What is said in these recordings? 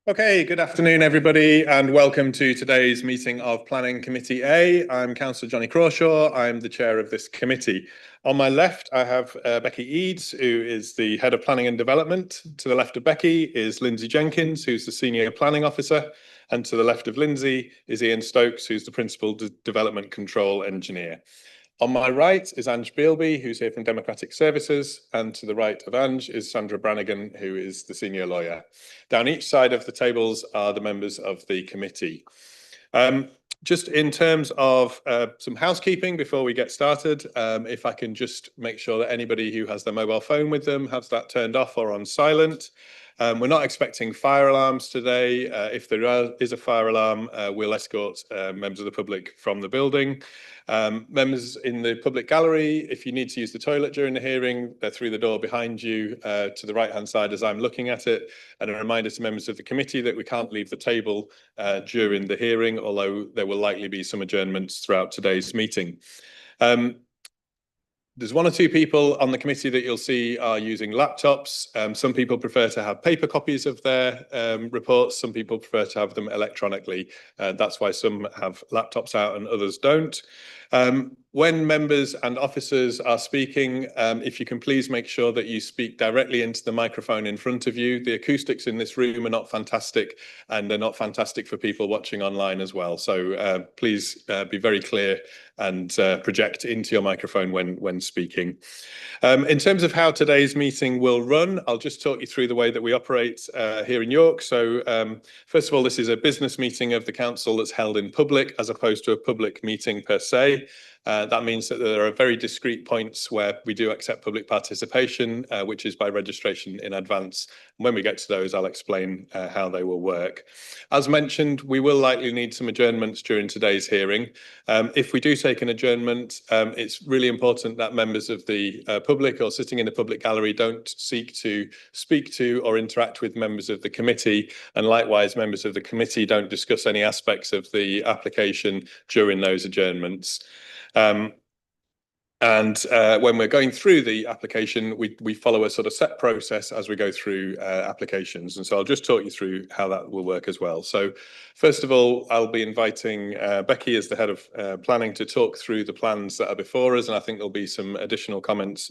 Okay, good afternoon, everybody, and welcome to today's meeting of Planning Committee A. I'm Councillor Johnny Crawshaw. I'm the chair of this committee. On my left, I have Becky Eads, who is the head of planning and development. To the left of Becky is Lindsay Jenkins, who's the senior planning officer. And to the left of Lindsay is Ian Stokes, who's the principal development control engineer. On my right is Ange Bealby, who's here from Democratic Services, and to the right of Ange is Sandra Brannigan, who is the senior lawyer. Down each side of the tables are the members of the committee. Just in terms of some housekeeping before we get started, if I can just make sure that anybody who has their mobile phone with them has that turned off or on silent. We're not expecting fire alarms today. If there is a fire alarm, we'll escort members of the public from the building. Members in the public gallery, if you need to use the toilet during the hearing, they're through the door behind you to the right-hand side as I'm looking at it. And a reminder to members of the committee that we can't leave the table during the hearing, although there will likely be some adjournments throughout today's meeting. There's one or two people on the committee that you'll see are using laptops. Some people prefer to have paper copies of their reports. Some people prefer to have them electronically. That's why some have laptops out and others don't. When members and officers are speaking, if you can please make sure that you speak directly into the microphone in front of you. The acoustics in this room are not fantastic, and they're not fantastic for people watching online as well. So please be very clear and project into your microphone when speaking. In terms of how today's meeting will run, I'll just talk you through the way that we operate here in York. So first of all, this is a business meeting of the council that's held in public as opposed to a public meeting per se. That means that there are very discrete points where we do accept public participation, which is by registration in advance. When we get to those, I'll explain how they will work. As mentioned, we will likely need some adjournments during today's hearing. If we do take an adjournment, it's really important that members of the public or sitting in the public gallery don't seek to speak to or interact with members of the committee. And likewise, members of the committee don't discuss any aspects of the application during those adjournments. When we're going through the application, we follow a sort of set process as we go through applications. And so I'll just talk you through how that will work as well. So first of all, I'll be inviting Becky as the head of planning to talk through the plans that are before us. And I think there'll be some additional comments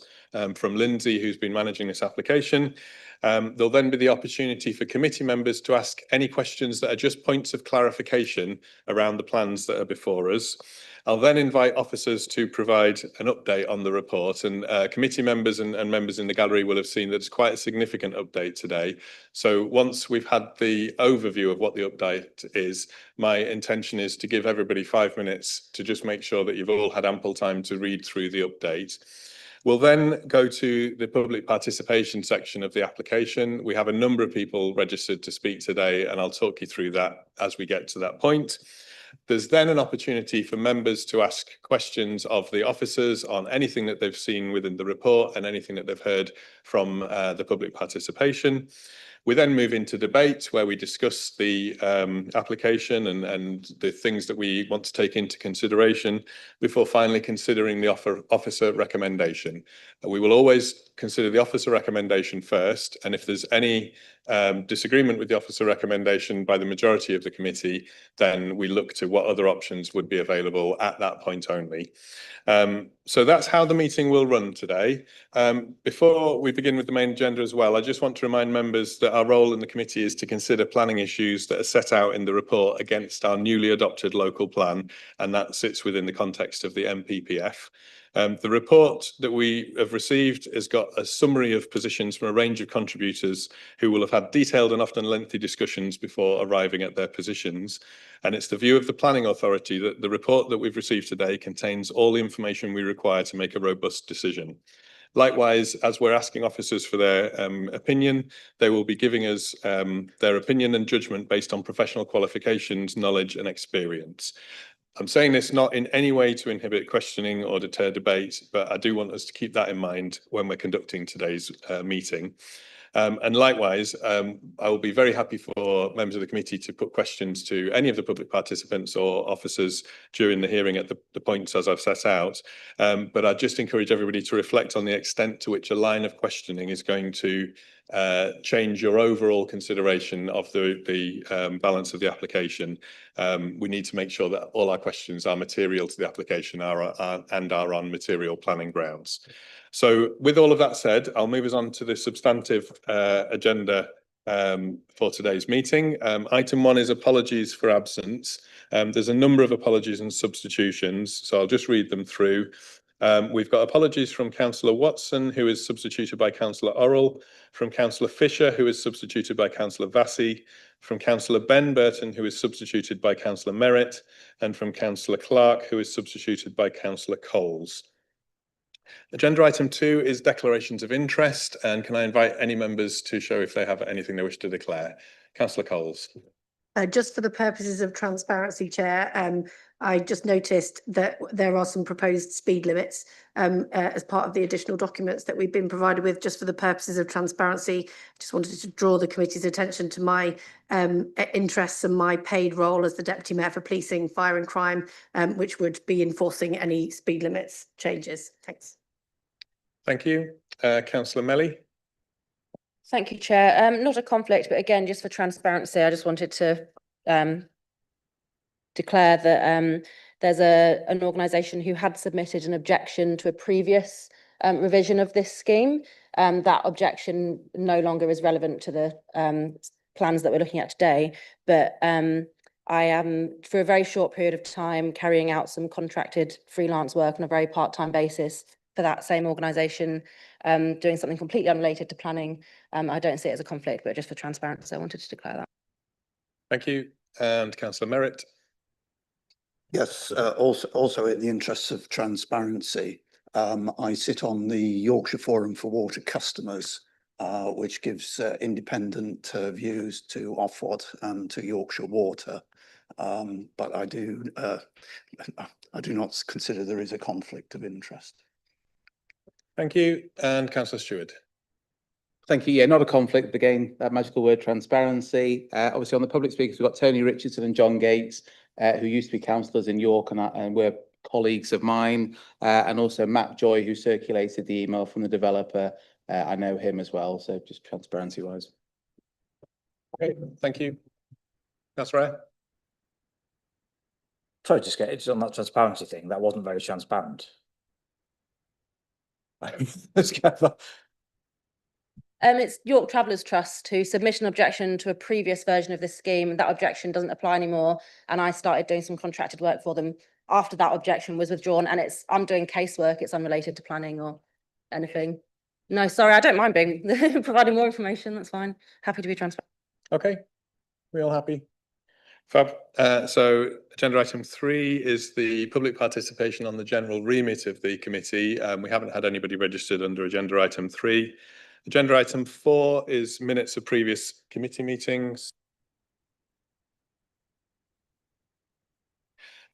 from Lindsay, who's been managing this application. There'll then be the opportunity for committee members to ask any questions that are just points of clarification around the plans that are before us. I'll then invite officers to provide an update on the report, and committee members and members in the gallery will have seen that it's quite a significant update today. So once we've had the overview of what the update is, my intention is to give everybody 5 minutes to just make sure that you've all had ample time to read through the update. We'll then go to the public participation section of the application. We have a number of people registered to speak today, and I'll talk you through that as we get to that point. There's then an opportunity for members to ask questions of the officers on anything that they've seen within the report and anything that they've heard from the public participation. We then move into debate where we discuss the application and the things that we want to take into consideration before finally considering the officer recommendation. We will always consider the officer recommendation first, and if there's any disagreement with the officer recommendation by the majority of the committee, then we look to what other options would be available at that point only. So that's how the meeting will run today. Before we begin with the main agenda as well, I just want to remind members that our role in the committee is to consider planning issues that are set out in the report against our newly adopted local plan, and that sits within the context of the MPPF. The report that we have received has got a summary of positions from a range of contributors who will have had detailed and often lengthy discussions before arriving at their positions. And it's the view of the planning authority that the report that we've received today contains all the information we require to make a robust decision. Likewise, as we're asking officers for their opinion, they will be giving us their opinion and judgment based on professional qualifications, knowledge and experience. I'm saying this not in any way to inhibit questioning or deter debate, but I do want us to keep that in mind when we're conducting today's meeting. And likewise, I will be very happy for members of the committee to put questions to any of the public participants or officers during the hearing at the points as I've set out. But I just encourage everybody to reflect on the extent to which a line of questioning is going to change your overall consideration of the balance of the application, we need to make sure that all our questions are material to the application and are on material planning grounds. So with all of that said, I'll move us on to the substantive agenda for today's meeting. Item 1 is apologies for absence. There's a number of apologies and substitutions, so I'll just read them through. We've got apologies from Councillor Watson, who is substituted by Councillor Orrell, from Councillor Fisher, who is substituted by Councillor Vassey, from Councillor Ben Burton, who is substituted by Councillor Merritt, and from Councillor Clark, who is substituted by Councillor Coles. Agenda item 2 is declarations of interest, and can I invite any members to show if they have anything they wish to declare? Councillor Coles. Just for the purposes of transparency, Chair, I just noticed that there are some proposed speed limits as part of the additional documents that we've been provided with. Just for the purposes of transparency, just wanted to draw the committee's attention to my interests and my paid role as the Deputy Mayor for Policing, Fire and Crime, which would be enforcing any speed limits changes. Thanks. Thank you. Councillor Melly. Thank you, Chair. Not a conflict, but again, just for transparency, I just wanted to declare that there's an organisation who had submitted an objection to a previous revision of this scheme. That objection no longer is relevant to the plans that we're looking at today, but I am, for a very short period of time, carrying out some contracted freelance work on a very part-time basis for that same organisation, doing something completely unrelated to planning. I don't see it as a conflict, but just for transparency, I wanted to declare that. Thank you. And Councillor Merritt. Yes, also in the interests of transparency, I sit on the Yorkshire Forum for Water Customers, which gives independent views to Ofwat and to Yorkshire Water. But I do not consider there is a conflict of interest. Thank you. And Councillor Stewart. Thank you. Yeah, not a conflict, but again, that magical word transparency. Obviously on the public speakers, we've got Tony Richardson and John Gates, who used to be councillors in York and were colleagues of mine, and also Matt Joy, who circulated the email from the developer. I know him as well, so just transparency wise. Okay, thank you. That's right. Sorry, just on that transparency thing, that wasn't very transparent. It's York Travellers Trust who submitted an objection to a previous version of this scheme. That objection doesn't apply anymore, and I started doing some contracted work for them after that objection was withdrawn. And I'm doing casework; it's unrelated to planning or anything. No, sorry, I don't mind being providing more information. That's fine. Happy to be transparent. Okay, we all happy? Fab. So agenda item 3 is the public participation on the general remit of the committee. We haven't had anybody registered under agenda item 3. Agenda item 4 is minutes of previous committee meetings.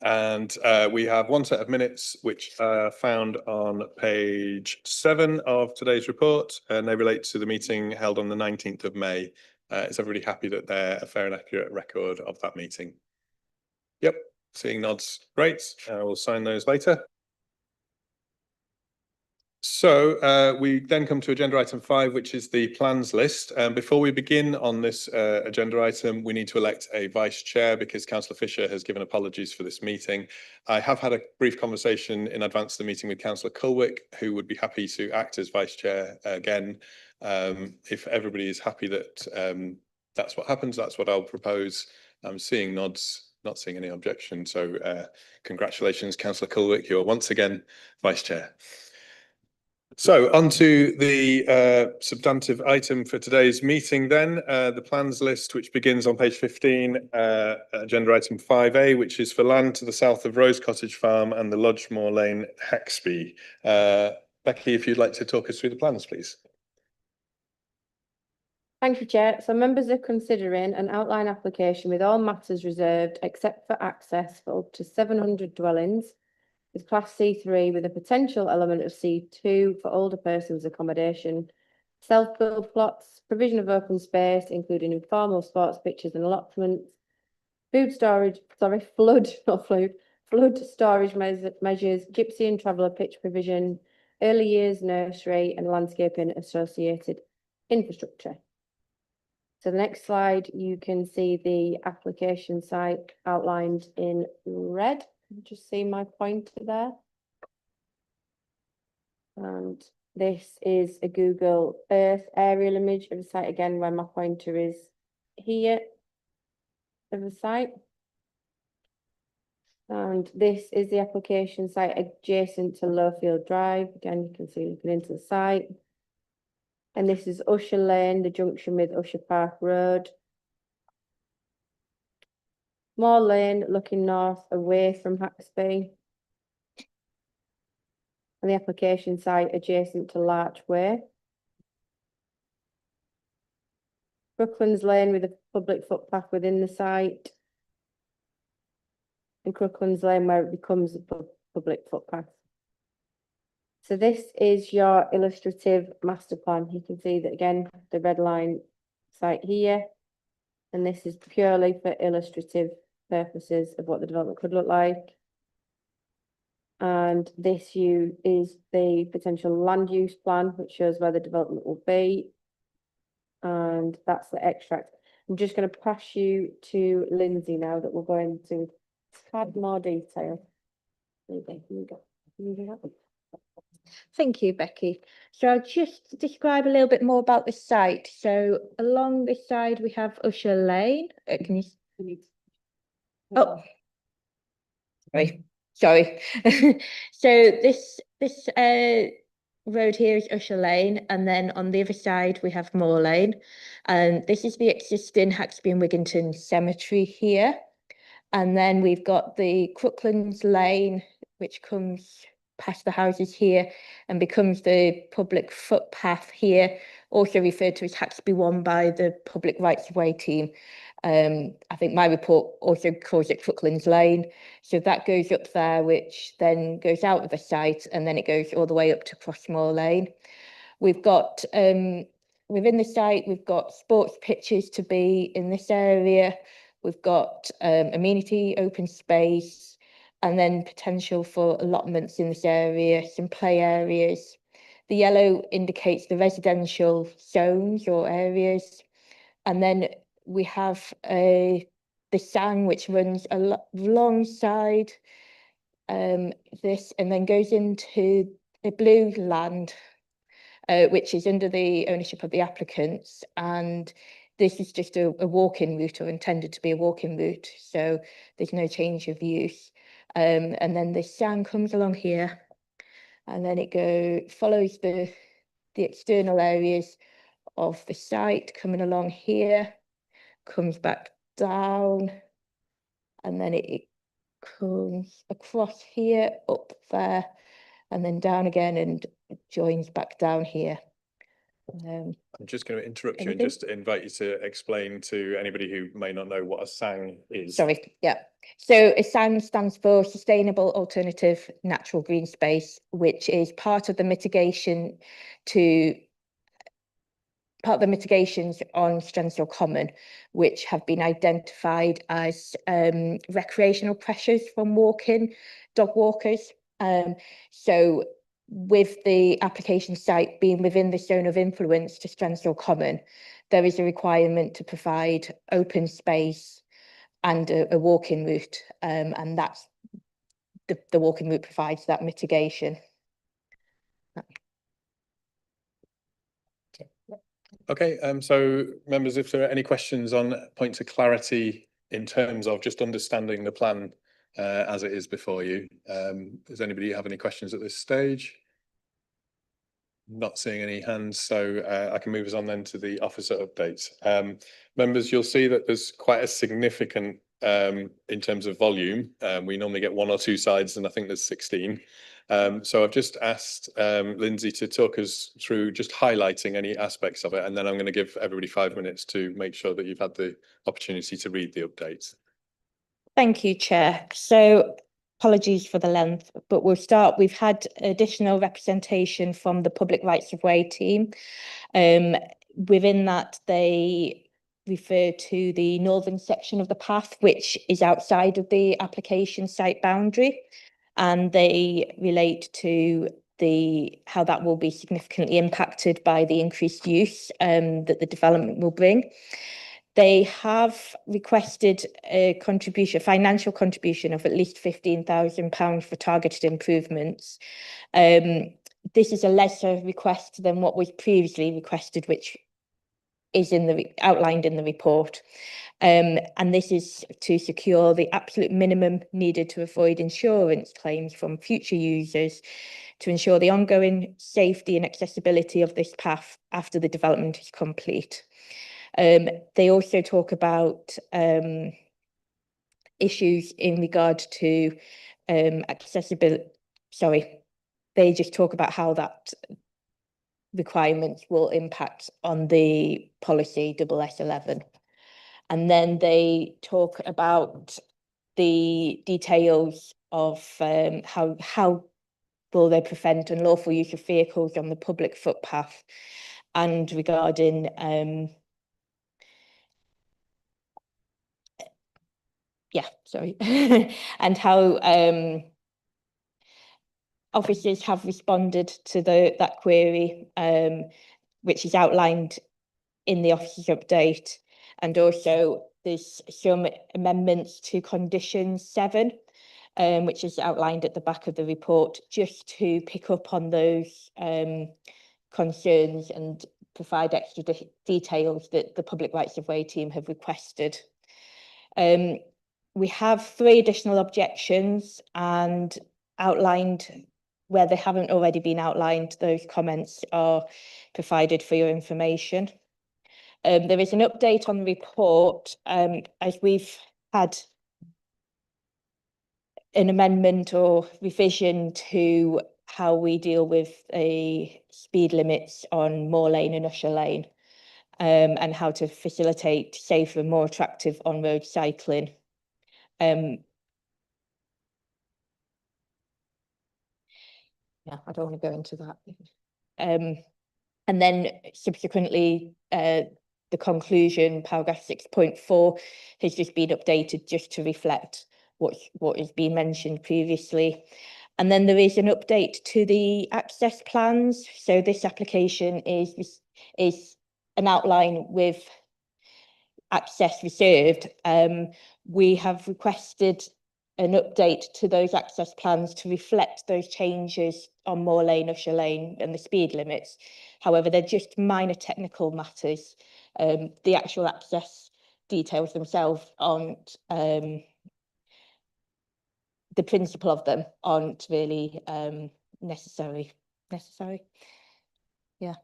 And we have one set of minutes which are found on page 7 of today's report, and they relate to the meeting held on the 19th of May. Is everybody happy that they're a fair and accurate record of that meeting? Yep, seeing nods. Great. We'll sign those later. So we then come to agenda item 5, which is the plans list. Before we begin on this agenda item, we need to elect a vice chair because Councillor Fisher has given apologies for this meeting. I have had a brief conversation in advance of the meeting with Councillor Culwick, who would be happy to act as vice chair again. If everybody is happy that that's what happens, that's what I'll propose. I'm seeing nods, not seeing any objection. So congratulations, Councillor Culwick, you're once again vice chair. So on to the substantive item for today's meeting then, the plans list, which begins on page 15, agenda item 5A, which is for land to the south of Rose Cottage Farm and the Lodgemore Lane, Haxby. Becky, if you'd like to talk us through the plans, please. Thank you, Chair. So members are considering an outline application with all matters reserved except for access for up to 700 dwellings. It's class C3 with a potential element of C2 for older persons accommodation, self-build plots, provision of open space, including informal sports pitches and allotments, flood storage measures, gypsy and traveller pitch provision, early years nursery and landscaping associated infrastructure. So the next slide, you can see the application site outlined in red. Just see my pointer there. And this is a Google Earth aerial image of the site again, where my pointer is here of the site. And this is the application site adjacent to Lowfield Drive. Again, you can see looking into the site. And this is Usher Lane, the junction with Usher Park Road. Moor Lane looking north away from Haxby. And the application site adjacent to Larch Way. Brooklands Lane with a public footpath within the site. And Crooklands Lane where it becomes a public footpath. So this is your illustrative master plan. You can see that again, the red line site here. And this is purely for illustrative purposes of what the development could look like. And this is the potential land use plan, which shows where the development will be. And that's the extract. I'm just going to pass you to Lindsay now that we'll go into a tad more detail. Thank you, Becky. So I'll just describe a little bit more about the site. So along this side, we have Usher Lane. Can you? Oh, sorry. So this road here is Usher Lane, and then on the other side we have Moor Lane, and this is the existing Haxby and Wigginton cemetery here. And then we've got the Crooklands Lane, which comes past the houses here and becomes the public footpath here, also referred to as Haxby 1 by the Public Rights of Way team. I think my report also calls it Crooklands Lane. So that goes up there, which then goes out of the site, and then it goes all the way up to Crossmoor Lane. We've got, within the site, we've got sports pitches to be in this area. We've got amenity, open space, and then potential for allotments in this area, some play areas. The yellow indicates the residential zones or areas. And then we have the SAN, which runs alongside this and then goes into the blue land, which is under the ownership of the applicants. And this is just a walk-in route, or intended to be a walk-in route. So there's no change of use. And then the SAN comes along here, and then it follows the external areas of the site, coming along here, comes back down, and then it comes across here, up there, and then down again, and joins back down here. I'm just going to interrupt you and anything? just invite you to explain to anybody who may not know what a SAN is. Sorry, yeah. So a SAN stands for Sustainable Alternative Natural Green Space, which is part of the mitigations on Strenshaw Common, which have been identified as recreational pressures from dog walkers. So with the application site being within the zone of influence to Strenshaw Common, there is a requirement to provide open space and a walking route, and that's the walking route provides that mitigation. Okay, so members, if there are any questions on points of clarity in terms of just understanding the plan as it is before you, does anybody have any questions at this stage? Not seeing any hands, so I can move us on then to the officer updates. Members, you'll see that there's quite a significant in terms of volume. We normally get 1 or 2 sides, and I think there's 16. So I've just asked Lindsay to talk us through just highlighting any aspects of it, and then I'm going to give everybody 5 minutes to make sure that you've had the opportunity to read the updates. Thank you, Chair. So apologies for the length, but we'll start. We've had additional representation from the Public Rights of Way team. Within that, they refer to the northern section of the path, which is outside of the application site boundary, and they relate to how that will be significantly impacted by the increased use that the development will bring. They have requested a financial contribution of at least £15,000 for targeted improvements. This is a lesser request than what was previously requested, which is outlined in the report. And this is to secure the absolute minimum needed to avoid insurance claims from future users, to ensure the ongoing safety and accessibility of this path after the development is complete. They also talk about issues in regard to accessibility. Sorry, they just talk about how that requirements will impact on the policy SS11. And then they talk about the details of how will they prevent unlawful use of vehicles on the public footpath, and regarding and how officers have responded to that query, which is outlined in the officer's update. And also there's some amendments to condition 7, which is outlined at the back of the report, just to pick up on those concerns and provide extra details that the Public Rights of Way team have requested. We have 3 additional objections, and outlined where they haven't already been outlined, those comments are provided for your information. There is an update on the report, as we've had an amendment or revision to how we deal with speed limits on Moor Lane and Usher Lane, and how to facilitate safer and more attractive on-road cycling. I don't want to go into that. And then subsequently, the conclusion, paragraph 6.4, has just been updated just to reflect what has been mentioned previously. And then there is an update to the access plans. So this application is an outline with access reserved. We have requested an update to those access plans to reflect those changes on Moor Lane, Usher Lane and the speed limits. However, they're just minor technical matters. The actual access details themselves aren't, the principle of them aren't really necessary. Yeah.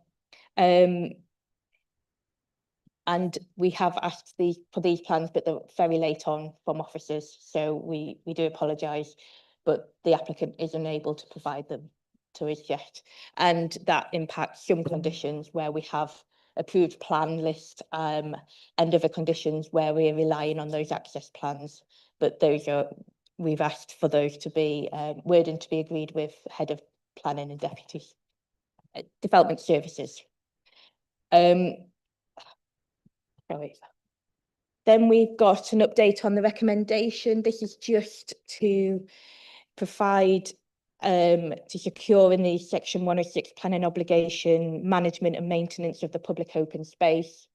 And we have asked for these plans, but they're very late on from officers, so we do apologise, but the applicant is unable to provide them to us yet, and that impacts some conditions where we have approved plan list, and other conditions where we're relying on those access plans, but we've asked for those to be wording to be agreed with head of planning and deputy development services. Sorry. Then we've got an update on the recommendation. This is just to provide to secure in the section 106 planning obligation management and maintenance of the public open space.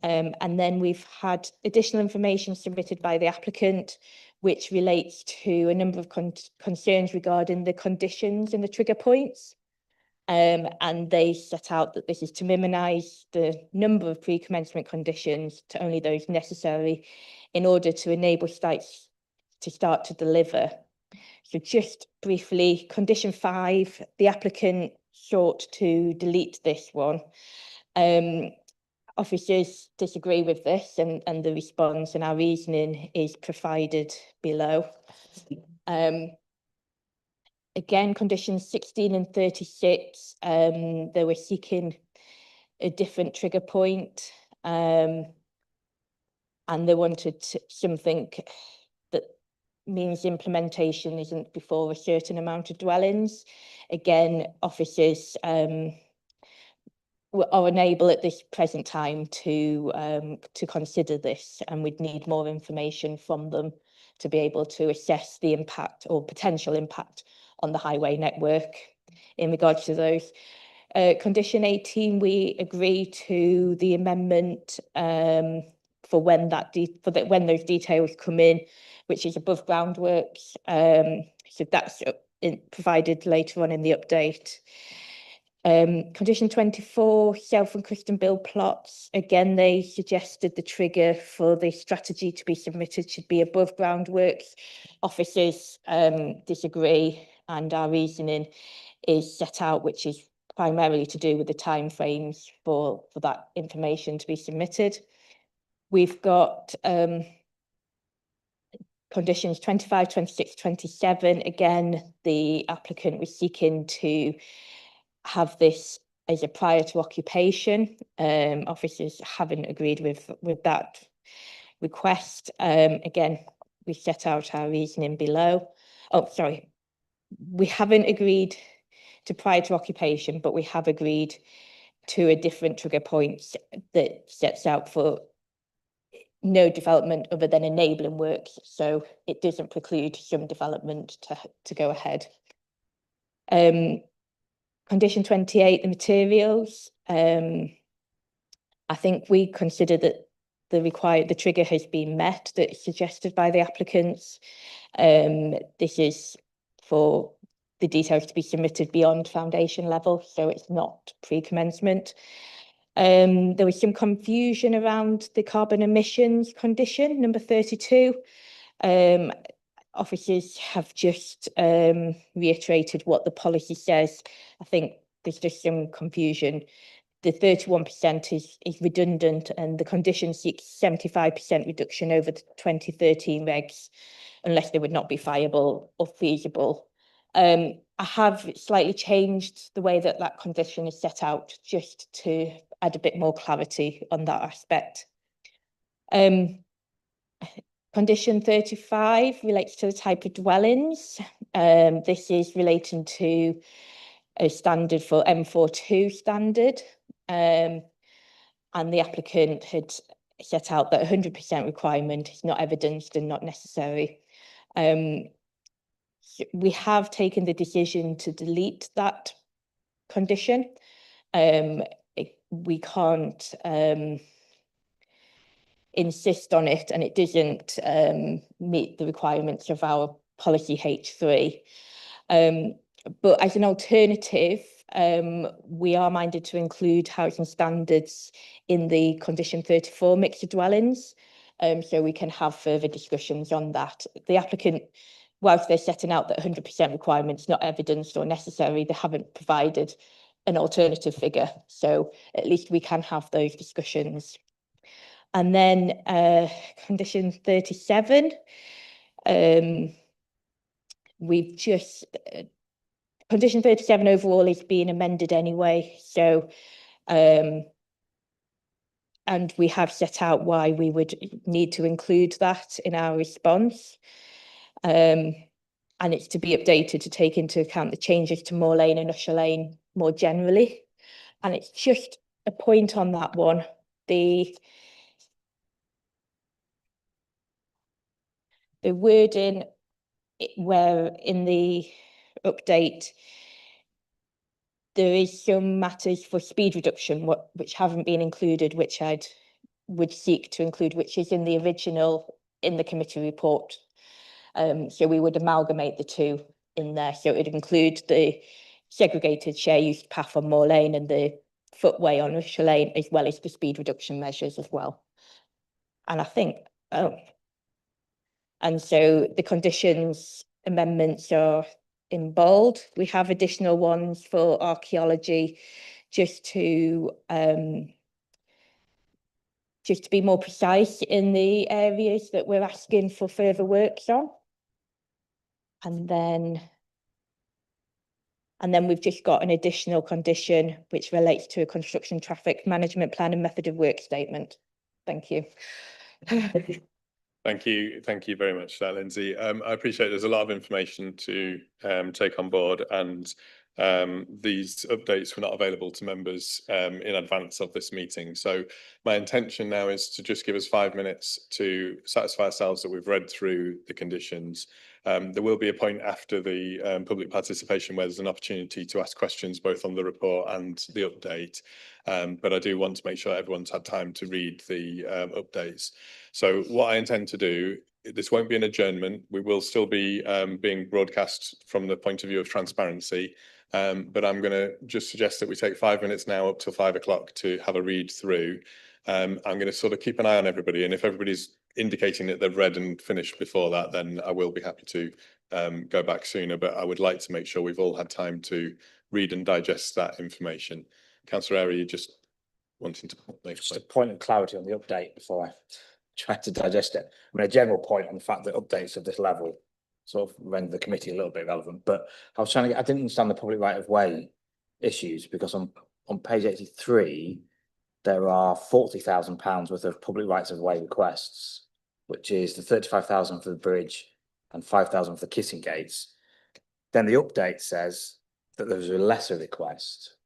And then we've had additional information submitted by the applicant, which relates to a number of concerns regarding the conditions and the trigger points. And they set out that this is to minimise the number of pre-commencement conditions to only those necessary in order to enable sites to start to deliver. So just briefly, condition 5, the applicant sought to delete this one. Officers disagree with this, and the response and our reasoning is provided below. Again, conditions 16 and 36, they were seeking a different trigger point, and they wanted something that means implementation isn't before a certain amount of dwellings. Again, officers are unable at this present time to consider this, and we'd need more information from them to be able to assess the impact or potential impact on the highway network. in regards to those. Condition 18, we agree to the amendment for when when those details come in, which is above ground works. So that's provided later on in the update. Condition 24, self and custom build plots. Again, they suggested the trigger for the strategy to be submitted should be above ground works. Officers disagree, and our reasoning is set out, which is primarily to do with the timeframes for that information to be submitted. We've got conditions 25, 26, 27. Again, the applicant was seeking to have this as a prior to occupation. Officers haven't agreed with that request. Again, we set out our reasoning below. Oh, sorry. We haven't agreed to prior to occupation, but we have agreed to a different trigger point that sets out for no development other than enabling works, so it doesn't preclude some development to go ahead. Condition 28, the materials. I think we consider that the trigger has been met that's suggested by the applicants. This is for the details to be submitted beyond foundation level, so it's not pre-commencement. There was some confusion around the carbon emissions condition, number 32. Officers have just reiterated what the policy says. I think there's just some confusion. The 31% is redundant, and the condition seeks 75% reduction over the 2013 regs, unless they would not be viable or feasible. I have slightly changed the way that condition is set out, just to add a bit more clarity on that aspect. Condition 35 relates to the type of dwellings. This is relating to a standard for M42 standard. And the applicant had set out that 100% requirement is not evidenced and not necessary. We have taken the decision to delete that condition. We can't insist on it, and it doesn't meet the requirements of our policy H3. But as an alternative, we are minded to include housing standards in the condition 34 mixed dwellings, so we can have further discussions on that. The applicant, whilst they're setting out that 100% requirements not evidenced or necessary, they haven't provided an alternative figure, so at least we can have those discussions. And then condition 37, we've just condition 37 overall is being amended anyway, so and we have set out why we would need to include that in our response. And it's to be updated to take into account the changes to Moor Lane and Usher Lane more generally. And it's just a point on that one. The wording where in the update there is some matters for speed reduction which haven't been included, which would seek to include, which is in the original in the committee report. So we would amalgamate the two in there. So it would include the segregated share use path on Moor Lane and the footway on Usher Lane, as well as the speed reduction measures as well. And I think, and so the conditions amendments are in bold. We have additional ones for archaeology, just to be more precise in the areas that we're asking for further works on. And then we've just got an additional condition which relates to a construction traffic management plan and method of work statement. Thank you. Thank you very much, Lindsay. I appreciate there's a lot of information to take on board, and these updates were not available to members in advance of this meeting. So my intention now is to just give us 5 minutes to satisfy ourselves that we've read through the conditions. There will be a point after the public participation where there's an opportunity to ask questions both on the report and the update. But I do want to make sure everyone's had time to read the updates. So what I intend to do, this won't be an adjournment. We will still be being broadcast from the point of view of transparency. But I'm going to just suggest that we take 5 minutes now up till 5 o'clock to have a read through. I'm going to sort of keep an eye on everybody, and if everybody's indicating that they've read and finished before that, then I will be happy to go back sooner. But I would like to make sure we've all had time to read and digest that information. Councillor Airy, you just wanting to make just a point of clarity on the update before I try to digest it. I mean, a general point on the fact that updates of this level sort of render the committee a little bit relevant, but I was trying to get, I didn't understand the public right of way issues, because on page 83 there are £40,000 worth of public rights of way requests, which is the 35,000 for the bridge and 5,000 for the kissing gates. Then the update says that there was a lesser request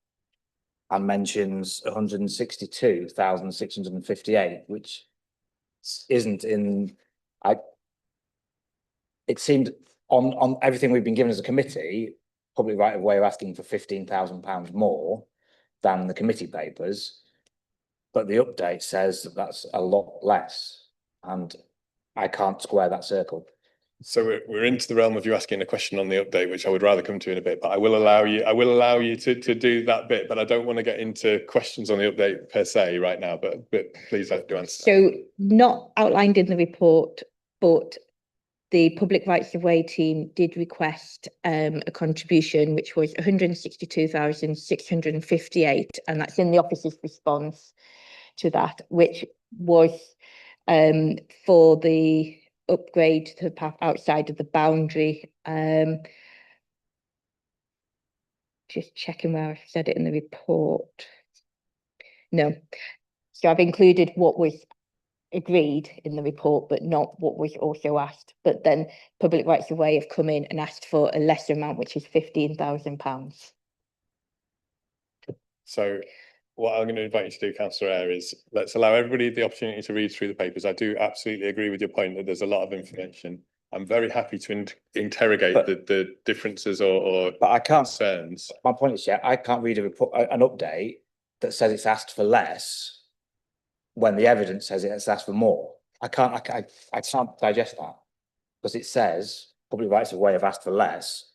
and mentions 162,658, which isn't in. It seemed on everything we've been given as a committee, public right of way are asking for £15,000 more than the committee papers, but the update says that that's a lot less, and I can't square that circle. So we're into the realm of you asking a question on the update, which I would rather come to in a bit, but I will allow you to do that bit, but I don't want to get into questions on the update per se right now, but please do answer. So not outlined in the report, but the public rights of way team did request a contribution, which was 162,658, and that's in the office's response to that, which was for the upgrade to the path outside of the boundary. Just checking where I've said it in the report. No. So I've included what was agreed in the report, but not what was also asked. But then Public Rights of Way have come in and asked for a lesser amount, which is £15,000. So what I'm going to invite you to do, Councillor Eyre, is let's allow everybody the opportunity to read through the papers. I do absolutely agree with your point that there's a lot of information. I'm very happy to interrogate the differences or but I can't. Concerns. My point is, I can't read a report, an update that says it's asked for less when the evidence says it's asked for more. I can't digest that, because it says public rights of way have asked for less.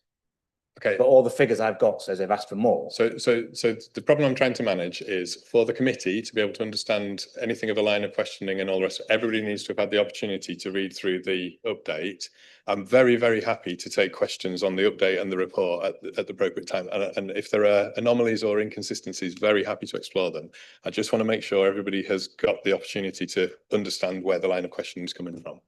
Okay. But all the figures I've got says they've asked for more. So the problem I'm trying to manage is for the committee to be able to understand anything of a line of questioning and all the rest. Everybody needs to have had the opportunity to read through the update. I'm very, very happy to take questions on the update and the report at the appropriate time. And if there are anomalies or inconsistencies, very happy to explore them. I just want to make sure everybody has got the opportunity to understand where the line of questioning is coming from.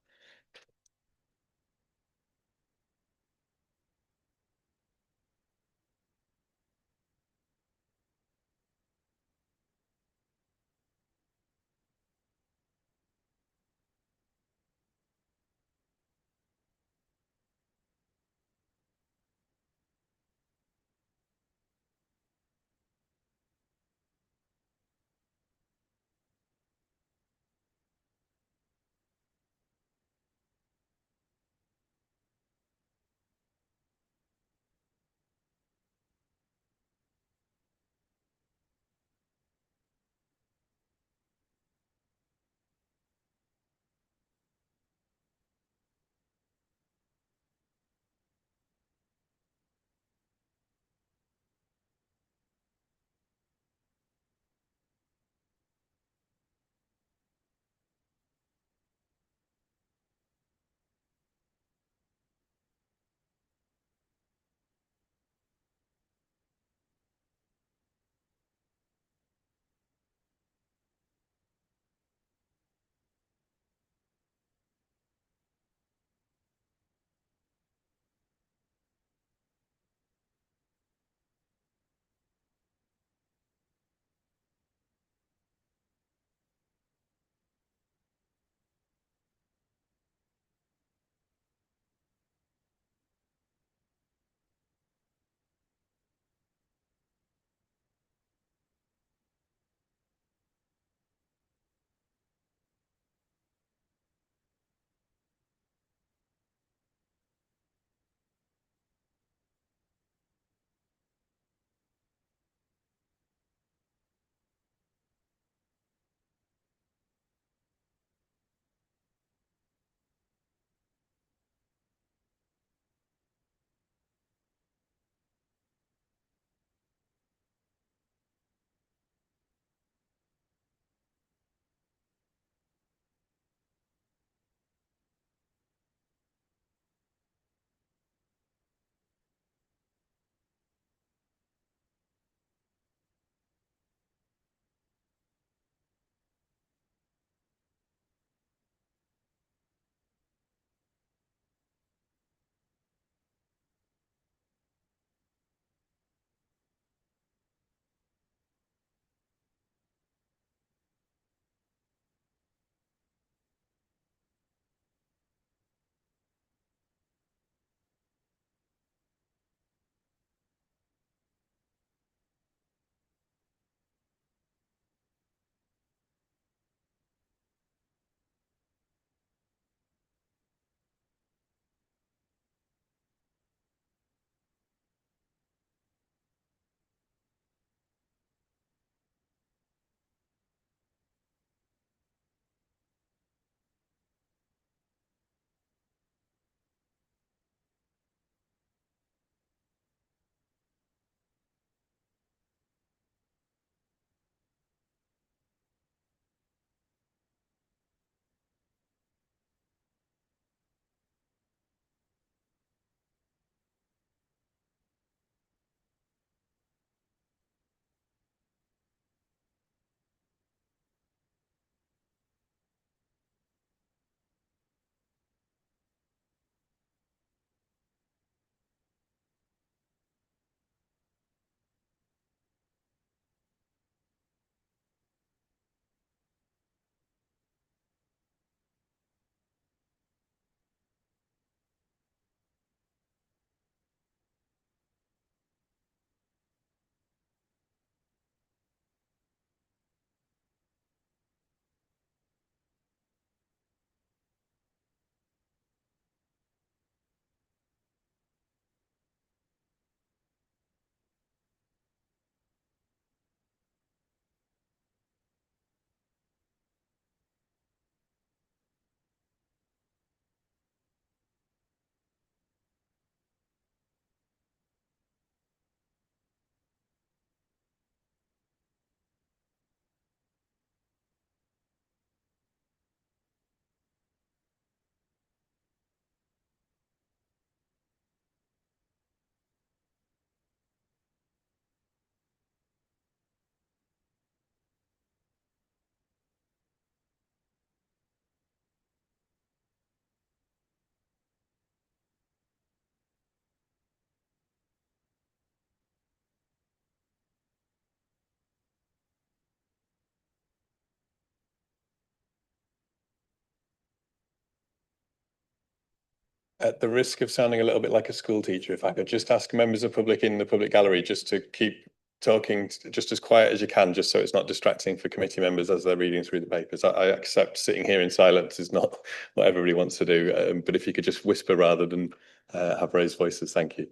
At the risk of sounding a little bit like a school teacher, if I could just ask members of public in the public gallery just to keep talking just as quiet as you can, just so it's not distracting for committee members as they're reading through the papers. I accept sitting here in silence is not what everybody wants to do, but if you could just whisper rather than have raised voices, thank you.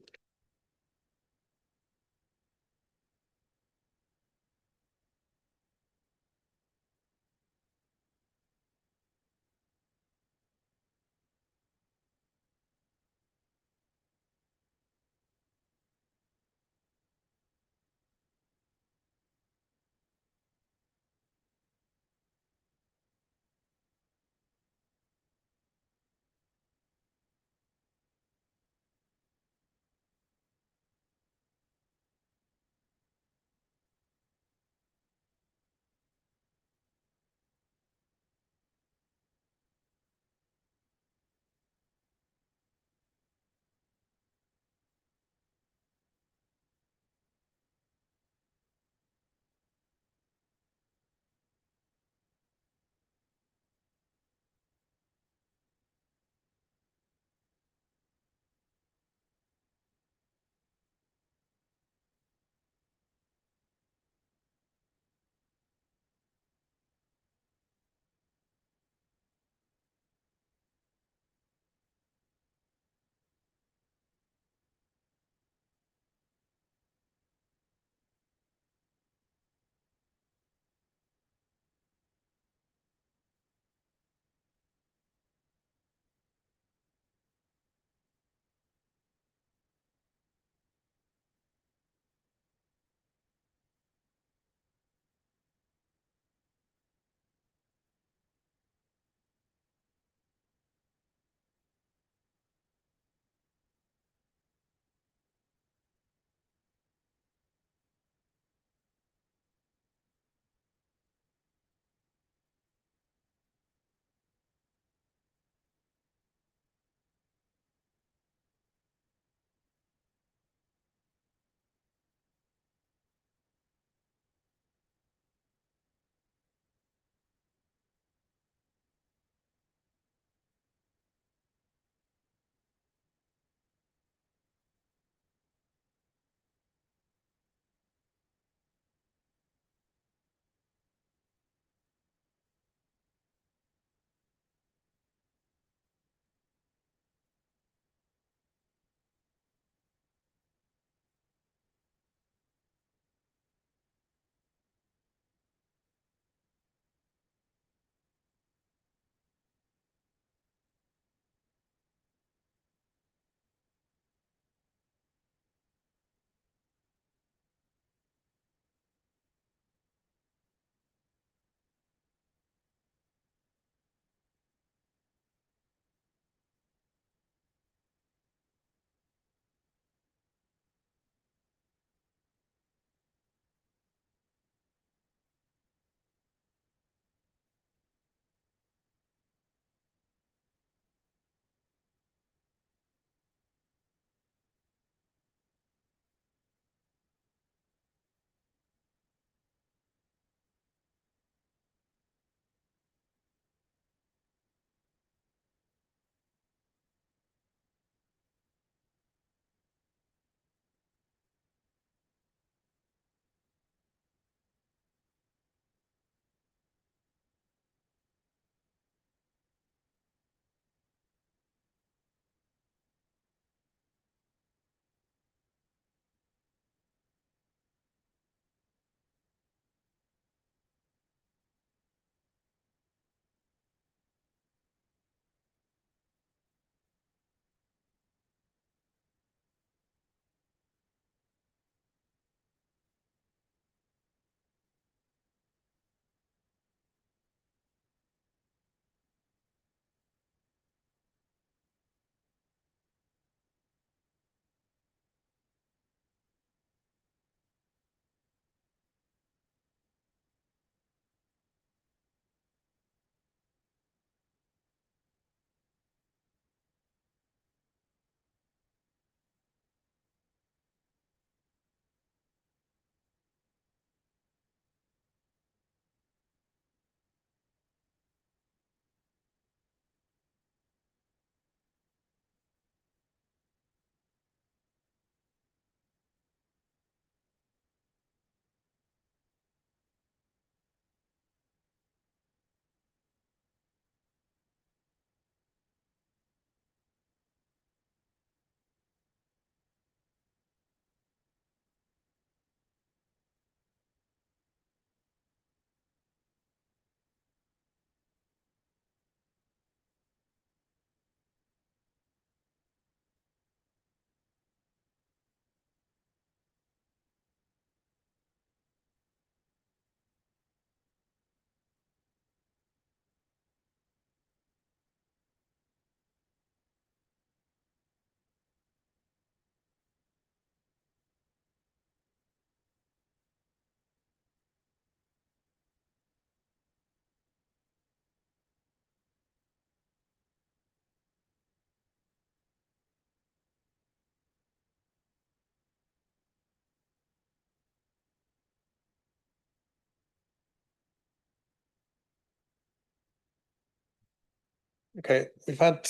Okay, we've had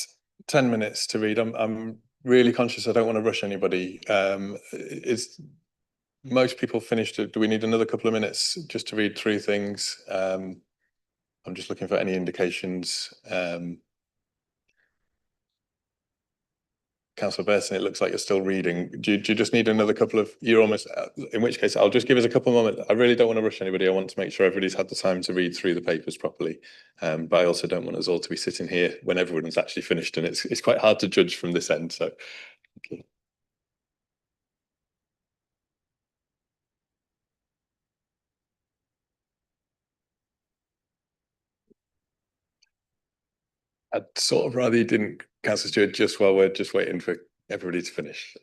10 minutes to read. I'm really conscious I don't want to rush anybody. Is most people finished? Do we need another couple of minutes just to read through things? I'm just looking for any indications. Councillor Burton, it looks like you're still reading. Do you just need another couple of, you're almost, in which case I'll just give us a couple of moments. I really don't want to rush anybody. I want to make sure everybody's had the time to read through the papers properly. But I also don't want us all to be sitting here when everyone's actually finished, and it's quite hard to judge from this end. So, okay. I'd sort of rather you didn't, Councillor Stewart, just while we're just waiting for everybody to finish.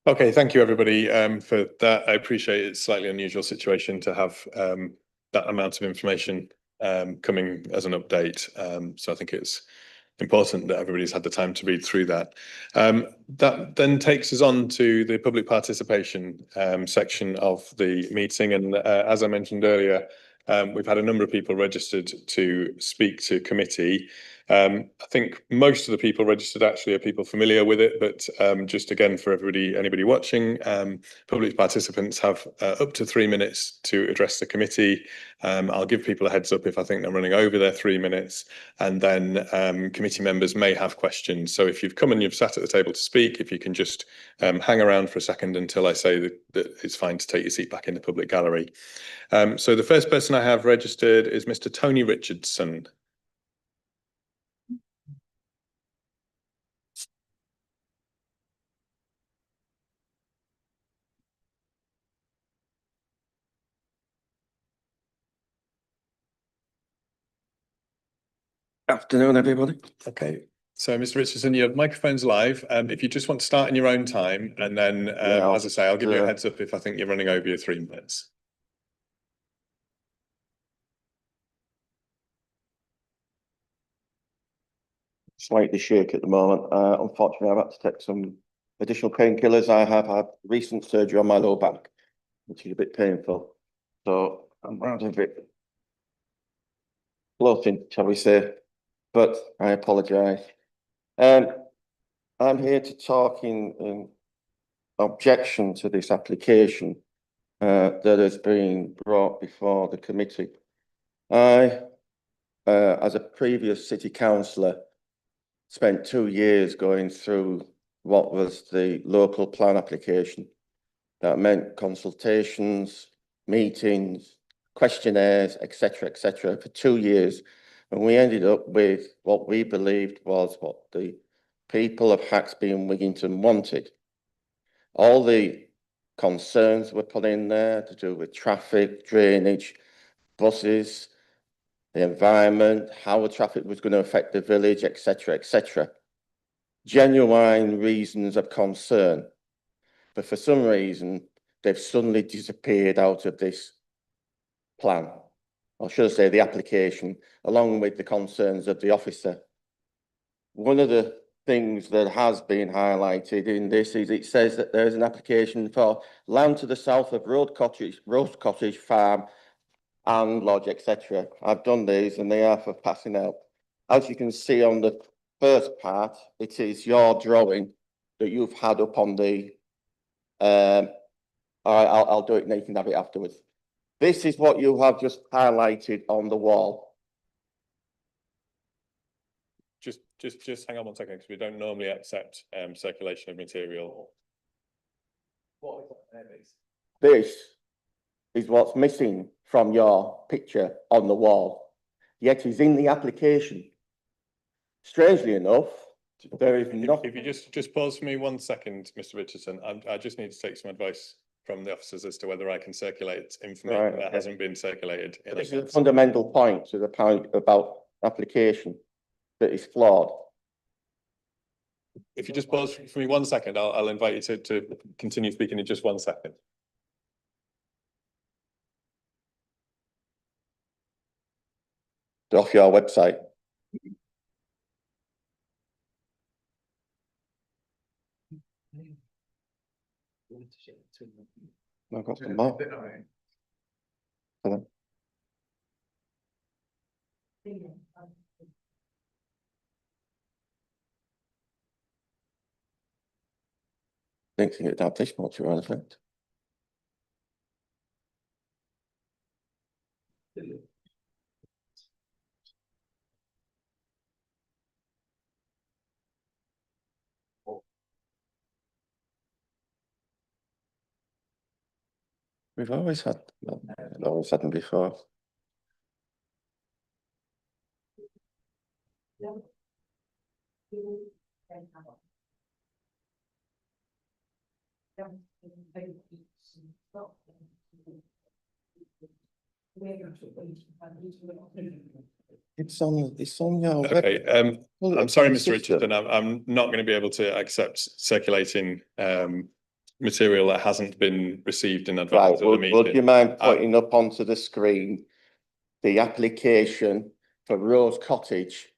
Okay, thank you everybody for that. I appreciate it's a slightly unusual situation to have that amount of information coming as an update. So I think it's important that everybody's had the time to read through that. That then takes us on to the public participation section of the meeting. And as I mentioned earlier, we've had a number of people registered to speak to committee. I think most of the people registered actually are people familiar with it, but just again for anybody watching, public participants have up to 3 minutes to address the committee. I'll give people a heads up if I think they're running over their 3 minutes, and then committee members may have questions. So if you've come and you've sat at the table to speak, if you can just hang around for a second until I say that it's fine to take your seat back in the public gallery. So the first person I have registered is Mr. Tony Richardson. Afternoon, everybody. Okay, so Mr. Richardson, your microphone's live. If you just want to start in your own time, and then, as I say, I'll give you a heads up if I think you're running over your 3 minutes. Slightly shaky at the moment. Unfortunately, I've had to take some additional painkillers. I have had recent surgery on my lower back, which is a bit painful. So I'm rather a bit floating, shall we say, but I apologise. I'm here to talk in objection to this application that has been brought before the committee. I, as a previous city councillor, spent 2 years going through what was the local plan application. That meant consultations, meetings, questionnaires, etc., for 2 years. And we ended up with what we believed was what the people of Haxby and Wigginton wanted. All the concerns were put in there to do with traffic, drainage, buses, the environment, how the traffic was going to affect the village, etc. Genuine reasons of concern. But for some reason, they've suddenly disappeared out of this plan, or should I say the application, along with the concerns of the officer. One of the things that has been highlighted in this is it says that there is an application for land to the south of Rose Cottage Farm and Lodge, etc. I've done these and they are for passing out. As you can see on the first part, it is your drawing that you've had up on the, all right, I'll do it now, you can have it afterwards. This is what you have just highlighted on the wall. Just hang on 1 second, because we don't normally accept circulation of material. This is what's missing from your picture on the wall, yet is in the application. Strangely enough, there is not. If you just pause for me 1 second, Mr. Richardson, I just need to take some advice from the officers as to whether I can circulate information that hasn't been circulated. This is a fundamental point to the point about application that is flawed. If you just pause for me 1 second, I'll invite you to continue speaking in just 1 second. Off your website. I've got some more. Didn't think it'd have this much of an effect. We've always had, well, I've always had them before. It's on your Okay, web. I'm sorry, Mr. Richardson, I'm not going to be able to accept circulating material that hasn't been received in advance of the meeting. Would you mind putting up onto the screen the application for Rose Cottage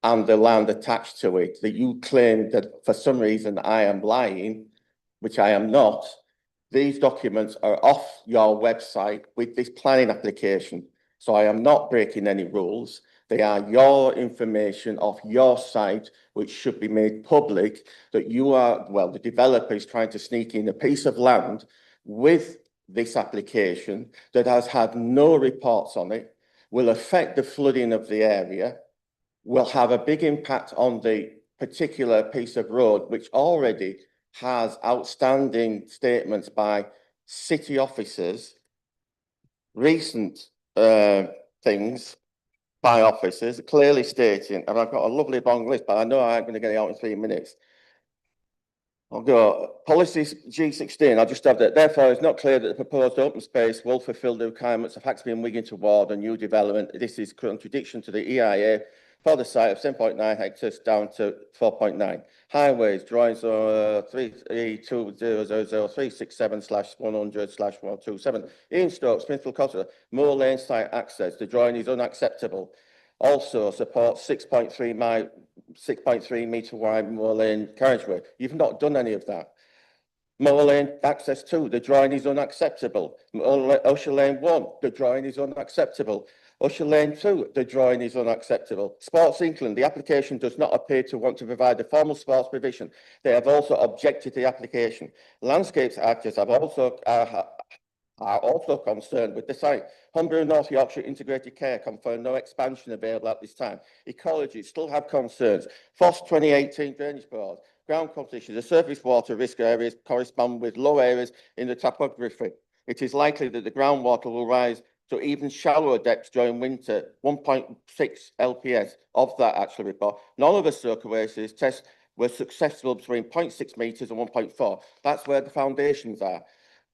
and the land attached to it that you claim that for some reason I am lying, which I am not? These documents are off your website with this planning application. So I am not breaking any rules. They are your information off your site, which should be made public, that you are, well, the developer is trying to sneak in a piece of land with this application that has had no reports on it, will affect the flooding of the area, will have a big impact on the particular piece of road, which already has outstanding statements by city officers, recent things by officers clearly stating, and I've got a lovely long list, but I know I'm going to get it out in 3 minutes. I'll go policy G16. I'll just have that. Therefore, it's not clear that the proposed open space will fulfil the requirements of Haxby and Wigginton Ward and new development. This is contradiction to the EIA for the site of 7.9 hectares down to 4.9. Highways, drawings 320000367/100/127. Ian Stokes, Smithfield Cottage, Moor Lane site access. The drawing is unacceptable. Also supports 6.3 metre wide Moor Lane carriageway. You've not done any of that. Moor Lane access 2, the drawing is unacceptable. Usher Lane 1, the drawing is unacceptable. Usher Lane 2, the drawing is unacceptable. Sports England, the application does not appear to want to provide the formal sports provision. They have also objected to the application. Landscapes actors are also concerned with the site. Humber and North Yorkshire Integrated Care confirm no expansion available at this time. Ecology still have concerns. FOSS 2018 drainage board. Ground conditions, the surface water risk areas correspond with low areas in the topography. It is likely that the groundwater will rise to even shallower depths during winter, 1.6 LPS of that actual report. None of the circulations tests were successful between 0.6 metres and 1.4. That's where the foundations are.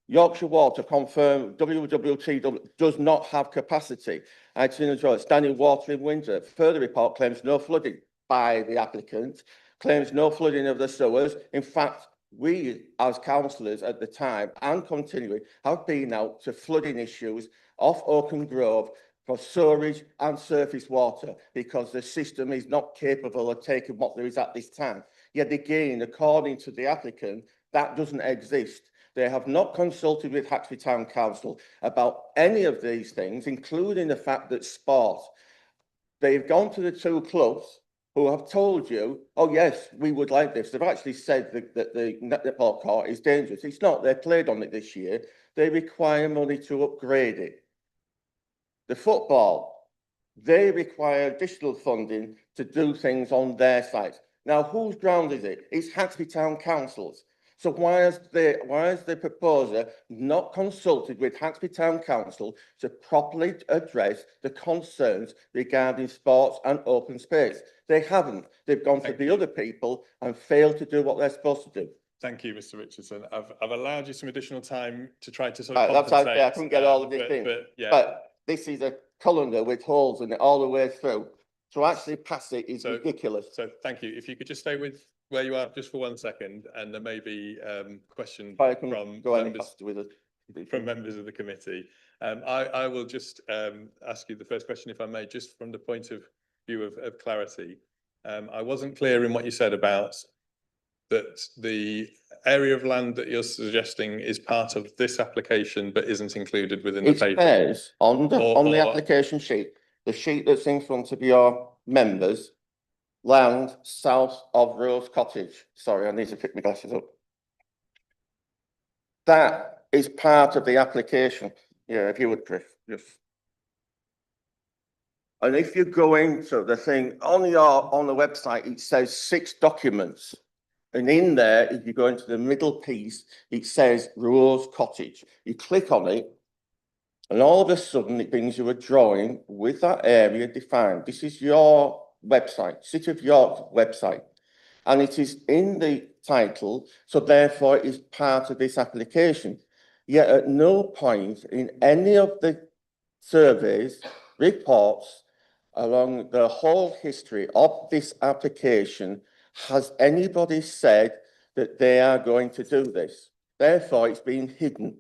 Yorkshire Water confirmed WWT does not have capacity. Standing water in winter. Further report claims no flooding by the applicant, claims no flooding of the sewers. In fact, we as councillors at the time and continuing have been out to flooding issues off Oaken Grove for sewerage and surface water because the system is not capable of taking what there is at this time. Yet again, according to the applicant, that doesn't exist. They have not consulted with Haxby Town Council about any of these things, including the fact that sport. They've gone to the two clubs who have told you, oh yes, we would like this. They've actually said that the netball court is dangerous. It's not. They played on it this year. They require money to upgrade it. The football, they require additional funding to do things on their site. Now, whose ground is it? It's Haxby Town Council's. So why has the proposer not consulted with Haxby Town Council to properly address the concerns regarding sports and open space? They haven't. They've gone to the other people and failed to do what they're supposed to do. Thank you, Mr. Richardson. I've allowed you some additional time to try to sort of That's compensate. okay. I couldn't get all of it in. But this is a colander with holes in it all the way through. To actually pass it is ridiculous. So thank you. If you could just stay with where you are just for 1 second, and there may be questions from members of the committee. I will just ask you the first question, if I may, just from the point of view of clarity. I wasn't clear in what you said about that the area of land that you're suggesting is part of this application but isn't included within the paper. It says on the application sheet, the sheet that's in front of your members, land south of Rose Cottage. Sorry, I need to pick my glasses up. That is part of the application. Yeah, if you would, Chris, just. And if you go into the thing on the website, it says 6 documents. And in there, if you go into the middle piece, it says Rose Cottage. You click on it, and all of a sudden it brings you a drawing with that area defined. This is your website, City of York website, and it is in the title, so therefore it is part of this application. Yet at no point in any of the surveys, reports, along the whole history of this application, has anybody said that they are going to do this. Therefore, it's been hidden.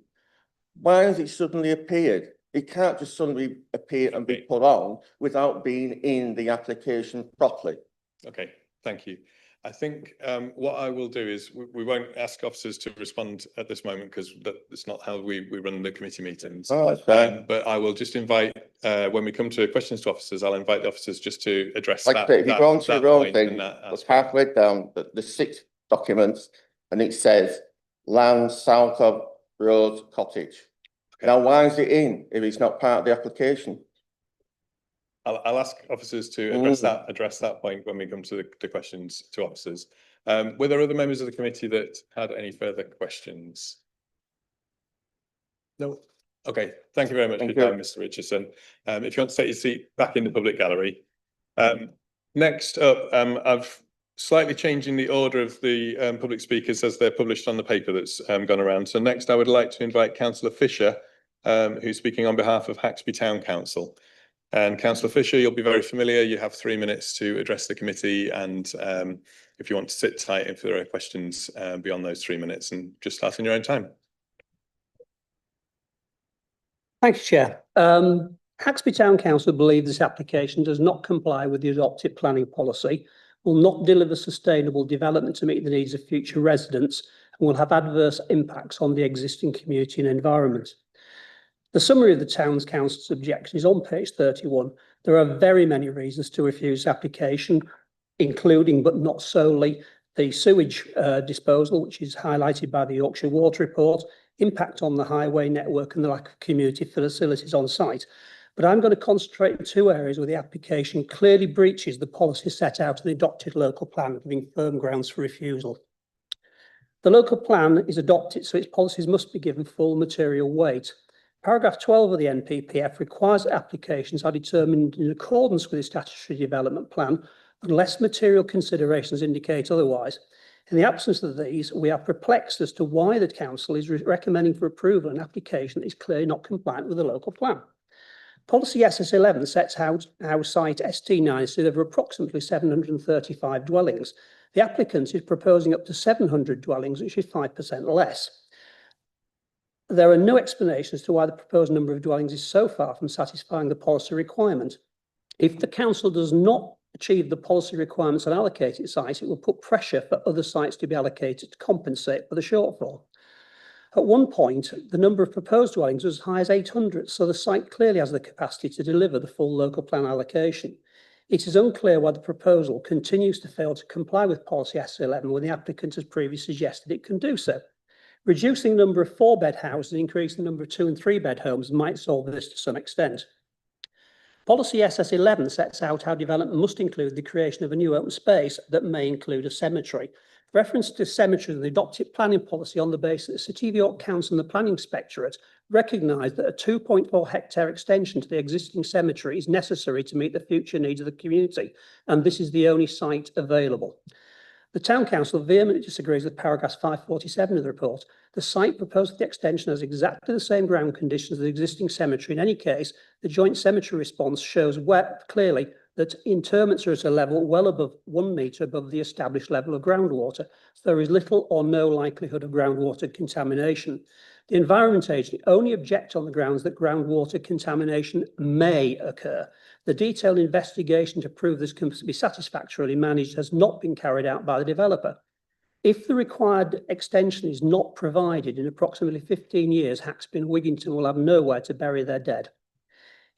Why has it suddenly appeared? It can't just suddenly appear and be put on without being in the application properly. Okay, thank you. I think what I will do is we won't ask officers to respond at this moment because that's not how we run the committee meetings. Oh, that's fine. But I will just invite, when we come to questions to officers, I'll invite the officers just to address like that. If you go on to your own thing, it's halfway down the 6 documents, and it says land south of Rose Cottage. Okay. Now, why is it in if it's not part of the application? I'll ask officers to address that point when we come to the questions to officers. Were there other members of the committee that had any further questions? No. Okay. Thank you very much for your time, Mr. Richardson. If you want to take your seat back in the public gallery. Next up, I've slightly changing the order of the public speakers as they're published on the paper that's gone around. So next, I would like to invite Councillor Fisher, who's speaking on behalf of Haxby Town Council. And Councillor Fisher, you'll be very familiar. You have 3 minutes to address the committee, and if you want to sit tight if there are questions beyond those 3 minutes, and just start in your own time. Thanks, Chair. Haxby Town Council believe this application does not comply with the adopted planning policy, will not deliver sustainable development to meet the needs of future residents, and will have adverse impacts on the existing community and environment. The summary of the Town's Council's objection is on page 31. There are very many reasons to refuse application, including but not solely the sewage disposal, which is highlighted by the Yorkshire Water Report, impact on the highway network and the lack of community facilities on site. But I'm going to concentrate on 2 areas where the application clearly breaches the policy set out in the adopted local plan, giving firm grounds for refusal. The local plan is adopted, so its policies must be given full material weight. Paragraph 12 of the NPPF requires that applications are determined in accordance with the statutory development plan, unless material considerations indicate otherwise. In the absence of these, we are perplexed as to why the council is recommending for approval an application that is clearly not compliant with the local plan. Policy SS11 sets out how site ST9 is to deliver approximately 735 dwellings. The applicant is proposing up to 700 dwellings, which is 5% less. There are no explanations as to why the proposed number of dwellings is so far from satisfying the policy requirement. If the council does not achieve the policy requirements on allocated sites, it will put pressure for other sites to be allocated to compensate for the shortfall. At one point, the number of proposed dwellings was as high as 800, so the site clearly has the capacity to deliver the full local plan allocation. It is unclear why the proposal continues to fail to comply with policy S11 when the applicant has previously suggested it can do so. Reducing the number of 4-bed houses and increasing the number of 2- and 3-bed homes might solve this to some extent. Policy SS11 sets out how development must include the creation of a new open space that may include a cemetery. Reference to cemetery in the adopted planning policy on the basis that the City of York Council and the Planning Inspectorate recognise that a 2.4 hectare extension to the existing cemetery is necessary to meet the future needs of the community, and this is the only site available. The Town Council vehemently disagrees with paragraph 547 of the report. The site proposed for the extension has exactly the same ground conditions as the existing cemetery. In any case, the joint cemetery response shows clearly that interments are at a level well above 1 metre above the established level of groundwater. So there is little or no likelihood of groundwater contamination. The Environment Agency only object on the grounds that groundwater contamination may occur. The detailed investigation to prove this can be satisfactorily managed has not been carried out by the developer. If the required extension is not provided in approximately 15 years, Haxby and Wigginton will have nowhere to bury their dead.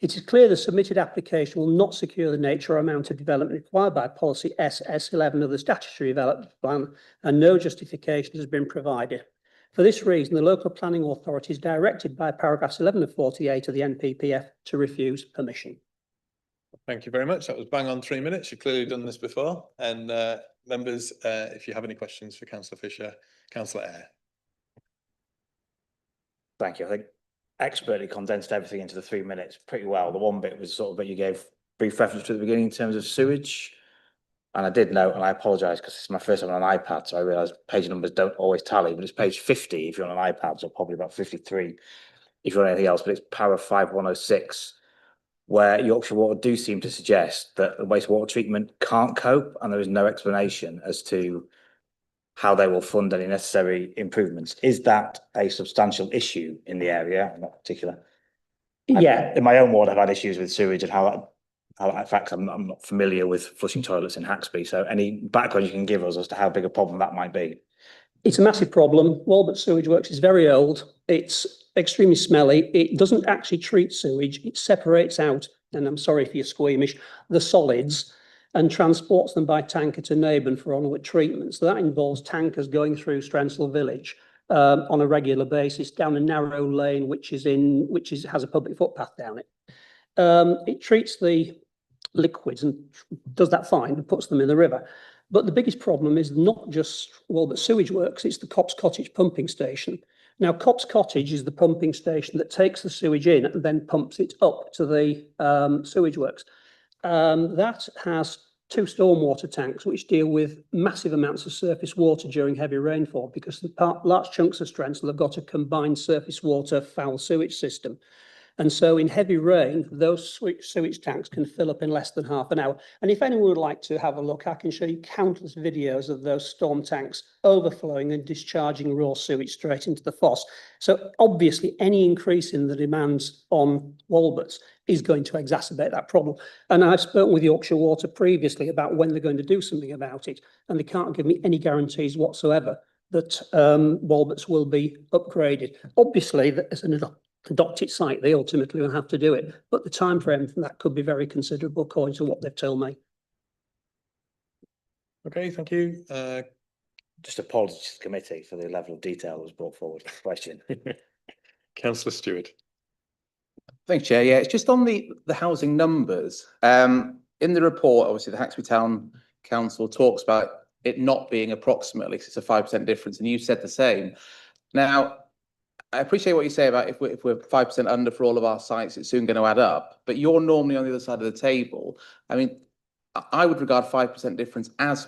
It is clear the submitted application will not secure the nature or amount of development required by policy SS11 of the statutory development plan, and no justification has been provided. For this reason, the local planning authority is directed by paragraphs 11 and 48 of the NPPF to refuse permission. Thank you very much. That was bang on 3 minutes. You've clearly done this before. And members, if you have any questions for Councillor Fisher, Councillor Eyre. Thank you. I think expertly condensed everything into the 3 minutes pretty well. The one bit was sort of, but you gave brief reference to the beginning in terms of sewage. And I did note, and I apologise because it's my first time on an iPad, so I realise page numbers don't always tally, but it's page 50 if you're on an iPad, so probably about 53 if you're on anything else, but it's paragraph 5106, where Yorkshire Water do seem to suggest that the wastewater treatment can't cope, and there is no explanation as to how they will fund any necessary improvements. Is that a substantial issue in the area? I'm not particular. Yeah. In my own ward, I've had issues with sewage and how that in fact, I'm not familiar with flushing toilets in Haxby. So any background you can give us as to how big a problem that might be? It's a massive problem. Walbert Sewage Works is very old. It's extremely smelly. It doesn't actually treat sewage. It separates out, and I'm sorry if you're squeamish, the solids and transports them by tanker to Naburn for onward treatment. So that involves tankers going through Strensall Village on a regular basis down a narrow lane, which has a public footpath down it. It treats the liquids and does that fine and puts them in the river. But the biggest problem is not just Walbert Sewage Works, it's the Cops Cottage pumping station. Now, Cops Cottage is the pumping station that takes the sewage in and then pumps it up to the sewage works. That has 2 stormwater tanks which deal with massive amounts of surface water during heavy rainfall, because the large chunks of Strensall have got a combined surface water foul sewage system. And so in heavy rain, those sewage tanks can fill up in less than half an hour. And if anyone would like to have a look, I can show you countless videos of those storm tanks overflowing and discharging raw sewage straight into the foss. So obviously any increase in the demands on Walberts is going to exacerbate that problem. And I've spoken with Yorkshire Water previously about when they're going to do something about it, and they can't give me any guarantees whatsoever that Walberts will be upgraded. Obviously, as an adopted site, they ultimately will have to do it, but the time frame for that could be very considerable according to what they've told me. Okay, thank you. Just apologies to the committee for the level of detail that was brought forward. Question. Councillor Stewart. Thanks, Chair. Yeah, it's just on the housing numbers. In the report, obviously, the Haxby Town Council talks about it not being approximately, because it's a 5% difference, and you said the same. Now, I appreciate what you say about if we're 5% under for all of our sites, it's soon going to add up. But you're normally on the other side of the table. I mean, I would regard 5% difference as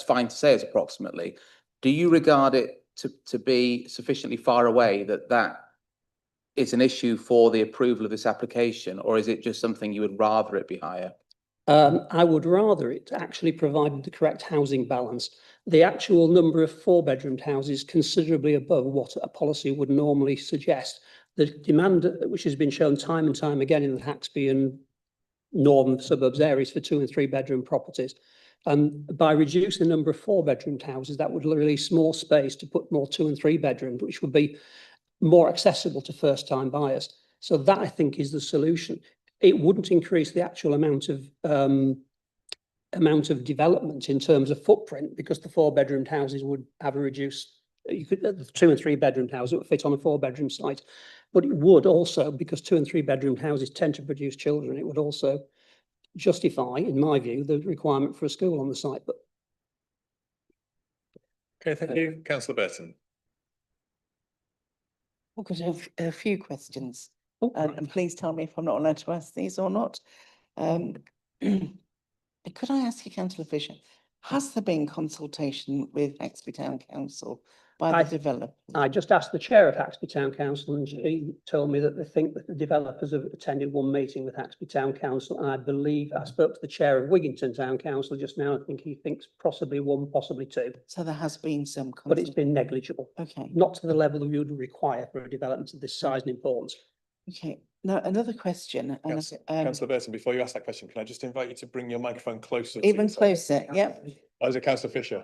fine to say as approximately. Do you regard it to be sufficiently far away that is an issue for the approval of this application, or is it just something you would rather it be higher? I would rather it actually provided the correct housing balance. The actual number of 4-bedroomed houses considerably above what a policy would normally suggest. The demand, which has been shown time and time again in the Haxby and northern suburbs areas for 2 and 3 bedroom properties. And by reducing the number of 4-bedroom houses, that would release more space to put more 2 and 3 bedrooms, which would be more accessible to first-time buyers. So that, I think, is the solution. It wouldn't increase the actual amount of development in terms of footprint, because the 4-bedroom houses would have a reduced. You could the 2 and 3 bedroom houses would fit on a 4-bedroom site, but it would also, because 2 and 3 bedroom houses tend to produce children, it would also justify, in my view, the requirement for a school on the site. But okay, thank you, Councillor Burton. I've got a few questions, Oh, and please tell me if I'm not allowed to ask these or not. Could I ask you, Councillor Fisher, has there been consultation with Haxby Town Council by the developer? I just asked the chair of Haxby Town Council, and she told me that they think that the developers have attended one meeting with Haxby Town Council, and I believe I spoke to the chair of Wigginton Town Council just now. I think he thinks possibly 1, possibly 2. So there has been some But it's been negligible. Okay. Not to the level that you would require for a development of this size and importance. Okay. Now, another question. Councillor Burton, before you ask that question, can I just invite you to bring your microphone closer? Even closer, yep. Oh, is it Councillor Fisher?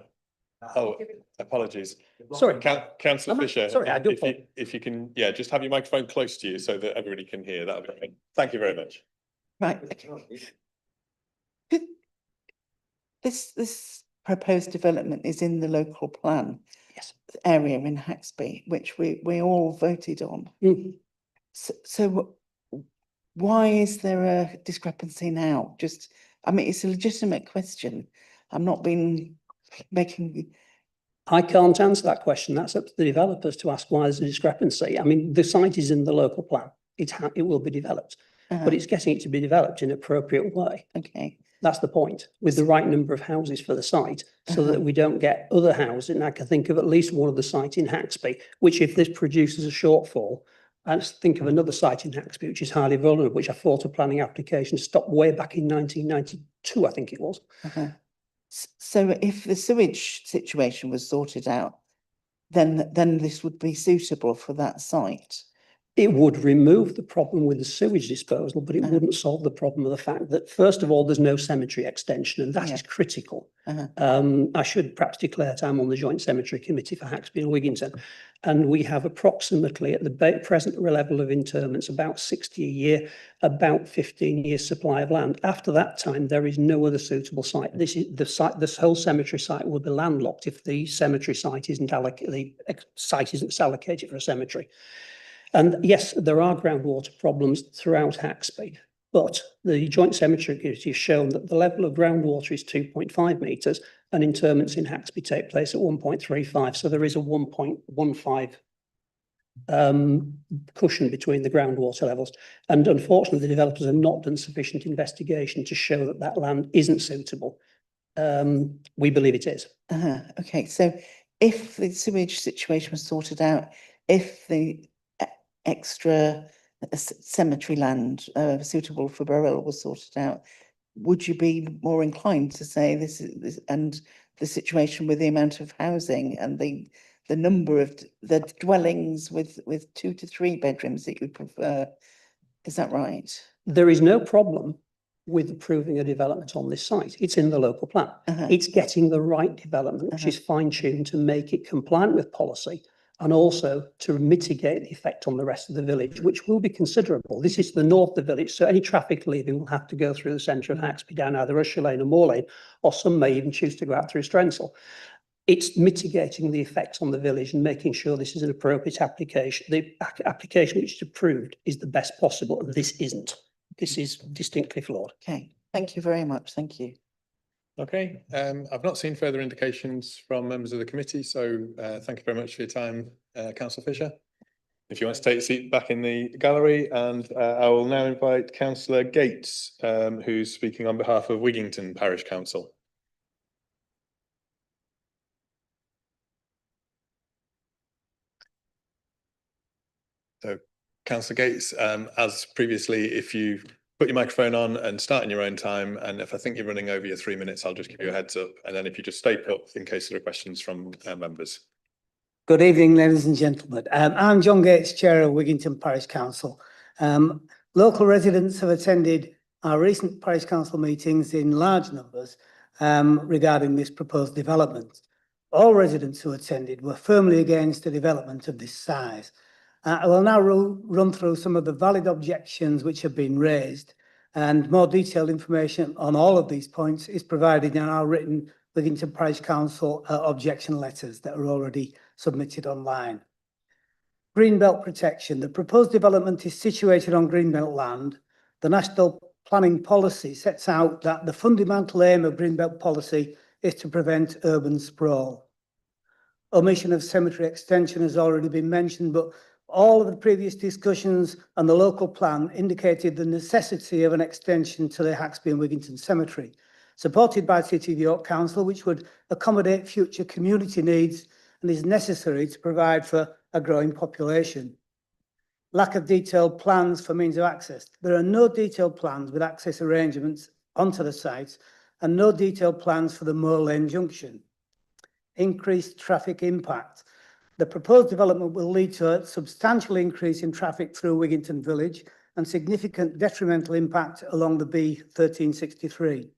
Oh, apologies. Sorry. Councillor Fisher. Sorry, I do. If you can, yeah, just have your microphone close to you so that everybody can hear. That would be great. Thank you very much. Right. Okay. This proposed development is in the local plan. Yes. Area in Haxby, which we all voted on. Mm. So why is there a discrepancy now? Just, I mean, it's a legitimate question. I'm not being making. I can't answer that question. That's up to the developers to ask why there's a discrepancy. I mean, the site is in the local plan. It will be developed, but it's getting it to be developed in an appropriate way. Okay. That's the point, with the right number of houses for the site, so that we don't get other houses. And I can think of at least one of the sites in Haxby, which if this produces a shortfall, I just think of another site in Haxby, which is highly vulnerable, which I thought a planning application stopped way back in 1992, I think it was. So if the sewage situation was sorted out, then this would be suitable for that site. It would remove the problem with the sewage disposal, but it wouldn't solve the problem of the fact that, first of all, there's no cemetery extension, and that is critical. I should perhaps declare that I'm on the Joint Cemetery Committee for Haxby and Wigginton, and we have approximately, at the present level of interments, about 60 a year, about 15 years supply of land. After that time, there is no other suitable site. This is the site. This whole cemetery site will be landlocked if the cemetery site isn't allocated. The site isn't allocated for a cemetery. And yes, there are groundwater problems throughout Haxby, but the Joint Cemetery Committee has shown that the level of groundwater is 2.5 metres and interments in Haxby take place at 1.35. So there is a 1.15 cushion between the groundwater levels. And unfortunately, the developers have not done sufficient investigation to show that that land isn't suitable. We believe it is. Okay, so if the sewage situation was sorted out, if the extra cemetery land suitable for burial was sorted out, would you be more inclined to say this and the situation with the amount of housing and the number of the dwellings with 2 to 3 bedrooms that you prefer? Is that right? There is no problem with approving a development on this site. It's in the local plan. It's getting the right development, which is fine-tuned to make it compliant with policy, and also to mitigate the effect on the rest of the village, which will be considerable. This is the north of the village, so any traffic leaving will have to go through the centre of Haxby down either Usher Lane or Moor Lane, or some may even choose to go out through Strensall. It's mitigating the effect on the village and making sure this is an appropriate application. The application which is approved is the best possible, and this isn't. This is distinctly flawed. Okay, thank you very much. Thank you. Okay, I've not seen further indications from members of the committee, so thank you very much for your time, Councillor Fisher. If you want to take a seat back in the gallery, and I will now invite Councillor Gates, who's speaking on behalf of Wigginton Parish Council. So, Councillor Gates, as previously, if you put your microphone on and start in your own time, and if I think you're running over your 3 minutes, I'll just give you a heads up, and then if you just stay put in case there are questions from members. Good evening, ladies and gentlemen. I'm John Gates, Chair of Wigginton Parish Council. Local residents have attended our recent parish council meetings in large numbers regarding this proposed development. All residents who attended were firmly against a development of this size. I will now run through some of the valid objections which have been raised, and more detailed information on all of these points is provided in our written Wigginton Parish Council objection letters that are already submitted online. Greenbelt protection. The proposed development is situated on Greenbelt land. The National Planning Policy sets out that the fundamental aim of Greenbelt policy is to prevent urban sprawl. Omission of cemetery extension has already been mentioned, but all of the previous discussions and the local plan indicated the necessity of an extension to the Haxby and Wigginton Cemetery, supported by City of York Council, which would accommodate future community needs and is necessary to provide for a growing population. Lack of detailed plans for means of access. There are no detailed plans with access arrangements onto the site and no detailed plans for the Moor Lane junction. Increased traffic impact. The proposed development will lead to a substantial increase in traffic through Wigginton Village and significant detrimental impact along the B1363.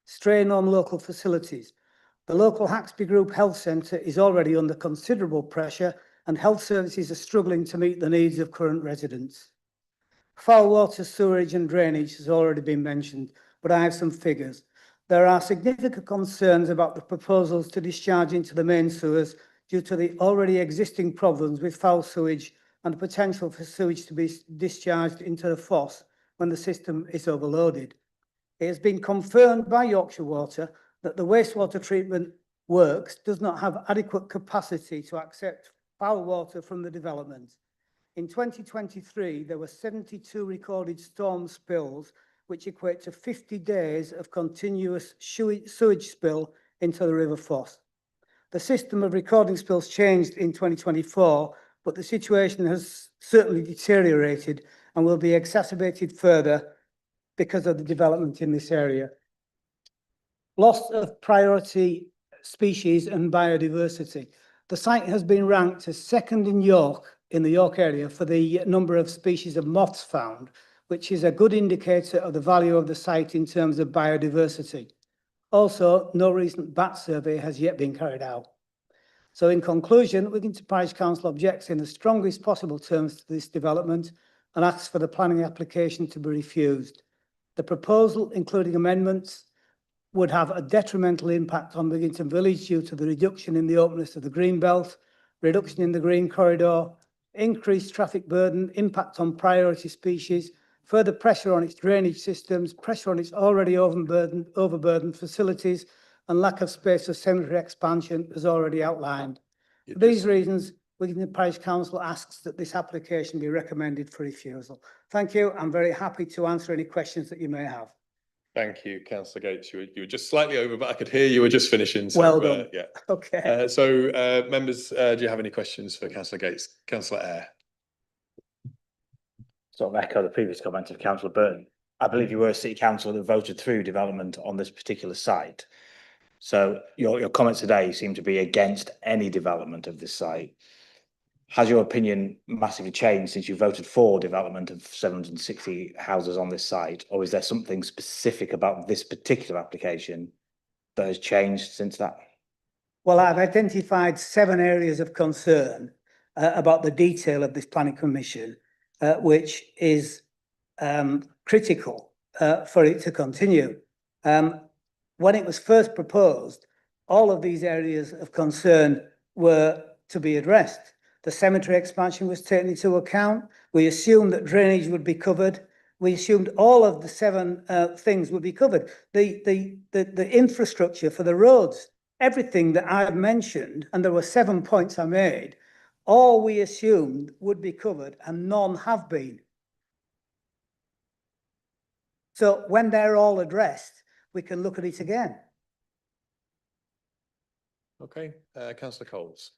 Strain on local facilities. The local Haxby Group Health Centre is already under considerable pressure and health services are struggling to meet the needs of current residents. Foul water, sewerage and drainage has already been mentioned, but I have some figures. There are significant concerns about the proposals to discharge into the main sewers due to the already existing problems with foul sewage and the potential for sewage to be discharged into the fosse when the system is overloaded. It has been confirmed by Yorkshire Water that the wastewater treatment works does not have adequate capacity to accept foul water from the development. In 2023, there were 72 recorded storm spills, which equate to 50 days of continuous sewage spill into the River Foss. The system of recording spills changed in 2024, but the situation has certainly deteriorated and will be exacerbated further because of the development in this area. Loss of priority species and biodiversity. The site has been ranked as second in the York area for the number of species of moths found, which is a good indicator of the value of the site in terms of biodiversity. Also, no recent bat survey has yet been carried out. So in conclusion, Wigginton Parish Council objects in the strongest possible terms to this development and asks for the planning application to be refused. The proposal, including amendments, would have a detrimental impact on Wigginton Village due to the reduction in the openness of the green belt, reduction in the green corridor, increased traffic burden, impact on priority species, further pressure on its drainage systems, pressure on its already overburdened facilities, and lack of space for cemetery expansion as already outlined. For these reasons, Wigginton Parish Council asks that this application be recommended for refusal. Thank you. I'm very happy to answer any questions that you may have. Thank you, Councillor Gates. You were just slightly over, but I could hear you were just finishing. So, well done. Yeah. Okay. Members, do you have any questions for Councillor Gates? Councillor Eyre. Sort of echo the previous comment of Councillor Burton. I believe you were a city council that voted through development on this particular site. So your comments today seem to be against any development of this site. Has your opinion massively changed since you voted for development of 760 houses on this site, or is there something specific about this particular application that has changed since that? Well, I've identified 7 areas of concern about the detail of this planning commission, which is critical for it to continue. When it was first proposed, all of these areas of concern were to be addressed. The cemetery expansion was taken into account. We assumed that drainage would be covered. We assumed all of the 7 things would be covered. The infrastructure for the roads, everything that I've mentioned, and there were 7 points I made, all we assumed would be covered and none have been. So when they're all addressed, we can look at it again. Okay, Councillor Coles.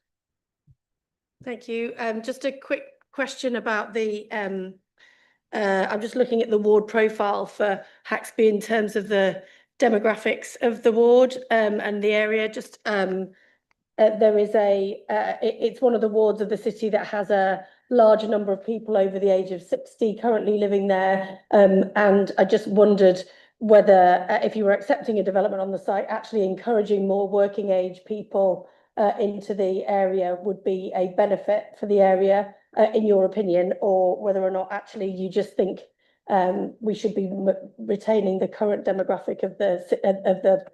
Thank you. Just a quick question about the, I'm just looking at the ward profile for Haxby in terms of the demographics of the ward and the area. Just there is it's one of the wards of the city that has a larger number of people over the age of 60 currently living there. And I just wondered whether if you were accepting a development on the site, actually encouraging more working age people into the area would be a benefit for the area, in your opinion, or whether or not actually you just think we should be retaining the current demographic of the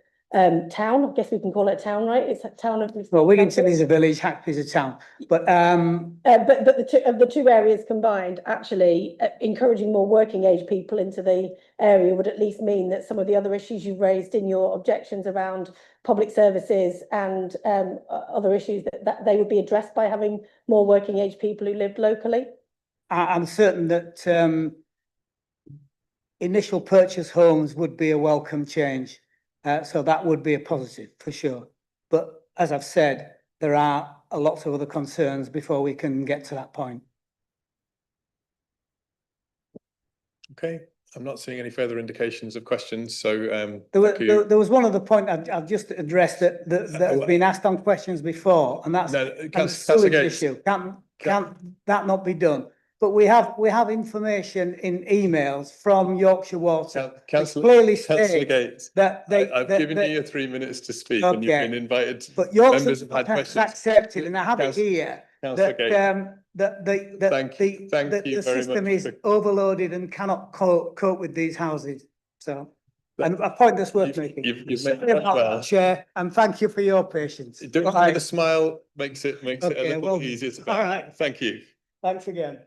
town. I guess we can call it a town, right? It's a town of. Well, Wigginton is a village, Haxby is a town, but the two areas combined, actually encouraging more working age people into the area would at least mean that some of the other issues you've raised in your objections around public services and other issues that they would be addressed by having more working age people who lived locally. I'm certain that initial purchase homes would be a welcome change. So that would be a positive for sure. But as I've said, there are a lot of other concerns before we can get to that point. Okay, I'm not seeing any further indications of questions. So there was one other point I've just addressed that has been asked on questions before, and that's the sewage issue. Can that not be done? But we have information in emails from Yorkshire Water. Clearly states that I've given you your 3 minutes to speak, okay, and you've been invited. But Yorkshire members have had questions. Accepted, and I have it here that the system is overloaded and cannot cope with these houses. So, and a point that's worth making. You've made that well, Chair, and thank you for your patience. Doing it with a smile makes it a little easier to bear. All right. Thank you. Thanks again.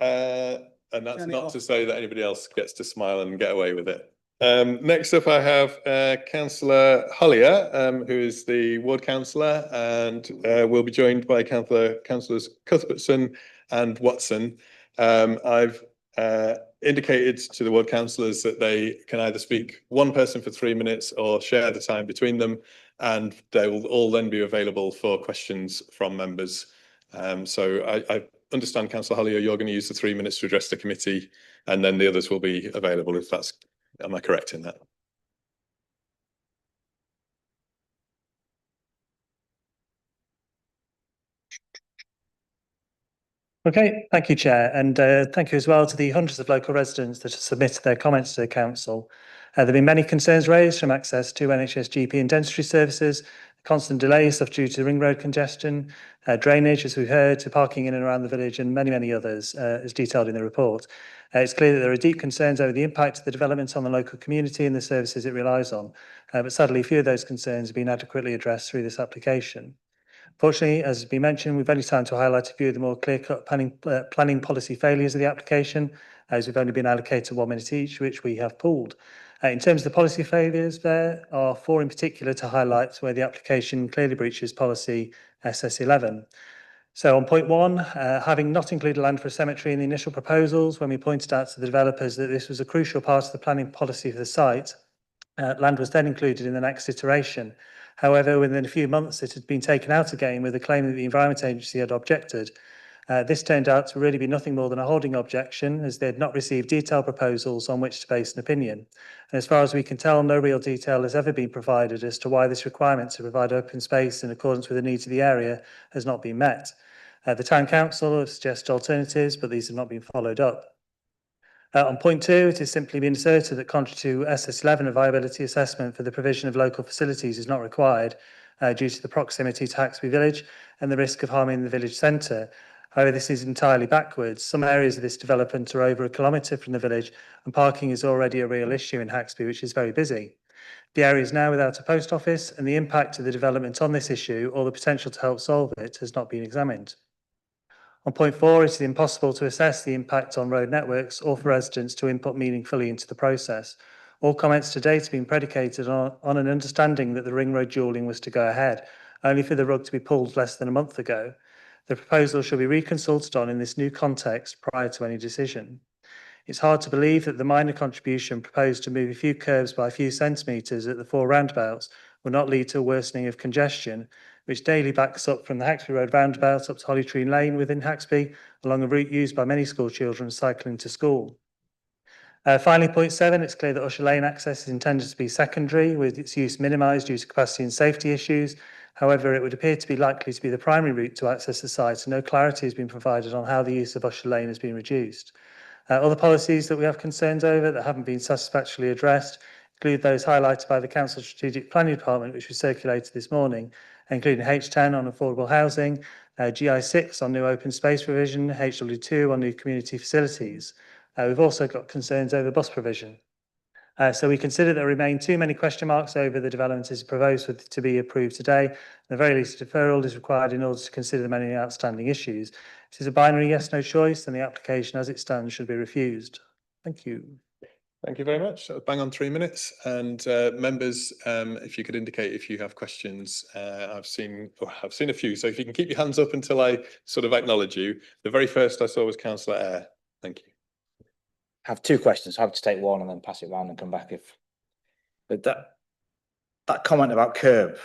And that's not to say that anybody else gets to smile and get away with it. Next up, I have Councillor Hollier, who is the ward councillor, and will be joined by councillors Cuthbertson and Watson. I've indicated to the ward councillors that they can either speak one person for 3 minutes or share the time between them, and they will all then be available for questions from members. So I understand, Councillor Hollier, you're going to use the 3 minutes to address the committee, and then the others will be available if that's, am I correct in that? Okay, thank you, Chair, and thank you as well to the hundreds of local residents that have submitted their comments to the council. There have been many concerns raised from access to NHS GP and dentistry services, constant delays due to ring road congestion, drainage, as we heard, to parking in and around the village, and many others, as detailed in the report. It's clear that there are deep concerns over the impact of the development on the local community and the services it relies on, but sadly, few of those concerns have been adequately addressed through this application. Fortunately, as has been mentioned, we've only time to highlight a few of the more clear-cut planning policy failures of the application, as we've only been allocated 1 minute each, which we have pulled. In terms of the policy failures, there are 4 in particular to highlight where the application clearly breaches policy SS11. So on point 1, having not included land for a cemetery in the initial proposals, when we pointed out to the developers that this was a crucial part of the planning policy for the site, land was then included in the next iteration. However, within a few months, it had been taken out again with a claim that the Environment Agency had objected. This turned out to really be nothing more than a holding objection, as they had not received detailed proposals on which to base an opinion. And as far as we can tell, no real detail has ever been provided as to why this requirement to provide open space in accordance with the needs of the area has not been met. The Town Council has suggested alternatives, but these have not been followed up. On point 2, it has simply been asserted that contrary to SS11, a viability assessment for the provision of local facilities is not required due to the proximity to Haxby village and the risk of harming the village centre. However, this is entirely backwards. Some areas of this development are over 1 kilometre from the village, and parking is already a real issue in Haxby, which is very busy. The area is now without a post office, and the impact of the development on this issue, or the potential to help solve it, has not been examined. On point 4, it is impossible to assess the impact on road networks or for residents to input meaningfully into the process. All comments to date have been predicated on an understanding that the ring road dualling was to go ahead, only for the rug to be pulled less than a month ago. The proposal shall be reconsulted on in this new context prior to any decision. It's hard to believe that the minor contribution proposed to move a few curbs by a few centimetres at the 4 roundabouts will not lead to a worsening of congestion, which daily backs up from the Haxby Road roundabout up to Hollytree Lane within Haxby, along a route used by many school children cycling to school. Finally, point 7, it's clear that Usher Lane access is intended to be secondary, with its use minimised due to capacity and safety issues. However, it would appear to be likely to be the primary route to access the site, and no clarity has been provided on how the use of Usher Lane has been reduced. Other policies that we have concerns over that haven't been satisfactorily addressed include those highlighted by the Council Strategic Planning Department, which was circulated this morning, including H10 on affordable housing, GI6 on new open space provision, HW2 on new community facilities. We've also got concerns over bus provision. So we consider there remain too many question marks over the development as proposed to be approved today. At the very least, a deferral is required in order to consider the many outstanding issues. It is a binary yes/no choice, and the application as it stands should be refused. Thank you. Thank you very much. That was bang on 3 minutes. And members, if you could indicate if you have questions, I've seen a few. So if you can keep your hands up until I sort of acknowledge you. The very first I saw was Councillor Eyre. Thank you. I have 2 questions. I have to take one and then pass it around and come back but that comment about curb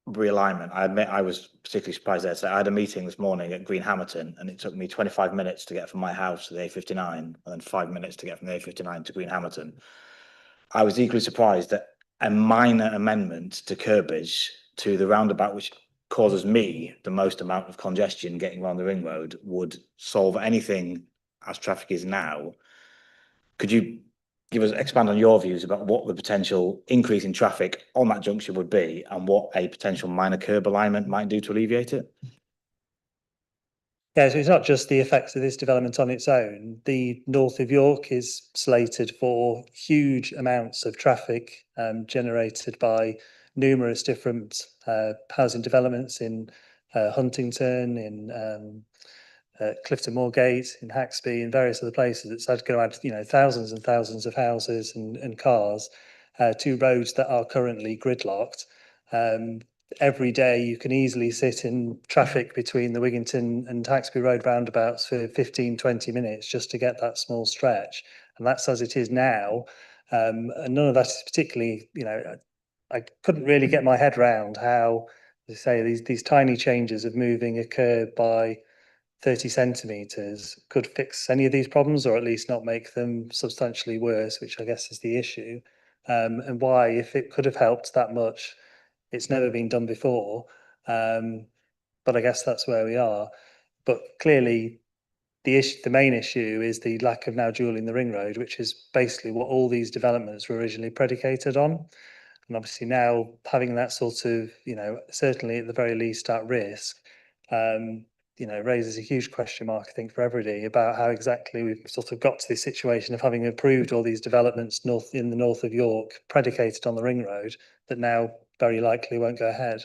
realignment, I admit I was particularly surprised there. So I had a meeting this morning at Green Hamilton, and it took me 25 minutes to get from my house to the A59 and then 5 minutes to get from the A59 to Green Hamilton. I was equally surprised that a minor amendment to curbage to the roundabout, which causes me the most amount of congestion getting around the ring road, would solve anything as traffic is now. Could you expand on your views about what the potential increase in traffic on that junction would be and what a potential minor curb alignment might do to alleviate it? Yeah, so it's not just the effects of this development on its own. The north of York is slated for huge amounts of traffic generated by numerous different housing developments in Huntington, in Clifton Moorgate, in Haxby, and various other places. It's going to add, thousands and thousands of houses and cars to roads that are currently gridlocked. Every day you can easily sit in traffic between the Wigginton and Haxby Road roundabouts for 15, 20 minutes just to get that small stretch. And that's as it is now. And none of that is particularly, I couldn't really get my head around how, as I say, these tiny changes of moving a curb by 30 centimetres could fix any of these problems, or at least not make them substantially worse, which I guess is the issue. And why, if it could have helped that much, it's never been done before. But I guess that's where we are. But clearly, the main issue is the lack of now dualling the ring road, which is basically what all these developments were originally predicated on. And obviously now having that sort of, certainly at the very least at risk, raises a huge question mark, I think, for everybody about how exactly we've sort of got to this situation of having approved all these developments in the north of York predicated on the ring road that now very likely won't go ahead.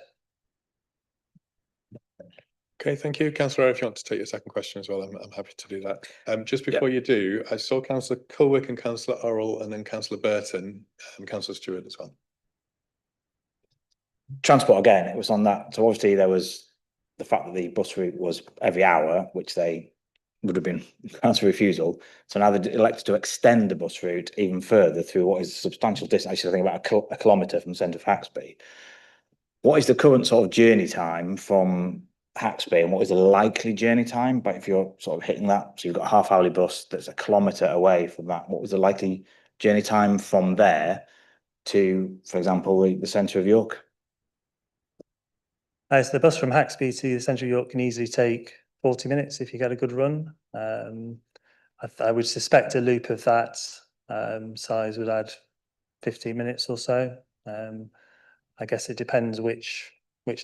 Okay, thank you. Councillor Eyre, if you want to take your second question as well, I'm happy to do that. Just before you do, I saw Councillor Culwick and Councillor Orrell and then Councillor Burton and Councillor Stewart as well. Transport again, it was on that. So obviously there was the fact that the bus route was every hour, which they would have been council refusal. So now they elected to extend the bus route even further through what is a substantial distance. Actually, I think about a kilometre from the centre of Haxby. What is the current sort of journey time from Haxby, and what is the likely journey time? But if you're sort of hitting that, so you've got a half-hourly bus that's a kilometre away from that, what was the likely journey time from there to, for example, the centre of York? So the bus from Haxby to the centre of York can easily take 40 minutes if you get a good run. I would suspect a loop of that size would add 15 minutes or so. I guess it depends which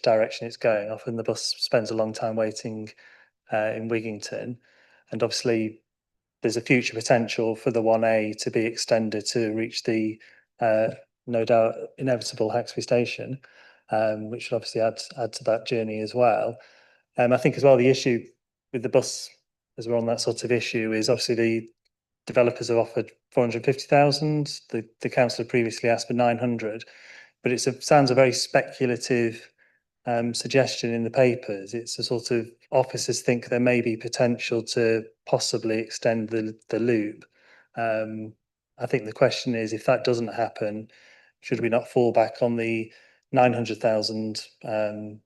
direction it's going. Often the bus spends a long time waiting in Wigginton, and obviously there's a future potential for the 1A to be extended to reach the no doubt inevitable Haxby station, which would obviously add to that journey as well. I think as well the issue with the bus, as we're on that sort of issue, is obviously the developers have offered 450,000. The council previously asked for 900, but sounds a very speculative suggestion in the papers. It's a sort of officers think there may be potential to possibly extend the loop. I think the question is, if that doesn't happen, should we not fall back on the £900,000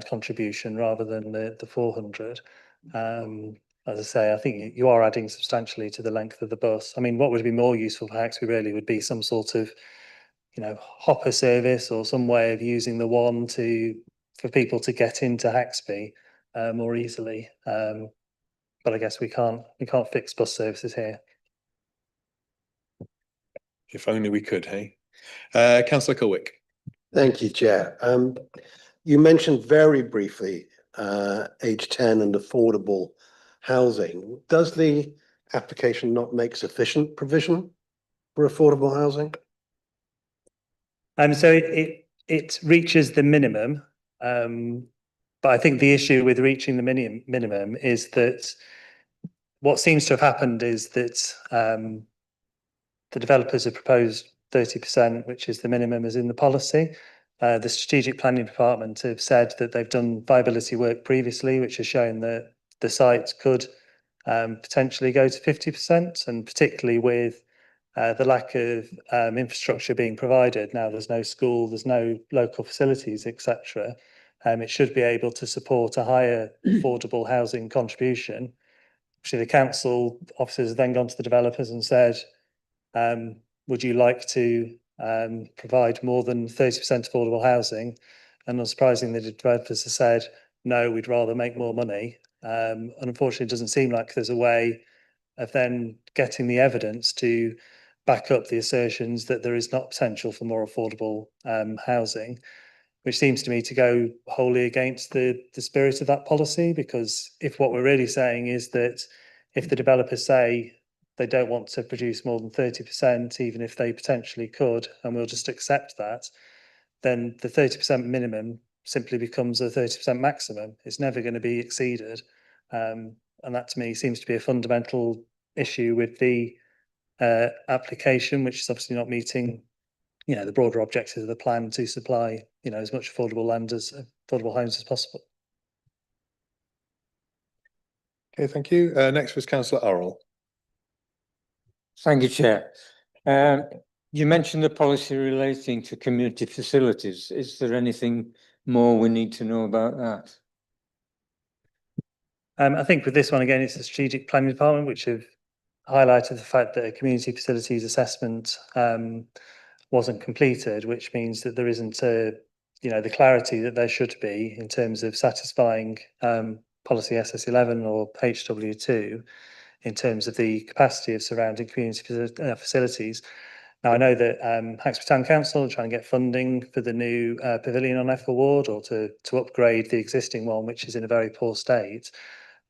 contribution rather than the 400? As I say, I think you are adding substantially to the length of the bus. I mean, what would be more useful for Haxby really would be some sort of, hopper service or some way of using the one to for people to get into Haxby more easily. But I guess we can't fix bus services here. If only we could, hey? Councillor Culwick. Thank you, Chair. You mentioned very briefly age 10 and affordable housing. Does the application not make sufficient provision for affordable housing? So it reaches the minimum, but I think the issue with reaching the minimum is that what seems to have happened is that the developers have proposed 30%, which is the minimum as in the policy. The Strategic Planning Department have said that they've done viability work previously, which has shown that the site could potentially go to 50%, and particularly with the lack of infrastructure being provided. Now there's no school, there's no local facilities, etc. It should be able to support a higher affordable housing contribution. Actually, the council officers have then gone to the developers and said, would you like to provide more than 30% affordable housing? And unsurprisingly, the developers have said, no, we'd rather make more money. And unfortunately, it doesn't seem like there's a way of then getting the evidence to back up the assertions that there is not potential for more affordable housing, which seems to me to go wholly against the spirit of that policy. Because if what we're really saying is that if the developers say they don't want to produce more than 30%, even if they potentially could, and we'll just accept that, then the 30% minimum simply becomes a 30% maximum. It's never going to be exceeded. And that to me seems to be a fundamental issue with the application, which is obviously not meeting, the broader objectives of the plan to supply, as much affordable land as affordable homes as possible. Okay, thank you. Next was Councillor Orrell. Thank you, Chair. You mentioned the policy relating to community facilities. Is there anything more we need to know about that? I think with this one, again, it's the Strategic Planning Department, which have highlighted the fact that a community facilities assessment wasn't completed, which means that there isn't the clarity that there should be in terms of satisfying policy SS11 or HW2 in terms of the capacity of surrounding community facilities. Now, I know that Haxby Town Council are trying to get funding for the new pavilion on Ethel Ward, or to upgrade the existing one, which is in a very poor state.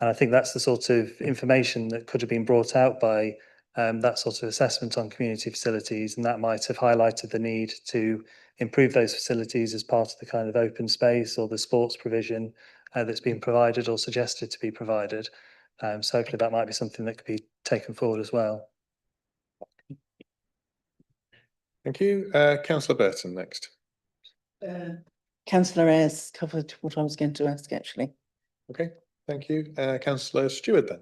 And I think that's the sort of information that could have been brought out by that sort of assessment on community facilities, and that might have highlighted the need to improve those facilities as part of the kind of open space or the sports provision that's been provided or suggested to be provided. So hopefully that might be something that could be taken forward as well. Thank you. Councillor Burton next. Councillor Ayres covered what I was going to ask, actually. Okay, thank you. Councillor Stewart then.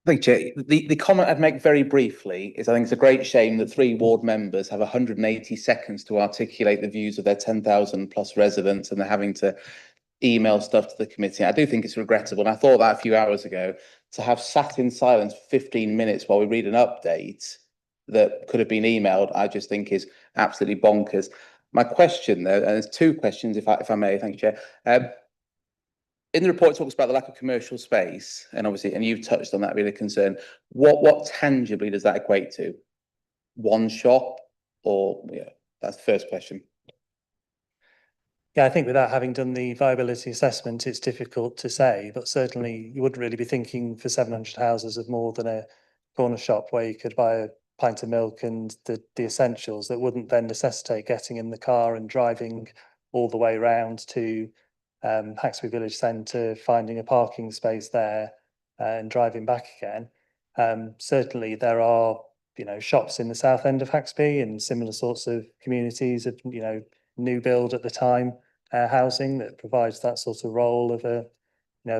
Thank you, Chair. The comment I'd make very briefly is I think it's a great shame that 3 ward members have 180 seconds to articulate the views of their 10,000 plus residents, and they're having to email stuff to the committee. I do think it's regrettable, and I thought that a few hours ago, to have sat in silence for 15 minutes while we read an update that could have been emailed, I just think is absolutely bonkers. My question though, and there's 2 questions if I may, thank you, Chair. In the report, it talks about the lack of commercial space, and obviously, and you've touched on that being a concern. What tangibly does that equate to? One shop, or that's the first question. Yeah, I think without having done the viability assessment, it's difficult to say, but certainly you wouldn't really be thinking for 700 houses of more than a corner shop where you could buy a pint of milk and the essentials that wouldn't then necessitate getting in the car and driving all the way round to Haxby Village Centre, finding a parking space there and driving back again. Certainly there are, shops in the south end of Haxby and similar sorts of communities of, new build at the time housing that provides that sort of role of a,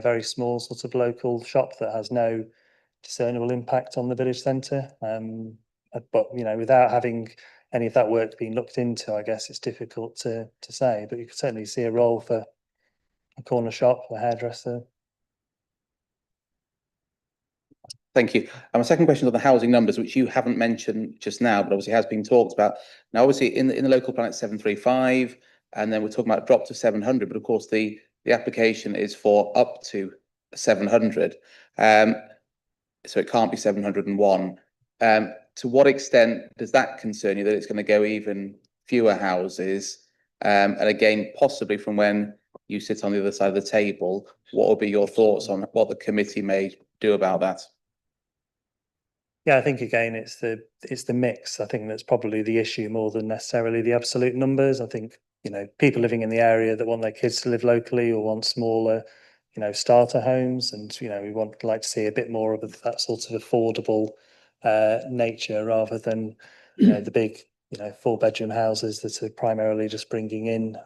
very small sort of local shop that has no discernible impact on the village centre. But, without having any of that work being looked into, I guess it's difficult to say, but you could certainly see a role for a corner shop, a hairdresser. Thank you. And my second question is on the housing numbers, which you haven't mentioned just now, but obviously has been talked about. Now, obviously, in the local plan, it's 735. and then we're talking about drop to 700, but of course the application is for up to 700. So it can't be 701. To what extent does that concern you, that it's going to go even fewer houses? And again, possibly from when you sit on the other side of the table, what will be your thoughts on what the committee may do about that? Yeah, I think again, it's the mix. I think that's probably the issue more than necessarily the absolute numbers. I think, you know, people living in the area that want their kids to live locally or want smaller, you know, starter homes, and you know, we like to see a bit more of that sort of affordable nature rather than, you know, the big, you know, 4-bedroom houses that are primarily just bringing in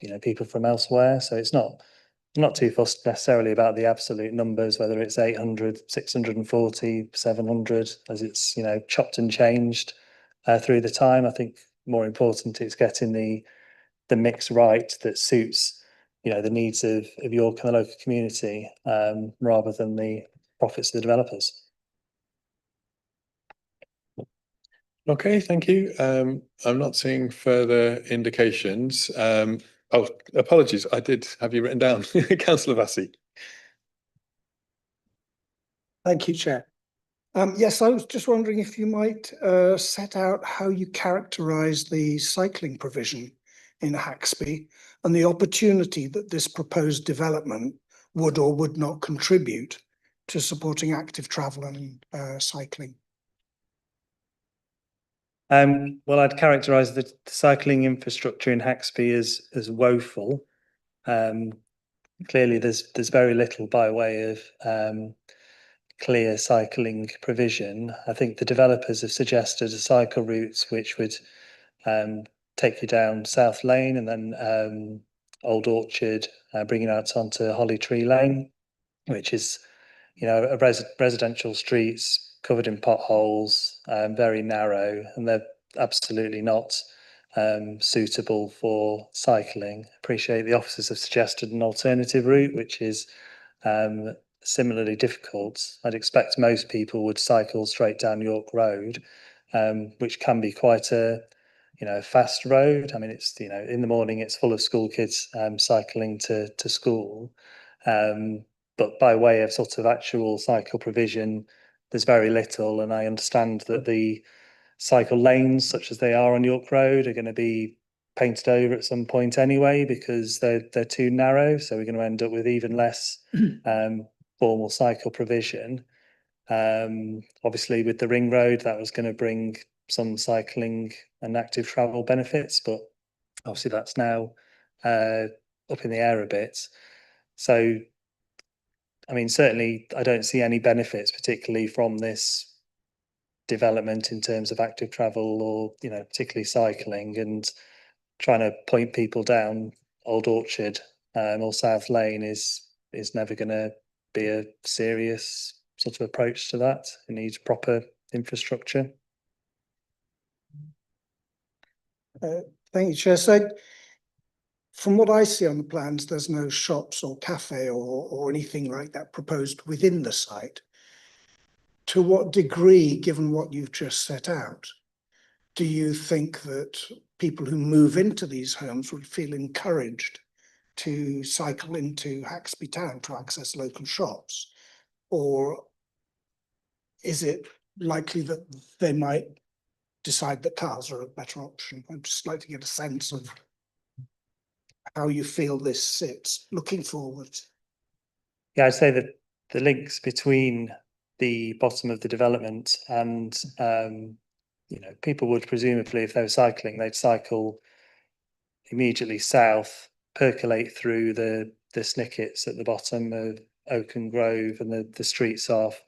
you know, people from elsewhere. So it's not too fussed necessarily about the absolute numbers, whether it's 800, 640, 700, as it's, you know, chopped and changed through the time. I think more important is getting the mix right that suits, you know, the needs of York and the local community, rather than the profits of the developers. Okay, thank you. I'm not seeing further indications. Oh, apologies, I did have you written down. Councillor Vassy. Thank you, Chair. Yes, I was just wondering if you might set out how you characterise the cycling provision in Haxby and the opportunity that this proposed development would or would not contribute to supporting active travel and cycling. Well, I'd characterise the cycling infrastructure in Haxby as woeful. Clearly, there's very little by way of clear cycling provision. I think the developers have suggested a cycle route which would take you down South Lane and then Old Orchard, bringing out onto Holly Tree Lane, which is, you know, a residential streets covered in potholes, very narrow, and they're absolutely not suitable for cycling. Appreciate the officers have suggested an alternative route, which is similarly difficult. I'd expect most people would cycle straight down York Road, which can be quite a, you know, fast road. I mean, it's, you know, in the morning it's full of school kids cycling to school. But by way of sort of actual cycle provision, there's very little. And I understand that the cycle lanes, such as they are on York Road, are going to be painted over at some point anyway, because they're too narrow. So we're going to end up with even less formal cycle provision. Obviously, with the ring road, that was going to bring some cycling and active travel benefits, but obviously that's now up in the air a bit. So, I mean, certainly I don't see any benefits particularly from this development in terms of active travel or, you know, particularly cycling, and trying to point people down Old Orchard or South Lane is never going to be a serious sort of approach to that. It needs proper infrastructure. Thank you, Chair. So from what I see on the plans, there's no shops or cafe or anything like that proposed within the site. To what degree, given what you've just set out, do you think that people who move into these homes would feel encouraged to cycle into Haxby Town to access local shops? Or is it likely that they might decide that cars are a better option? I'd just like to get a sense of how you feel this sits looking forward. Yeah, I'd say that the links between the bottom of the development and you know, people would presumably, if they were cycling, they'd cycle immediately south, percolate through the snickets at the bottom of Oak and Grove and the streets off,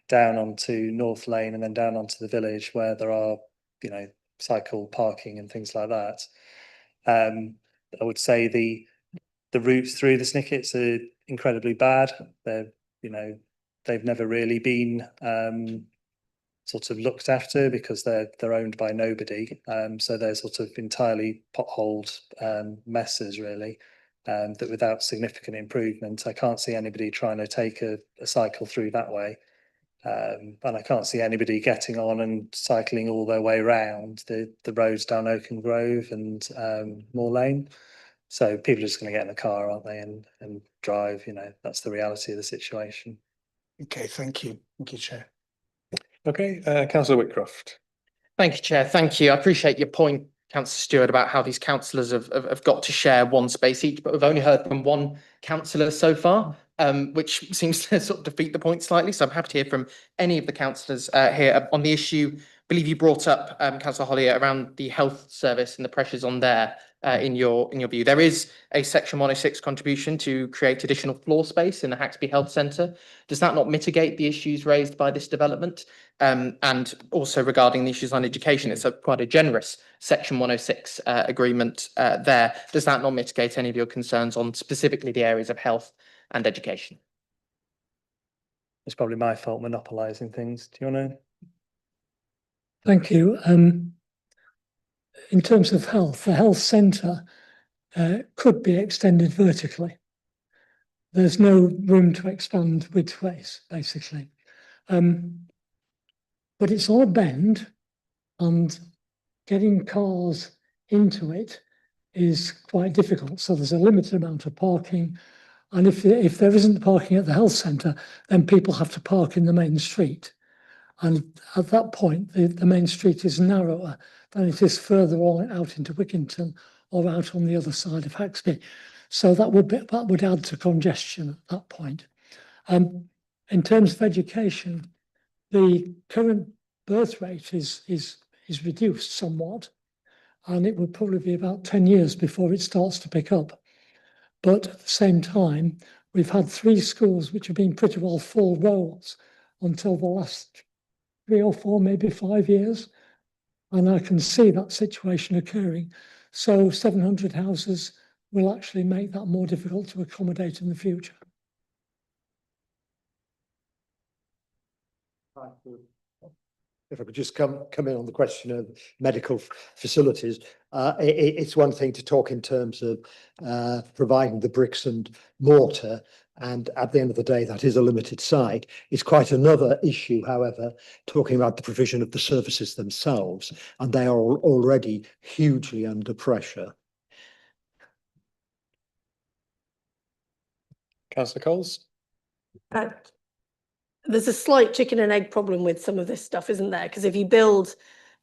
down onto North Lane and then down onto the village where there are, you know, cycle parking and things like that. I would say the routes through the snickets are incredibly bad. They're, you know, they've never really been sort of looked after because they're owned by nobody. So they're sort of entirely potholed messes really, that without significant improvement, I can't see anybody trying to take a cycle through that way. And I can't see anybody getting on and cycling all their way around the roads down Oaken Grove and Moor Lane. So people are just going to get in the car, aren't they, and drive. You know, that's the reality of the situation. Okay, thank you. Thank you, Chair. Okay, Councillor Whitcroft. Thank you, Chair. Thank you. I appreciate your point, Councillor Stewart, about how these councillors have got to share one space each, but we've only heard from one councillor so far, which seems to sort of defeat the point slightly. So I'm happy to hear from any of the councillors here on the issue. I believe you brought up, Councillor Hollier, around the health service and the pressures on there. In your view, there is a Section 106 contribution to create additional floor space in the Haxby Health Centre. Does that not mitigate the issues raised by this development? And also regarding the issues on education, it's quite a generous Section 106 agreement there. Does that not mitigate any of your concerns on specifically the areas of health and education? It's probably my fault monopolising things. Do you want to? Thank you. In terms of health, the health centre could be extended vertically. There's no room to expand widthways, basically. But it's on a bend, and getting cars into it is quite difficult. So there's a limited amount of parking. And if there isn't parking at the health centre, then people have to park in the main street. And at that point, the main street is narrower than it is further on out into Wigginton or out on the other side of Haxby. So that would add to congestion at that point. In terms of education, the current birth rate is reduced somewhat, and it would probably be about 10 years before it starts to pick up. But at the same time, we've had 3 schools which have been pretty well full roles until the last 3 or 4, maybe 5 years. And I can see that situation occurring. So 700 houses will actually make that more difficult to accommodate in the future. If I could just come in on the question of medical facilities, it's one thing to talk in terms of providing the bricks and mortar, and at the end of the day, that is a limited site. It's quite another issue, however, talking about the provision of the services themselves, and they are already hugely under pressure. Councillor Coles. There's a slight chicken and egg problem with some of this stuff, isn't there? Because if you build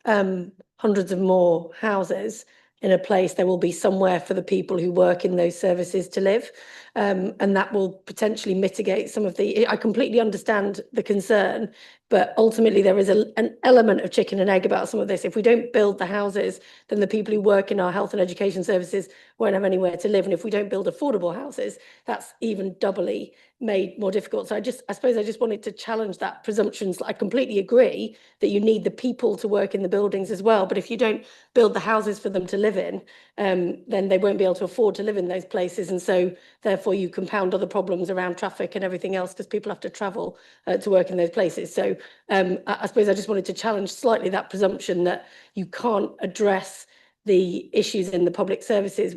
hundreds of more houses in a place, there will be somewhere for the people who work in those services to live. And that will potentially mitigate some of the, I completely understand the concern, but ultimately there is an element of chicken and egg about some of this. If we don't build the houses, then the people who work in our health and education services won't have anywhere to live. And if we don't build affordable houses, that's even doubly made more difficult. So I suppose I just wanted to challenge that presumption. I completely agree that you need the people to work in the buildings as well. But if you don't build the houses for them to live in, then they won't be able to afford to live in those places. And so therefore you compound other problems around traffic and everything else because people have to travel to work in those places. So I suppose I just wanted to challenge slightly that presumption that you can't address the issues in the public services,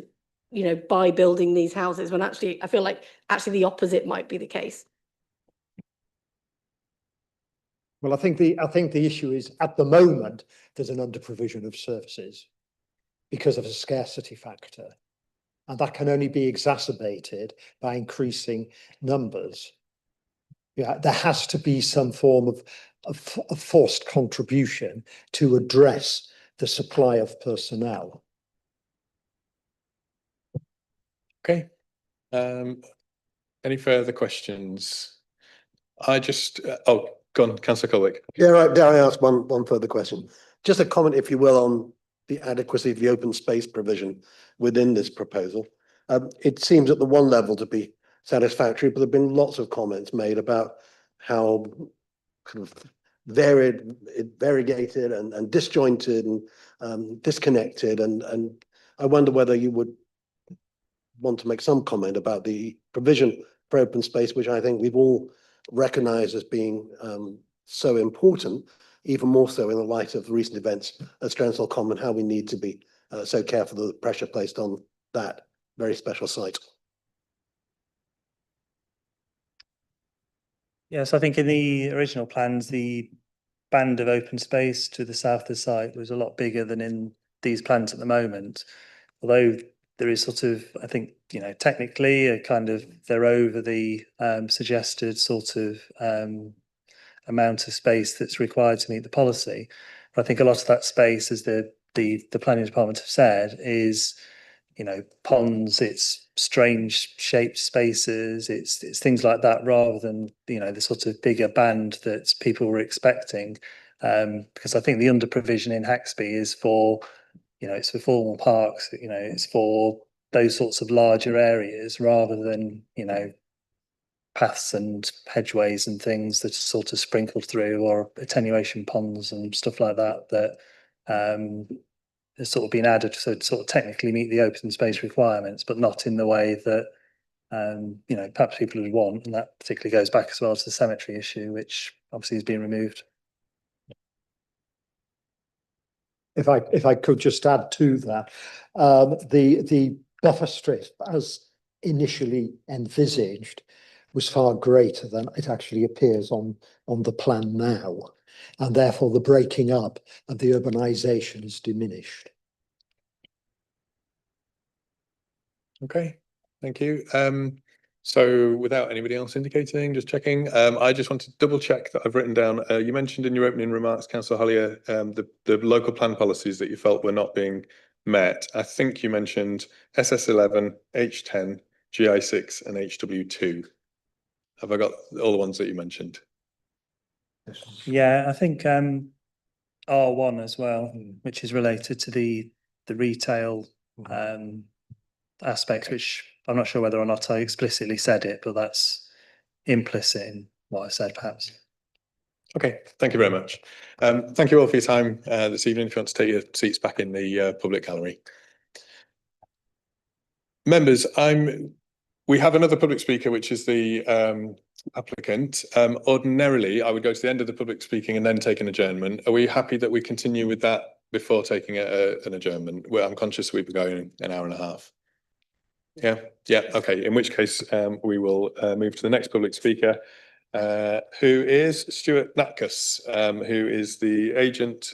you know, by building these houses, when actually I feel like actually the opposite might be the case. Well, I think the issue is at the moment there's an under provision of services because of a scarcity factor, and that can only be exacerbated by increasing numbers. Yeah, there has to be some form of forced contribution to address the supply of personnel. Okay. Any further questions? I just oh, go on, Councillor Colwick. Yeah, right. Dare I ask one further question? Just a comment, if you will, on the adequacy of the open space provision within this proposal. It seems at the one level to be satisfactory, but there have been lots of comments made about how kind of variegated and disjointed and disconnected, and I wonder whether you would want to make some comment about the provision for open space, which I think we've all recognised as being so important, even more so in the light of the recent events at Strensall Common, how we need to be so careful of the pressure placed on that very special site. Yes, I think in the original plans, the band of open space to the south of the site was a lot bigger than in these plans at the moment. Although there is sort of, I think, technically a kind of, they're over the suggested sort of amount of space that's required to meet the policy. But I think a lot of that space, as the planning department have said, is ponds, it's strange shaped spaces, it's things like that, rather than the sort of bigger band that people were expecting. Because I think the under provision in Haxby is for it's for formal parks, it's for those sorts of larger areas, rather than paths and hedgeways and things that are sort of sprinkled through, or attenuation ponds and stuff like that has sort of been added to sort of technically meet the open space requirements, but not in the way that perhaps people would want. And that particularly goes back as well to the cemetery issue, which obviously has been removed. If I could just add to that, the buffer strip as initially envisaged was far greater than it actually appears on the plan now, and therefore the breaking up of the urbanisation is diminished. Okay, thank you. So without anybody else indicating, just checking, I just want to double check that I've written down, you mentioned in your opening remarks, Councillor Hollier, the local plan policies that you felt were not being met. I think you mentioned SS11, H10, GI6 and HW2. Have I got all the ones that you mentioned? Yeah, I think R1 as well, which is related to the retail aspects, which I'm not sure whether or not I explicitly said it, but that's implicit in what I said, perhaps. Okay, thank you very much. Thank you all for your time this evening. If you want to take your seats back in the public gallery. Members, we have another public speaker, which is the applicant. Ordinarily, I would go to the end of the public speaking and then take an adjournment. Are we happy that we continue with that before taking an adjournment? Well, I'm conscious we've been going an hour and a half. Yeah, okay. In which case, we will move to the next public speaker, who is Stuart Natkus, who is the agent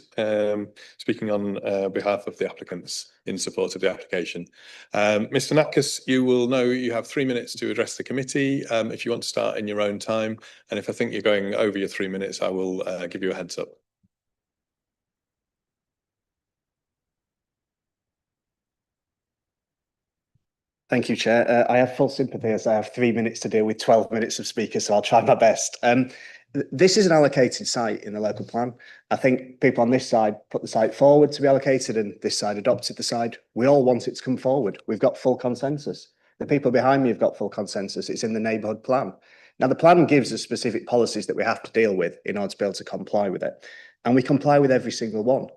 speaking on behalf of the applicants in support of the application. Mr. Natkus, you will know you have 3 minutes to address the committee if you want to start in your own time. And if I think you're going over your 3 minutes, I will give you a heads up. Thank you, Chair. I have full sympathy as I have 3 minutes to deal with 12 minutes of speakers, so I'll try my best. This is an allocated site in the local plan. I think people on this side put the site forward to be allocated and this side adopted the side. We all want it to come forward. We've got full consensus. The people behind me have got full consensus. It's in the neighbourhood plan. Now, the plan gives us specific policies that we have to deal with in order to be able to comply with it. And we comply with every single one.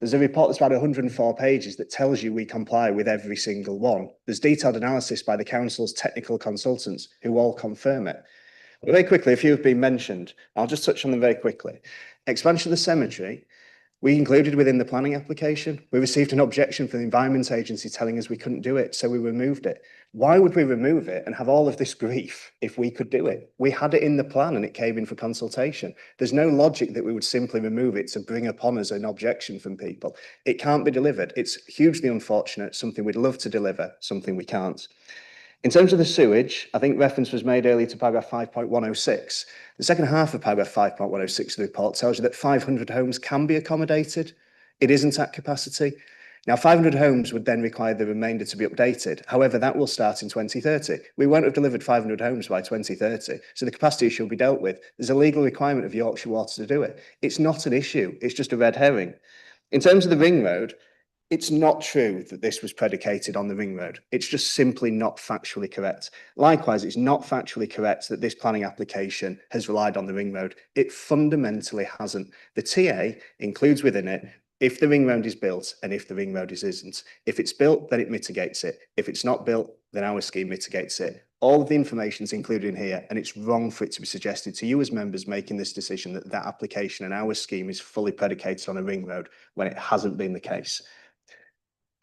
There's a report that's about 104 pages that tells you we comply with every single one. There's detailed analysis by the council's technical consultants who all confirm it. But very quickly, a few have been mentioned. I'll just touch on them very quickly. Expansion of the cemetery, we included within the planning application. We received an objection from the Environment Agency telling us we couldn't do it, so we removed it. Why would we remove it and have all of this grief if we could do it? We had it in the plan and it came in for consultation. There's no logic that we would simply remove it to bring upon us an objection from people. It can't be delivered. It's hugely unfortunate, something we'd love to deliver, something we can't. In terms of the sewage, I think reference was made earlier to paragraph 5.106. The second half of paragraph 5.106 of the report tells you that 500 homes can be accommodated. It isn't at capacity. Now, 500 homes would then require the remainder to be updated. However, that will start in 2030. We won't have delivered 500 homes by 2030, so the capacity issue will be dealt with. There's a legal requirement of Yorkshire Water to do it. It's not an issue. It's just a red herring. In terms of the ring road, it's not true that this was predicated on the ring road. It's just simply not factually correct. Likewise, it's not factually correct that this planning application has relied on the ring road. It fundamentally hasn't. The TA includes within it if the ring road is built and if the ring road isn't. If it's built, then it mitigates it. If it's not built, then our scheme mitigates it. All of the information is included in here, and it's wrong for it to be suggested to you as members making this decision that that application and our scheme is fully predicated on a ring road when it hasn't been the case.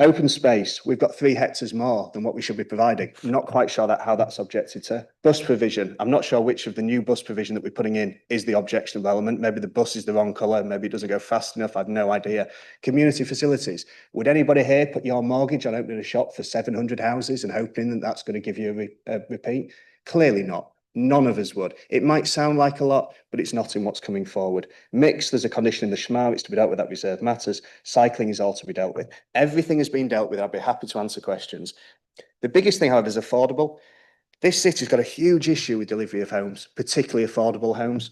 Open space, we've got 3 hectares more than what we should be providing. I'm not quite sure how that's objected to. Bus provision, I'm not sure which of the new bus provision that we're putting in is the objectionable element. Maybe the bus is the wrong colour, maybe it doesn't go fast enough, I've no idea. Community facilities, would anybody here put your mortgage on opening a shop for 700 houses and hoping that that's going to give you a repeat? Clearly not. None of us would. It might sound like a lot, but it's not in what's coming forward. Mix, there's a condition in the SHMAR, it's to be dealt with at reserve matters. Cycling is all to be dealt with. Everything has been dealt with. I'd be happy to answer questions. The biggest thing, however, is affordable. This city's got a huge issue with delivery of homes, particularly affordable homes.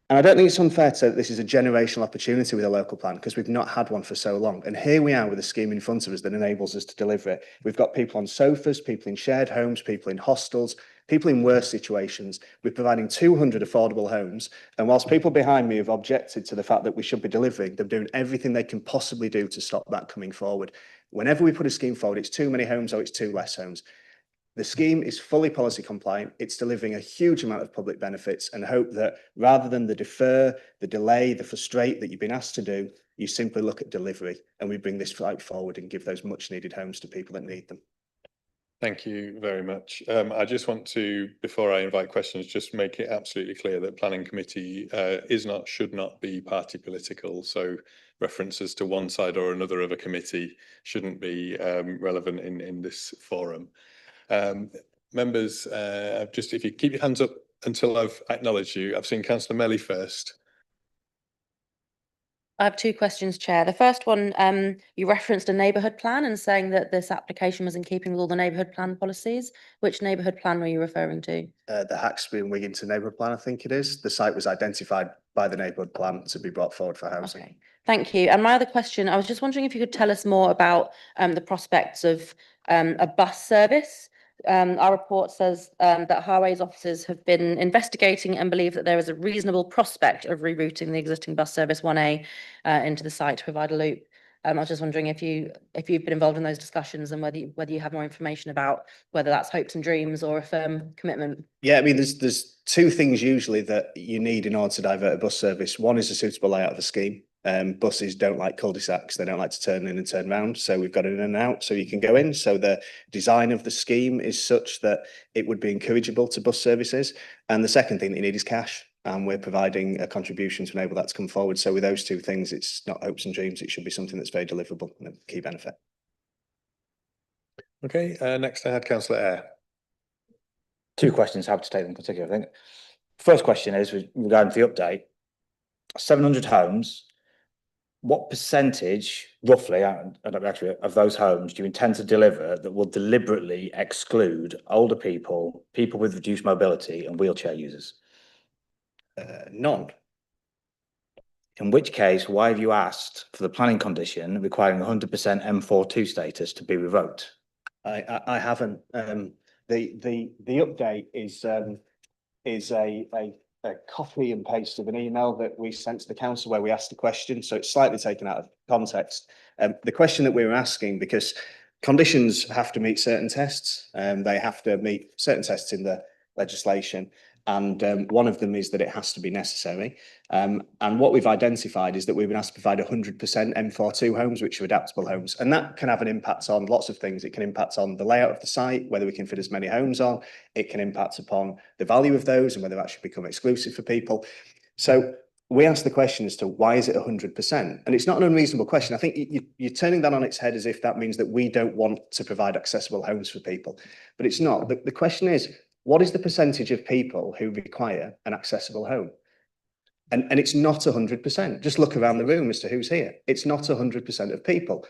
And I don't think it's unfair to say that this is a generational opportunity with a local plan because we've not had one for so long. And here we are with a scheme in front of us that enables us to deliver it. We've got people on sofas, people in shared homes, people in hostels, people in worse situations. We're providing 200 affordable homes. And whilst people behind me have objected to the fact that we should be delivering, they're doing everything they can possibly do to stop that coming forward. Whenever we put a scheme forward, it's too many homes or it's too less homes. The scheme is fully policy compliant. It's delivering a huge amount of public benefits and hope that rather than the defer, the delay, the frustrate that you've been asked to do, you simply look at delivery and we bring this fight forward and give those much needed homes to people that need them. Thank you very much. I just want to, before I invite questions, just make it absolutely clear that Planning Committee should not be party political. So references to one side or another of a committee shouldn't be relevant in this forum. Members, just if you keep your hands up until I've acknowledged you. I've seen Councillor Melly first. I have 2 questions, Chair. The first one, you referenced a neighbourhood plan and saying that this application was in keeping with all the neighbourhood plan policies. Which neighbourhood plan were you referring to? The Haxby and Wigginton neighbourhood plan, I think it is. The site was identified by the neighbourhood plan to be brought forward for housing. Okay, thank you. And my other question, I was just wondering if you could tell us more about the prospects of a bus service. Our report says that Highways officers have been investigating and believe that there is a reasonable prospect of rerouting the existing bus service 1A into the site to provide a loop. I was just wondering if you've been involved in those discussions and whether you have more information about whether that's hopes and dreams or a firm commitment. Yeah, I mean, there's 2 things usually that you need in order to divert a bus service. One is a suitable layout of a scheme. Buses don't like cul-de-sacs, they don't like to turn in and turn round, so we've got it in and out so you can go in. So the design of the scheme is such that it would be encourageable to bus services. And the second thing that you need is cash, and we're providing a contribution to enable that to come forward. So with those 2 things, it's not hopes and dreams, it should be something that's very deliverable and a key benefit. Okay, next I had Councillor Eyre. 2 questions, happy to take them in particular, I think. First question is regarding the update. 700 homes, what percentage, roughly, actually, of those homes do you intend to deliver that will deliberately exclude older people, people with reduced mobility and wheelchair users? None. In which case, why have you asked for the planning condition requiring 100% M42 status to be revoked? I haven't. The update is a copy and paste of an email that we sent to the council where we asked the question, so it's slightly taken out of context. The question that we were asking, because conditions have to meet certain tests, they have to meet certain tests in the legislation, and one of them is that it has to be necessary. And what we've identified is that we've been asked to provide 100% M42 homes, which are adaptable homes, and that can have an impact on lots of things. It can impact on the layout of the site, whether we can fit as many homes on. It can impact upon the value of those and whether they actually become exclusive for people. So we asked the question as to why is it 100%? And it's not an unreasonable question. I think you're turning that on its head as if that means that we don't want to provide accessible homes for people, but it's not. The question is, what is the percentage of people who require an accessible home? And it's not 100%. Just look around the room as to who's here. It's not 100% of people.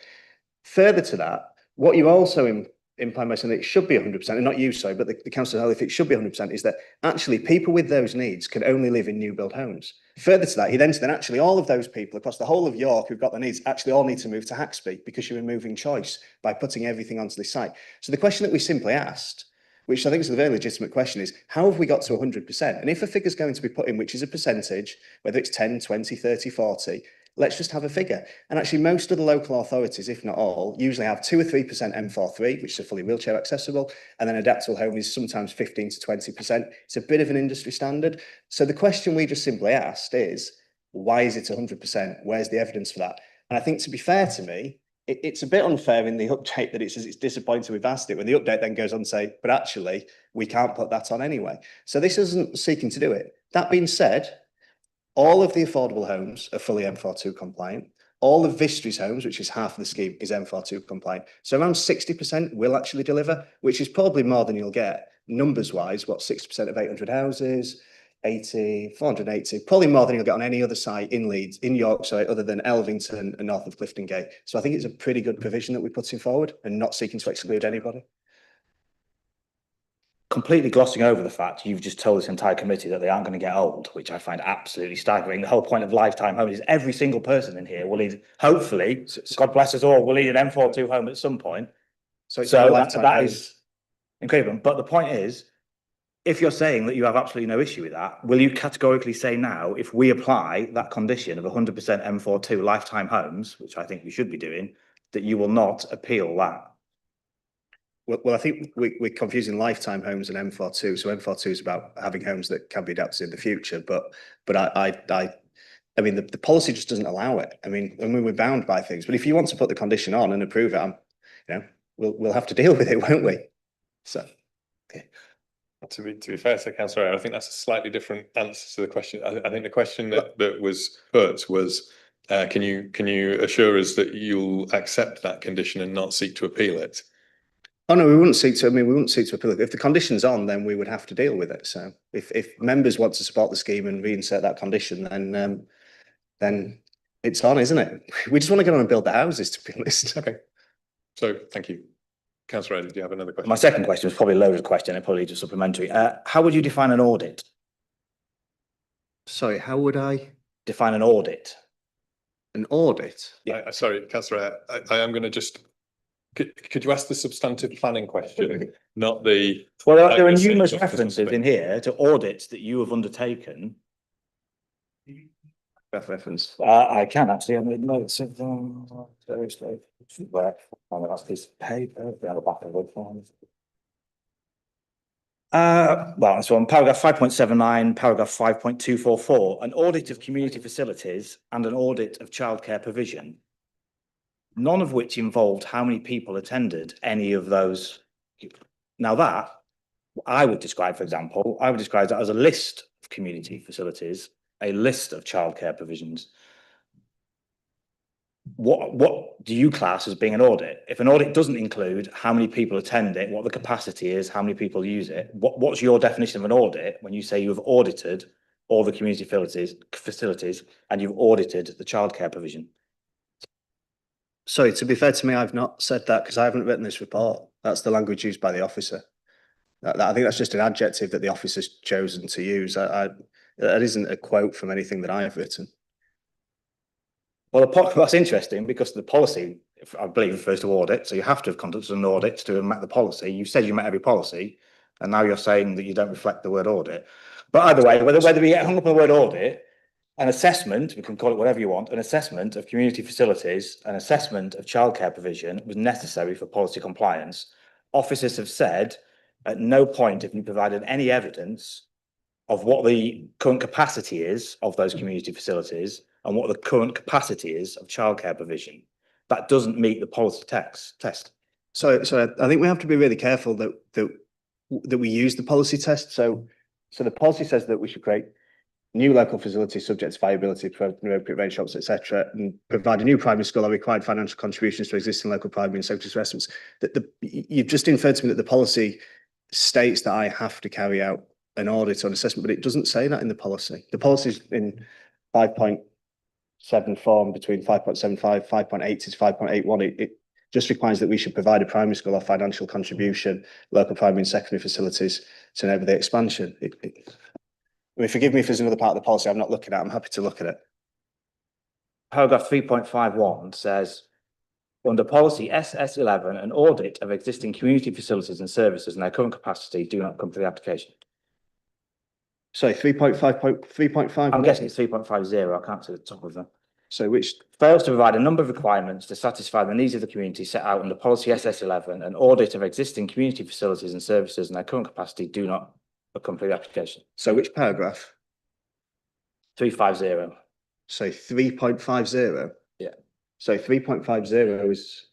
Further to that, what you also imply by saying that it should be 100%, and not you, sorry, but the council, if it should be 100%, is that actually people with those needs can only live in new build homes. Further to that, he then said that actually all of those people across the whole of York who've got the needs actually all need to move to Haxby because you're removing choice by putting everything onto this site. So the question that we simply asked, which I think is a very legitimate question, is how have we got to 100%? And if a figure is going to be put in, which is a percentage, whether it's 10, 20, 30, 40, let's just have a figure. And actually most of the local authorities, if not all, usually have 2 or 3% M43, which is fully wheelchair accessible, and then adaptable home is sometimes 15 to 20%. It's a bit of an industry standard. So the question we just simply asked is, why is it 100%? Where's the evidence for that? And I think, to be fair to me, it's a bit unfair in the update that it says it's disappointing we've asked it, when the update then goes on to say, but actually, we can't put that on anyway. So this isn't seeking to do it. That being said, all of the affordable homes are fully M42 compliant. All of Vistry's homes, which is half of the scheme, is M42 compliant. So around 60% will actually deliver, which is probably more than you'll get numbers-wise. What, 60% of 800 houses, 480, probably more than you'll get on any other site in Leeds, in Yorkshire, other than Elvington and north of Clifton Gate. So I think it's a pretty good provision that we're putting forward and not seeking to exclude anybody. Completely glossing over the fact you've just told this entire committee that they aren't going to get old, which I find absolutely staggering. The whole point of lifetime homes is every single person in here will need, hopefully, God bless us all, will need an M42 home at some point. So it's that is incredible. But the point is, if you're saying that you have absolutely no issue with that, will you categorically say now, if we apply that condition of 100% M42 lifetime homes, which I think we should be doing, that you will not appeal that? Well, I think we're confusing lifetime homes and M42. So M42 is about having homes that can be adapted in the future. But I mean, the policy just doesn't allow it. I mean, we're bound by things. But if you want to put the condition on and approve it, we'll have to deal with it, won't we? So, okay. To be fair to Councillor, I think that's a slightly different answer to the question. I think the question that was put was, can you assure us that you'll accept that condition and not seek to appeal it? Oh no, we wouldn't seek to. I mean, we wouldn't seek to appeal it. If the condition's on, then we would have to deal with it. So if members want to support the scheme and reinsert that condition, then it's on, isn't it? We just want to get on and build the houses, to be honest. Okay. So thank you. Councillor, do you have another question? My second question was probably a loaded question. It probably just supplementary. How would you define an audit? Sorry, how would I define an audit? An audit? Yeah. Sorry, Councillor, I am going to just. Could you ask the substantive planning question, not the? Well, there are numerous references in here to audits that you have undertaken. Reference. I can actually. I mean, notes of seriously. That's piece of paper. The back of it. Well, so on paragraph 5.79, paragraph 5.244, an audit of community facilities and an audit of childcare provision, none of which involved how many people attended any of those. Now that, I would describe, for example, I would describe that as a list of community facilities, a list of childcare provisions. What do you class as being an audit? If an audit doesn't include how many people attend it, what the capacity is, how many people use it, what's your definition of an audit when you say you have audited all the community facilities and you've audited the childcare provision? Sorry, to be fair to me, I've not said that because I haven't written this report. That's the language used by the officer. I think that's just an adjective that the officer's chosen to use. That isn't a quote from anything that I've written. Well, that's interesting because the policy, I believe, refers to audit. So you have to have conducted an audit to have met the policy. You said you met every policy, and now you're saying that you don't reflect the word audit. But either way, whether we get hung up on the word audit, an assessment, we can call it whatever you want, an assessment of community facilities, an assessment of childcare provision was necessary for policy compliance. Officers have said at no point have you provided any evidence of what the current capacity is of those community facilities and what the current capacity is of childcare provision. That doesn't meet the policy test. So I think we have to be really careful that we use the policy test. So the policy says that we should create new local facilities subject to viability, prevent shops, etc., and provide a new primary school or required financial contributions to existing local primary and secondary residents. You've just inferred to me that the policy states that I have to carry out an audit or an assessment, but it doesn't say that in the policy. The policy is in 5.7 form between 5.75, 5.8 to 5.81. It just requires that we should provide a primary school or financial contribution, local primary and secondary facilities to enable the expansion. I mean, forgive me if there's another part of the policy I'm not looking at. I'm happy to look at it. Paragraph 3.51 says, under policy SS11, an audit of existing community facilities and services and their current capacity do not come to the application. Sorry, 3.5. I'm guessing it's 3.50. I can't see the top of them. So which fails to provide a number of requirements to satisfy the needs of the community set out under policy SS11, an audit of existing community facilities and services and their current capacity do not accompany the application. So which paragraph? 350. So 3.50? Yeah. So 3.50 is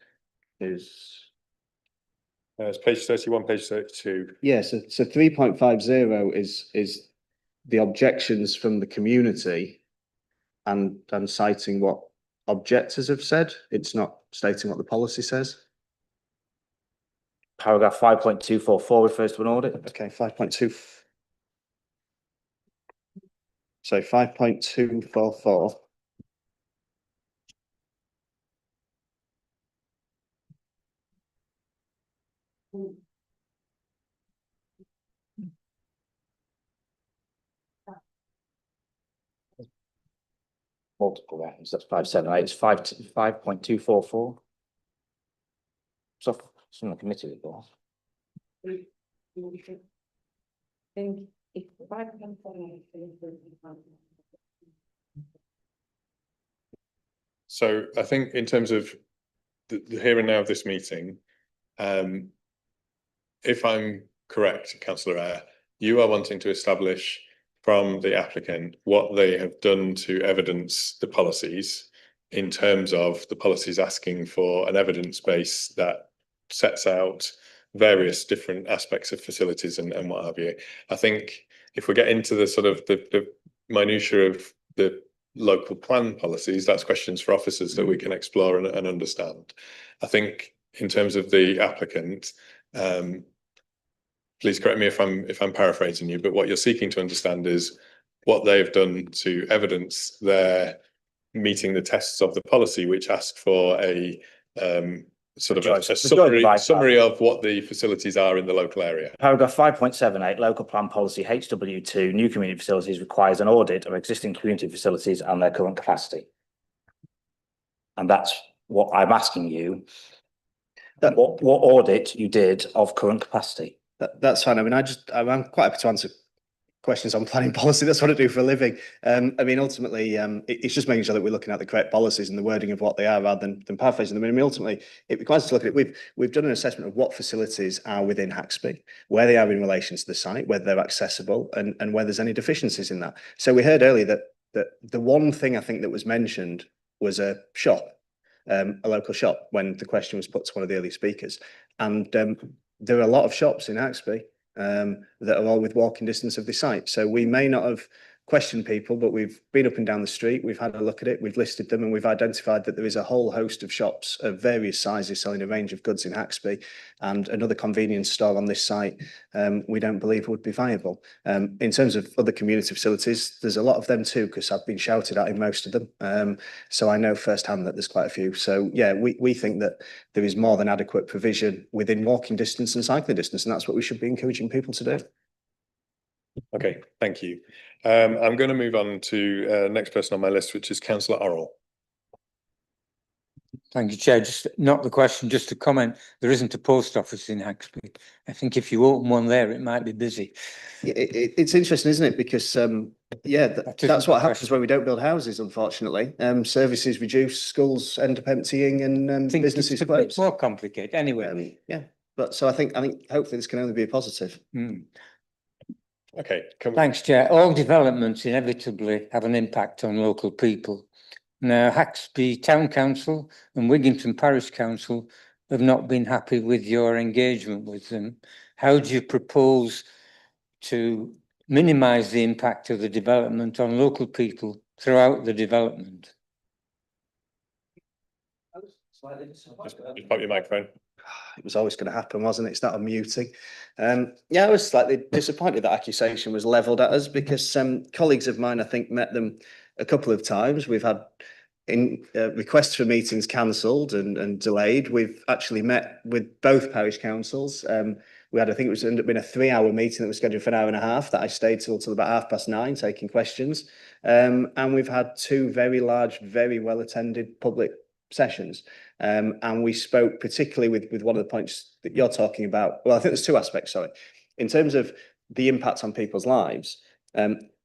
it's page 31, page 32. yeah, so 3.50 is the objections from the community and citing what objectors have said. It's not stating what the policy says. Paragraph 5.244 refers to an audit. Okay, 5.2. So 5.244. Multiple reference, that's 578, it's 5.244. So it's from the committee report. So I think in terms of the here and now of this meeting, if I'm correct, Councillor Eyre, you are wanting to establish from the applicant what they have done to evidence the policies in terms of the policies asking for an evidence base that sets out various different aspects of facilities and what have you. I think if we get into the sort of the minutiae of the local plan policies, that's questions for officers that we can explore and understand. I think in terms of the applicant, please correct me if I'm paraphrasing you, but what you're seeking to understand is what they've done to evidence their meeting the tests of the policy, which ask for a sort of a summary of what the facilities are in the local area. Paragraph 5.78, local plan policy HW2, new community facilities requires an audit of existing community facilities and their current capacity. And that's what I'm asking you, what audit you did of current capacity. That's fine. I mean, I'm quite happy to answer questions on planning policy. That's what I do for a living. I mean, ultimately, it's just making sure that we're looking at the correct policies and the wording of what they are rather than paraphrasing them. I mean, ultimately, it requires us to look at it. We've done an assessment of what facilities are within Haxby, where they are in relation to the site, whether they're accessible, and where there's any deficiencies in that. So we heard earlier that the one thing I think that was mentioned was a shop, a local shop, when the question was put to one of the early speakers. And there are a lot of shops in Haxby that are all with walking distance of the site. So we may not have questioned people, but we've been up and down the street, we've had a look at it, we've listed them, and we've identified that there is a whole host of shops of various sizes selling a range of goods in Haxby, and another convenience store on this site we don't believe would be viable. In terms of other community facilities, there's a lot of them too, because I've been shouted at in most of them. So I know firsthand that there's quite a few. So yeah, we think that there is more than adequate provision within walking distance and cycling distance, and that's what we should be encouraging people to do. Okay, thank you. I'm going to move on to next person on my list, which is Councillor Orrell. Thank you, Chair. Just not the question, just a comment. There isn't a post office in Haxby. I think if you open one there, it might be busy. It's interesting, isn't it? Because yeah, that's what happens when we don't build houses, unfortunately. Services reduce, schools end up emptying, and businesses close. It's more complicated anyway. Yeah, but so I think hopefully this can only be a positive. Okay. Thanks, Chair. All developments inevitably have an impact on local people. Now, Haxby Town Council and Wigginton Parish Council have not been happy with your engagement with them. How do you propose to minimise the impact of the development on local people throughout the development? Just pop your microphone. It was always going to happen, wasn't it? It's not unmuting. Yeah, I was slightly disappointed that accusation was levelled at us, because colleagues of mine, I think, met them a couple of times. We've had requests for meetings cancelled and delayed. We've actually met with both parish councils. We had, I think it was ended up being a 3-hour meeting that was scheduled for an hour and a half that I stayed till about 9:30 taking questions. And we've had 2 very large, very well attended public sessions. And we spoke particularly with one of the points that you're talking about. Well, I think there's 2 aspects, sorry. In terms of the impact on people's lives,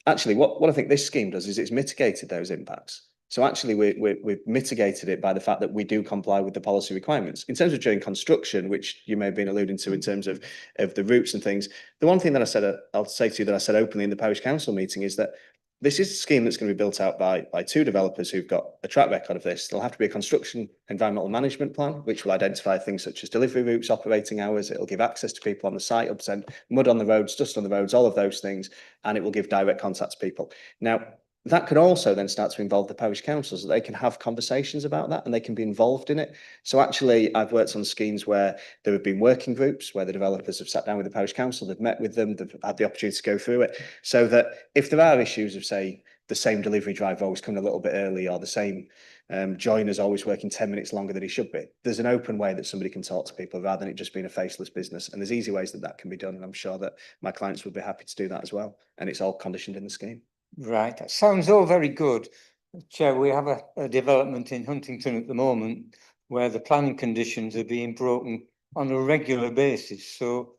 actually what I think this scheme does is it's mitigated those impacts. So actually we've mitigated it by the fact that we do comply with the policy requirements. In terms of during construction, which you may have been alluding to in terms of the routes and things, the one thing that I'll say to you that I said openly in the parish council meeting is that this is a scheme that's going to be built out by two developers who've got a track record of this. There'll have to be a construction environmental management plan, which will identify things such as delivery routes, operating hours. It'll give access to people on the site, upsend mud on the roads, dust on the roads, all of those things, and it will give direct contact to people. Now, that could also then start to involve the parish councils, so they can have conversations about that and they can be involved in it. So actually, I've worked on schemes where there have been working groups where the developers have sat down with the parish council, they've met with them, they've had the opportunity to go through it, so that if there are issues of, say, the same delivery driver always coming a little bit early, or the same joiner's always working 10 minutes longer than he should be, there's an open way that somebody can talk to people rather than it just being a faceless business. And there's easy ways that that can be done, and I'm sure that my clients would be happy to do that as well. And it's all conditioned in the scheme. Right, that sounds all very good. Chair, we have a development in Huntington at the moment where the planning conditions are being broken on a regular basis. So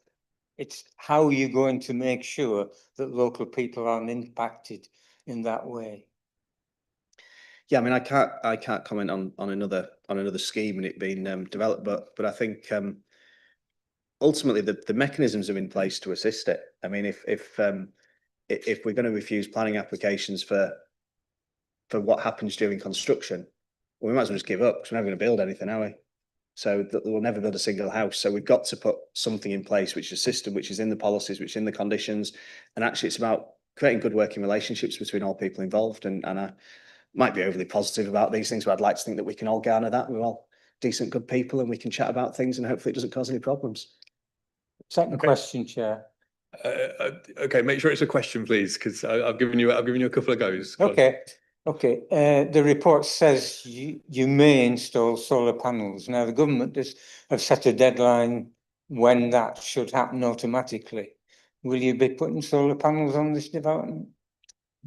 it's how are you going to make sure that local people aren't impacted in that way? Yeah, I mean, I can't comment on another scheme and it being developed, but I think ultimately the mechanisms are in place to assist it. I mean, if we're going to refuse planning applications for what happens during construction, well, we might as well just give up because we're never going to build anything, are we? So that we'll never build a single house. So we've got to put something in place, which is a system, which is in the policies, which is in the conditions. And actually, it's about creating good working relationships between all people involved. And I might be overly positive about these things, but I'd like to think that we can all garner that. We're all decent, good people, and we can chat about things, and hopefully it doesn't cause any problems. Second question, Chair. Okay, make sure it's a question, please, because I've given you a couple of goes. Okay. Okay, the report says you may install solar panels. Now, the government have set a deadline when that should happen automatically. Will you be putting solar panels on this development?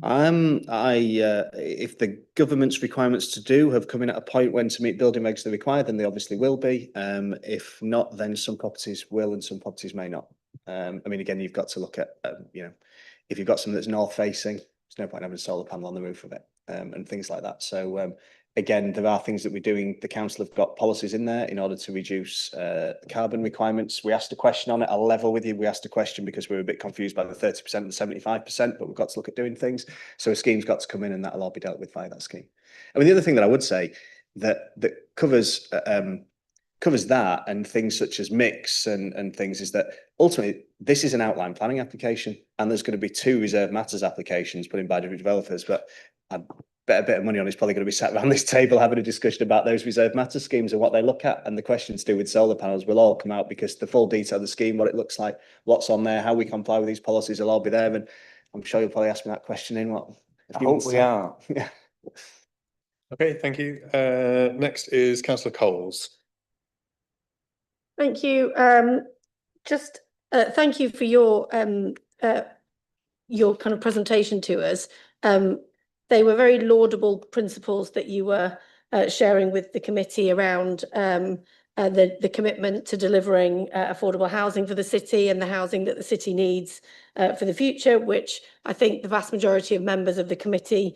If the government's requirements to do have come in at a point when to meet building regs they require, then they obviously will be. If not, then some properties will and some properties may not. I mean, again, you've got to look at, if you've got something that's north facing, there's no point having a solar panel on the roof of it, and things like that. So again, there are things that we're doing. The council have got policies in there in order to reduce carbon requirements. We asked a question on it. I'll level with you. We asked a question because we were a bit confused by the 30% and the 75%, but we've got to look at doing things. So a scheme's got to come in and that'll all be dealt with via that scheme. I mean, the other thing that I would say that covers that and things such as mix and things is that ultimately this is an outline planning application and there's going to be 2 reserved matters applications put in by different developers, but I bet a bit of money on is probably going to be sat around this table having a discussion about those reserved matter schemes and what they look at, and the questions to do with solar panels will all come out because the full detail of the scheme, what it looks like, what's on there, how we comply with these policies will all be there, and I'm sure you'll probably ask me that question in what a few months' we are. Yeah. Okay, thank you. Next is Councillor Coles. Thank you. Thank you for your kind of presentation to us. They were very laudable principles that you were sharing with the committee around the commitment to delivering affordable housing for the city and the housing that the city needs for the future, which I think the vast majority of members of the committee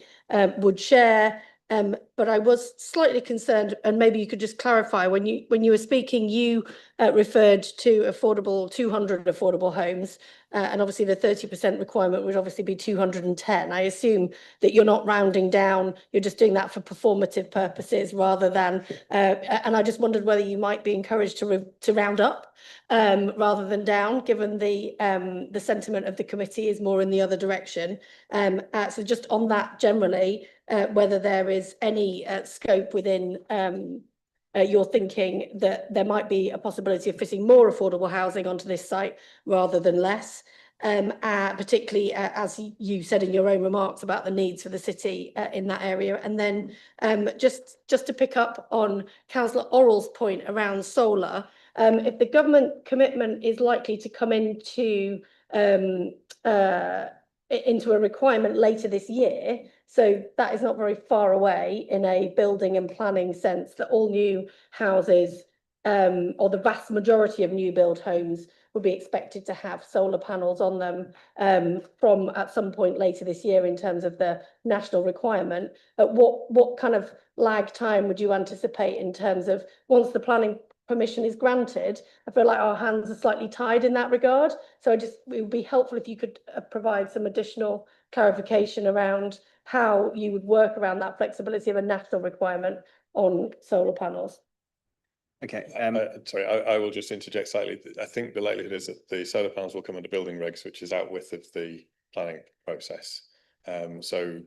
would share. But I was slightly concerned, and maybe you could just clarify, when you were speaking, you referred to 200 affordable homes, and obviously the 30% requirement would obviously be 210. I assume that you're not rounding down, you're just doing that for performative purposes rather than, and I just wondered whether you might be encouraged to round up rather than down, given the sentiment of the committee is more in the other direction. So just on that generally, whether there is any scope within your thinking that there might be a possibility of fitting more affordable housing onto this site rather than less, particularly as you said in your own remarks about the needs for the city in that area. And then just to pick up on Councillor Orrell's point around solar, if the government commitment is likely to come into a requirement later this year, so that is not very far away in a building and planning sense, that all new houses or the vast majority of new build homes would be expected to have solar panels on them from at some point later this year in terms of the national requirement. What kind of lag time would you anticipate in terms of once the planning permission is granted? I feel like our hands are slightly tied in that regard. So it would be helpful if you could provide some additional clarification around how you would work around that flexibility of a national requirement on solar panels. Okay. Sorry, I will just interject slightly. I think the likelihood is that the solar panels will come under building regs, which is outwith of the planning process. So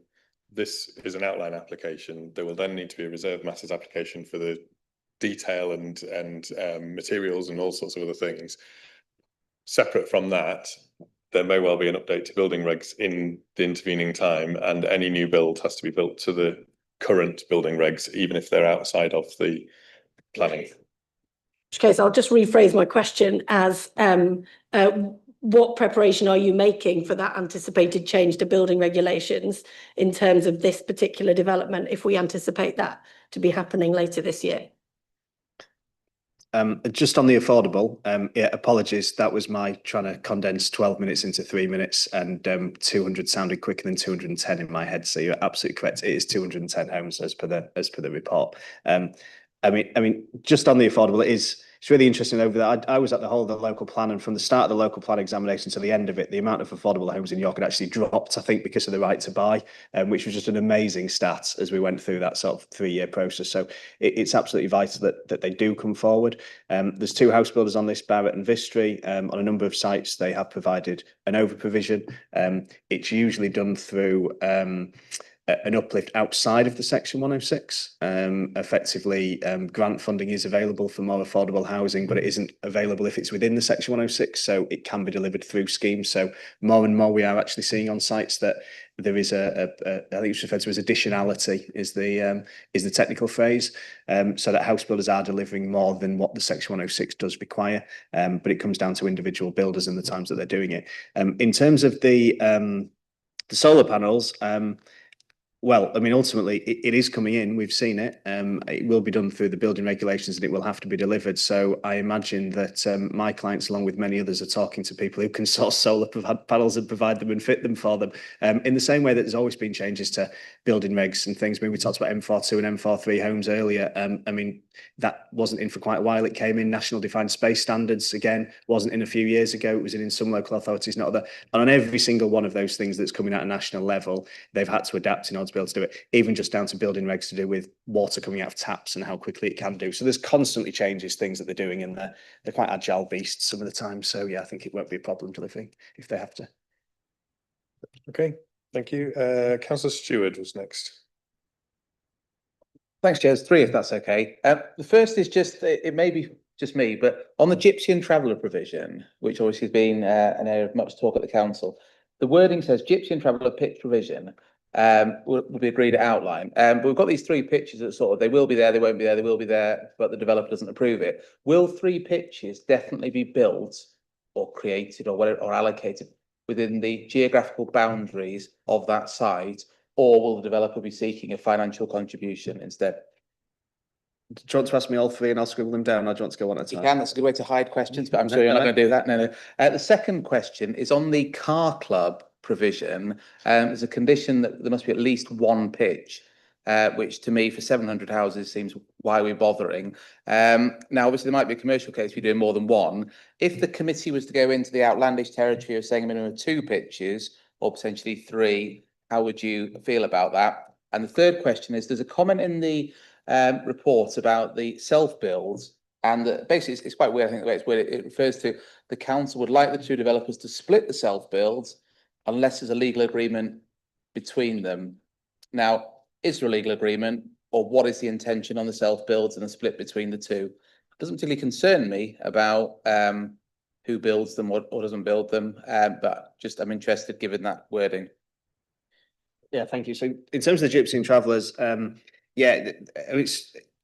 this is an outline application. There will then need to be a reserved matters application for the detail and materials and all sorts of other things. Separate from that, there may well be an update to building regs in the intervening time, and any new build has to be built to the current building regs, even if they're outside of the planning. In which case, I'll just rephrase my question as what preparation are you making for that anticipated change to building regulations in terms of this particular development, if we anticipate that to be happening later this year? Just on the affordable, yeah, apologies. That was my trying to condense 12 minutes into 3 minutes, and 200 sounded quicker than 210 in my head. So you're absolutely correct. It is 210 homes as per the report. I mean, just on the affordable, it's really interesting over there. I was at the whole of the local plan, and from the start of the local plan examination to the end of it, the amount of affordable homes in York had actually dropped, I think, because of the right to buy, which was just an amazing stat as we went through that sort of 3-year process. So it's absolutely vital that they do come forward. There's 2 house builders on this, Barrett and Vistry. On a number of sites, they have provided an over provision. It's usually done through an uplift outside of the Section 106. Effectively, grant funding is available for more affordable housing, but it isn't available if it's within the Section 106, so it can be delivered through schemes. So more and more we are actually seeing on sites that there is I think it's referred to as additionality is the technical phrase, so that house builders are delivering more than what the Section 106 does require, but it comes down to individual builders and the times that they're doing it. In terms of the solar panels, well, I mean, ultimately, it is coming in. We've seen it. It will be done through the building regulations, and it will have to be delivered. So I imagine that my clients, along with many others, are talking to people who can source solar panels and provide them and fit them for them. In the same way that there's always been changes to building regs and things. I mean, we talked about M42 and M43 homes earlier. I mean, that wasn't in for quite a while. It came in. National Defined Space Standards, again, wasn't in a few years ago. It was in some local authorities, not other. And on every single one of those things that's coming at a national level, they've had to adapt in order to be able to do it, even just down to building regs to do with water coming out of taps and how quickly it can do. So there's constantly changes, things that they're doing, and they're quite agile beasts some of the time. So yeah, I think it won't be a problem delivering if they have to. Okay, thank you. Councillor Stewart was next. Thanks, Chair. There's 3, if that's okay. The first is just, it may be just me, but on the Gypsy and Traveller provision, which obviously has been an area of much talk at the council, the wording says Gypsy and Traveller pitch provision will be agreed at outline. But we've got these 3 pitches that sort of, they will be there, they won't be there, they will be there, but the developer doesn't approve it. Will 3 pitches definitely be built or created or whatever, or allocated within the geographical boundaries of that site? Or will the developer be seeking a financial contribution instead? Do you want to ask me all 3 and I'll scribble them down, or do you want to go one at a time? You can, that's a good way to hide questions, but I'm sure you're not going to do that. No. The second question is on the car club provision. There's a condition that there must be at least 1 pitch, which to me for 700 houses seems why we're bothering. Now, obviously there might be a commercial case if you're doing more than 1. If the committee was to go into the outlandish territory of saying a minimum of 2 pitches or potentially 3, how would you feel about that? And the third question is, there's a comment in the report about the self-builds, and basically it's quite weird, I think the way it's worded. It refers to the council would like the 2 developers to split the self-builds unless there's a legal agreement between them. Now, is there a legal agreement, or what is the intention on the self-builds and the split between the 2? It doesn't particularly concern me about who builds them or doesn't build them, but just I'm interested given that wording. Yeah, thank you. So in terms of the Gypsy and Travellers, yeah,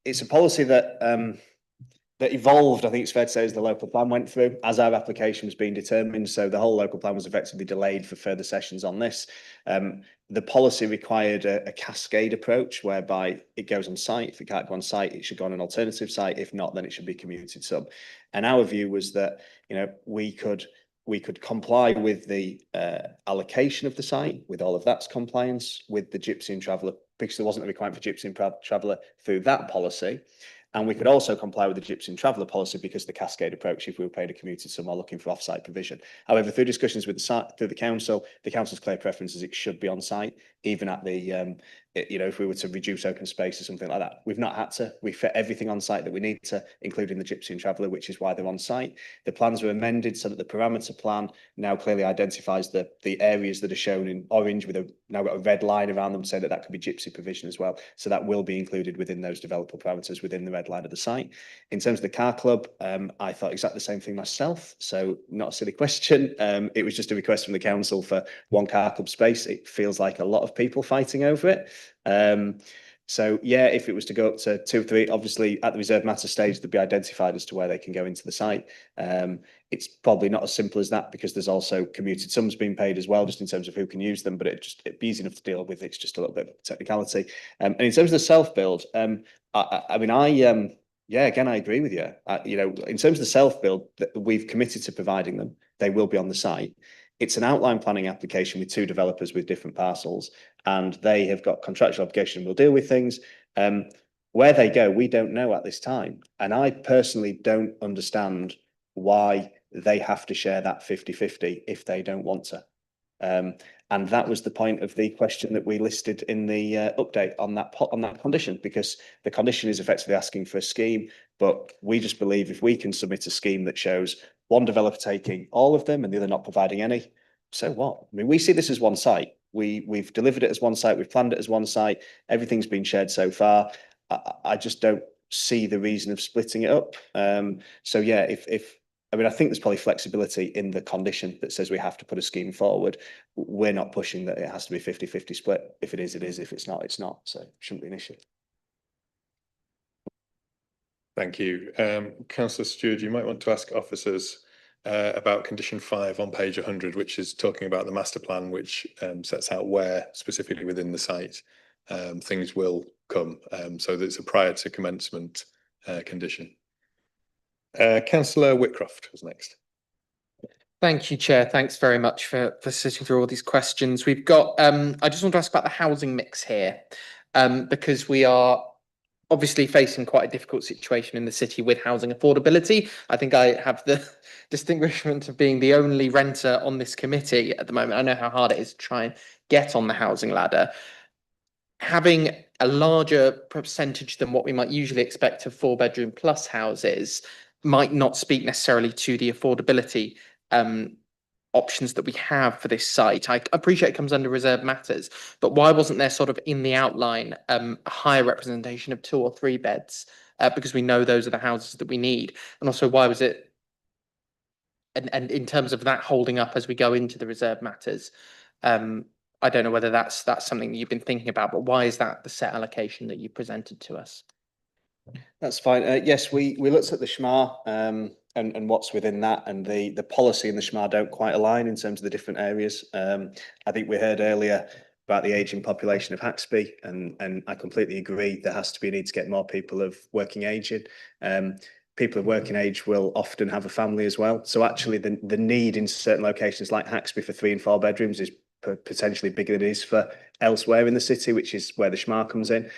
it's a policy that that evolved, I think it's fair to say, as the local plan went through, as our application was being determined. So the whole local plan was effectively delayed for further sessions on this. The policy required a cascade approach whereby it goes on site. If it can't go on site, it should go on an alternative site. If not, then it should be commuted sub. And our view was that, you know, we could comply with the allocation of the site, with all of that's compliance with the Gypsy and Traveller, because there wasn't a requirement for Gypsy and Traveller through that policy. And we could also comply with the Gypsy and Traveller policy because of the cascade approach if we were paying a commuter somewhere looking for off-site provision. However, through discussions with through the council's clear preference is it should be on site, even at the, if we were to reduce open space or something like that. We've not had to. We fit everything on site that we need to, including the Gypsy and Traveller, which is why they're on site. The plans were amended so that the parameter plan now clearly identifies the areas that are shown in orange with now got a red line around them saying that could be Gypsy provision as well. So that will be included within those developable parameters within the red line of the site. In terms of the car club, I thought exactly the same thing myself. So not a silly question. It was just a request from the council for one car club space. It feels like a lot of people fighting over it. So yeah, if it was to go up to 2 or 3, obviously at the reserve matter stage, they'd be identified as to where they can go into the site. It's probably not as simple as that because there's also commuted sums being paid as well, just in terms of who can use them, but it'd be easy enough to deal with. It's just a little bit of technicality. And in terms of the self-build, yeah, again, I agree with you. In terms of the self-build, we've committed to providing them. They will be on the site. It's an outline planning application with 2 developers with different parcels, and they have got contractual obligation. We'll deal with things. Where they go, we don't know at this time. And I personally don't understand why they have to share that 50-50 if they don't want to. And that was the point of the question that we listed in the update on that condition, because the condition is effectively asking for a scheme. But we just believe if we can submit a scheme that shows one developer taking all of them and the other not providing any, so what? I mean, we see this as one site. We've delivered it as one site. We've planned it as one site. Everything's been shared so far. I just don't see the reason of splitting it up. So yeah, I think there's probably flexibility in the condition that says we have to put a scheme forward. We're not pushing that it has to be 50-50 split. If it is, it is. If it's not, it's not. So it shouldn't be an issue. Thank you. Councillor Stewart, you might want to ask officers about condition 5 on page 100, which is talking about the master plan, which sets out where specifically within the site things will come. So that it's a prior to commencement condition. Councillor Whitcroft was next. Thank you, Chair. Thanks very much for sitting through all these questions. We've got, I just want to ask about the housing mix here, because we are obviously facing quite a difficult situation in the city with housing affordability. I think I have the distinguishment of being the only renter on this committee at the moment. I know how hard it is to try and get on the housing ladder. Having a larger percentage than what we might usually expect of 4-bedroom plus houses might not speak necessarily to the affordability options that we have for this site. I appreciate it comes under reserve matters, but why wasn't there sort of in the outline a higher representation of 2 or 3 beds? Because we know those are the houses that we need. And also, why was it, and in terms of that holding up as we go into the reserve matters, I don't know whether that's something that you've been thinking about, but why is that the set allocation that you presented to us? That's fine. Yes, we looked at the SHMA and what's within that, and the policy in the SHMA don't quite align in terms of the different areas. I think we heard earlier about the ageing population of Haxby, and I completely agree. There has to be a need to get more people of working age in. People of working age will often have a family as well. So actually the need in certain locations like Haxby for 3 and 4 bedrooms is potentially bigger than it is for elsewhere in the city, which is where the SHMA comes in.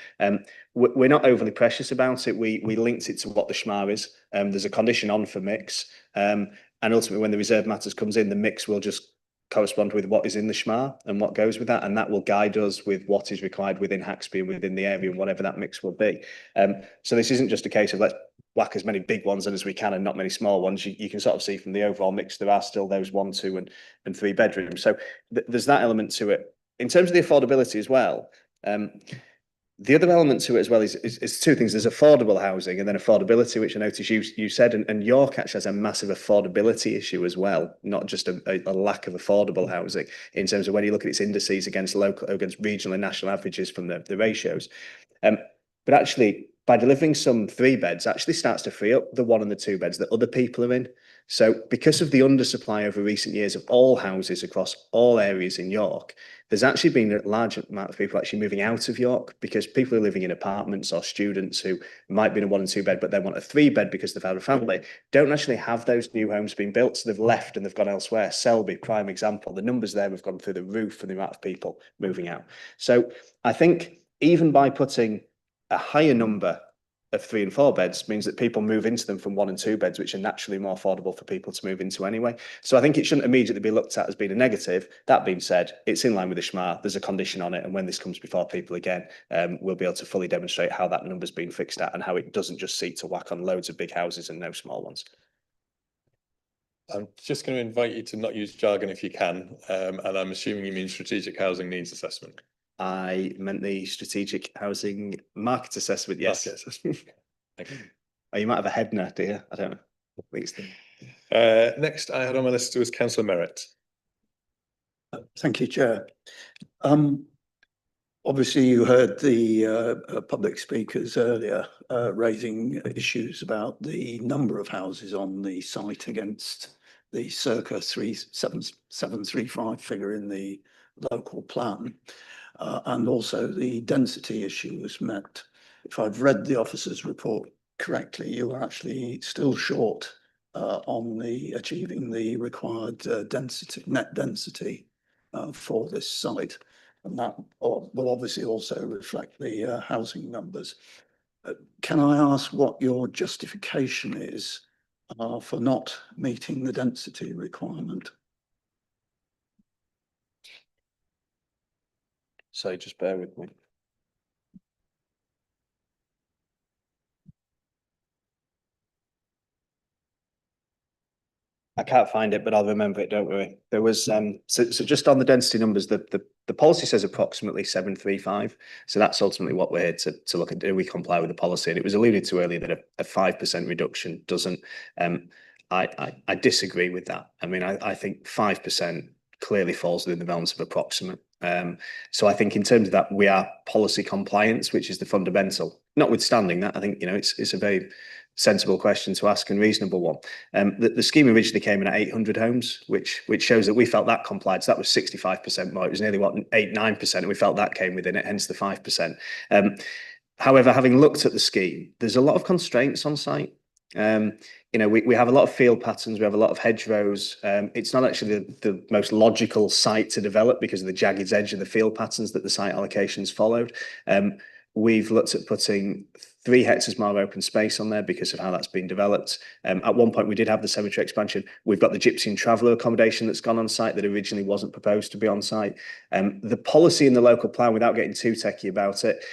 We're not overly precious about it. We linked it to what the SHMA is. There's a condition on for mix, and ultimately when the reserve matters comes in, the mix will just correspond with what is in the SHMA and what goes with that, and that will guide us with what is required within Haxby and within the area and whatever that mix will be. So this isn't just a case of let's whack as many big ones in as we can and not many small ones. You can sort of see from the overall mix there are still those 1, 2 and 3 bedrooms. So there's that element to it. In terms of the affordability as well, the other element to it as well is 2 things. There's affordable housing and then affordability, which I noticed you said, and York actually has a massive affordability issue as well, not just a lack of affordable housing in terms of when you look at its indices against regional and national averages from the ratios. But actually, by delivering some 3 beds, actually starts to free up the 1 and the 2 beds that other people are in. So because of the undersupply over recent years of all houses across all areas in York, there's actually been a large amount of people actually moving out of York because people are living in apartments or students who might be in a 1 and 2 bed, but they want a 3 bed because they've had a family, don't actually have those new homes being built. So they've left and they've gone elsewhere. Selby, prime example, the numbers there have gone through the roof for the amount of people moving out. So I think even by putting a higher number of 3 and 4 beds means that people move into them from 1 and 2 beds, which are naturally more affordable for people to move into anyway. So I think it shouldn't immediately be looked at as being a negative. That being said, it's in line with the SMART. There's a condition on it, and when this comes before people again, we'll be able to fully demonstrate how that number's been fixed at and how it doesn't just seek to whack on loads of big houses and no small ones. I'm just going to invite you to not use jargon if you can, and I'm assuming you mean strategic housing needs assessment. I meant the strategic housing market assessment, yes. Market assessment. Thank you. Oh, you might have a head nod, do you? I don't know. Next I had on my list was Councillor Merritt. Thank you, Chair. Obviously, you heard the public speakers earlier raising issues about the number of houses on the site against the circa 735 figure in the local plan. And also the density issue was met. If I've read the officer's report correctly, you are actually still short on achieving the required net density for this site. And that will obviously also reflect the housing numbers. Can I ask what your justification is for not meeting the density requirement? So just bear with me. I can't find it, but I'll remember it, don't worry. There was, so just on the density numbers, the policy says approximately 735. So that's ultimately what we're here to look at. Do we comply with the policy? And it was alluded to earlier that a 5% reduction doesn't, I disagree with that. I mean, I think 5% clearly falls within the realms of approximate. So I think in terms of that, we are policy compliance, which is the fundamental. Notwithstanding that, I think, you know, it's a very sensible question to ask and reasonable one. The scheme originally came in at 800 homes, which shows that we felt that complied. So that was 65% more. It was nearly what, 8-9%, and we felt that came within it, hence the 5%. However, having looked at the scheme, there's a lot of constraints on site. You know, we have a lot of field patterns, we have a lot of hedgerows. It's not actually the most logical site to develop because of the jagged edge of the field patterns that the site allocations followed. We've looked at putting 3 hectares more open space on there because of how that's been developed. At one point, we did have the cemetery expansion. We've got the gypsy and traveller accommodation that's gone on site that originally wasn't proposed to be on site. The policy in the local plan, without getting too techie about it,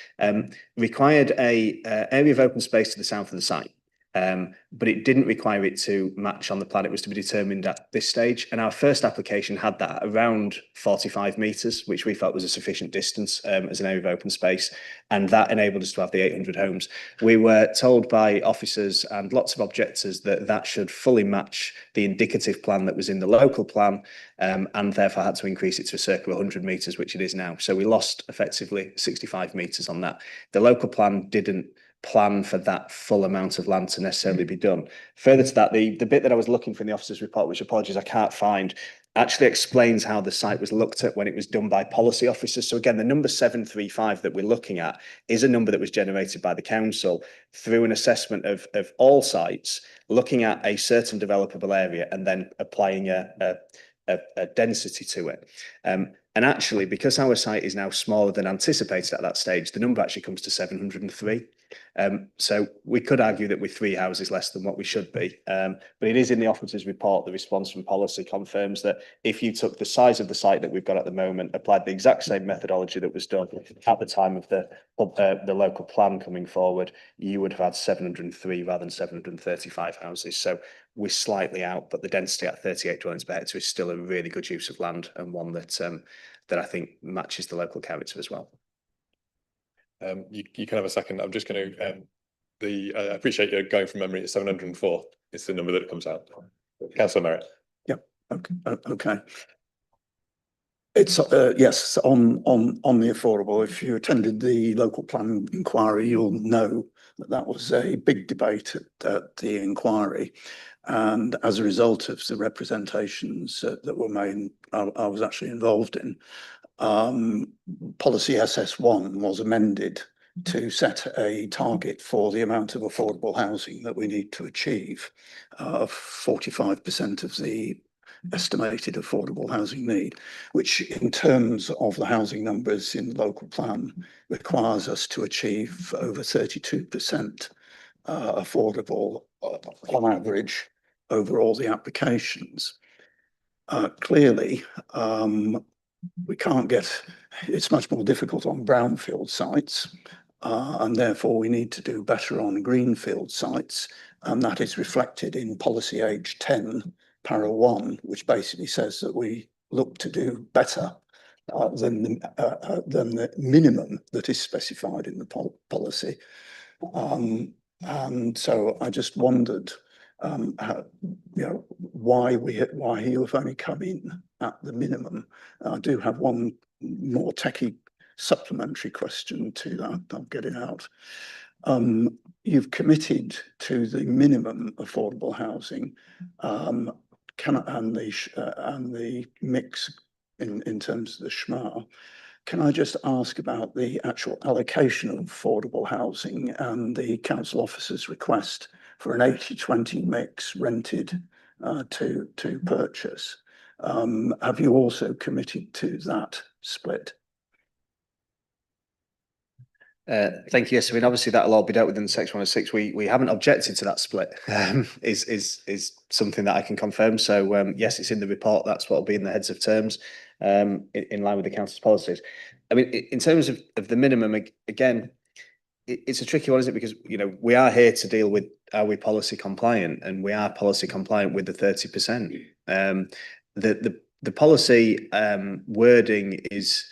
required a area of open space to the south of the site. But it didn't require it to match on the plan. It was to be determined at this stage. And our first application had that around 45 metres, which we felt was a sufficient distance as an area of open space. And that enabled us to have the 800 homes. We were told by officers and lots of objectors that that should fully match the indicative plan that was in the local plan, and therefore had to increase it to circa 100 metres, which it is now. So we lost effectively 65 metres on that. The local plan didn't plan for that full amount of land to necessarily be done. Further to that, the bit that I was looking for in the officer's report, which apologies I can't find, actually explains how the site was looked at when it was done by policy officers. So again, the number 735 that we're looking at is a number that was generated by the council through an assessment of all sites, looking at a certain developable area and then applying a density to it. And actually, because our site is now smaller than anticipated at that stage, the number actually comes to 703. So we could argue that we're 3 houses less than what we should be. But it is in the officer's report, the response from policy confirms that if you took the size of the site that we've got at the moment, applied the exact same methodology that was done at the time of the local plan coming forward, you would have had 703 rather than 735 houses. So we're slightly out, but the density at 38 dwellings per hectare is still a really good use of land, and one that that I think matches the local character as well. You can have a second. I'm just going to, I appreciate you going from memory. It's 704 is the number that comes out. Councillor Merritt. Yeah, okay. It's yes, on the affordable. If you attended the local plan inquiry, you'll know that that was a big debate at the inquiry. And as a result of the representations that were made, I was actually involved in, policy SS1 was amended to set a target for the amount of affordable housing that we need to achieve, 45% of the estimated affordable housing need, which in terms of the housing numbers in the local plan requires us to achieve over 32%. affordable on average over all the applications. Clearly, we can't get, it's much more difficult on brownfield sites, and therefore we need to do better on greenfield sites, and that is reflected in policy H10 para 1, which basically says that we look to do better than the minimum that is specified in the policy. And so I just wondered how, why you have only come in at the minimum. I do have one more techie supplementary question to that. I'll get it out. You've committed to the minimum affordable housing, and the mix in terms of the SHMA. Can I just ask about the actual allocation of affordable housing and the council officer's request for an 80-20 mix rented to purchase? Have you also committed to that split? Thank you. Yes, I mean, obviously that'll all be dealt with in Section 106. We haven't objected to that split. Is something that I can confirm. So yes, it's in the report. That's what will be in the heads of terms, in line with the council's policies. I mean, in terms of the minimum, again, it's a tricky one, isn't it? Because we are here to deal with, are we policy compliant, and we are policy compliant with the 30%. The policy wording is.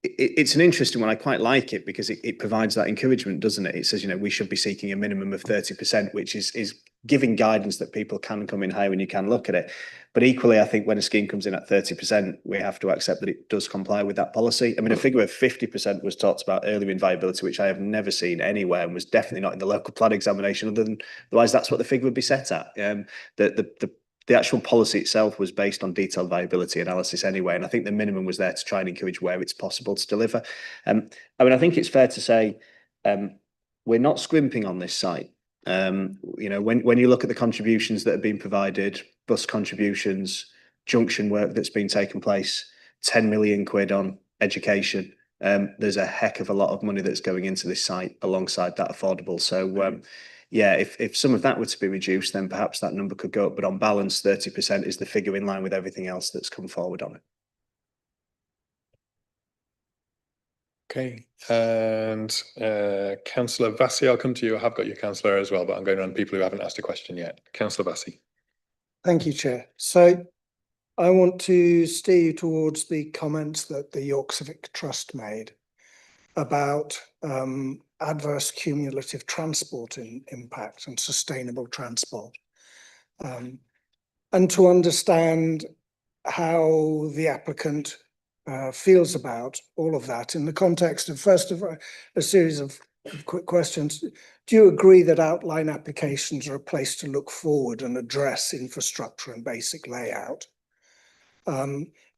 It's an interesting one. I quite like it because it provides that encouragement, doesn't it? It says, we should be seeking a minimum of 30%, which is giving guidance that people can come in higher and you can look at it. But equally, I think when a scheme comes in at 30%, we have to accept that it does comply with that policy. I mean, a figure of 50% was talked about earlier in viability, which I have never seen anywhere and was definitely not in the local plan examination, otherwise that's what the figure would be set at. The actual policy itself was based on detailed viability analysis anyway, and I think the minimum was there to try and encourage where it's possible to deliver. I mean, I think it's fair to say we're not scrimping on this site. When you look at the contributions that have been provided, bus contributions, junction work that's been taking place, 10 million quid on education, there's a heck of a lot of money that's going into this site alongside that affordable. So yeah, if some of that were to be reduced, then perhaps that number could go up. But on balance, 30% is the figure in line with everything else that's come forward on it. Okay, and Councillor Vassie, I'll come to you. I have got your councillor as well, but I'm going around people who haven't asked a question yet. Councillor Vassie. Thank you, Chair. So I want to steer you towards the comments that the York Civic Trust made about adverse cumulative transport impact and sustainable transport, and to understand how the applicant feels about all of that in the context of, first of all, a series of quick questions. Do you agree that outline applications are a place to look forward and address infrastructure and basic layout?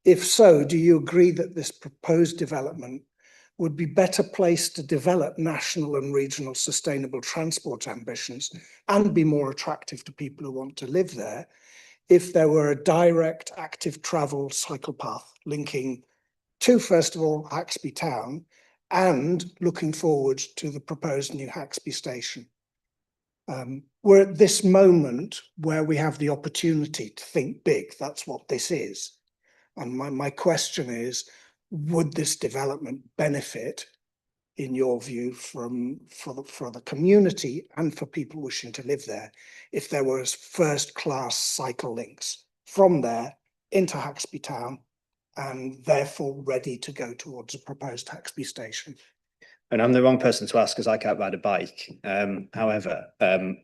If so, do you agree that this proposed development would be better placed to develop national and regional sustainable transport ambitions and be more attractive to people who want to live there if there were a direct active travel cycle path linking to, first of all, Haxby town and looking forward to the proposed new Haxby station? We're at this moment where we have the opportunity to think big. That's what this is. And my question is, would this development benefit, in your view, for the community and for people wishing to live there, if there was first-class cycle links from there into Haxby town and therefore ready to go towards a proposed Haxby station? And I'm the wrong person to ask because I can't ride a bike. However,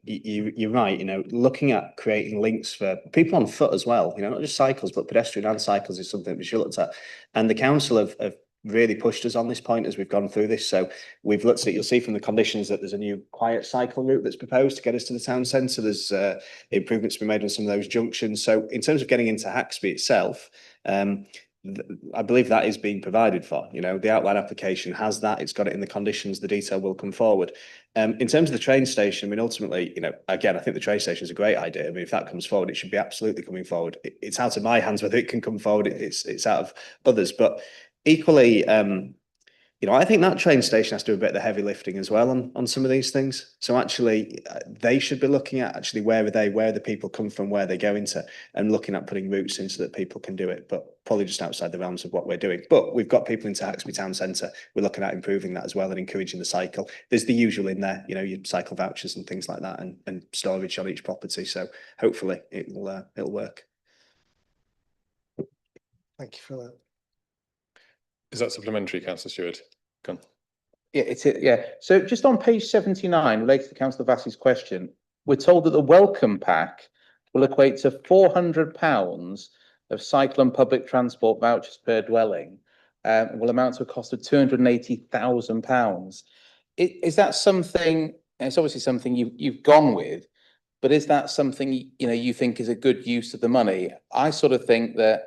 you're right. Looking at creating links for people on foot as well, not just cycles, but pedestrian and cycles is something we should look at. And the council have really pushed us on this point as we've gone through this. So we've looked at it. You'll see from the conditions that there's a new quiet cycle route that's proposed to get us to the town centre. There's improvements to be made on some of those junctions. So in terms of getting into Haxby itself, I believe that is being provided for. The outline application has that. It's got it in the conditions. The detail will come forward. In terms of the train station, I mean, ultimately, again, I think the train station is a great idea. I mean, if that comes forward, it should be absolutely coming forward. It's out of my hands whether it can come forward. It's out of others. But equally, you know, I think that train station has to do a bit of the heavy lifting as well on some of these things. So actually, they should be looking at actually where the people come from, where they go into, and looking at putting routes in so that people can do it. But probably just outside the realms of what we're doing. But we've got people into Haxby Town Centre. We're looking at improving that as well and encouraging the cycle. There's the usual in there, you know, your cycle vouchers and things like that, and storage on each property. So hopefully it'll work. Thank you for that. Is that supplementary, Councillor Stewart? Go on. Yeah. So just on page 79, related to Councillor Vassey's question, we're told that the welcome pack will equate to £400 of cycle and public transport vouchers per dwelling, and will amount to a cost of £280,000. Is that something? And it's obviously something you've gone with, but is that something you think is a good use of the money? I sort of think that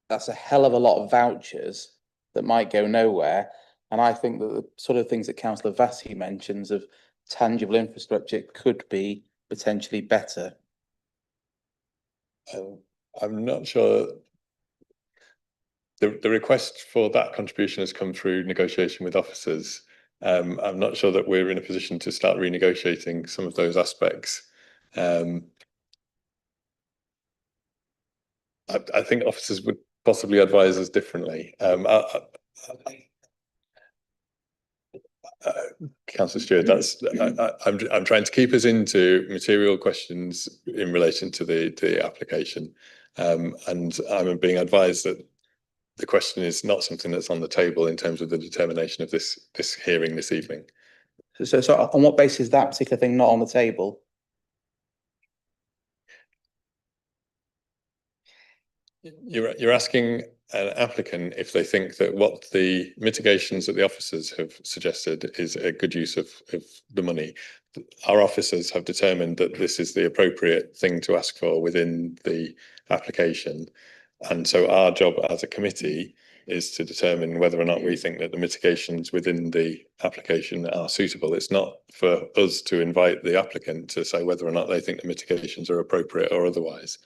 that's a hell of a lot of vouchers that might go nowhere. And I think that the sort of things that Councillor Vassey mentions of tangible infrastructure could be potentially better. I'm not sure. The request for that contribution has come through negotiation with officers. I'm not sure that we're in a position to start renegotiating some of those aspects. I think officers would possibly advise us differently. Councillor Stewart, I'm trying to keep us into material questions in relation to the application, and I'm being advised that the question is not something that's on the table in terms of the determination of this hearing this evening. So on what basis is that particular thing not on the table? You're asking an applicant if they think that what the mitigations that the officers have suggested is a good use of the money. Our officers have determined that this is the appropriate thing to ask for within the application. And so our job as a committee is to determine whether or not we think that the mitigations within the application are suitable. It's not for us to invite the applicant to say whether or not they think the mitigations are appropriate or otherwise.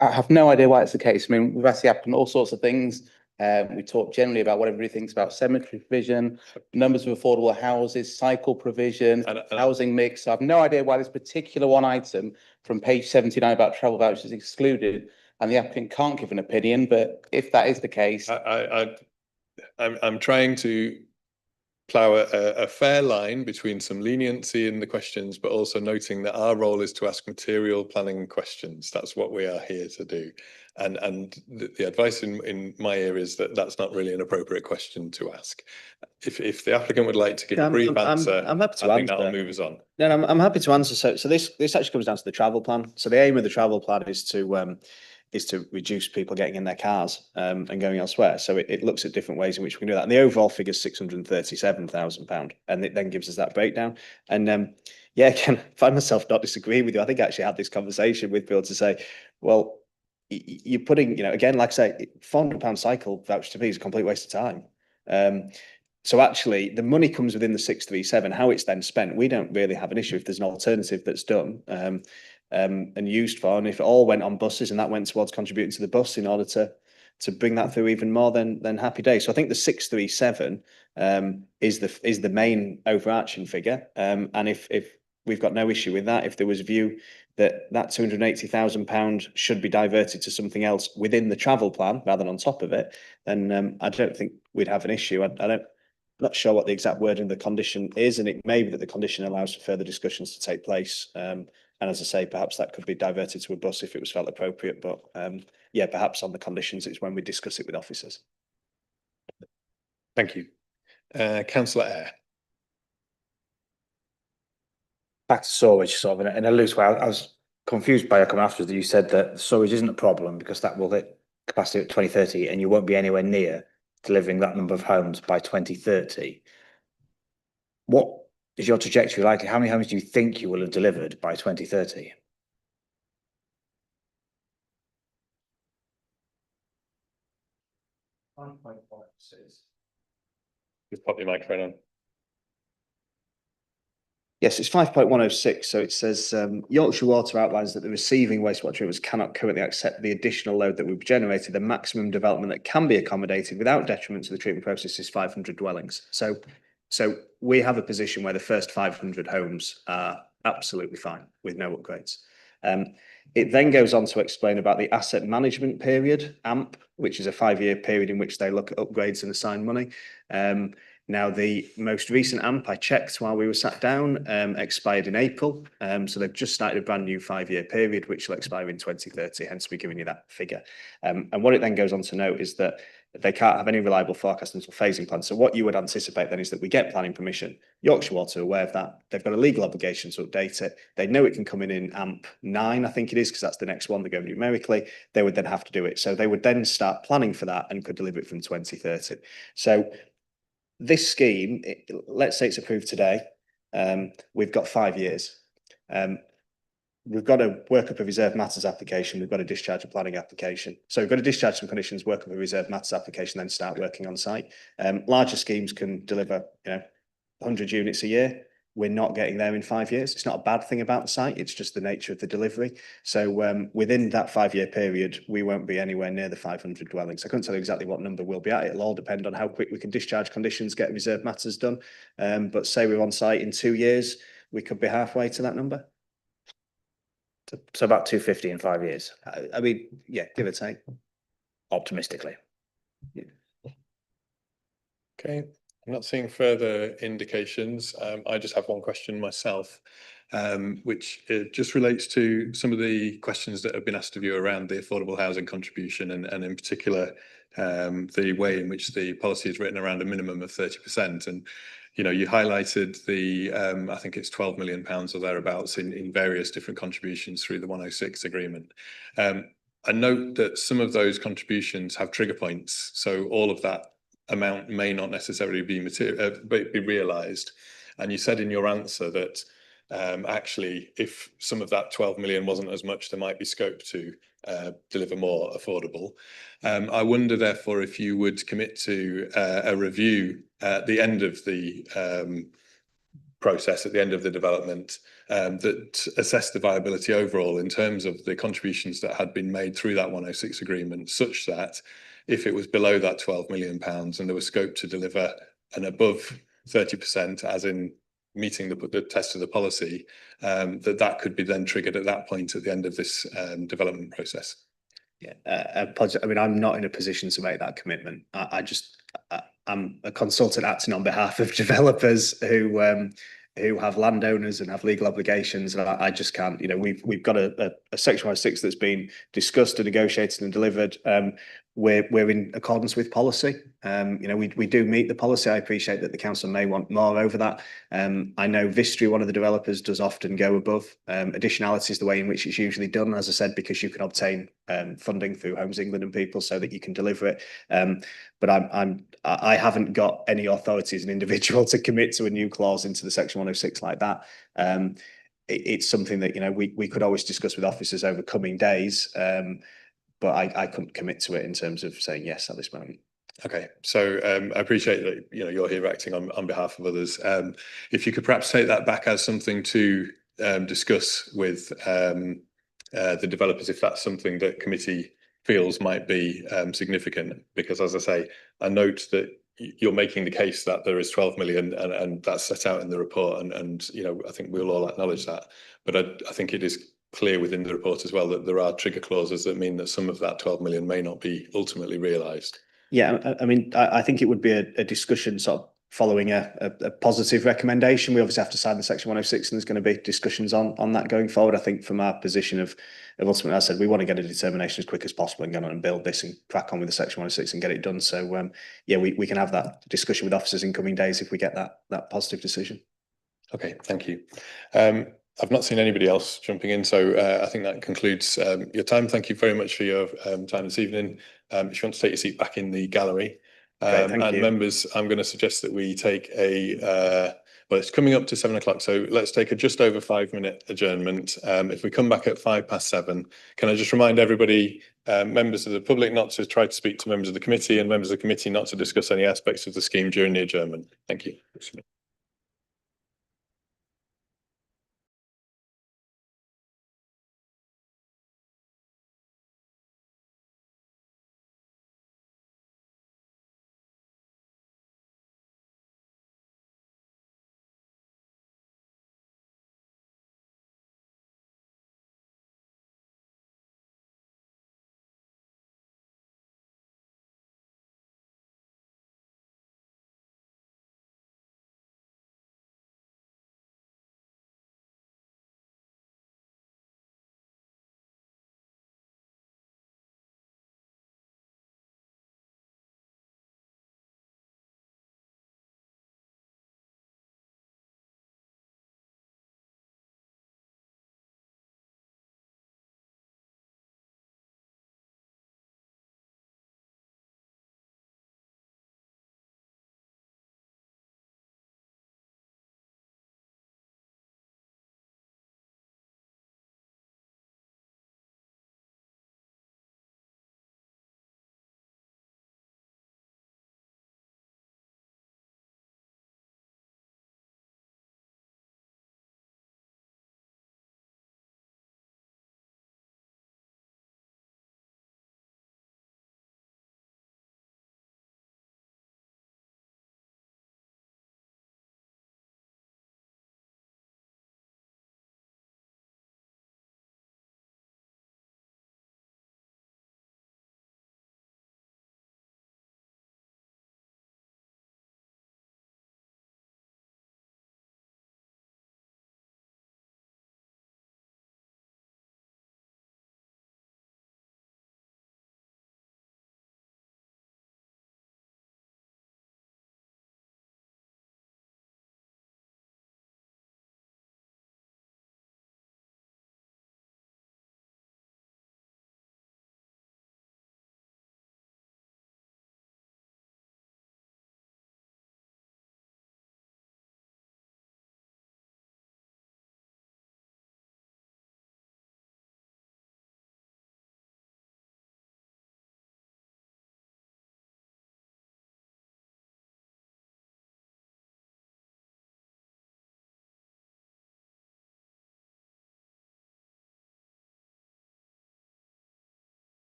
I have no idea why it's the case. I mean, we've asked the applicant all sorts of things. We talk generally about what everybody thinks about cemetery provision, numbers of affordable houses, cycle provision, housing mix. So I have no idea why this particular one item from page 79 about travel vouchers is excluded, and the applicant can't give an opinion. But if that is the case, I'm trying to plough a fair line between some leniency in the questions, but also noting that our role is to ask material planning questions. That's what we are here to do. And the advice in my ear is that that's not really an appropriate question to ask. If the applicant would like to give a brief answer, I'm happy to I think answer. that'll move us on. No, I'm happy to answer. So this actually comes down to the travel plan. So the aim of the travel plan is to reduce people getting in their cars and going elsewhere. So it looks at different ways in which we can do that. And the overall figure is £637,000, and it then gives us that breakdown. And yeah, again, I find myself not disagreeing with you. I think I actually had this conversation with people to say, well, you're putting, again, like I say, £400 cycle voucher to me is a complete waste of time. So actually, the money comes within the 637. How it's then spent, we don't really have an issue if there's an alternative that's done and used for. And if it all went on buses and that went towards contributing to the bus in order to bring that through even more, then happy days. So I think the 637 is the main overarching figure. And if we've got no issue with that, if there was a view that £280,000 should be diverted to something else within the travel plan rather than on top of it, then I don't think we'd have an issue. I'm not sure what the exact wording of the condition is, and it may be that the condition allows for further discussions to take place. And as I say, perhaps that could be diverted to a bus if it was felt appropriate. But yeah, perhaps on the conditions, it's when we discuss it with officers. Thank you. Councillor Eyre. Back to storage, sort of in a loose way. I was confused by your comment afterwards that you said that storage isn't a problem because that will hit capacity at 2030 and you won't be anywhere near delivering that number of homes by 2030. What is your trajectory likely? How many homes do you think you will have delivered by 2030? Just pop your microphone on. Yes, it's 5.106. So it says Yorkshire Water outlines that the receiving wastewater treatments cannot currently accept the additional load that we've generated. The maximum development that can be accommodated without detriment to the treatment process is 500 dwellings. So we have a position where the first 500 homes are absolutely fine with no upgrades. It then goes on to explain about the asset management period, AMP, which is a 5-year period in which they look at upgrades and assign money. Now, the most recent AMP I checked while we were sat down expired in April. So they've just started a brand new 5-year period, which will expire in 2030, hence we're giving you that figure. And what it then goes on to note is that they can't have any reliable forecast until phasing plans. So what you would anticipate then is that we get planning permission. Yorkshire Water are aware of that. They've got a legal obligation to update it. They know it can come in AMP 9, I think it is, because that's the next one. They go numerically. They would then have to do it. So they would then start planning for that and could deliver it from 2030. So this scheme, let's say it's approved today, we've got 5 years. We've got to work up a reserve matters application. We've got to discharge a planning application. So we've got to discharge some conditions, work up a reserve matters application, then start working on site. Larger schemes can deliver, 100 units a year. We're not getting there in 5 years. It's not a bad thing about the site. It's just the nature of the delivery. So within that 5-year period, we won't be anywhere near the 500 dwellings. I couldn't tell you exactly what number we'll be at. It'll all depend on how quick we can discharge conditions, get reserve matters done. But say we're on site in 2 years, we could be halfway to that number. So about 250 in 5 years. I mean, yeah, give or take. Optimistically. Yeah. Okay, I'm not seeing further indications. I just have one question myself, which just relates to some of the questions that have been asked of you around the affordable housing contribution and in particular, the way in which the policy is written around a minimum of 30%. And you highlighted the, I think it's £12 million or thereabouts in various different contributions through the 106 agreement. I note that some of those contributions have trigger points, so all of that amount may not necessarily be realised. And you said in your answer that actually, if some of that 12 million wasn't as much, there might be scope to deliver more affordable. I wonder, therefore, if you would commit to a review at the end of the process, at the end of the development, that assess the viability overall in terms of the contributions that had been made through that 106 agreement, such that if it was below that £12 million and there was scope to deliver an above 30%, as in meeting the test of the policy, that could be then triggered at that point at the end of this development process. Yeah, I mean, I'm not in a position to make that commitment. I'm a consultant acting on behalf of developers who have landowners and have legal obligations, and I just can't. We've got a Section 106 that's been discussed and negotiated and delivered. We're in accordance with policy. We do meet the policy. I appreciate that the council may want more over that. I know Vistry, one of the developers, does often go above. Additionality is the way in which it's usually done, as I said, because you can obtain funding through Homes England and people so that you can deliver it. But I haven't got any authority as an individual to commit to a new clause into the Section 106 like that. It's something that we could always discuss with officers over coming days. But I couldn't commit to it in terms of saying yes at this moment. Okay, so I appreciate that you're here acting on behalf of others. If you could perhaps take that back as something to discuss with the developers, if that's something that committee feels might be significant, because as I say, I note that you're making the case that there is 12 million and that's set out in the report, and I think we'll all acknowledge that. But I think it is clear within the report as well that there are trigger clauses that mean that some of that 12 million may not be ultimately realised. Yeah, I mean, I think it would be a discussion sort of following a positive recommendation. We obviously have to sign the Section 106, and there's going to be discussions on that going forward. I think from our position of ultimately, as I said, we want to get a determination as quick as possible and get on and build this and crack on with the Section 106 and get it done. So yeah, we can have that discussion with officers in coming days if we get that positive decision. Okay, thank you. I've not seen anybody else jumping in, so I think that concludes your time. Thank you very much for your time this evening. If you want to take your seat back in the gallery. Great, thank you. Members, I'm going to suggest that we take well, it's coming up to 7 o'clock, so let's take a just over 5-minute adjournment. If we come back at 7:05, can I just remind everybody, members of the public, not to try to speak to members of the committee, and members of the committee not to discuss any aspects of the scheme during the adjournment. Thank you.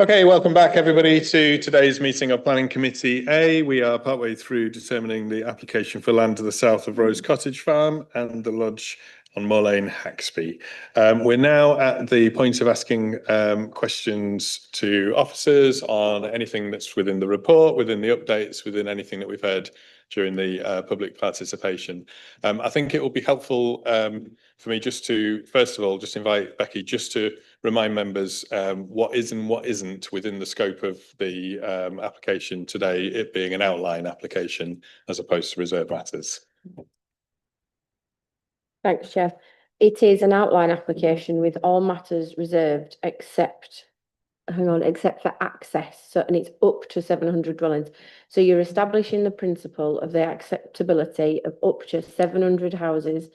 Okay, welcome back everybody to today's meeting of Planning Committee A. We are partway through determining the application for land to the south of Rose Cottage Farm and the lodge on Moor Lane, Haxby. We're now at the point of asking questions to officers on anything that's within the report, within the updates, within anything that we've heard during the public participation. I think it will be helpful for me just to, first of all, just invite Becky just to remind members what is and what isn't within the scope of the application today, it being an outline application as opposed to reserve matters. Thanks, Chair. It is an outline application with all matters reserved except for access. So, and it's up to 700 dwellings. So you're establishing the principle of the acceptability of up to 700 houses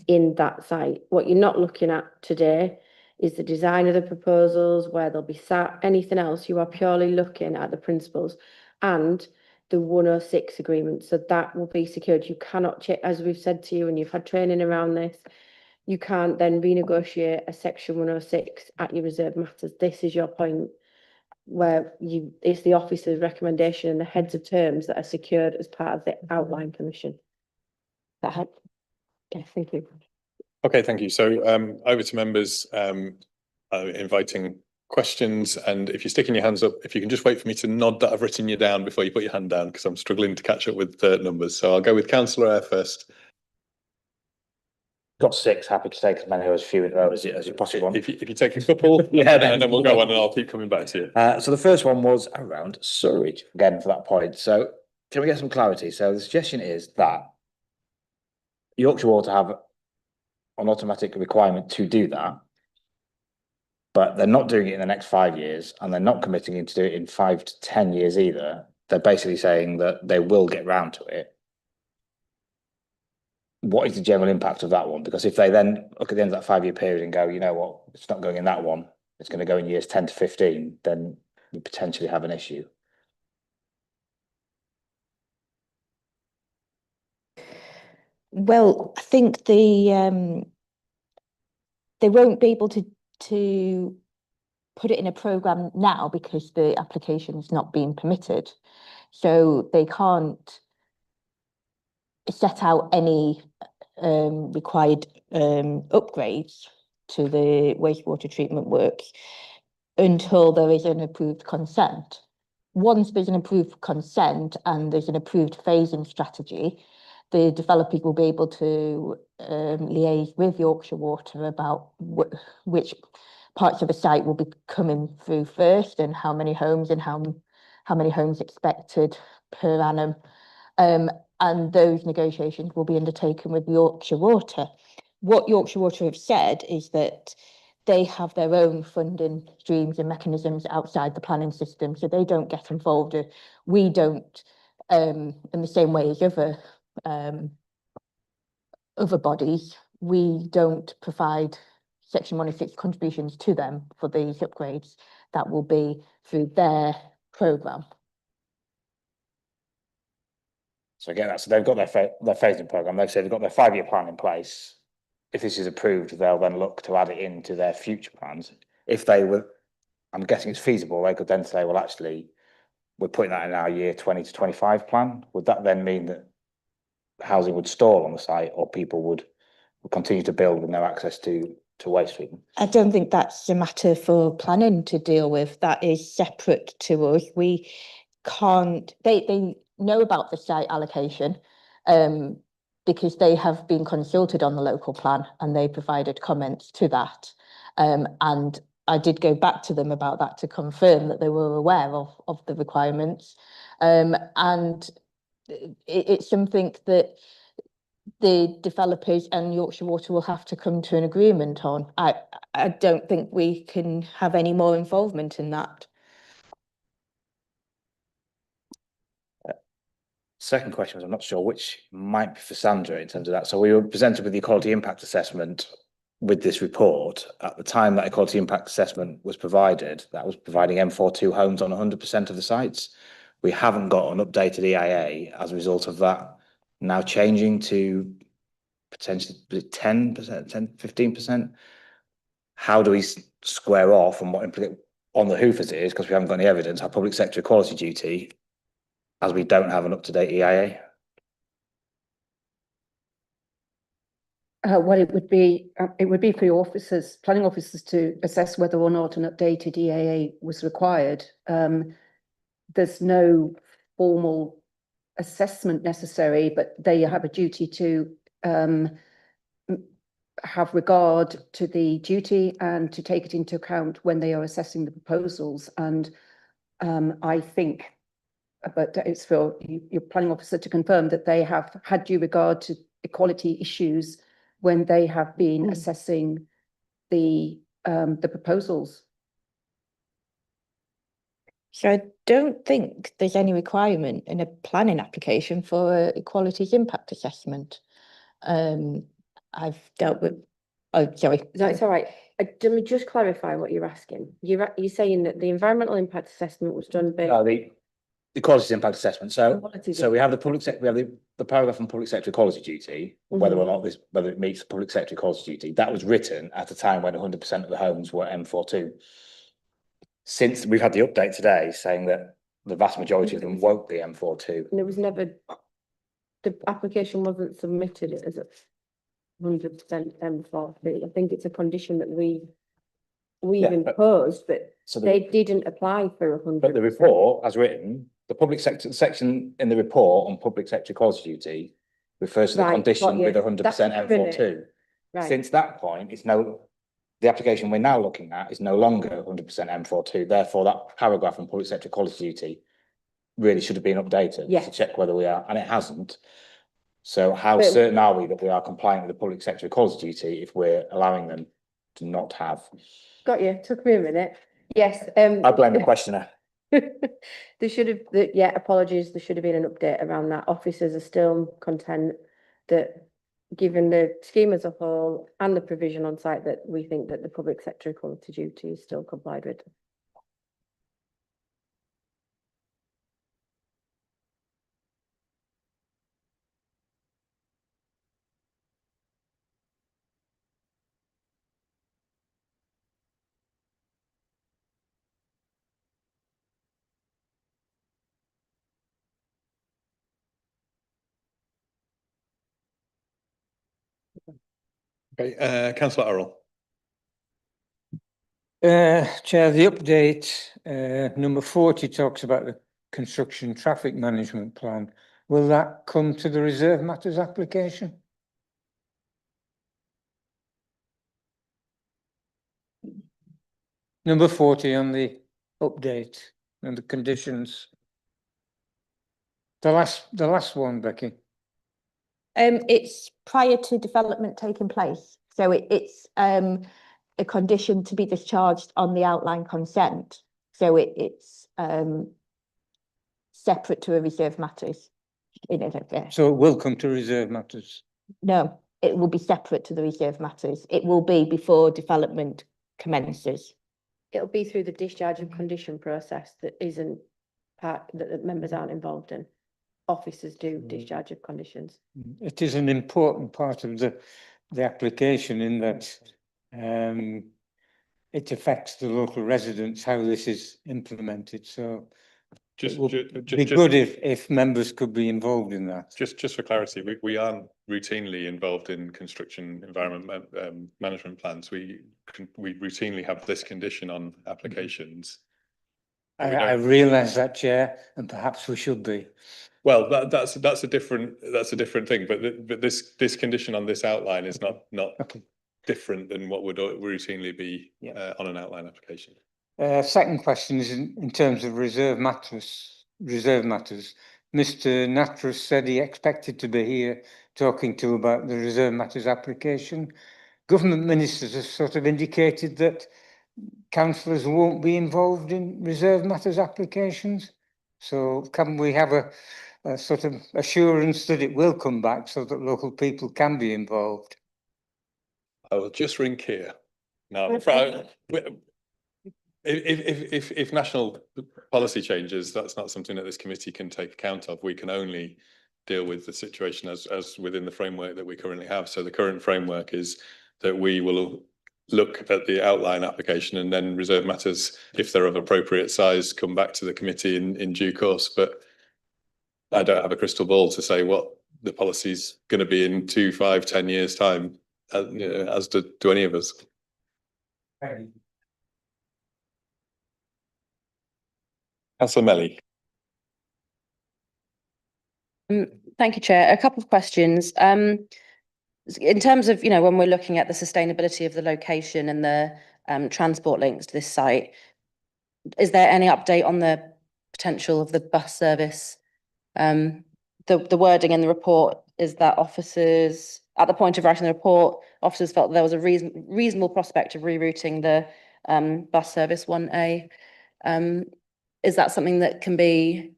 in that site. What you're not looking at today is the design of the proposals, where they'll be sat, anything else. You are purely looking at the principles and the 106 agreement. So that will be secured. You cannot check, as we've said to you, and you've had training around this, you can't then renegotiate a section 106 at your reserved matters. This is your point where it's the officer's recommendation and the heads of terms that are secured as part of the outline permission. That help? Okay, thank you. Okay, thank you. So over to members inviting questions, and if you're sticking your hands up, if you can just wait for me to nod that I've written you down before you put your hand down, because I'm struggling to catch up with the numbers. So I'll go with Councillor Eyre first. Got 6, happy to take as many or as few in a row as you possibly want. If you take a couple, yeah, and then we'll go on and I'll keep coming back to you. So the first one was around sewerage, again for that point. So can we get some clarity? So the suggestion is that Yorkshire Water have an automatic requirement to do that, but they're not doing it in the next 5 years, and they're not committing to do it in 5 to 10 years either. They're basically saying that they will get round to it. What is the general impact of that one? Because if they then look at the end of that 5-year period and go, you know what, it's not going in that one, it's going to go in years 10 to 15, then we potentially have an issue. Well, I think they won't be able to put it in a programme now because the application is not being permitted. So they can't set out any required upgrades to the wastewater treatment works until there is an approved consent. Once there's an approved consent and there's an approved phasing strategy, the developers will be able to liaise with Yorkshire Water about which parts of the site will be coming through first and how many homes and how many homes expected per annum. And those negotiations will be undertaken with Yorkshire Water. What Yorkshire Water have said is that they have their own funding streams and mechanisms outside the planning system, so they don't get involved. We don't, in the same way as other bodies, we don't provide Section 106 contributions to them for these upgrades. That will be through their programme. So again, so they've got their phasing programme. They've said they've got their 5-year plan in place. If this is approved, they'll then look to add it into their future plans. If they were, I'm guessing it's feasible, they could then say, well, actually, we're putting that in our year 20 to 25 plan. Would that then mean that housing would stall on the site, or people would continue to build with no access to waste treatment? I don't think that's a matter for planning to deal with. That is separate to us. We can't, they know about the site allocation because they have been consulted on the local plan and they provided comments to that. And I did go back to them about that to confirm that they were aware of the requirements. And it's something that the developers and Yorkshire Water will have to come to an agreement on. I don't think we can have any more involvement in that. Second question was, I'm not sure which might be for Sandra in terms of that. So we were presented with the equality impact assessment with this report. At the time that equality impact assessment was provided, that was providing M42 homes on 100% of the sites. We haven't got an updated EIA as a result of that now changing to potentially 10%, 10, 15%. How do we square off, and what on the hoof as it is, because we haven't got any evidence, our public sector equality duty, as we don't have an up-to-date EIA? Well, it would be for your officers, planning officers, to assess whether or not an updated EAA was required. There's no formal assessment necessary, but they have a duty to have regard to the duty and to take it into account when they are assessing the proposals. And I think, but it's for your planning officer to confirm that they have had due regard to equality issues when they have been assessing the proposals. So I don't think there's any requirement in a planning application for a equalities impact assessment. I've dealt with, oh, sorry. That's all right. Let me just clarify what you're asking. You're saying that the environmental impact assessment was done by... No, the equalities impact assessment. So we have the public sector, we have the paragraph on public sector equality duty, whether or not whether it meets the public sector equality duty. That was written at a time when 100% of the homes were M42. Since we've had the update today saying that the vast majority of them won't be M42. And it was never, the application wasn't submitted as a 100% M40. I think it's a condition that we imposed, but they didn't apply for 100%. But the report, as written, the public sector section in the report on public sector equality duty refers to the condition with 100% M42. Right. Since that point, the application we're now looking at is no longer 100% M42. Therefore, that paragraph on public sector equality duty really should have been updated to check whether we are, and it hasn't. So how certain are we that we are complying with the public sector equality duty if we're allowing them to not have? Got you. Took me a minute. Yes. I blame the questioner. There should have, apologies. There should have been an update around that. Officers are still content that, given the scheme as a whole and the provision on site, that we think that the public sector equality duty is still complied with. Okay, Councillor Errol. Chair, the update, number 40 talks about the construction traffic management plan. Will that come to the reserve matters application? Number 40 on the update and the conditions. The last one, Becky. It's prior to development taking place. So it's a condition to be discharged on the outline consent. So it's separate to a reserve matters. So it will come to reserve matters? No, it will be separate to the reserve matters. It will be before development commences. It'll be through the discharge of condition process that isn't part that the members aren't involved in. Officers do discharge of conditions. It is an important part of the application in that it affects the local residents how this is implemented. So it would be good if members could be involved in that. Just for clarity, we aren't routinely involved in construction environment management plans. We routinely have this condition on applications. I realise that, Chair, and perhaps we should be. Well, that's a different thing. But this condition on this outline is not different than what would routinely be on an outline application. Second question is in terms of reserve matters. Mr. Natras said he expected to be here talking to about the reserve matters application. Government ministers have sort of indicated that councillors won't be involved in reserve matters applications. So can we have a sort of assurance that it will come back so that local people can be involved? I will just ring Keir. No, if national policy changes, that's not something that this committee can take account of. We can only deal with the situation as within the framework that we currently have. So the current framework is that we will look at the outline application and then reserve matters, if they're of appropriate size, come back to the committee in due course. But I don't have a crystal ball to say what the policy's going to be in 2, 5, 10 years' time, as do any of us. Councillor Melly. Thank you, Chair. A couple of questions. In terms of, when we're looking at the sustainability of the location and the transport links to this site, is there any update on the potential of the bus service? The wording in the report is that officers, at the point of writing the report, officers felt there was a reasonable prospect of rerouting the bus service 1A. Is that something that can be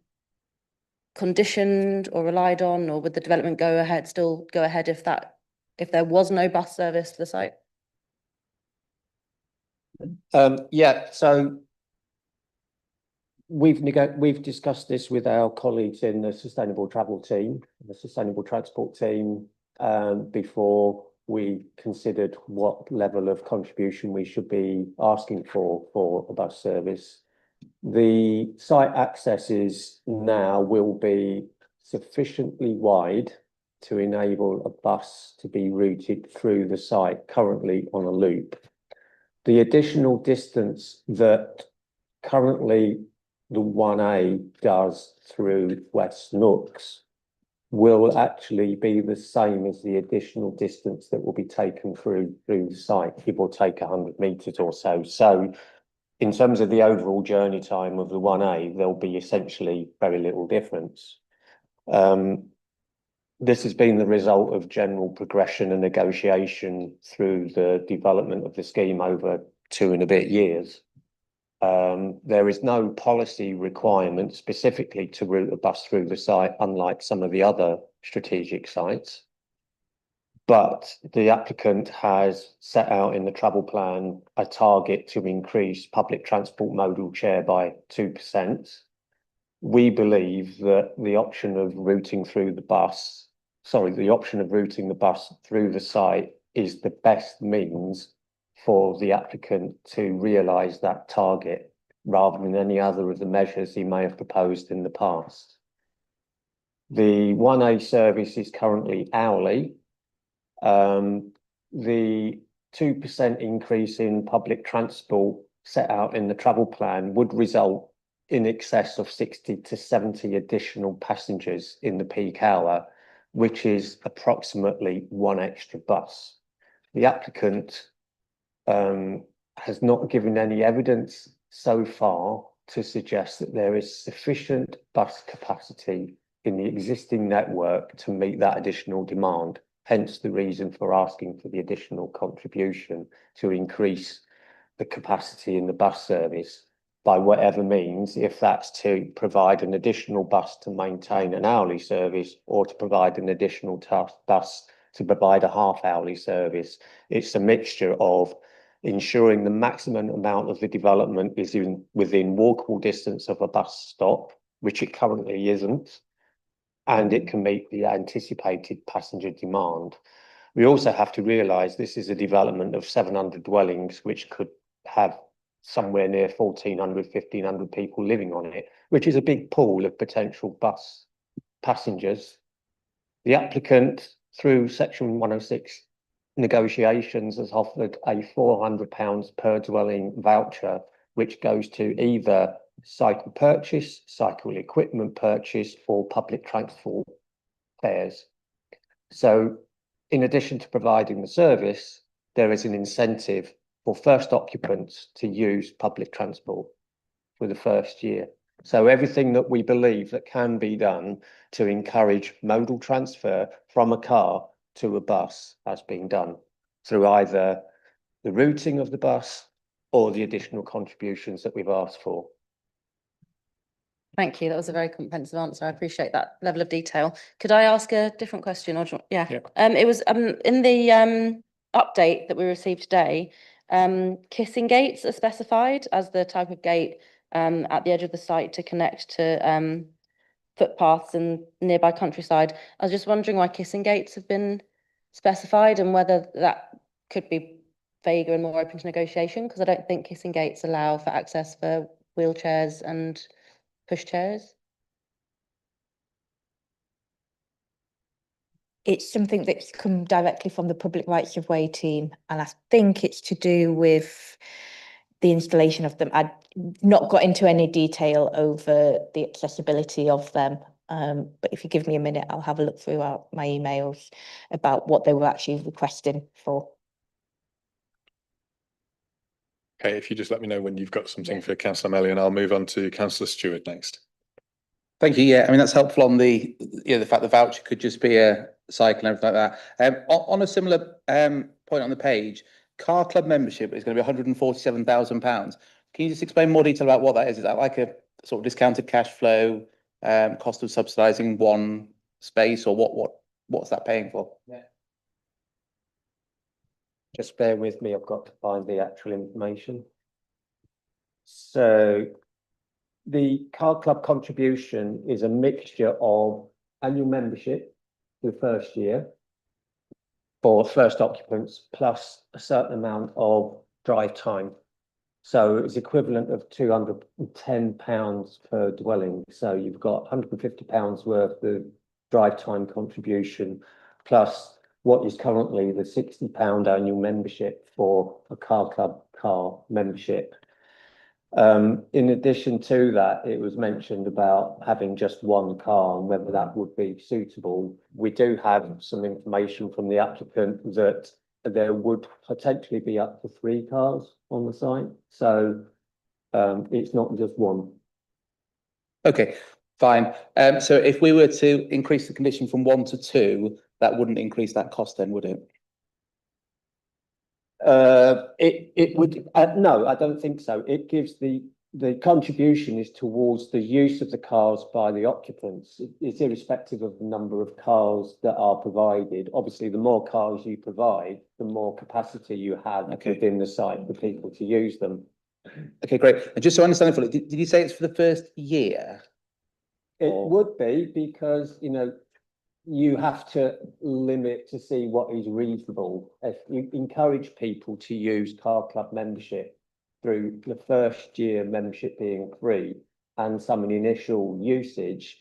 conditioned or relied on, or would the development still go ahead if there was no bus service to the site? Yeah, so we've discussed this with our colleagues in the sustainable travel team, the sustainable transport team, before we considered what level of contribution we should be asking for a bus service. The site accesses now will be sufficiently wide to enable a bus to be routed through the site currently on a loop. The additional distance that currently the 1A does through West Nooks will actually be the same as the additional distance that will be taken through the site, give or take 100 metres or so. So in terms of the overall journey time of the 1A, there'll be essentially very little difference. This has been the result of general progression and negotiation through the development of the scheme over 2 and a bit years. There is no policy requirement specifically to route a bus through the site, unlike some of the other strategic sites. But the applicant has set out in the travel plan a target to increase public transport modal share by 2%. We believe that the option of routing the bus through the site is the best means for the applicant to realise that target, rather than any other of the measures he may have proposed in the past. The 1A service is currently hourly. The 2% increase in public transport set out in the travel plan would result in excess of 60 to 70 additional passengers in the peak hour, which is approximately 1 extra bus. The applicant has not given any evidence so far to suggest that there is sufficient bus capacity in the existing network to meet that additional demand. Hence the reason for asking for the additional contribution to increase the capacity in the bus service by whatever means, if that's to provide an additional bus to maintain an hourly service, or to provide an additional bus to provide a half-hourly service. It's a mixture of ensuring the maximum amount of the development is within walkable distance of a bus stop, which it currently isn't, and it can meet the anticipated passenger demand. We also have to realise this is a development of 700 dwellings, which could have somewhere near 1,400, 1,500 people living on it, which is a big pool of potential bus passengers. The applicant, through Section 106 negotiations, has offered a £400 per dwelling voucher, which goes to either cycle purchase, cycle equipment purchase, or public transport fares. So in addition to providing the service, there is an incentive for first occupants to use public transport for the first year. So everything that we believe that can be done to encourage modal transfer from a car to a bus has been done through either the routing of the bus or the additional contributions that we've asked for. Thank you. That was a very comprehensive answer. I appreciate that level of detail. Could I ask a different question? Or yeah. It was in the update that we received today. Kissing gates are specified as the type of gate at the edge of the site to connect to footpaths and nearby countryside. I was just wondering why kissing gates have been specified, and whether that could be vaguer and more open to negotiation, because I don't think kissing gates allow for access for wheelchairs and pushchairs. It's something that's come directly from the Public Rights of Way team, and I think it's to do with the installation of them. I've not got into any detail over the accessibility of them, but if you give me a minute, I'll have a look through my emails about what they were actually requesting for. Okay, if you just let me know when you've got something for Councillor Melly, and I'll move on to Councillor Stewart next. Thank you. Yeah, I mean, that's helpful on the, the fact the voucher could just be a cycle and everything like that. On a similar point on the page, car club membership is going to be £147,000. Can you just explain more detail about what that is? Is that like a sort of discounted cash flow, cost of subsidising one space, or what's that paying for? Yeah. Just bear with me, I've got to find the actual information. So the car club contribution is a mixture of annual membership for the first year for first occupants, plus a certain amount of drive time. So it's equivalent of £210 per dwelling. So you've got £150 worth of drive time contribution, plus what is currently the £60 annual membership for a car club car membership. In addition to that, it was mentioned about having just one car and whether that would be suitable. We do have some information from the applicant that there would potentially be up to 3 cars on the site. So it's not just one. Okay, fine. So if we were to increase the condition from 1 to 2, that wouldn't increase that cost then, would it? It would, no, I don't think so. It gives the contribution is towards the use of the cars by the occupants. It's irrespective of the number of cars that are provided. Obviously, the more cars you provide, the more capacity you have within the site for people to use them. Okay, great. And just so I understand it fully, did you say it's for the first year? It would be, because, you know, you have to limit to see what is reasonable. If you encourage people to use car club membership through the first year membership being free and some initial usage,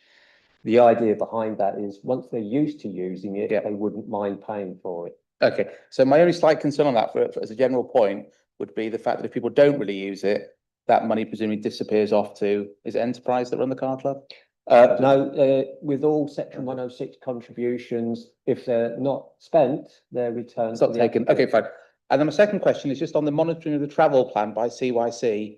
the idea behind that is once they're used to using it, they wouldn't mind paying for it. Okay, so my only slight concern on that for as a general point would be the fact that if people don't really use it, that money presumably disappears off to, is it Enterprise that run the car club? No, with all Section 106 contributions, if they're not spent, they're returned. It's not taken. Okay, fine. And then my second question is just on the monitoring of the travel plan by CYC,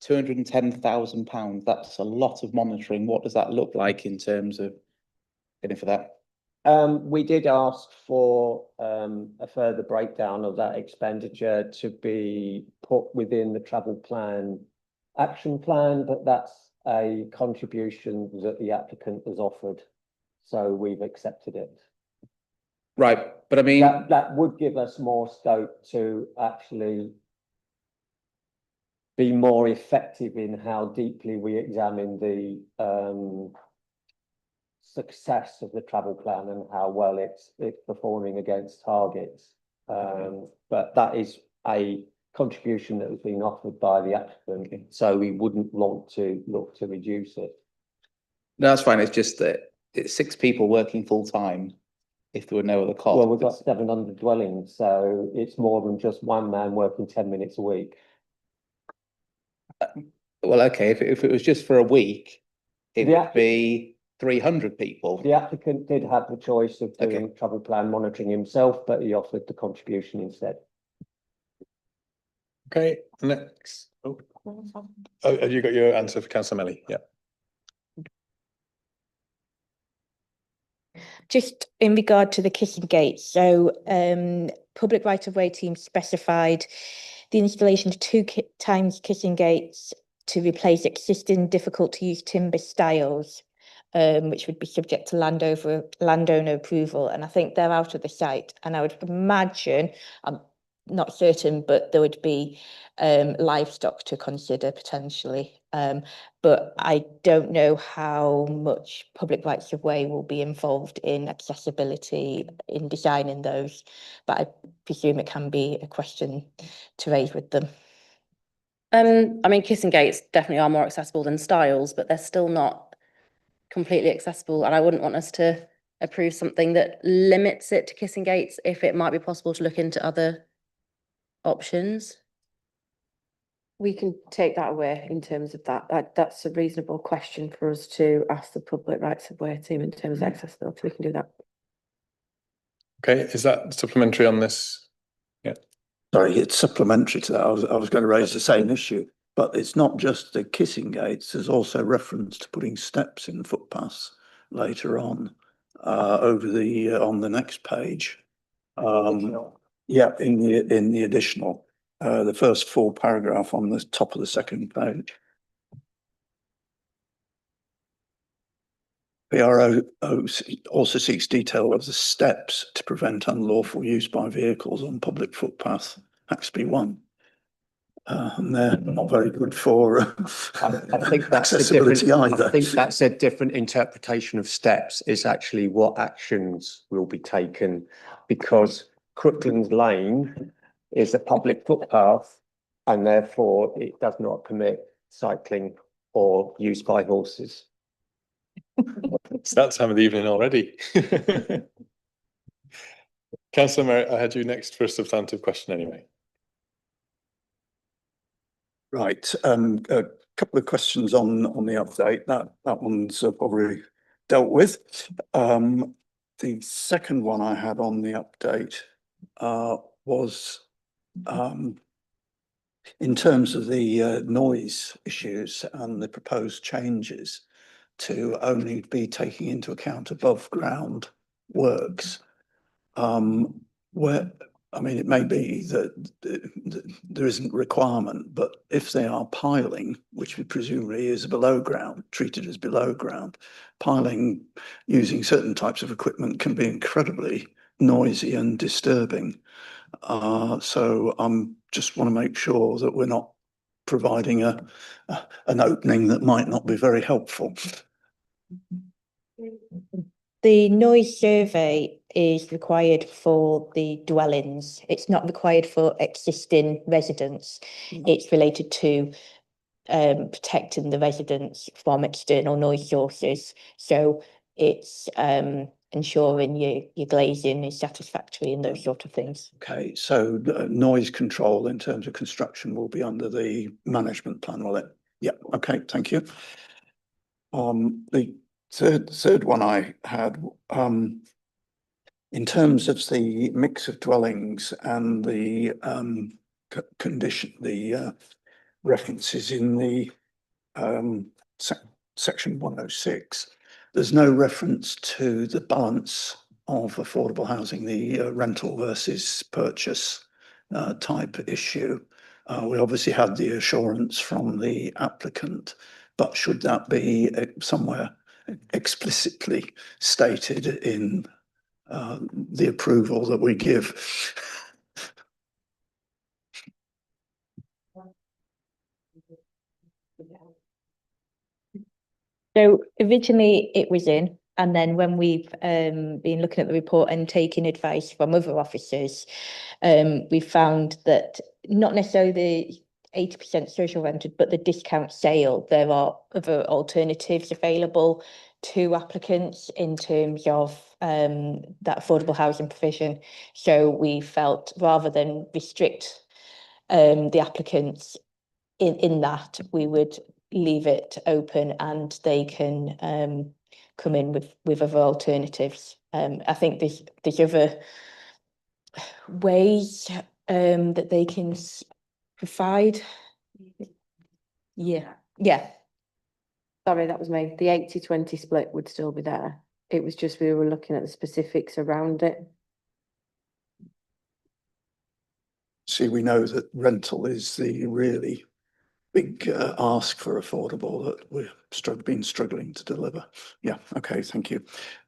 £210,000. That's a lot of monitoring. What does that look like in terms of getting for that? We did ask for a further breakdown of that expenditure to be put within the travel plan action plan, but that's a contribution that the applicant has offered, so we've accepted it. Right, but I mean that would give us more scope to actually be more effective in how deeply we examine the success of the travel plan and how well it's performing against targets. But that is a contribution that has been offered by the applicant, so we wouldn't want to look to reduce it. No, that's fine. It's just that it's 6 people working full time if there were no other costs. Well, we've got 700 dwellings, so it's more than just one man working 10 minutes a week. Well, okay, if it was just for a week, it would be 300 people. The applicant did have the choice of doing travel plan monitoring himself, but he offered the contribution instead. Okay, next. Oh, have you got your answer for Councillor Melly? Yeah. Just in regard to the kissing gates, so Public Right of Way team specified the installation of 2 times kissing gates to replace existing difficult to use timber stiles, which would be subject to landowner approval, and I think they're out of the site. And I would imagine, I'm not certain, but there would be livestock to consider potentially. But I don't know how much public rights of way will be involved in accessibility in designing those, but I presume it can be a question to raise with them. I mean, kissing gates definitely are more accessible than stiles, but they're still not completely accessible. And I wouldn't want us to approve something that limits it to kissing gates if it might be possible to look into other options. We can take that away in terms of that. That's a reasonable question for us to ask the public rights of way team in terms of accessibility. We can do that. Okay, is that supplementary on this? Yeah. Sorry, it's supplementary to that. I was going to raise the same issue, but it's not just the kissing gates. There's also reference to putting steps in footpaths later on, over the on the next page. Yeah, in the additional, the first full paragraph on the top of the second page. PRO also seeks detail of the steps to prevent unlawful use by vehicles on public footpath, Haxby 1. And they're not very good for I think that's accessibility either. I think that's a different interpretation of steps, is actually what actions will be taken, because Crooklands Lane is a public footpath and therefore it does not permit cycling or use by horses. It's that time of the evening already. Councillor Merritt, I had you next for a substantive question anyway. Right, a couple of questions on the update. That one's probably dealt with. The second one I had on the update was in terms of the noise issues and the proposed changes to only be taking into account above ground works. Where, I mean, it may be that there isn't requirement, but if they are piling, which presumably is below ground, treated as below ground, piling using certain types of equipment can be incredibly noisy and disturbing. So I'm just want to make sure that we're not providing an opening that might not be very helpful. The noise survey is required for the dwellings. It's not required for existing residents. It's related to protecting the residents from external noise sources. So it's ensuring your glazing is satisfactory and those sort of things. Okay, so noise control in terms of construction will be under the management plan, will it? Yeah, okay, thank you. The third one I had, in terms of the mix of dwellings and the condition, the references in the section 106, there's no reference to the balance of affordable housing, the rental versus purchase type issue. We obviously had the assurance from the applicant, but should that be somewhere explicitly stated in the approval that we give? So originally it was in, and then when we've been looking at the report and taking advice from other officers, we found that not necessarily the 80% social rented, but the discount sale, there are other alternatives available to applicants in terms of that affordable housing provision. So we felt rather than restrict the applicants in that, we would leave it open and they can come in with other alternatives. I think there's other ways that they can provide. Yeah. Sorry, that was me. The 80-20 split would still be there. It was just we were looking at the specifics around it. See, we know that rental is the really big ask for affordable that we've been struggling to deliver. Yeah, okay, thank you.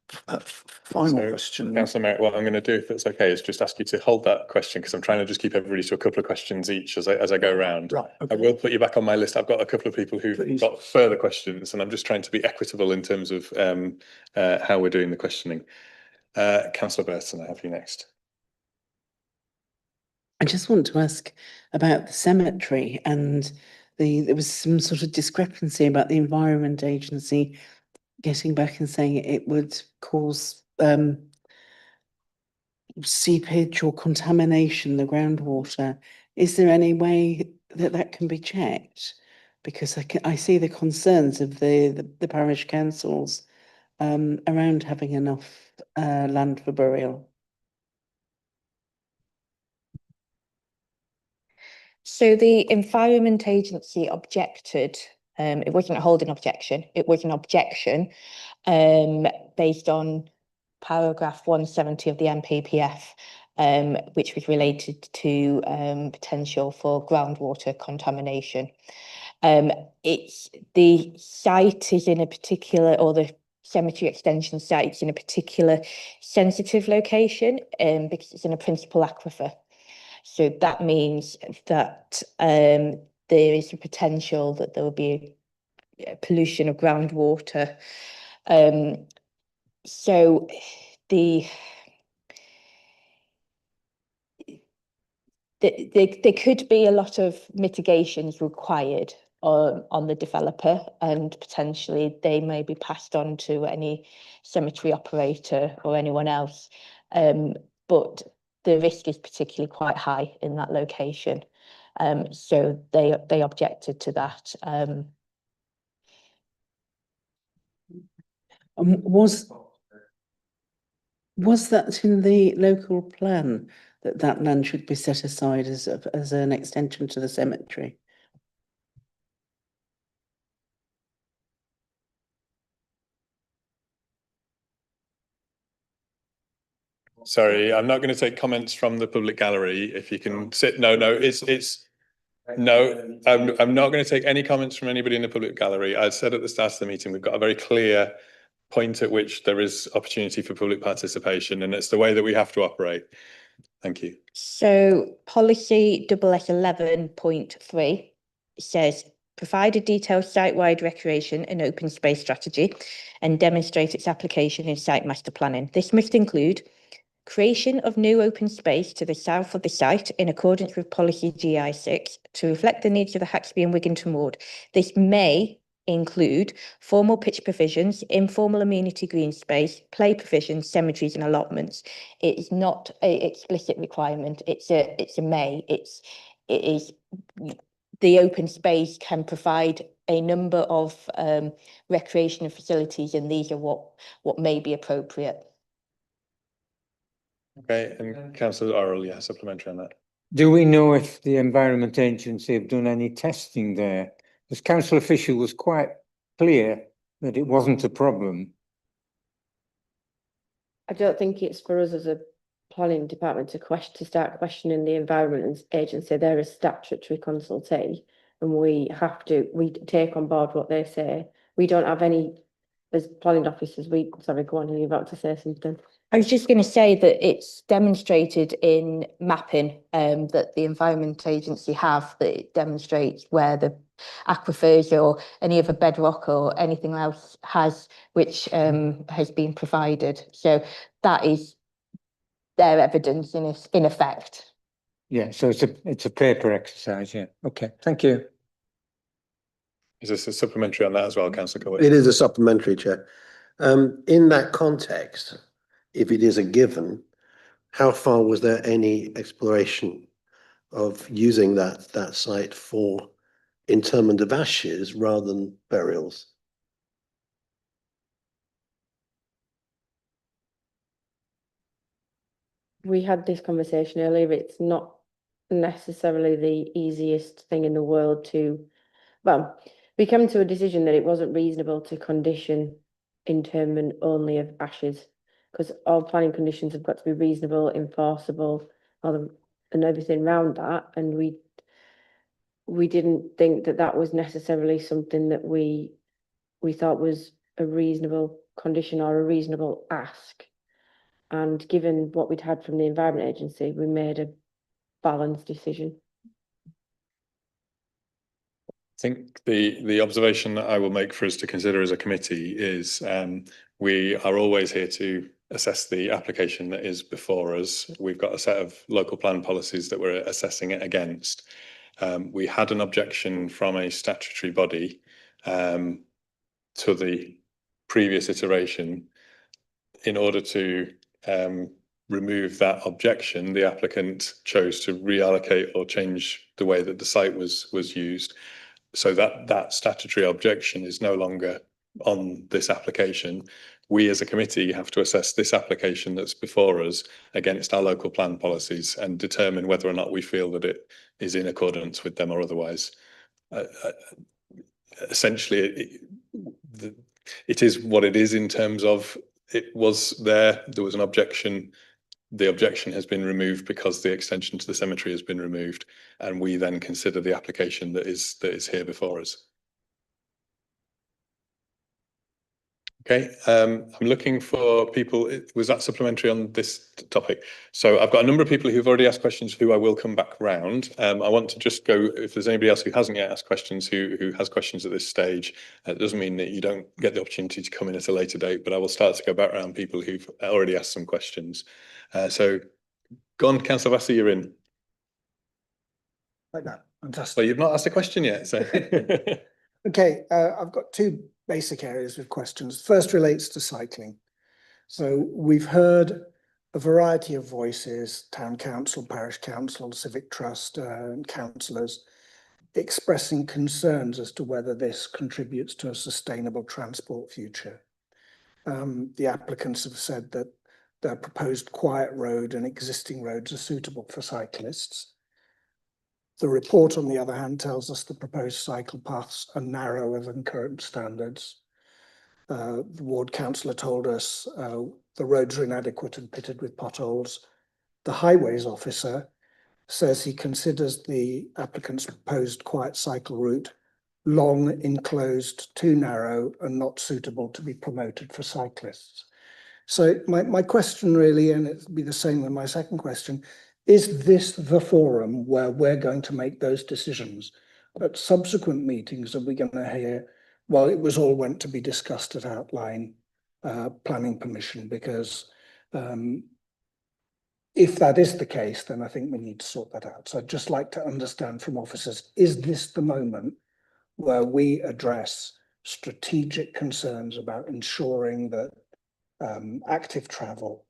Final question. Councillor Merritt, what I'm going to do, if it's okay, is just ask you to hold that question because I'm trying to just keep everybody to a couple of questions each as I go around. Right. Okay. I will put you back on my list. I've got a couple of people who've got further questions, and I'm just trying to be equitable in terms of how we're doing the questioning. Councillor Burton, I have you next. I just want to ask about the cemetery, and there was some sort of discrepancy about the Environment Agency getting back and saying it would cause seepage or contamination, the groundwater. Is there any way that that can be checked? Because I see the concerns of the parish councils around having enough land for burial. So the Environment Agency objected. It wasn't a holding objection. It was an objection based on paragraph 170 of the MPPF, which was related to potential for groundwater contamination. It's the site is in a particular, or the cemetery extension site is in a particular sensitive location because it's in a principal aquifer. So that means that there is a potential that there will be pollution of groundwater. So there could be a lot of mitigations required on the developer, and potentially they may be passed on to any cemetery operator or anyone else. But the risk is particularly quite high in that location. So they objected to that. Was that in the local plan that land should be set aside as an extension to the cemetery? Sorry, I'm not going to take comments from the public gallery. If you can sit, no, I'm not going to take any comments from anybody in the public gallery. I said at the start of the meeting, we've got a very clear point at which there is opportunity for public participation, and it's the way that we have to operate. Thank you. So policy SS11.3 says provide a detailed site-wide recreation and open space strategy and demonstrate its application in site master planning. This must include creation of new open space to the south of the site in accordance with policy GI6 to reflect the needs of the Haxby and Wigginton ward. This may include formal pitch provisions, informal amenity green space, play provisions, cemeteries and allotments. It is not an explicit requirement. It's a may. It is the open space can provide a number of recreational facilities, and these are what may be appropriate. Okay, and Councillor Orrell, yeah, supplementary on that. Do we know if the Environment Agency have done any testing there? Because council official was quite clear that it wasn't a problem. I don't think it's for us as a planning department to start questioning the Environment Agency. They're a statutory consultee, and we take on board what they say. We don't have any, as planning officers, sorry, go on, you're about to say something. I was just going to say that it's demonstrated in mapping that the Environment Agency have, that it demonstrates where the aquifers or any other bedrock or anything else which has been provided. So that is their evidence in effect. Yeah, so it's a paper exercise, yeah. Okay, thank you. Is this a supplementary on that as well, Councillor Coward? It is a supplementary, Chair. In that context, if it is a given, how far was there any exploration of using that site for interment of ashes rather than burials? We had this conversation earlier. It's not necessarily the easiest thing in the world well, we came to a decision that it wasn't reasonable to condition interment only of ashes, because all planning conditions have got to be reasonable, enforceable, and everything around that. And we didn't think that was necessarily something that we thought was a reasonable condition or a reasonable ask. And given what we'd had from the Environment Agency, we made a balanced decision. I think the observation that I will make for us to consider as a committee is we are always here to assess the application that is before us. We've got a set of local plan policies that we're assessing it against. We had an objection from a statutory body to the previous iteration. In order to remove that objection, the applicant chose to reallocate or change the way that the site was used. So that statutory objection is no longer on this application. We as a committee have to assess this application that's before us against our local plan policies and determine whether or not we feel that it is in accordance with them or otherwise. Essentially, it is what it is in terms of there was an objection. The objection has been removed because the extension to the cemetery has been removed, and we then consider the application that is here before us. Okay, I'm looking for people. Was that supplementary on this topic? So I've got a number of people who've already asked questions who I will come back round. I want to just go, if there's anybody else who hasn't yet asked questions, who has questions at this stage, it doesn't mean that you don't get the opportunity to come in at a later date, but I will start to go back around people who've already asked some questions. So go on, Councillor Vassey, you're in. Like that, fantastic. Well, you've not asked a question yet, so. Okay, I've got two basic areas of questions. First relates to cycling. So we've heard a variety of voices, town council, parish council, civic trust, and councillors expressing concerns as to whether this contributes to a sustainable transport future. The applicants have said that the proposed quiet road and existing roads are suitable for cyclists. The report, on the other hand, tells us the proposed cycle paths are narrower than current standards. The ward councillor told us the roads are inadequate and pitted with potholes. The highways officer says he considers the applicant's proposed quiet cycle route long, enclosed, too narrow, and not suitable to be promoted for cyclists. So my question really, and it'll be the same with my second question, is this the forum where we're going to make those decisions? At subsequent meetings, are we going to hear, well, it was all went to be discussed at outline planning permission? Because if that is the case, then I think we need to sort that out. So I'd just like to understand from officers, is this the moment where we address strategic concerns about ensuring that active travel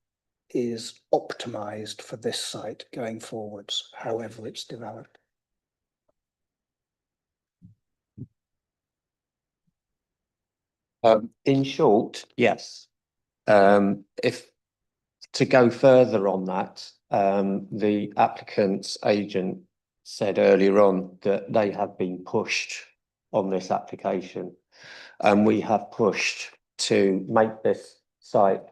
is optimized for this site going forwards, however it's developed? In short, yes. If to go further on that, the applicant's agent said earlier on that they have been pushed on this application, and we have pushed to make this site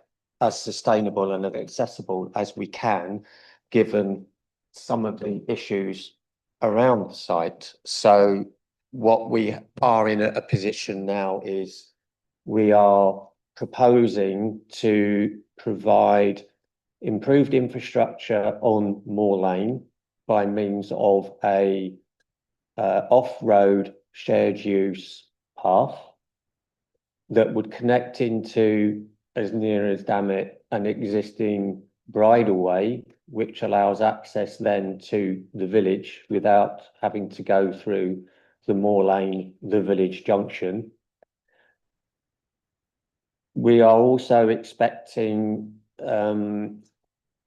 as sustainable and as accessible as we can, given some of the issues around the site. So what we are in a position now is we are proposing to provide improved infrastructure on Moor Lane by means of a off-road shared use path that would connect into, as near as damn it, an existing bridleway, which allows access then to the village without having to go through the Moor Lane, the village junction. We are also expecting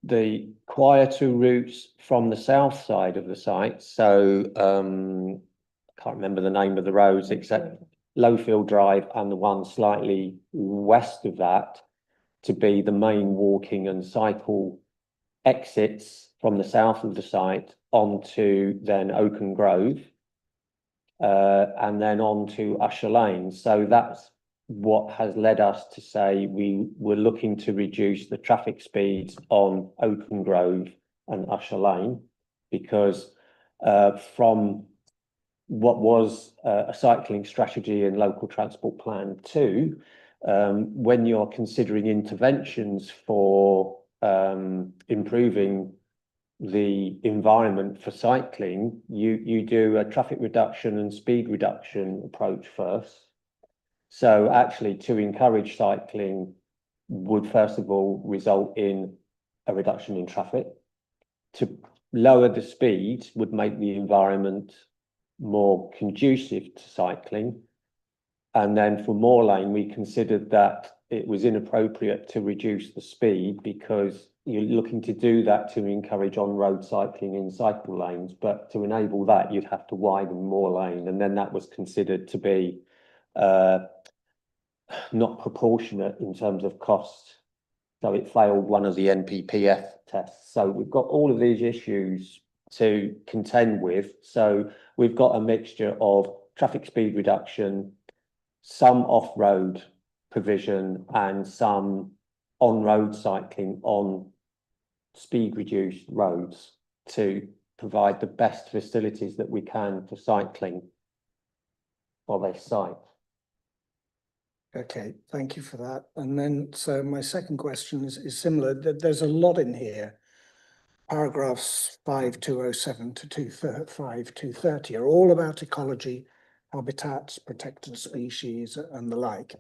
the quieter routes from the south side of the site. So I can't remember the name of the roads except Lowfield Drive and the one slightly west of that to be the main walking and cycle exits from the south of the site onto then Oaken Grove and then on to Usher Lane. So that's what has led us to say we were looking to reduce the traffic speeds on Oaken Grove and Usher Lane, because from what was a cycling strategy in local transport plan 2, when you're considering interventions for improving the environment for cycling, you do a traffic reduction and speed reduction approach first. So actually, to encourage cycling would first of all result in a reduction in traffic. To lower the speed would make the environment more conducive to cycling. And then for Moor Lane, we considered that it was inappropriate to reduce the speed because you're looking to do that to encourage on-road cycling in cycle lanes. But to enable that, you'd have to widen Moor Lane. And then that was considered to be not proportionate in terms of cost. So it failed one of the NPPF tests. So we've got all of these issues to contend with. So we've got a mixture of traffic speed reduction, some off-road provision, and some on-road cycling on speed-reduced roads to provide the best facilities that we can for cycling while they cycle. Okay, thank you for that. And then, so my second question is similar. There's a lot in here. Paragraphs 5207 to 5230 are all about ecology, habitats, protected species, and the like.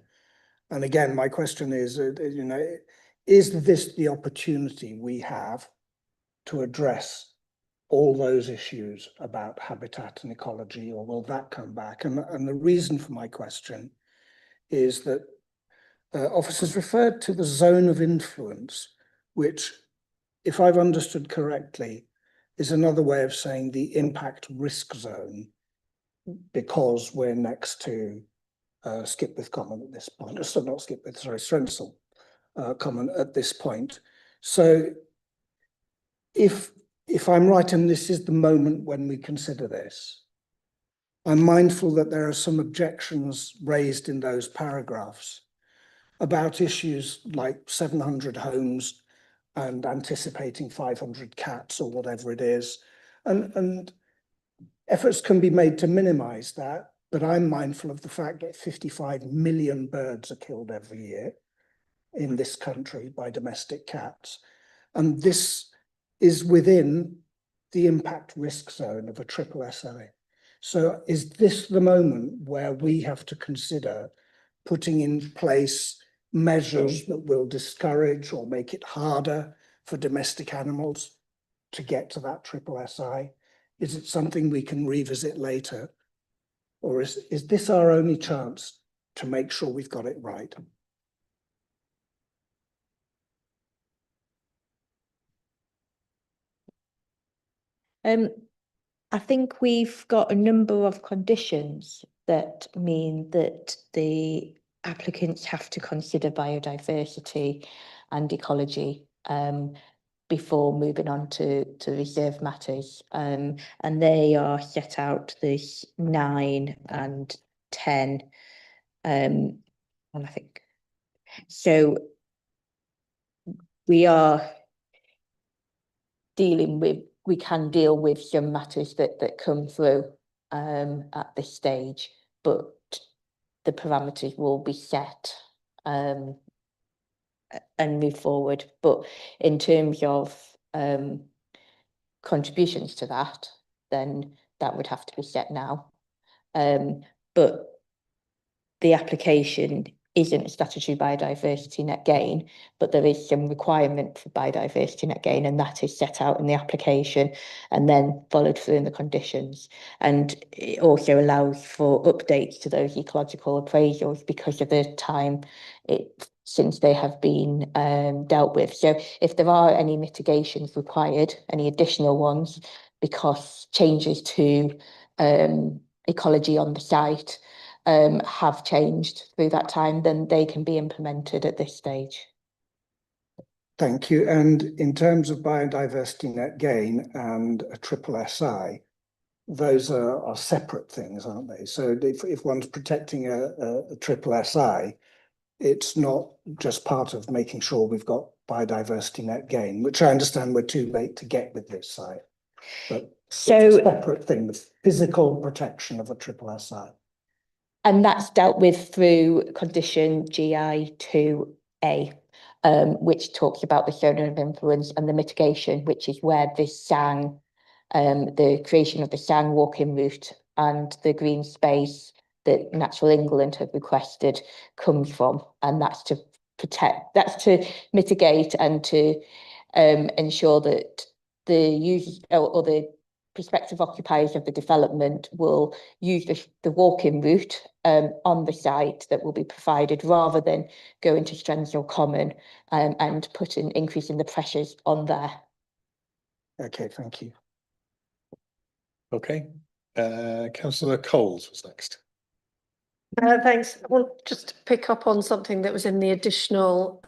And again, my question is, you know, is this the opportunity we have to address all those issues about habitat and ecology, or will that come back? And the reason for my question is that officers referred to the zone of influence, which, if I've understood correctly, is another way of saying the impact risk zone, because we're next to Skipwith Common at this point, so not Skipwith, sorry, Strensall Common at this point. So if I'm right, and this is the moment when we consider this, I'm mindful that there are some objections raised in those paragraphs about issues like 700 homes and anticipating 500 cats or whatever it is. And efforts can be made to minimize that, but I'm mindful of the fact that 55 million birds are killed every year in this country by domestic cats. And this is within the impact risk zone of a triple SA. So is this the moment where we have to consider putting in place measures that will discourage or make it harder for domestic animals to get to that triple SI? Is it something we can revisit later? Or is this our only chance to make sure we've got it right? I think we've got a number of conditions that mean that the applicants have to consider biodiversity and ecology before moving on to reserve matters. And they are set out, there's 9 and 10. And I think, so we are dealing with, we can deal with some matters that come through at this stage, but the parameters will be set and move forward. But in terms of contributions to that, then that would have to be set now. But the application isn't a statutory biodiversity net gain, but there is some requirement for biodiversity net gain, and that is set out in the application and then followed through in the conditions. And it also allows for updates to those ecological appraisals because of the time since they have been dealt with. So if there are any mitigations required, any additional ones, because changes to ecology on the site have changed through that time, then they can be implemented at this stage. Thank you. And in terms of biodiversity net gain and a triple SI, those are separate things, aren't they? So if one's protecting a triple SI, it's not just part of making sure we've got biodiversity net gain, which I understand we're too late to get with this site. But so it's a separate thing, the physical protection of a triple SI. And that's dealt with through condition GI 2A, which talks about the zone of influence and the mitigation, which is where this SAN, the creation of the SAN walking route and the green space that Natural England have requested comes from. And that's to protect, that's to mitigate and to ensure that the users or the prospective occupiers of the development will use the walking route on the site that will be provided, rather than going to Strensdale Common and putting increasing the pressures on there. Okay, thank you. Okay, Councillor Coles was next. Thanks. I want just to pick up on something that was in the additional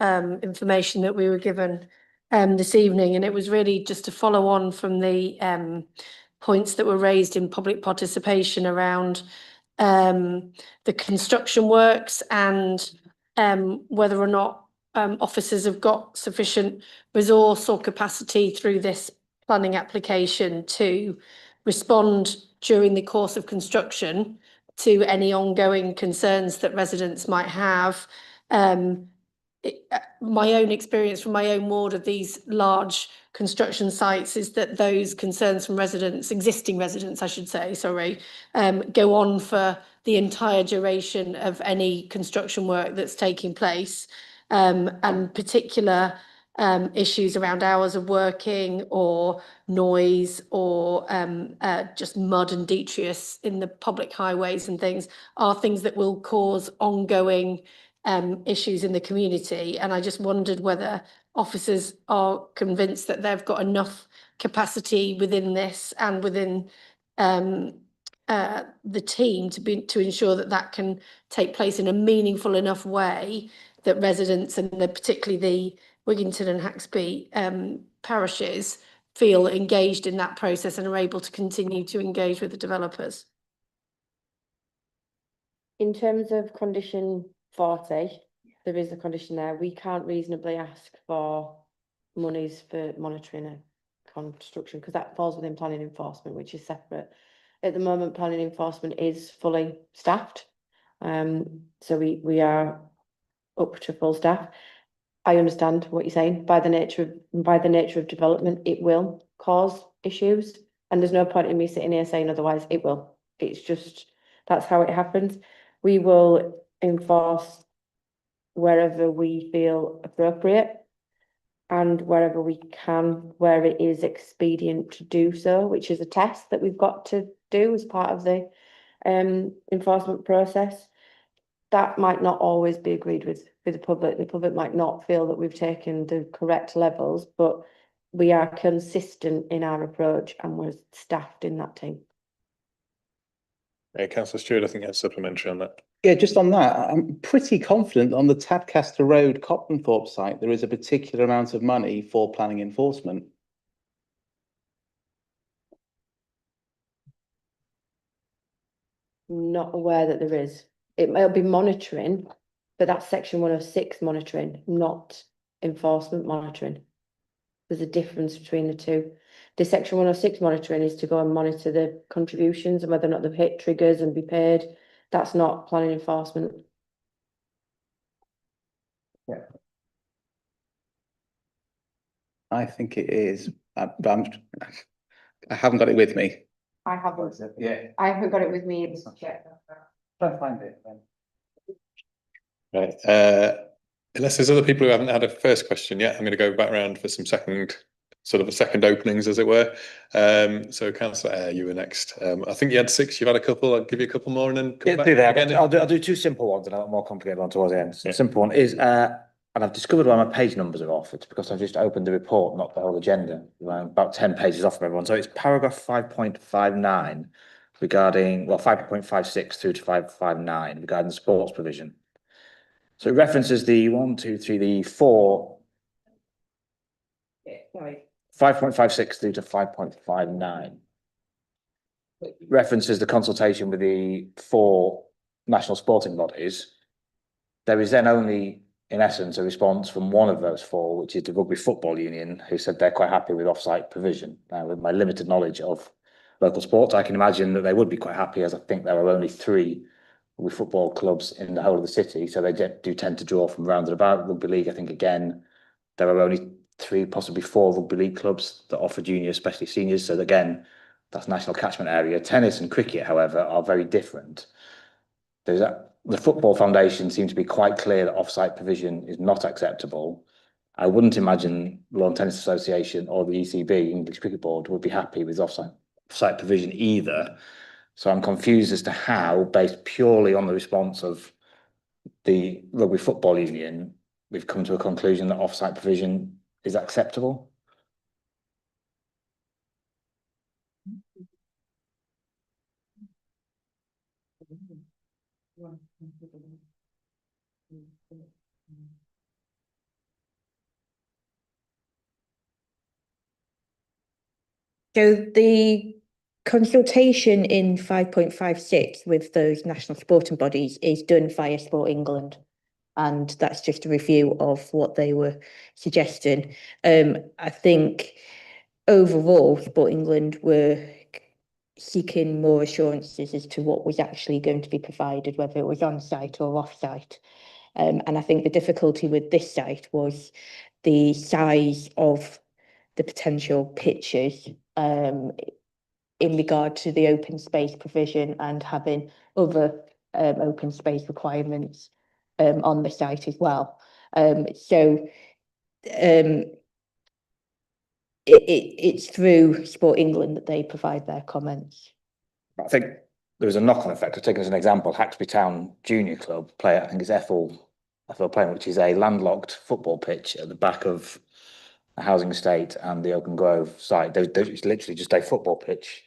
information that we were given this evening, and it was really just to follow on from the points that were raised in public participation around the construction works and whether or not officers have got sufficient resource or capacity through this planning application to respond during the course of construction to any ongoing concerns that residents might have. My own experience from my own ward of these large construction sites is that those concerns from residents, existing residents, I should say, sorry, go on for the entire duration of any construction work that's taking place, and particular issues around hours of working or noise or just mud and detritus in the public highways and things are things that will cause ongoing issues in the community. And I just wondered whether officers are convinced that they've got enough capacity within this and within the team to ensure that that can take place in a meaningful enough way that residents and particularly the Wigginton and Haxby parishes feel engaged in that process and are able to continue to engage with the developers. In terms of condition 40, there is a condition there. We can't reasonably ask for monies for monitoring a construction because that falls within planning enforcement, which is separate. At the moment, planning enforcement is fully staffed. So we are up to full staff. I understand what you're saying. By the nature of development, it will cause issues, and there's no point in me sitting here saying otherwise. It will. It's just that's how it happens. We will enforce wherever we feel appropriate and wherever we can, where it is expedient to do so, which is a test that we've got to do as part of the enforcement process. That might not always be agreed with the public. The public might not feel that we've taken the correct levels, but we are consistent in our approach and we're staffed in that team. Councillor Stewart, I think you had supplementary on that. Yeah, just on that, I'm pretty confident on the Tadcaster Road Copmanthorpe site, there is a particular amount of money for planning enforcement. Not aware that there is. It might be monitoring, but that's section 106 monitoring, not enforcement monitoring. There's a difference between the two. The section 106 monitoring is to go and monitor the contributions and whether or not they've hit triggers and be paid. That's not planning enforcement. Yeah. I think it is, but I haven't got it with me. I haven't. Yeah. I haven't got it with me. Try and find it then. Right. Unless there's other people who haven't had a first question yet, I'm going to go back around for some second openings, as it were. So Councillor Eyre, you were next. I think you had 6. You've had a couple. I'll give you a couple more and then come back do that. again. I'll do 2 simple ones and a more complicated one towards the end. So the simple one is, and I've discovered why my page numbers are off. It's because I've just opened the report, not the whole agenda. I'm about 10 pages off from everyone. So it's paragraph 5.59 regarding, well, 5.56 through to 5.59 regarding the sports provision. So it references the 4. 5.56 through to 5.59. References the consultation with the 4 national sporting bodies. There is then only, in essence, a response from one of those 4, which is the Rugby Football Union, who said they're quite happy with off-site provision. Now, with my limited knowledge of local sports, I can imagine that they would be quite happy, as I think there are only 3 rugby football clubs in the whole of the city, so they do tend to draw from round and about. Rugby league, I think, again, there are only 3, possibly 4 rugby league clubs that offer junior, especially seniors. So again, that's national catchment area. Tennis and cricket, however, are very different. The Football Foundation seems to be quite clear that off-site provision is not acceptable. I wouldn't imagine the Lawn Tennis Association or the ECB, English Cricket Board, would be happy with off-site provision either. So I'm confused as to how, based purely on the response of the Rugby Football Union, we've come to a conclusion that off-site provision is acceptable. So the consultation in 5.56 with those national sporting bodies is done via Sport England. And that's just a review of what they were suggesting. I think overall, Sport England were seeking more assurances as to what was actually going to be provided, whether it was on-site or off-site. And I think the difficulty with this site was the size of the potential pitches in regard to the open space provision and having other open space requirements on the site as well. It's through Sport England that they provide their comments. I think there was a knock-on effect. I've taken as an example, Haxby Town Junior Club play, I think it's Ethel playing, which is a landlocked football pitch at the back of a housing estate and the Open Grove site. It's literally just a football pitch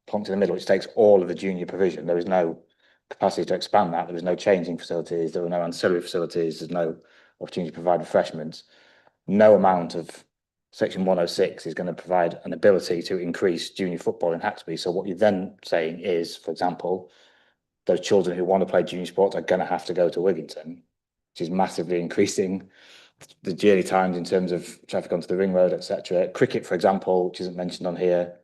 plonked in the middle, which takes all of the junior provision. There is no capacity to expand that. There was no changing facilities. There were no ancillary facilities. There's no opportunity to provide refreshments. No amount of Section 106 is going to provide an ability to increase junior football in Haxby. So what you're then saying is, for example, those children who want to play junior sports are going to have to go to Wigginton, which is massively increasing the journey times in terms of traffic onto the ring road, etc. Cricket, for example, which isn't mentioned on here,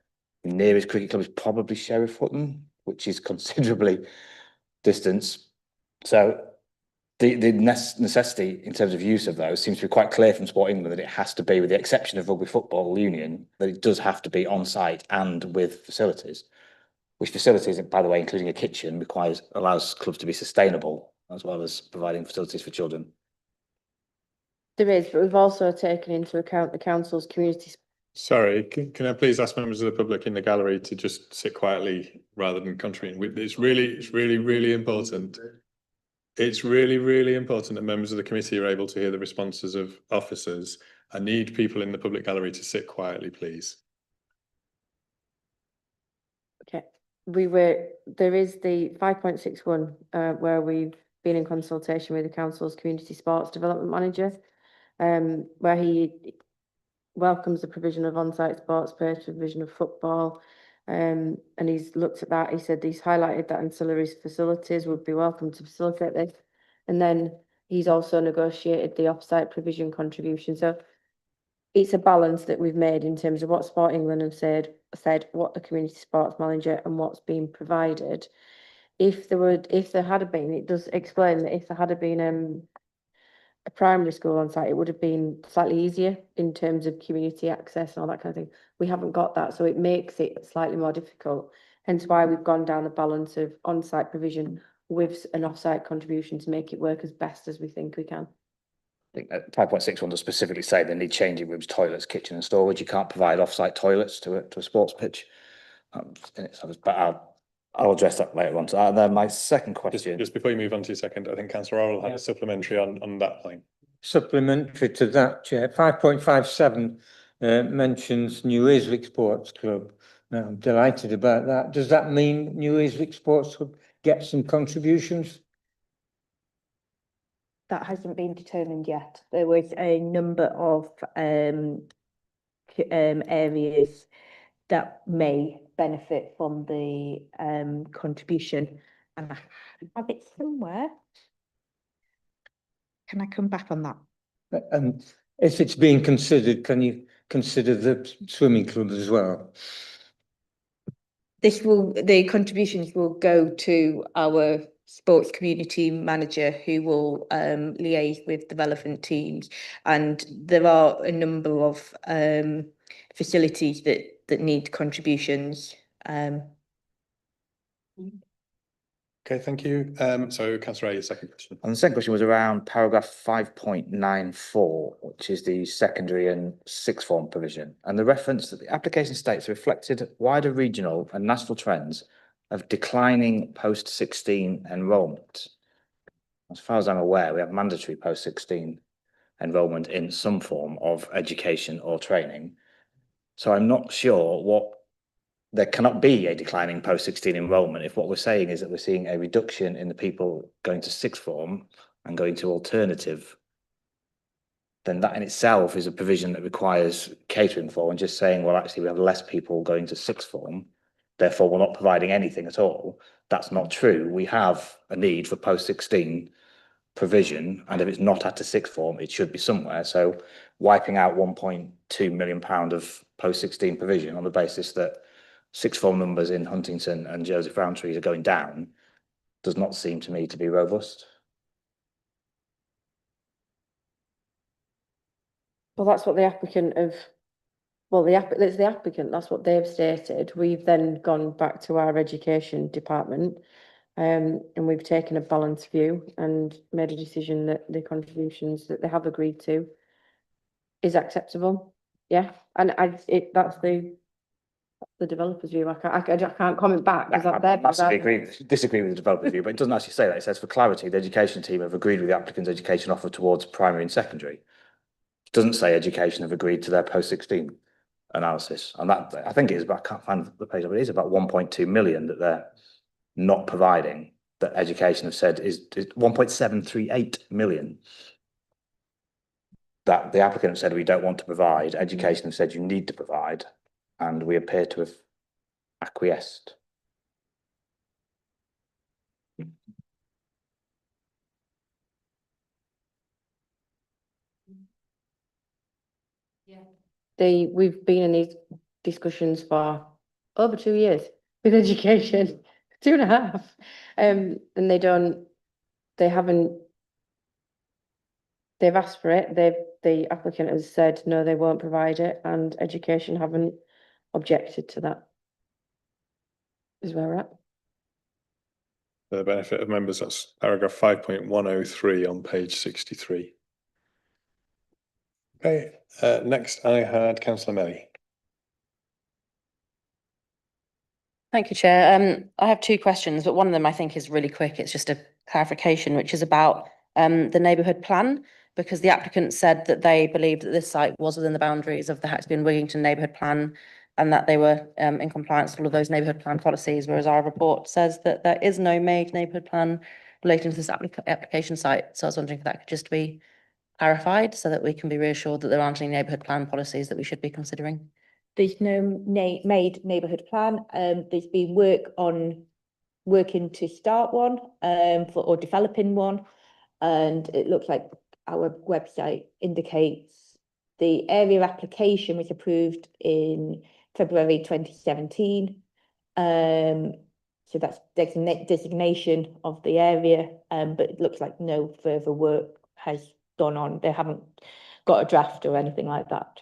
the nearest cricket club is probably Sheriff Hutton, which is considerably distance. So the necessity in terms of use of those seems to be quite clear from Sport England that it has to be, with the exception of Rugby Football Union, that it does have to be on site and with facilities, which facilities, by the way, including a kitchen, allows clubs to be sustainable as well as providing facilities for children. There is, but we've also taken into account the council's community. Sorry, can I please ask members of the public in the gallery to just sit quietly rather than contributing? It's really important. It's really important that members of the committee are able to hear the responses of officers. I need people in the public gallery to sit quietly, please. Okay, there is the 5.61 where we've been in consultation with the council's community sports development manager, where he welcomes the provision of on-site sports, provision of football, and he's looked at that. He said he's highlighted that ancillary facilities would be welcome to facilitate this, and then he's also negotiated the off-site provision contribution. So it's a balance that we've made in terms of what Sport England have said what the community sports manager and what's been provided. If there had been, it does explain that if there had been a primary school on site, it would have been slightly easier in terms of community access and all that kind of thing. We haven't got that, so it makes it slightly more difficult. Hence why we've gone down the balance of on-site provision with an off-site contribution to make it work as best as we think we can. I think 5.61 does specifically say they need changing rooms, toilets, kitchen and storage. You can't provide off-site toilets to a sports pitch. But I'll address that later on. So then my second question. Just before you move on to your second, I think Councillor Orrell had a supplementary on that point. Supplementary to that, Chair. 5.57 mentions New Islwick Sports Club. Now, I'm delighted about that. Does that mean New Islwick Sports Club get some contributions? That hasn't been determined yet. There was a number of areas that may benefit from the contribution, and I have it somewhere. Can I come back on that? And if it's being considered, can you consider the swimming club as well? The contributions will go to our sports community manager who will liaise with the relevant teams, and there are a number of facilities that need contributions. Okay, thank you. So Councillor A, your second question. And the second question was around paragraph 5.94, which is the secondary and sixth form provision. And the reference that the application states reflected wider regional and national trends of declining post-16 enrolment. As far as I'm aware, we have mandatory post-16 enrolment in some form of education or training. So I'm not sure there cannot be a declining post-16 enrolment if what we're saying is that we're seeing a reduction in the people going to sixth form and going to alternative. Then that in itself is a provision that requires catering for, and just saying, well, actually we have less people going to sixth form, therefore we're not providing anything at all. That's not true. We have a need for post-16 provision, and if it's not at a sixth form, it should be somewhere. So wiping out £1.2 million of post-16 provision on the basis that sixth form numbers in Huntington and Joseph Roundtrees are going down does not seem to me to be robust. Well, that's what the applicant have, well, it's the applicant, that's what they've stated. We've then gone back to our education department and we've taken a balanced view and made a decision that the contributions that they have agreed to is acceptable. Yeah, and that's the developer's view. I can't comment back because that's their. I disagree with the developer's view, but it doesn't actually say that. It says, for clarity, the education team have agreed with the applicant's education offer towards primary and secondary. It doesn't say education have agreed to their post-16 analysis. And that, I think it is about, I can't find the page, but it is about 1.2 million that they're not providing, that education have said is 1.738 million. That the applicant have said we don't want to provide, education have said you need to provide, and we appear to have acquiesced. We've been in these discussions for over 2 years with education, 2.5, and they've asked for it. The applicant has said no, they won't provide it, and education haven't objected to that. Is where we're at. For the benefit of members, that's paragraph 5.103 on page 63. Okay, next I had Councillor Melly. Thank you, Chair. I have two questions, but one of them I think is really quick. It's just a clarification, which is about the neighbourhood plan, because the applicant said that they believed that this site was within the boundaries of the Haxby and Wigington neighbourhood plan and that they were in compliance with all of those neighbourhood plan policies, whereas our report says that there is no made neighbourhood plan relating to this application site. So I was wondering if that could just be clarified so that we can be reassured that there aren't any neighbourhood plan policies that we should be considering. There's no made neighbourhood plan. There's been working to start one or developing one, and it looks like our website indicates the area application was approved in February 2017. So that's designation of the area, but it looks like no further work has gone on. They haven't got a draft or anything like that.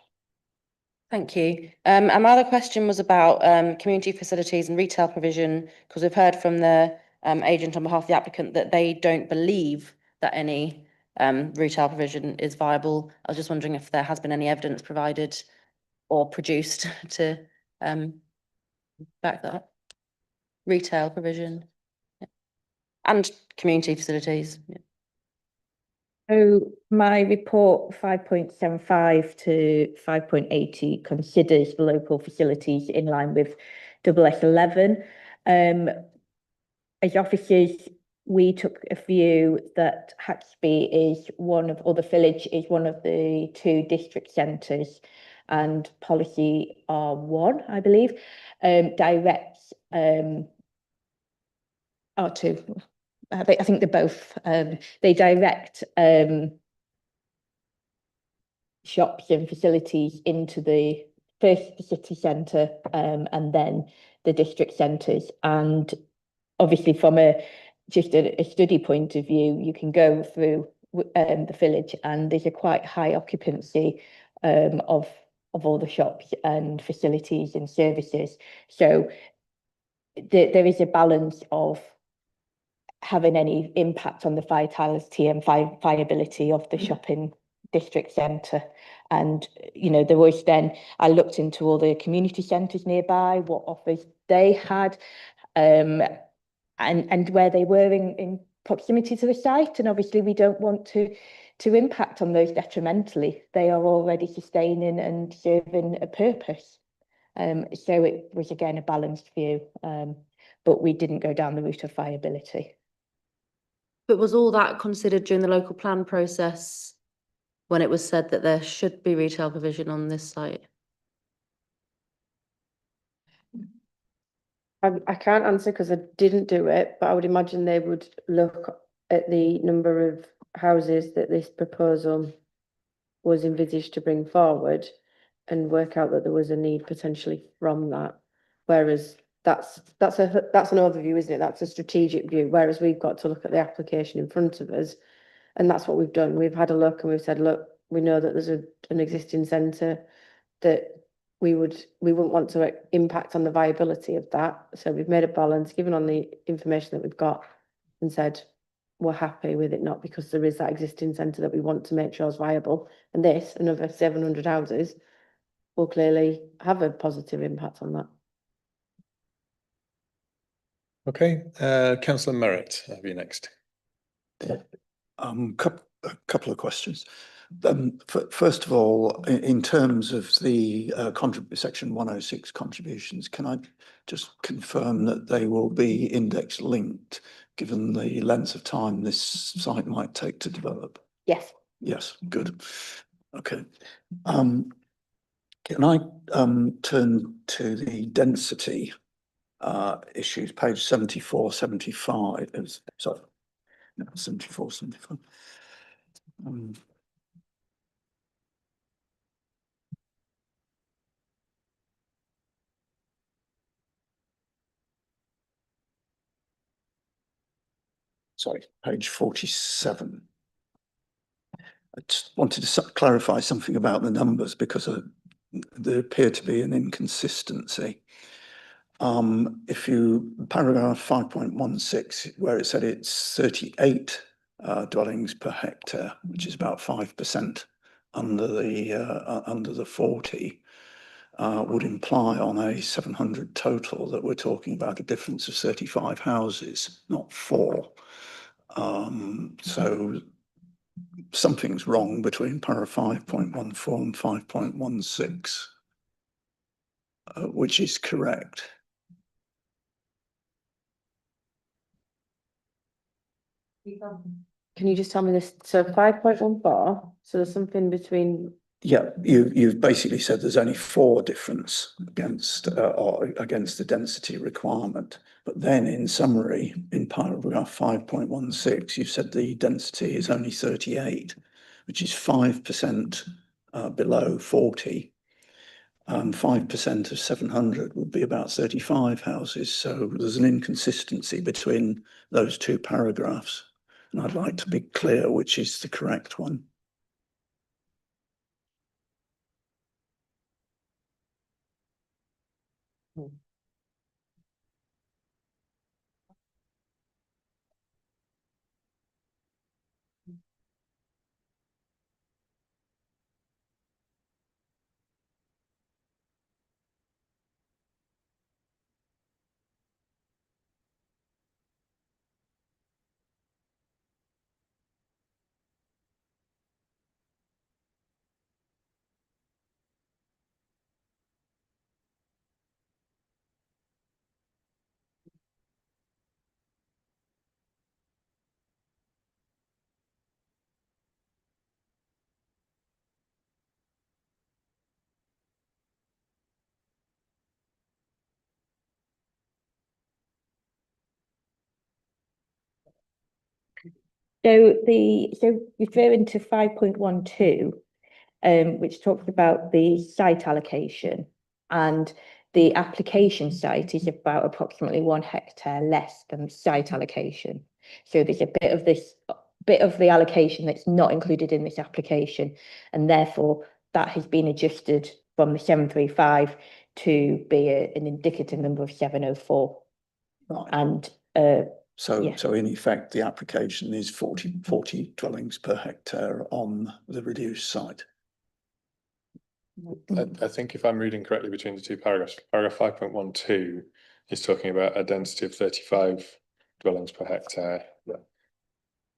Thank you. And my other question was about community facilities and retail provision, because we've heard from the agent on behalf of the applicant that they don't believe that any retail provision is viable. I was just wondering if there has been any evidence provided or produced to back that up. Retail provision, yeah. And community facilities. Yeah. So my report 5.75 to 5.80 considers the local facilities in line with SS11. As officers, we took a view that Haxby is or the village is one of the 2 district centres, and policy R1, I believe, directs R2. I think they're both. They direct shops and facilities into the first the city centre and then the district centres. And obviously from a just a study point of view, you can go through the village and there's a quite high occupancy of all the shops and facilities and services. So there is a balance of having any impact on the vitality and viability of the shopping district centre. And, you know, there was then, I looked into all the community centres nearby, what offers they had, and where they were in proximity to the site. And obviously we don't want to impact on those detrimentally. They are already sustaining and serving a purpose. So it was again a balanced view, but we didn't go down the route of viability. But was all that considered during the local plan process when it was said that there should be retail provision on this site? I can't answer because I didn't do it, but I would imagine they would look at the number of houses that this proposal was envisaged to bring forward and work out that there was a need potentially from that. Whereas that's an overview, isn't it? That's a strategic view. Whereas we've got to look at the application in front of us, and that's what we've done. We've had a look and we've said, look, we know that there's an existing centre that we wouldn't want to impact on the viability of that. So we've made a balance, given on the information that we've got, and said we're happy with it, not because there is that existing centre that we want to make sure is viable. And this, another 700 houses, will clearly have a positive impact on that. Okay, Councillor Merritt, have you next? A couple of questions. First of all, in terms of the section 106 contributions, can I just confirm that they will be index linked, given the length of time this site might take to develop? Yes. Yes, good. Okay. Can I turn to the density issues, page 74, 75, sorry, no, 74, 75. Sorry, page 47. I just wanted to clarify something about the numbers because there appear to be an inconsistency. If you, paragraph 5.16, where it said it's 38 dwellings per hectare, which is about 5% under the 40, would imply on a 700 total that we're talking about a difference of 35 houses, not 4. So something's wrong between paragraph 5.14 and 5.16, which is correct. Can you just tell me this? So 5.14, so there's something between. Yeah, you've basically said there's only 4 difference against the density requirement. But then in summary, in paragraph 5.16, you said the density is only 38, which is 5% below 40. 5% of 700 would be about 35 houses. So there's an inconsistency between those 2 paragraphs. And I'd like to be clear which is the correct one. So referring to 5.12, which talks about the site allocation, and the application site is about approximately 1 hectare less than site allocation. So there's a bit of the allocation that's not included in this application, and therefore that has been adjusted from the 735 to be an indicative number of 704. Right. And so in effect, the application is 40 dwellings per hectare on the reduced site. I think if I'm reading correctly between the two paragraphs, paragraph 5.12 is talking about a density of 35 dwellings per hectare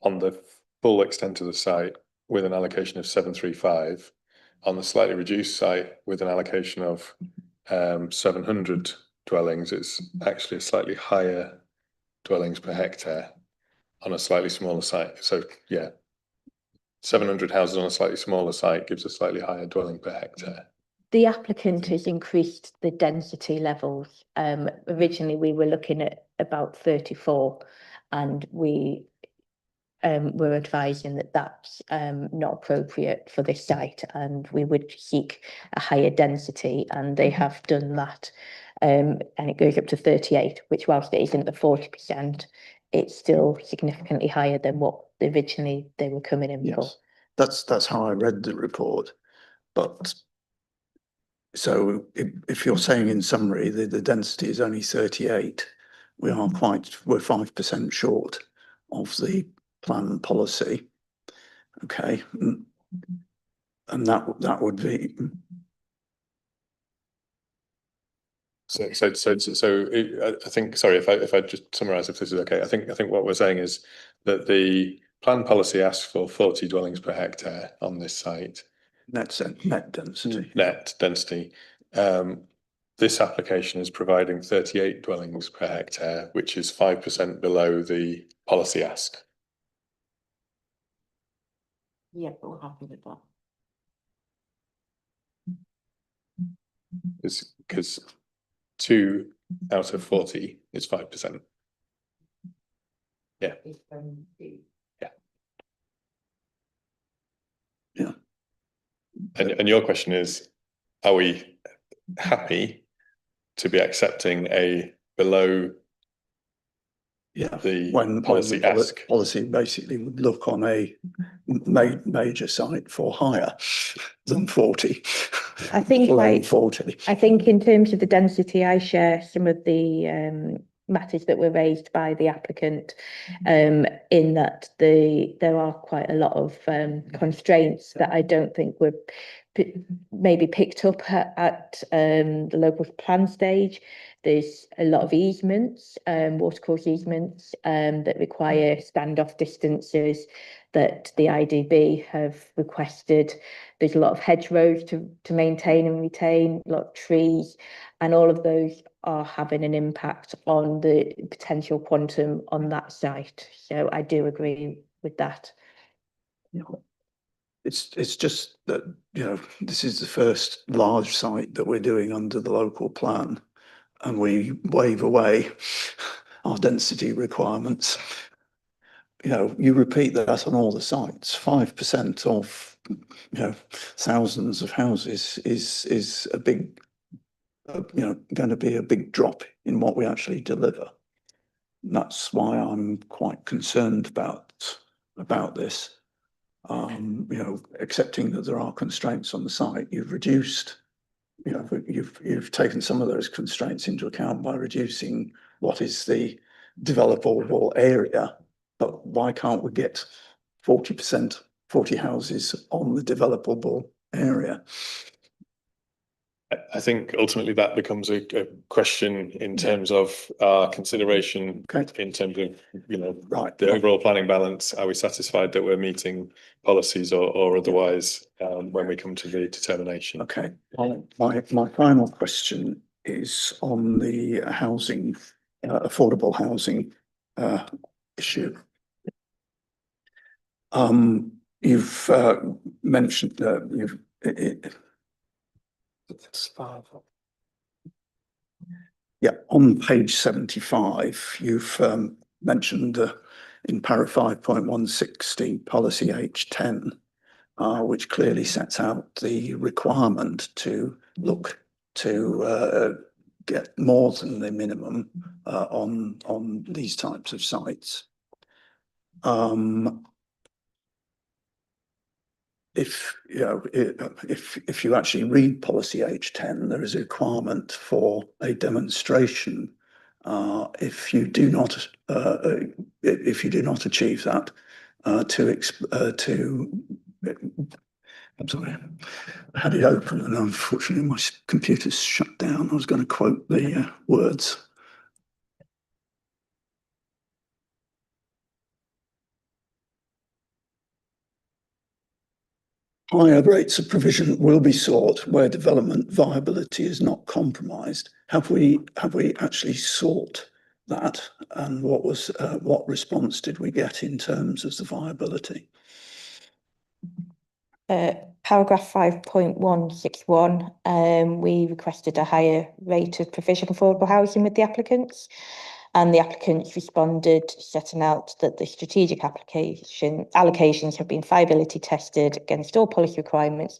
on the full extent of the site with an allocation of 735. On the slightly reduced site with an allocation of 700 dwellings, it's actually a slightly higher dwellings per hectare on a slightly smaller site. So yeah, 700 houses on a slightly smaller site gives a slightly higher dwelling per hectare. the applicant has increased the density levels. Originally, we were looking at about 34, and we were advising that that's not appropriate for this site, and we would seek a higher density, and they have done that. And it goes up to 38, which whilst it isn't the 40%, it's still significantly higher than what originally they were coming in for. That's how I read the report. But so if you're saying in summary the density is only 38, we're 5% short of the plan policy. Okay, and that would be. So I think, sorry, if I just summarise, if this is okay, I think what we're saying is that the plan policy asks for 40 dwellings per hectare on this site. Net density. Net density. This application is providing 38 dwellings per hectare, which is 5% below the policy ask. Yeah, but we're happy with that. Because 2 out of 40 is 5%. Yeah. Yeah. And your question is, are we happy to be accepting a below the policy ask? Policy basically would look on a major site for higher than 40. I think below 40. I think in terms of the density, I share some of the matters that were raised by the applicant, in that there are quite a lot of constraints that I don't think were maybe picked up at the local plan stage. There's a lot of easements, watercourse easements, that require standoff distances that the IDB have requested. There's a lot of hedgerows to maintain and retain, a lot of trees, and all of those are having an impact on the potential quantum on that site. So I do agree with that. Yeah. It's just that, this is the first large site that we're doing under the local plan, and we wave away our density requirements. You repeat that on all the sites. 5% of thousands of houses is a big, going to be a big drop in what we actually deliver. And that's why I'm quite concerned about this. Accepting that there are constraints on the site, you've reduced, you've taken some of those constraints into account by reducing what is the developable area. But why can't we get 40%, 40 houses on the developable area? I think ultimately that becomes a question in terms of our consideration, in terms of the overall planning balance. Are we satisfied that we're meeting policies or otherwise when we come to the determination? Okay. My final question is on the housing, affordable housing issue. You've mentioned on page 75, you've mentioned in paragraph 5.160 policy H10, which clearly sets out the requirement to look to get more than the minimum on these types of sites. If you know, if you actually read policy H10, there is a requirement for a demonstration. If you do not achieve that, I'm sorry, I had it open and unfortunately my computer's shut down. I was going to quote the words. Higher rates of provision will be sought where development viability is not compromised. Have we actually sought that? And what response did we get in terms of the viability? Paragraph 5.161, we requested a higher rate of provision of affordable housing with the applicants, and the applicants responded, setting out that the strategic allocations have been viability tested against all policy requirements,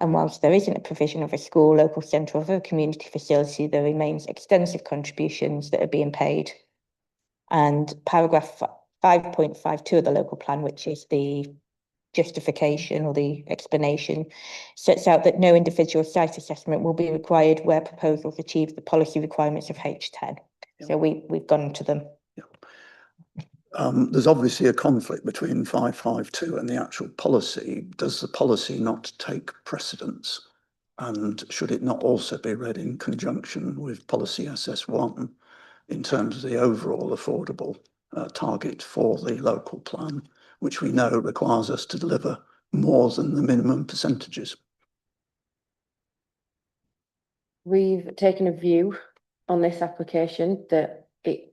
and whilst there isn't a provision of a school, local centre or other community facility, there remains extensive contributions that are being paid. And paragraph 5.52 of the local plan, which is the justification or the explanation, sets out that no individual site assessment will be required where proposals achieve the policy requirements of H10. Yeah. So we've gone to them. Yeah. There's obviously a conflict between 552 and the actual policy. Does the policy not take precedence? And should it not also be read in conjunction with policy SS1 in terms of the overall affordable target for the local plan, which we know requires us to deliver more than the minimum percentages? We've taken a view on this application that it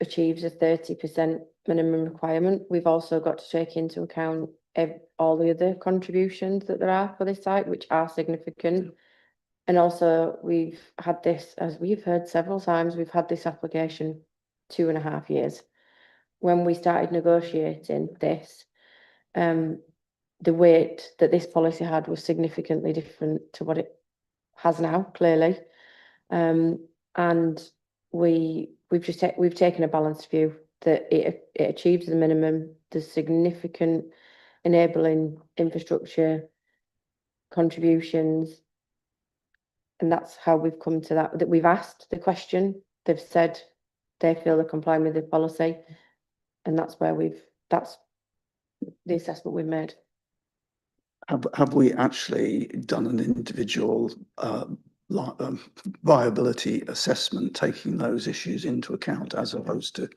achieves a 30% minimum requirement. We've also got to take into account all the other contributions that there are for this site, which are significant. And also we've had this, as we've heard several times, we've had this application 2.5 years. When we started negotiating this, the weight that this policy had was significantly different to what it has now, clearly. And we've taken a balanced view that it achieves the minimum. There's significant enabling infrastructure contributions, and that's how we've come to that we've asked the question. They've said they feel they're complying with the policy, and that's the assessment we've made. Have we actually done an individual viability assessment, taking those issues into account, as opposed to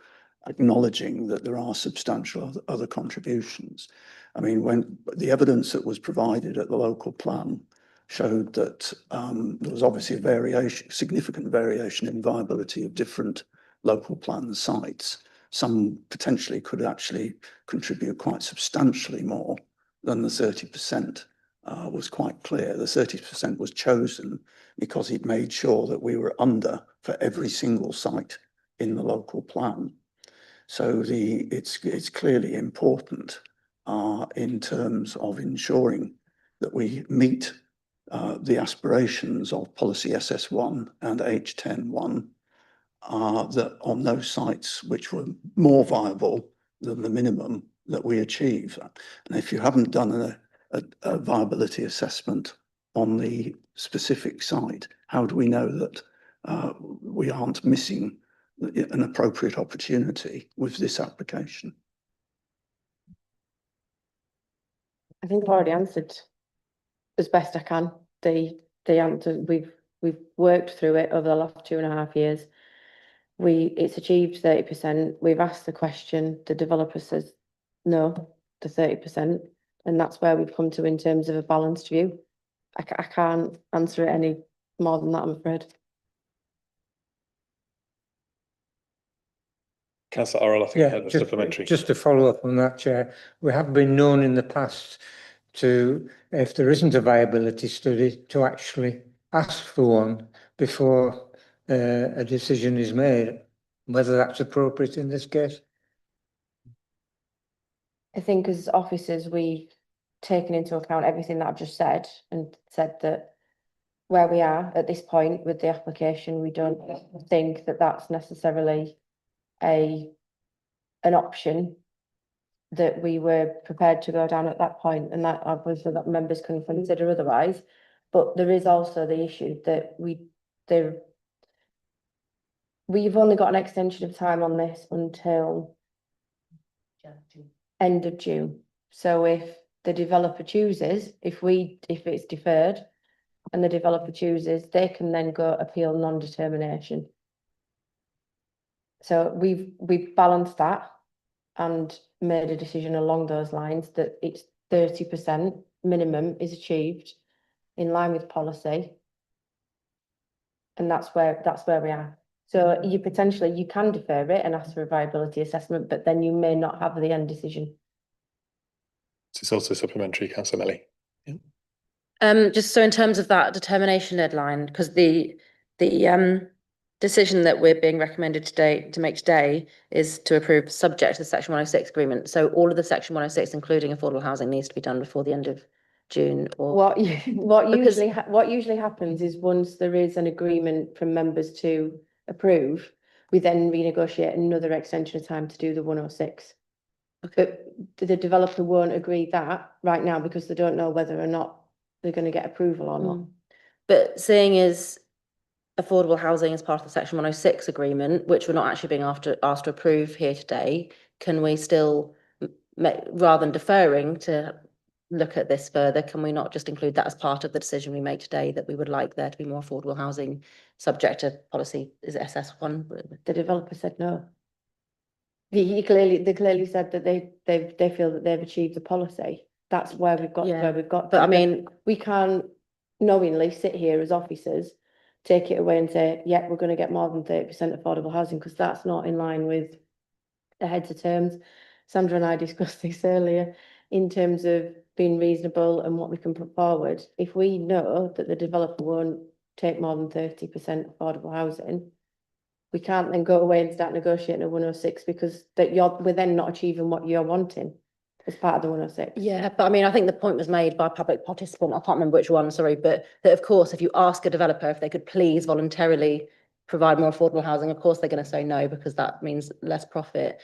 acknowledging that there are substantial other contributions? I mean, when the evidence that was provided at the local plan showed that there was obviously a significant variation in viability of different local plan sites. Some potentially could actually contribute quite substantially more than the 30%. Was quite clear. The 30% was chosen because it made sure that we were under for every single site in the local plan. So it's clearly important in terms of ensuring that we meet the aspirations of policy SS1 and H10.1, that on those sites which were more viable than the minimum that we achieve. And if you haven't done a viability assessment on the specific site, how do we know that we aren't missing an appropriate opportunity with this application? I think I've already answered as best I can the answer. We've worked through it over the last 2.5 years. It's achieved 30%. We've asked the question, the developer says no to 30%, and that's where we've come to in terms of a balanced view. I can't answer it any more than that, I'm afraid. Councillor Orrell, I think you had a supplementary. Just to follow up on that, Chair, we have been known in the past to, if there isn't a viability study, to actually ask for one before a decision is made. Whether that's appropriate in this case? I think as officers, we've taken into account everything that I've just said, and said that where we are at this point with the application, we don't think that that's necessarily an option that we were prepared to go down at that point, and that obviously that members can consider otherwise. But there is also the issue that we've only got an extension of time on this until end of June. So if the developer chooses, if it's deferred and the developer chooses, they can then go appeal non-determination. So we've balanced that and made a decision along those lines that it's 30% minimum is achieved in line with policy. And that's where we are. So you can defer it and ask for a viability assessment, but then you may not have the end decision. It's also supplementary, Councillor Melly. Just so in terms of that determination deadline, because the decision that we're being recommended to make today is to approve subject to the Section 106 agreement. So all of the Section 106, including affordable housing, needs to be done before the end of June. Or What usually happens is once there is an agreement from members to approve, we then renegotiate another extension of time to do the 106. Okay. But the developer won't agree that right now because they don't know whether or not they're going to get approval or not. But seeing as affordable housing is part of the Section 106 agreement, which we're not actually being asked to approve here today, can we still, rather than deferring to look at this further, can we not just include that as part of the decision we make today, that we would like there to be more affordable housing subject to policy? Is it SS1? The developer said no. They clearly said that they feel that they've achieved the policy. That's where we've got where we've got. But I mean, we can't knowingly sit here as officers, take it away and say, yeah, we're going to get more than 30% affordable housing, because that's not in line with the heads of terms. Sandra and I discussed this earlier in terms of being reasonable and what we can put forward. If we know that the developer won't take more than 30% affordable housing, we can't then go away and start negotiating a 106 because we're then not achieving what you're wanting as part of the 106. Yeah, but I mean, I think the point was made by a public participant, I can't remember which one, sorry, but that of course, if you ask a developer if they could please voluntarily provide more affordable housing, of course they're going to say no, because that means less profit.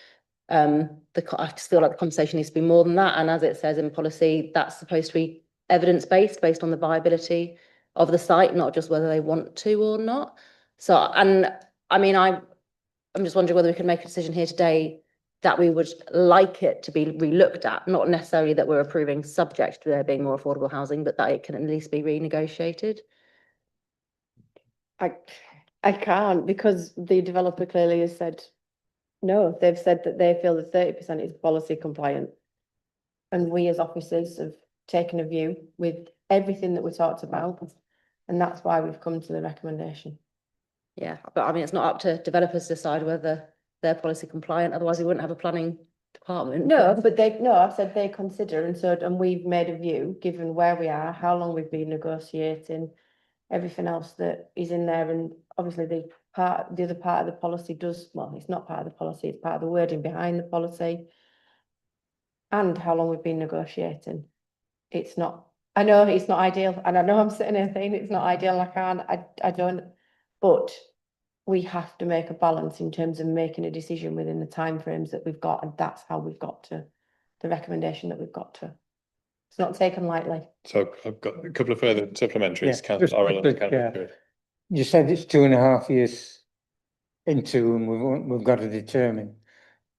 I just feel like the conversation needs to be more than that. And as it says in policy, that's supposed to be evidence-based, based on the viability of the site, not just whether they want to or not. So, and I mean, I'm just wondering whether we can make a decision here today that we would like it to be re-looked at, not necessarily that we're approving subject to there being more affordable housing, but that it can at least be renegotiated. I can't, because the developer clearly has said no. They've said that they feel that 30% is policy compliant, and we as officers have taken a view with everything that we talked about, and that's why we've come to the recommendation. Yeah, but I mean, it's not up to developers to decide whether they're policy compliant, otherwise we wouldn't have a planning department. No, but I said they consider, and we've made a view, given where we are, how long we've been negotiating, everything else that is in there, and obviously the other part of the policy does, well, it's not part of the policy, it's part of the wording behind the policy, and how long we've been negotiating. It's not, I know it's not ideal, and I know I'm sitting here saying it's not ideal, I don't, but we have to make a balance in terms of making a decision within the timeframes that we've got, and that's how we've got to the recommendation that we've got to. It's not taken lightly. So I've got a couple of further supplementaries. You said it's 2.5 years into, and we've got to determine.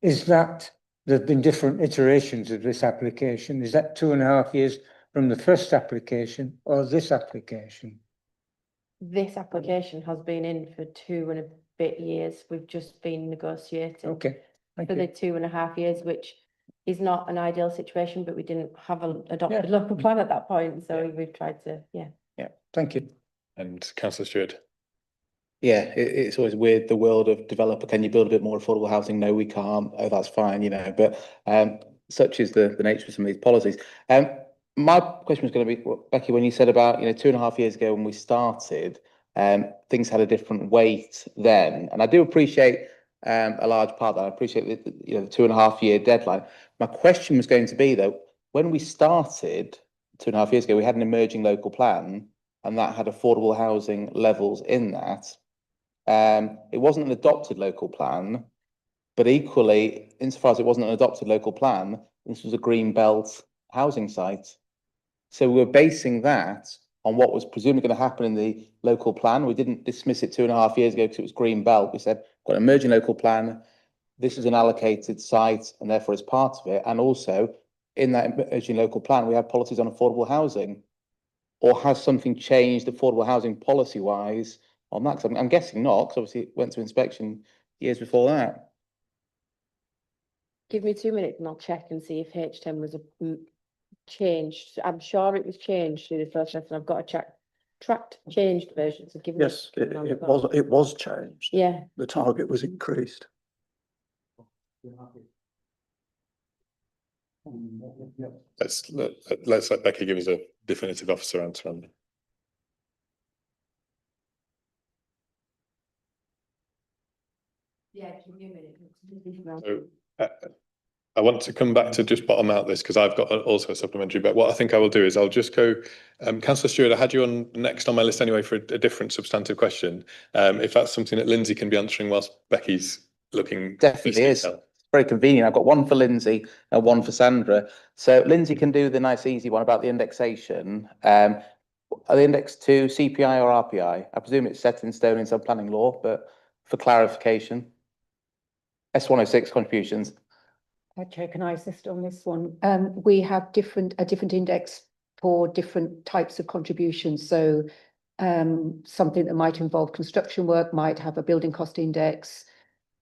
Is that there've been different iterations of this application? Is that 2.5 years from the first application or this application? This application has been in for 2 and a bit years. We've just been negotiating. Okay. For the 2.5 years, which is not an ideal situation, but we didn't have an adopted local plan at that point, so we've tried to, yeah. Thank you. And Councillor Stewart. Yeah, it's always weird, the world of developer. Can you build a bit more affordable housing? No, we can't. Oh, that's fine, you know. But such is the nature of some of these policies. My question was going to be, Becky, when you said about 2.5 years ago when we started, things had a different weight then, and I do appreciate a large part that I appreciate the 2.5 year deadline. My question was going to be though, when we started 2.5 years ago, we had an emerging local plan, and that had affordable housing levels in that. It wasn't an adopted local plan, but equally, insofar as it wasn't an adopted local plan, This was a green belt housing site. So we were basing that on what was presumably going to happen in the local plan. We didn't dismiss it 2.5 years ago because it was green belt. We said, got an emerging local plan. This is an allocated site and therefore it's part of it. And also in that emerging local plan, we have policies on affordable housing. Or has something changed affordable housing policy wise on that? 'Cause I'm guessing not, because obviously it went to inspection years before that. Give me 2 minutes and I'll check and see if H10 was changed. I'm sure it was changed through the process, and I've got a tracked changed version. So give me. Yes, it was changed. Yeah. The target was increased. Let's let Becky give us a definitive officer answer on that. Yeah, give me a minute. So, I want to come back to just bottom out this because I've got also a supplementary, but what I think I will do is I'll just go, Councillor Stewart, I had you on next on my list anyway for a different substantive question. If that's something that Lindsay can be answering whilst Becky's looking. Definitely is. Very convenient. I've got one for Lindsay and one for Sandra. So Lindsay can do the nice easy one about the indexation. Are they indexed to CPI or RPI? I presume it's set in stone in some planning law, but for clarification. S106 contributions. Chair, can I assist on this one? We have a different index for different types of contributions. So something that might involve construction work might have a building cost index,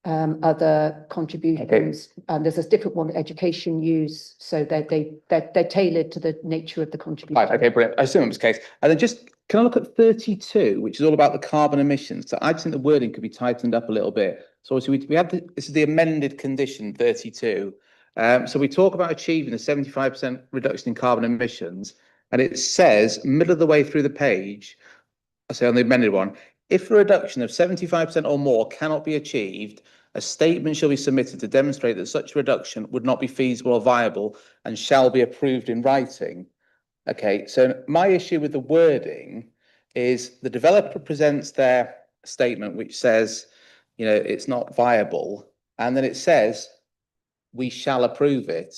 other contributions, and there's a different one that education use. So they're tailored to the nature of the contribution. Right, okay, brilliant. I assume it was the case. And then just, can I look at 32, which is all about the carbon emissions? So I just think the wording could be tightened up a little bit. So obviously we have this is the amended condition 32. So we talk about achieving a 75% reduction in carbon emissions, and it says middle of the way through the page, I say on the amended one, if a reduction of 75% or more cannot be achieved, a statement shall be submitted to demonstrate that such a reduction would not be feasible or viable and shall be approved in writing. Okay, so my issue with the wording is the developer presents their statement which says, you know, it's not viable, and then it says we shall approve it.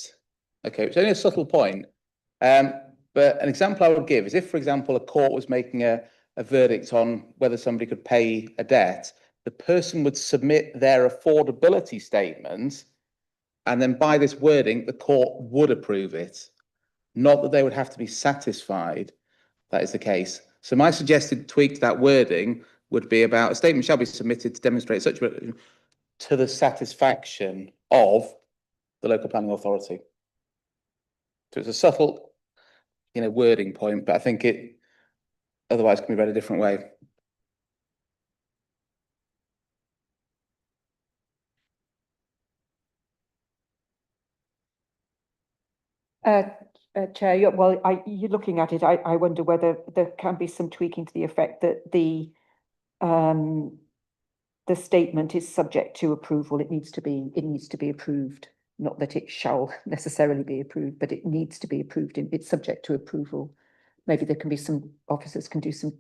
Okay, it's only a subtle point. But an example I would give is if, for example, a court was making a verdict on whether somebody could pay a debt, the person would submit their affordability statement, and then by this wording, the court would approve it. Not that they would have to be satisfied that is the case. So my suggested tweak to that wording would be about a statement shall be submitted to demonstrate such to the satisfaction of the local planning authority. So it's a subtle, you know, wording point, but I think it otherwise can be read a different way. Chair, you're looking at it. I wonder whether there can be some tweaking to the effect that the statement is subject to approval. It needs to be approved. Not that it shall necessarily be approved, but it needs to be approved. It's subject to approval. Maybe there can be some officers can do some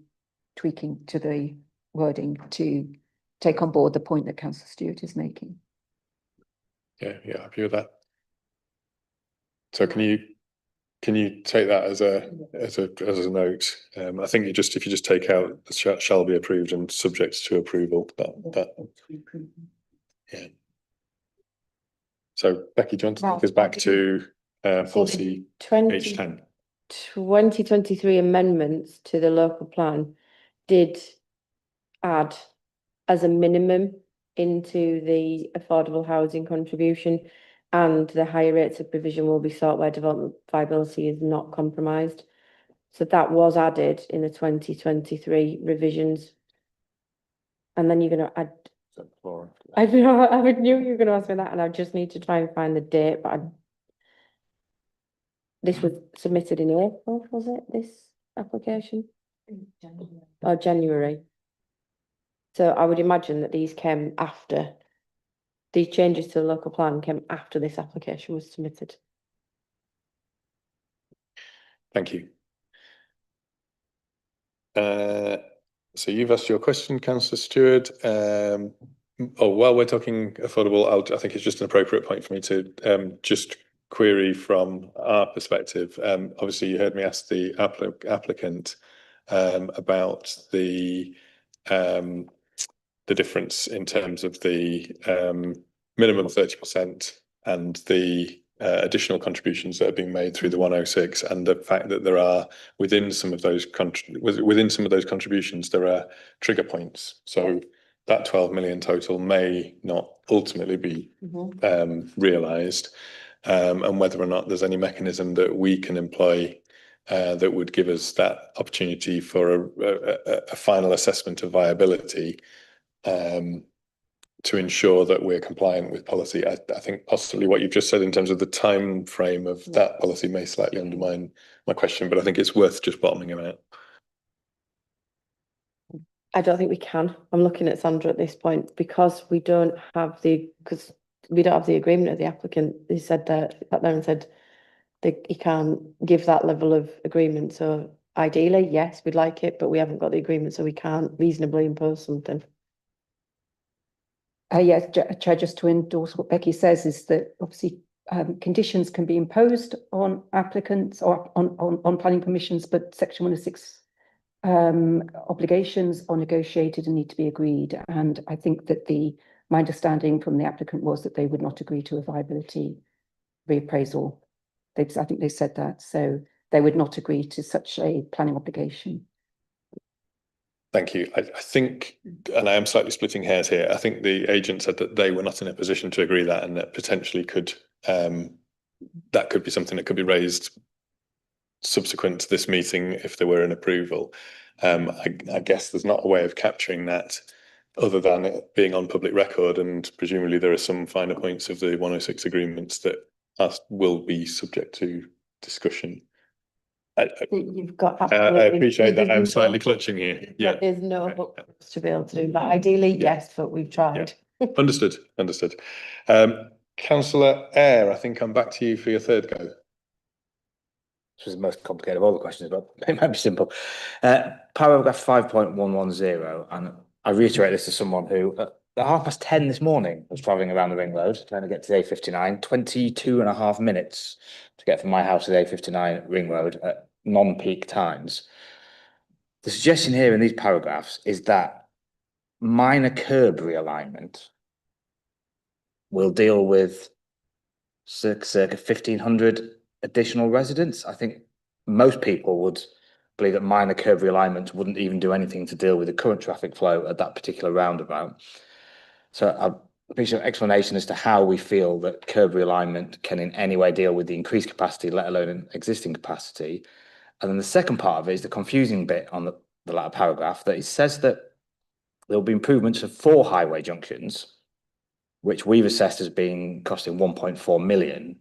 tweaking to the wording to take on board the point that Councillor Stewart is making. Yeah, happy with that. So can you take that as a note? I think if you just take out the shall be approved and subject to approval, that yeah. So Becky, do you want to take us back to policy H10? 2023 amendments to the local plan did add as a minimum into the affordable housing contribution, and the higher rates of provision will be sought where development viability is not compromised. So that was added in the 2023 revisions. And then you're going to add. I knew you were going to ask me that, and I just need to try and find the date. But this was submitted in April, was it? This application? Or January. So I would imagine that these came after. These changes to the local plan came after this application was submitted. Thank you. So you've asked your question, Councillor Stewart. While we're talking affordable, I think it's just an appropriate point for me to just query from our perspective. Obviously, you heard me ask the applicant about the difference in terms of the minimum 30% and the additional contributions that are being made through the 106, and the fact that there are within some of those contributions there are trigger points. So that 12 million total may not ultimately be realised, and whether or not there's any mechanism that we can employ that would give us that opportunity for a final assessment of viability, to ensure that we're compliant with policy. I think possibly what you've just said in terms of the time frame of that policy may slightly undermine my question, but I think it's worth just bottoming them out. I don't think we can. I'm looking at Sandra at this point because we don't have the agreement of the applicant. He said that and said that he can't give that level of agreement. So ideally, yes, we'd like it, but we haven't got the agreement, so we can't reasonably impose something. Yes, Chair, just to endorse what Becky says is that obviously conditions can be imposed on applicants or on planning permissions, but Section 106 obligations are negotiated and need to be agreed. And I think that my understanding from the applicant was that they would not agree to a viability reappraisal. I think they said that, so they would not agree to such a planning obligation. Thank you. I think, and I am slightly splitting hairs here, I think the agent said that they were not in a position to agree that, and that potentially that could be something that could be raised subsequent to this meeting if there were an approval. I guess there's not a way of capturing that other than it being on public record, and presumably there are some finer points of the 106 agreements that will be subject to discussion. You've got I appreciate that. I'm slightly clutching here. Yeah, there's no hook to be able to do that. Ideally, yes, but we've tried. Yeah. Understood. Councillor Eyre, I think I'm back to you for your third go. This was the most complicated of all the questions, but it might be simple. Paragraph 5.110, and I reiterate this to someone who at 10:30 this morning was travelling around the ring road trying to get to the A59, 22.5 minutes to get from my house to the A59 ring road at non-peak times. The suggestion here in these paragraphs is that minor curb realignment will deal with circa 1,500 additional residents. I think most people would believe that minor curb realignment wouldn't even do anything to deal with the current traffic flow at that particular roundabout. So I appreciate an explanation as to how we feel that curb realignment can in any way deal with the increased capacity, let alone an existing capacity. And then the second part of it is the confusing bit on the latter paragraph, that it says that there will be improvements of 4 highway junctions, which we've assessed as being costing 1.4 million.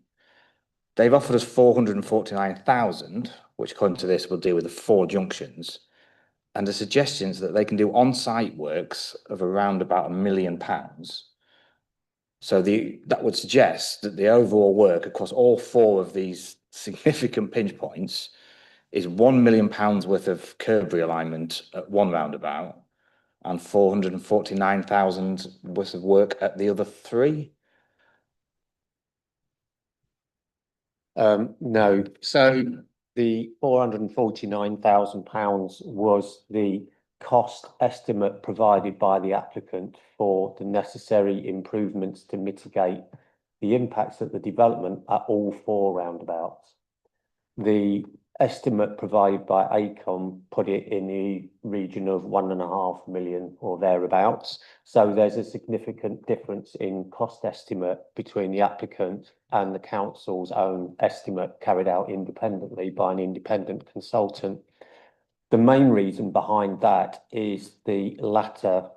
They've offered us 449,000, which according to this will deal with the 4 junctions. And the suggestions that they can do on-site works of around about £1 million. So that would suggest that the overall work across all 4 of these significant pinch points is £1 million worth of curb realignment at one roundabout and 449,000 worth of work at the other 3. No. So the £449,000 was the cost estimate provided by the applicant for the necessary improvements to mitigate the impacts of the development at all 4 roundabouts. The estimate provided by ACOM put it in the region of 1.5 million or thereabouts. So there's a significant difference in cost estimate between the applicant and the council's own estimate carried out independently by an independent consultant. The main reason behind that is the latter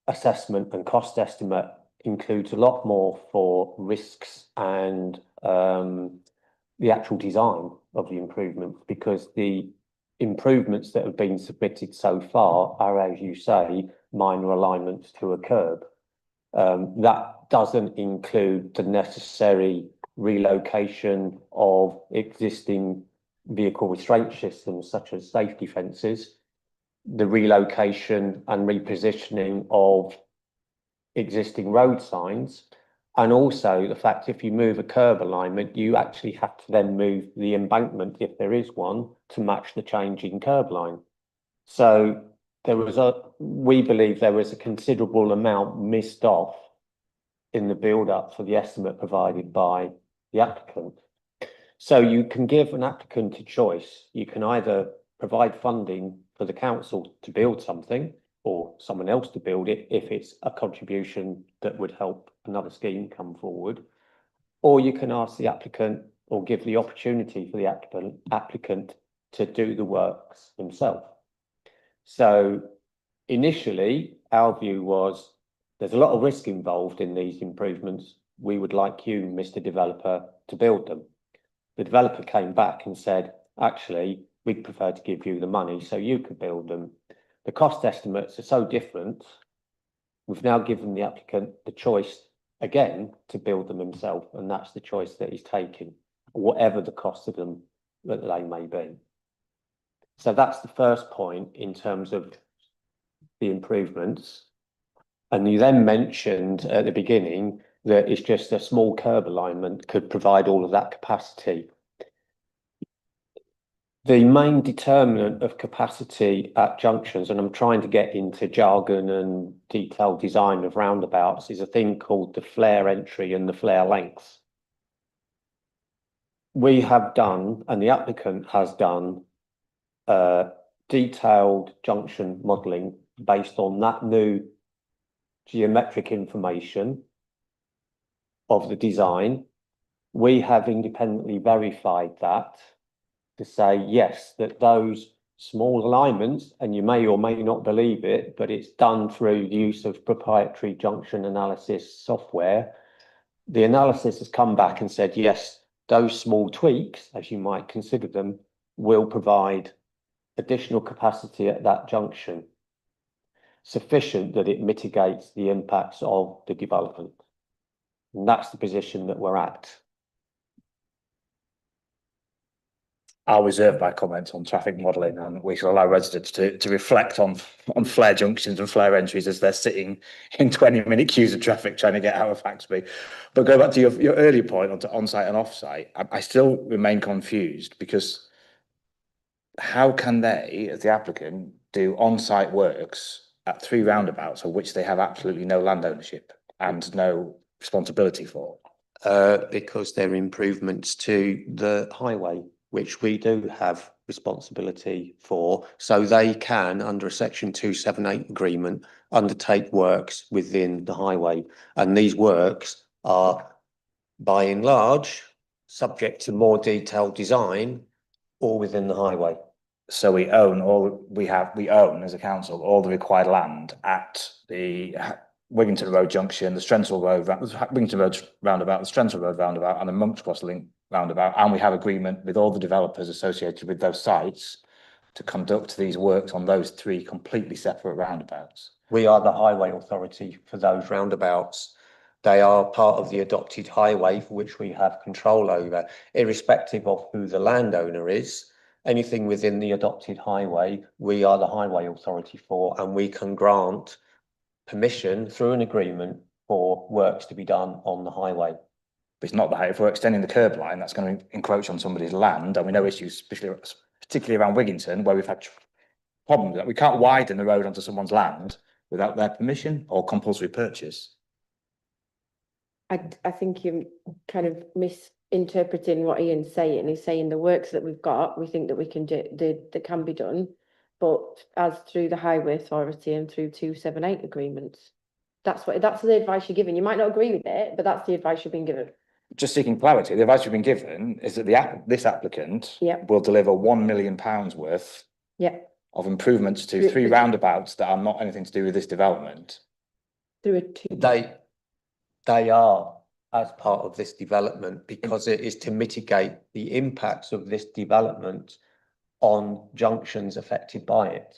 assessment and cost estimate includes a lot more for risks and the actual design of the improvements, because the improvements that have been submitted so far are, as you say, minor alignments to a curb. That doesn't include the necessary relocation of existing vehicle restraint systems such as safety fences, the relocation and repositioning of existing road signs, And also the fact if you move a curb alignment, you actually have to then move the embankment, if there is one, to match the change in curb line. So we believe there was a considerable amount missed off in the build-up for the estimate provided by the applicant. So you can give an applicant a choice. You can either provide funding for the council to build something or someone else to build it if it's a contribution that would help another scheme come forward. Or you can ask the applicant or give the opportunity for the applicant to do the works himself. So initially, our view was there's a lot of risk involved in these improvements. We would like you, Mr. Developer, to build them. The developer came back and said, actually, we'd prefer to give you the money so you could build them. The cost estimates are so different. We've now given the applicant the choice again to build them himself, and that's the choice that he's taking, whatever the cost of them that they may be. So that's the first point in terms of the improvements. And you then mentioned at the beginning that it's just a small curb alignment could provide all of that capacity. The main determinant of capacity at junctions, and I'm trying to get into jargon and detailed design of roundabouts, is a thing called the flare entry and the flare length. We have done, and the applicant has done, detailed junction modelling based on that new geometric information of the design. We have independently verified that to say, yes, that those small alignments, and you may or may not believe it, but it's done through the use of proprietary junction analysis software. The analysis has come back and said, yes, those small tweaks, as you might consider them, will provide additional capacity at that junction, sufficient that it mitigates the impacts of the development. And that's the position that we're at. I'll reserve my comments on traffic modelling, and we should allow residents to reflect on flare junctions and flare entries as they're sitting in 20-minute queues of traffic trying to get out of Haxby. But go back to your earlier point onto on-site and off-site, I still remain confused, because how can they, as the applicant, do on-site works at 3 roundabouts of which they have absolutely no land ownership and no responsibility for? Because they're improvements to the highway, which we do have responsibility for. So they can, under a Section 278 agreement, undertake works within the highway. And these works are, by and large, subject to more detailed design, all within the highway. So we own as a council all the required land at the Wigginton Road junction, the Strensall Road, Wigginton Road roundabout, the Strensall Road roundabout, and the Monks Cross link roundabout. And we have agreement with all the developers associated with those sites to conduct these works on those 3 completely separate roundabouts. We are the highway authority for those roundabouts. They are part of the adopted highway for which we have control over, irrespective of who the landowner is. Anything within the adopted highway, we are the highway authority for, and we can grant permission through an agreement for works to be done on the highway. But it's not that. If we're extending the curb line, that's going to encroach on somebody's land, and we know issues, particularly around Wigginton, where we've had problems that we can't widen the road onto someone's land without their permission or compulsory purchase. I think you're kind of misinterpreting what Ian's saying. He's saying the works that we've got, we think that we can do, that can be done, but as through the highway authority and through 278 agreements. That's the advice you're given. You might not agree with it, but that's the advice you've been given. Just seeking clarity, the advice you've been given is that this applicant will deliver £1 million worth of improvements to 3 roundabouts that are not anything to do with this development. They are as part of this development, because it is to mitigate the impacts of this development on junctions affected by it.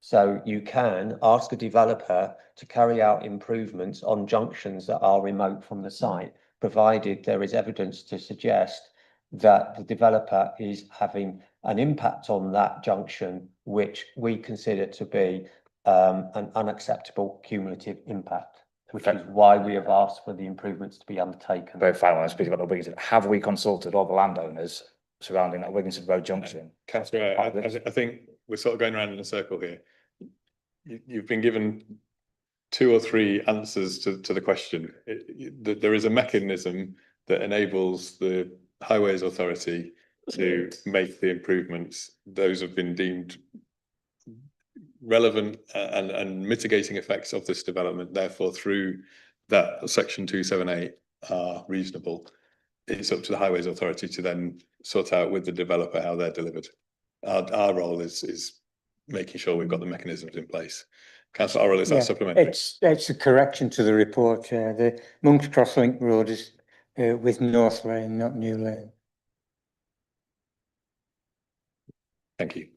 So you can ask a developer to carry out improvements on junctions that are remote from the site, provided there is evidence to suggest that the developer is having an impact on that junction, which we consider to be an unacceptable cumulative impact. which is why we have asked for the improvements to be undertaken. Very final, speaking about the Wigginton, have we consulted all the landowners surrounding that Wigginton Road junction? Councillor, I think we're sort of going around in a circle here. You've been given 2 or 3 answers to the question. There is a mechanism that enables the Highways Authority to make the improvements. Those have been deemed relevant and mitigating effects of this development. Therefore, through that section 278 are reasonable. It's up to the Highways Authority to then sort out with the developer how they're delivered. Our role is making sure we've got the mechanisms in place. Councillor Orrell, is that supplementary? It's a correction to the report. The Monk's Cross Link Road is with North Lane, not New Lane. Thank you.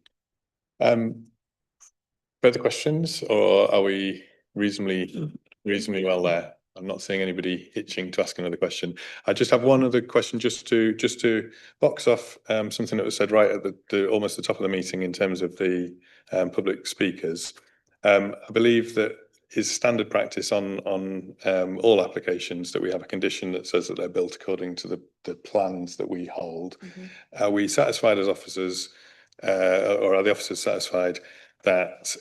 Further questions, or are we reasonably well there? I'm not seeing anybody itching to ask another question. I just have one other question, just to box off something that was said right at the almost the top of the meeting in terms of the public speakers. I believe that is standard practice on all applications that we have a condition that says that they're built according to the plans that we hold. Are we satisfied as officers, or are the officers satisfied that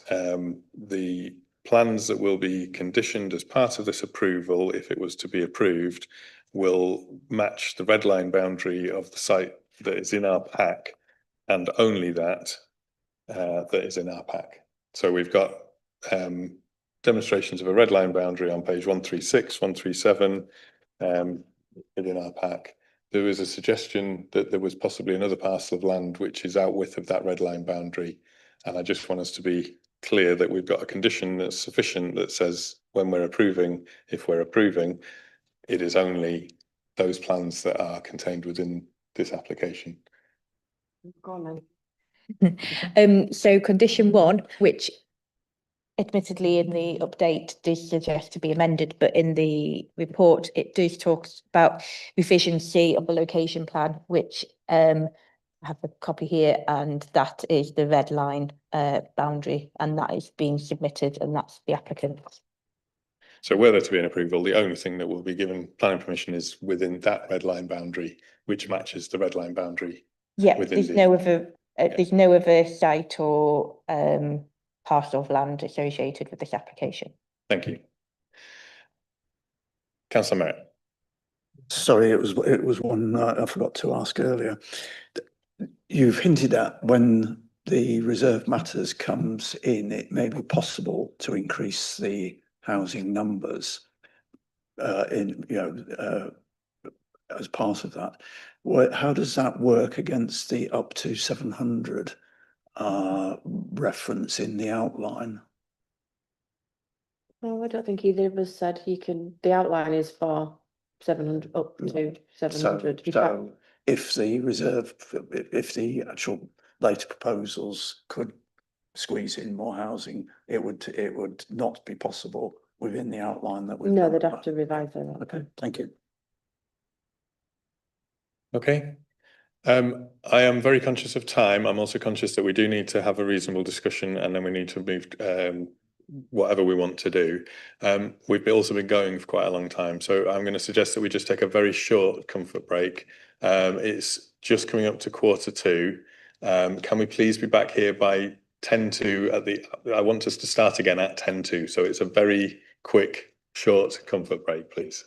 the plans that will be conditioned as part of this approval, if it was to be approved, will match the red line boundary of the site that is in our pack, and only that that is in our pack? So we've got demonstrations of a red line boundary on page 136, 137 within our pack. There was a suggestion that there was possibly another parcel of land which is out width of that red line boundary. And I just want us to be clear that we've got a condition that's sufficient that says when we're approving, if we're approving, it is only those plans that are contained within this application. Go on. So condition 1, which admittedly in the update does suggest to be amended, but in the report it does talk about revision C of the location plan, which I have a copy here, and that is the red line boundary, and that is being submitted, and that's the applicant. So were there to be an approval, the only thing that will be given planning permission is within that red line boundary, which matches the red line boundary. Yeah, there's no other site or parcel of land associated with this application. Thank you. Councillor Merritt. Sorry, it was one I forgot to ask earlier. You've hinted at when the reserve matters comes in, it may be possible to increase the housing numbers as part of that. How does that work against the up to 700 reference in the outline? Oh, I don't think either of us said you can. The outline is for 700 up to 700. So if the actual later proposals could squeeze in more housing, it would not be possible within the outline that we've. No, they'd have to revise that. Okay, thank you. Okay. I am very conscious of time. I'm also conscious that we do need to have a reasonable discussion, and then we need to move whatever we want to do. We've also been going for quite a long time, so I'm going to suggest that we just take a very short comfort break. It's just coming up to 1:45. Can we please be back here by 10:02 I want us to start again at 10:02, so it's a very quick, short comfort break, please.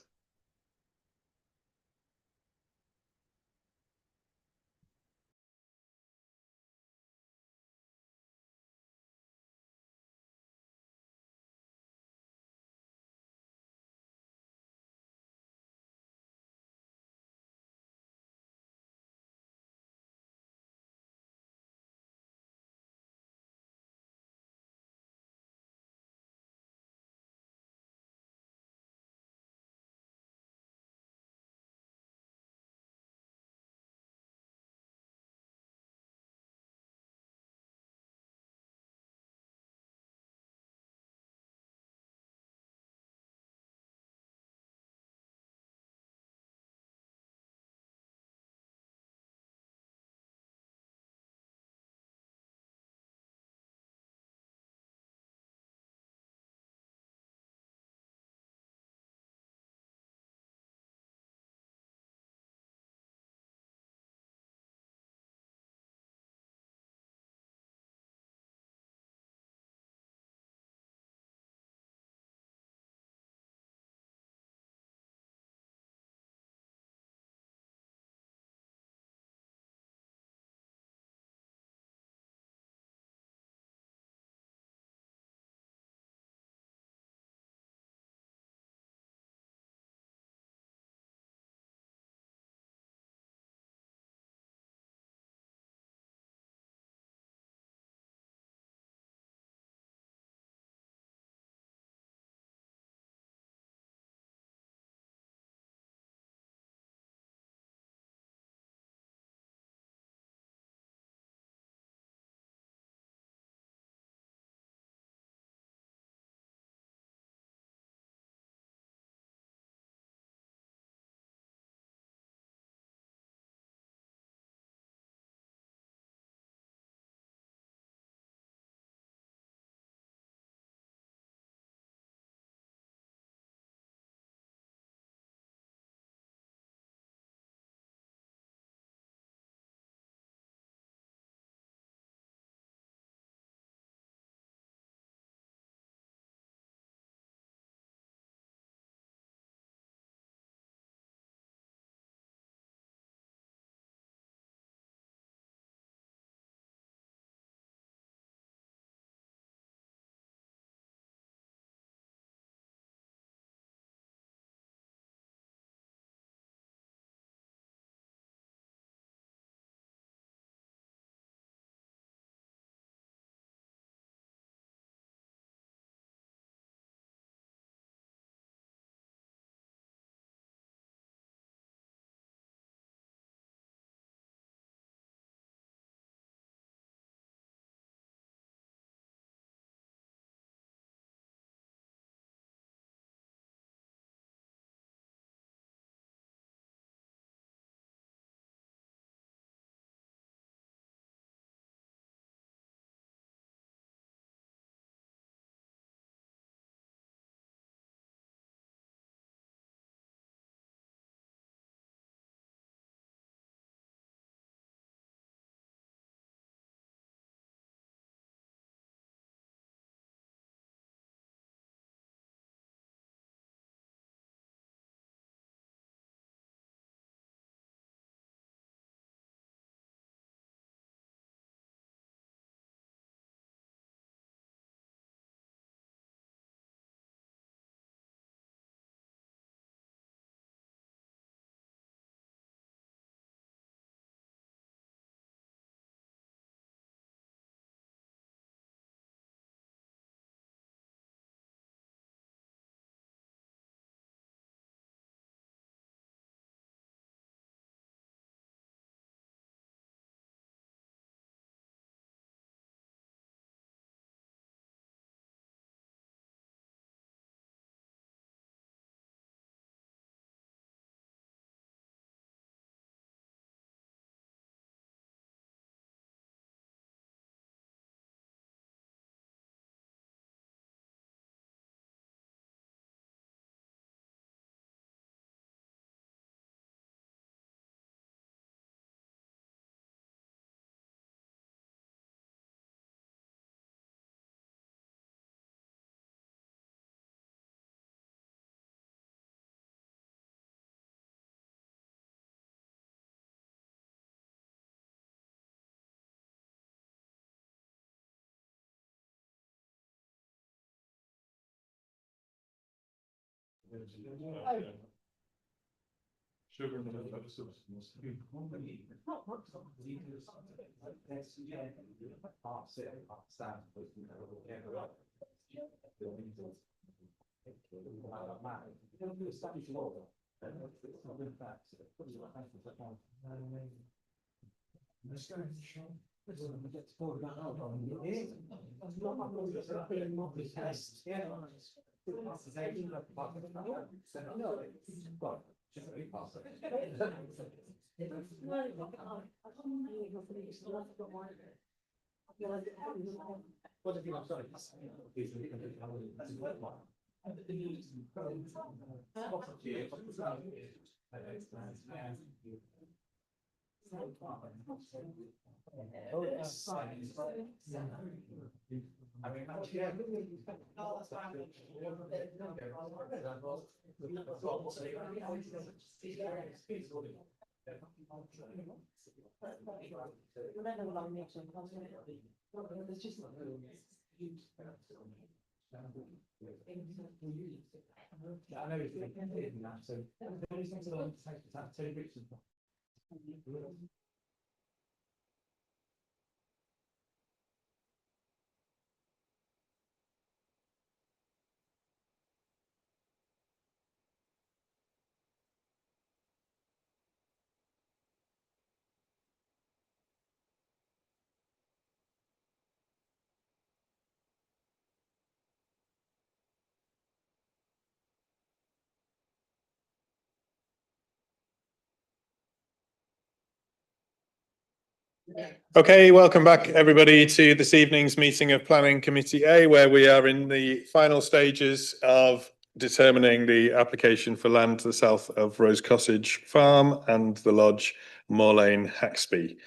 Okay, welcome back everybody to this evening's meeting of Planning Committee A, where we are in the final stages of determining the application for land to the south of Rose Cottage Farm and the lodge Moor Lane, Haxby.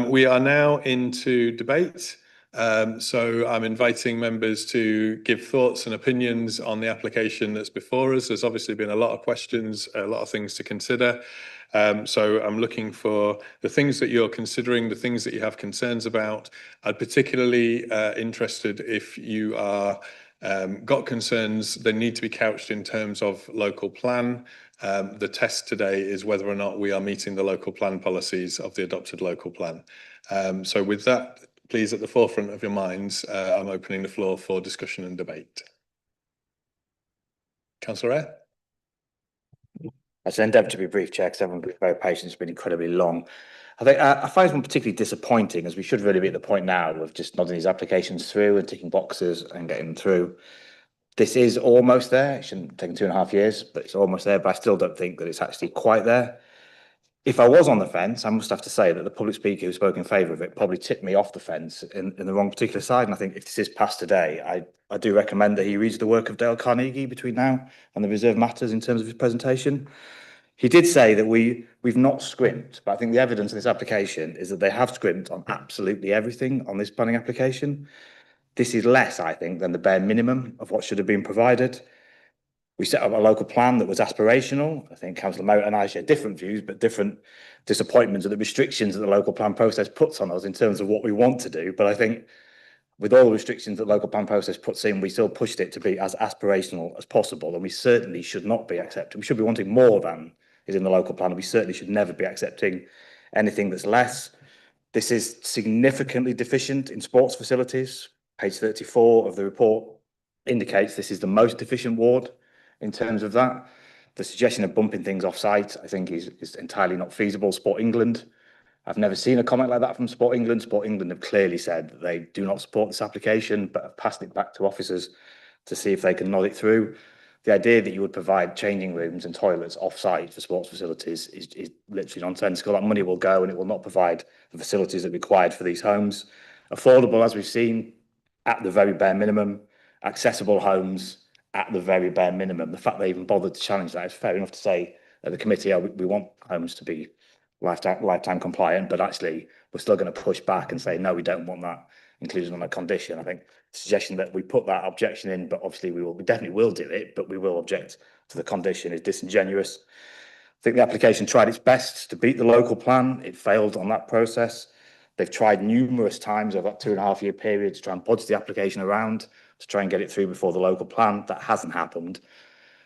We are now into debate. So I'm inviting members to give thoughts and opinions on the application that's before us. There's obviously been a lot of questions, a lot of things to consider. So I'm looking for the things that you're considering, the things that you have concerns about. I'm particularly interested if you are got concerns, they need to be couched in terms of local plan. The test today is whether or not we are meeting the local plan policies of the adopted local plan. So with that, please, at the forefront of your minds, I'm opening the floor for discussion and debate. Councillor Eyre? I should endeavour to be brief, Chair, because everyone's been very patient. It's been incredibly long. I think I find one particularly disappointing, as we should really be at the point now of just nodding these applications through and ticking boxes and getting them through. This is almost there. It shouldn't have taken 2.5 years, but it's almost there. But I still don't think that it's actually quite there. If I was on the fence, I must have to say that the public speaker who spoke in favour of it probably tipped me off the fence in the wrong particular side. And I think if this is passed today, I do recommend that he reads the work of Dale Carnegie between now and the reserved matters in terms of his presentation. He did say that we've not scrimped, but I think the evidence in this application is that they have scrimped on absolutely everything on this planning application. This is less, I think, than the bare minimum of what should have been provided. We set up a local plan that was aspirational. I think Councillor Moat and I share different views, but different disappointments at the restrictions that the local plan process puts on us in terms of what we want to do. But I think with all the restrictions that the local plan process puts in, we still pushed it to be as aspirational as possible. And we certainly should not be accepting. We should be wanting more than is in the local plan. And we certainly should never be accepting anything that's less. This is significantly deficient in sports facilities. Page 34 of the report indicates this is the most deficient ward in terms of that. The suggestion of bumping things off site, I think, is entirely not feasible. Sport England, I've never seen a comment like that from Sport England. Sport England have clearly said that they do not support this application, but have passed it back to officers to see if they can nod it through. The idea that you would provide changing rooms and toilets off-site for sports facilities is literally nonsensical. That money will go and it will not provide the facilities that are required for these homes. Affordable, as we've seen, at the very bare minimum. Accessible homes at the very bare minimum. The fact they even bothered to challenge that is fair enough to say at the committee, we want homes to be lifetime compliant, but actually we're still going to push back and say, no, we don't want that included on that condition. I think the suggestion that we put that objection in, but obviously we definitely will do it, but we will object to the condition is disingenuous. I think the application tried its best to beat the local plan. It failed on that process. They've tried numerous times over that 2.5 year period to try and budge the application around to try and get it through before the local plan. That hasn't happened.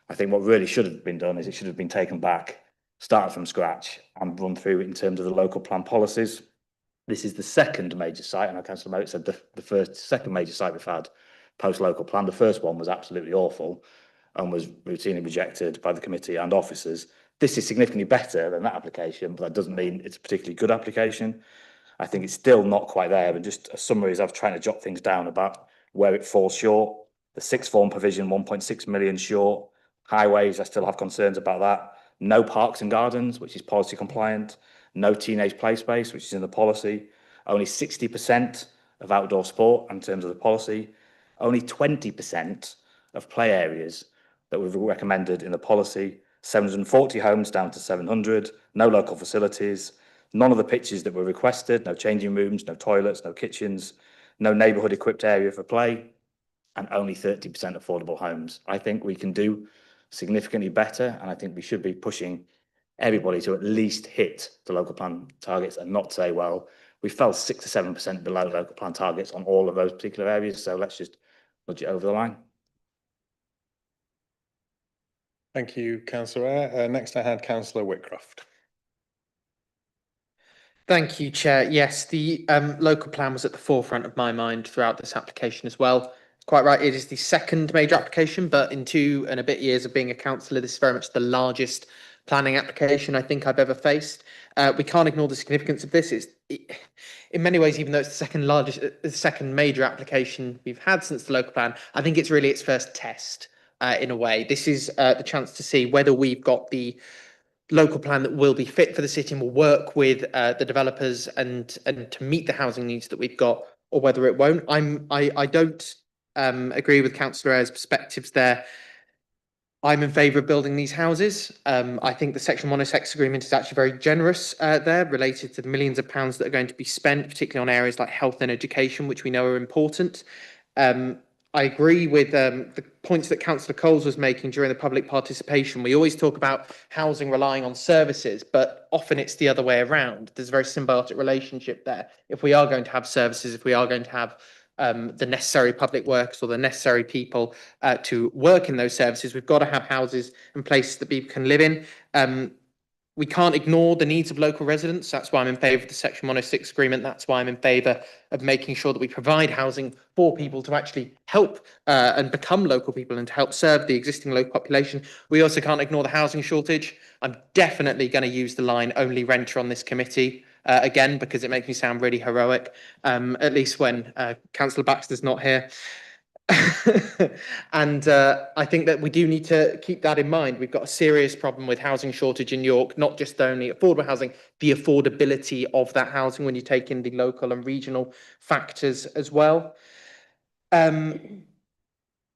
I think what really should have been done is it should have been taken back, started from scratch and run through in terms of the local plan policies. This is the second major site, and I Councillor Moat said the second major site we've had post local plan. The first one was absolutely awful and was routinely rejected by the committee and officers. This is significantly better than that application, but that doesn't mean it's a particularly good application. I think it's still not quite there. And just a summary is I've tried to jot things down about where it falls short. The sixth form provision, 1.6 million short. Highways, I still have concerns about that. No parks and gardens, which is policy compliant. No teenage play space, which is in the policy. Only 60% of outdoor sport in terms of the policy. Only 20% of play areas that we've recommended in the policy. 740 homes down to 700. No local facilities. None of the pitches that were requested. No changing rooms, no toilets, no kitchens. No neighbourhood equipped area for play. And only 30% affordable homes. I think we can do significantly better, and I think we should be pushing everybody to at least hit the local plan targets and not say, well, we fell 6 to 7% below local plan targets on all of those particular areas, so let's just nudge it over the line. Thank you, Councillor Eyre. Next I had Councillor Whitcroft. Thank you, Chair. Yes, the local plan was at the forefront of my mind throughout this application as well. Quite right, it is the second major application, but in 2 and a bit years of being a councillor, this is very much the largest planning application I think I've ever faced. We can't ignore the significance of this. In many ways, even though it's the second major application we've had since the local plan, I think it's really its first test in a way. This is the chance to see whether we've got the local plan that will be fit for the city and will work with the developers and to meet the housing needs that we've got, or whether it won't. I don't agree with Councillor Eyre's perspectives there. I'm in favour of building these houses. I think the Section 106 agreement is actually very generous there, related to the millions of pounds that are going to be spent, particularly on areas like health and education, which we know are important. I agree with the points that Councillor Coles was making during the public participation. We always talk about housing relying on services, but often it's the other way around. There's a very symbiotic relationship there. If we are going to have services, if we are going to have the necessary public works or the necessary people to work in those services, we've got to have houses and places that people can live in. We can't ignore the needs of local residents. That's why I'm in favour of the Section 106 agreement. That's why I'm in favour of making sure that we provide housing for people to actually help and become local people and to help serve the existing local population. We also can't ignore the housing shortage. I'm definitely going to use the line only renter on this committee again, because it makes me sound really heroic, at least when Councillor Baxter's not here. And I think that we do need to keep that in mind. We've got a serious problem with housing shortage in York, not just only affordable housing, the affordability of that housing when you take in the local and regional factors as well.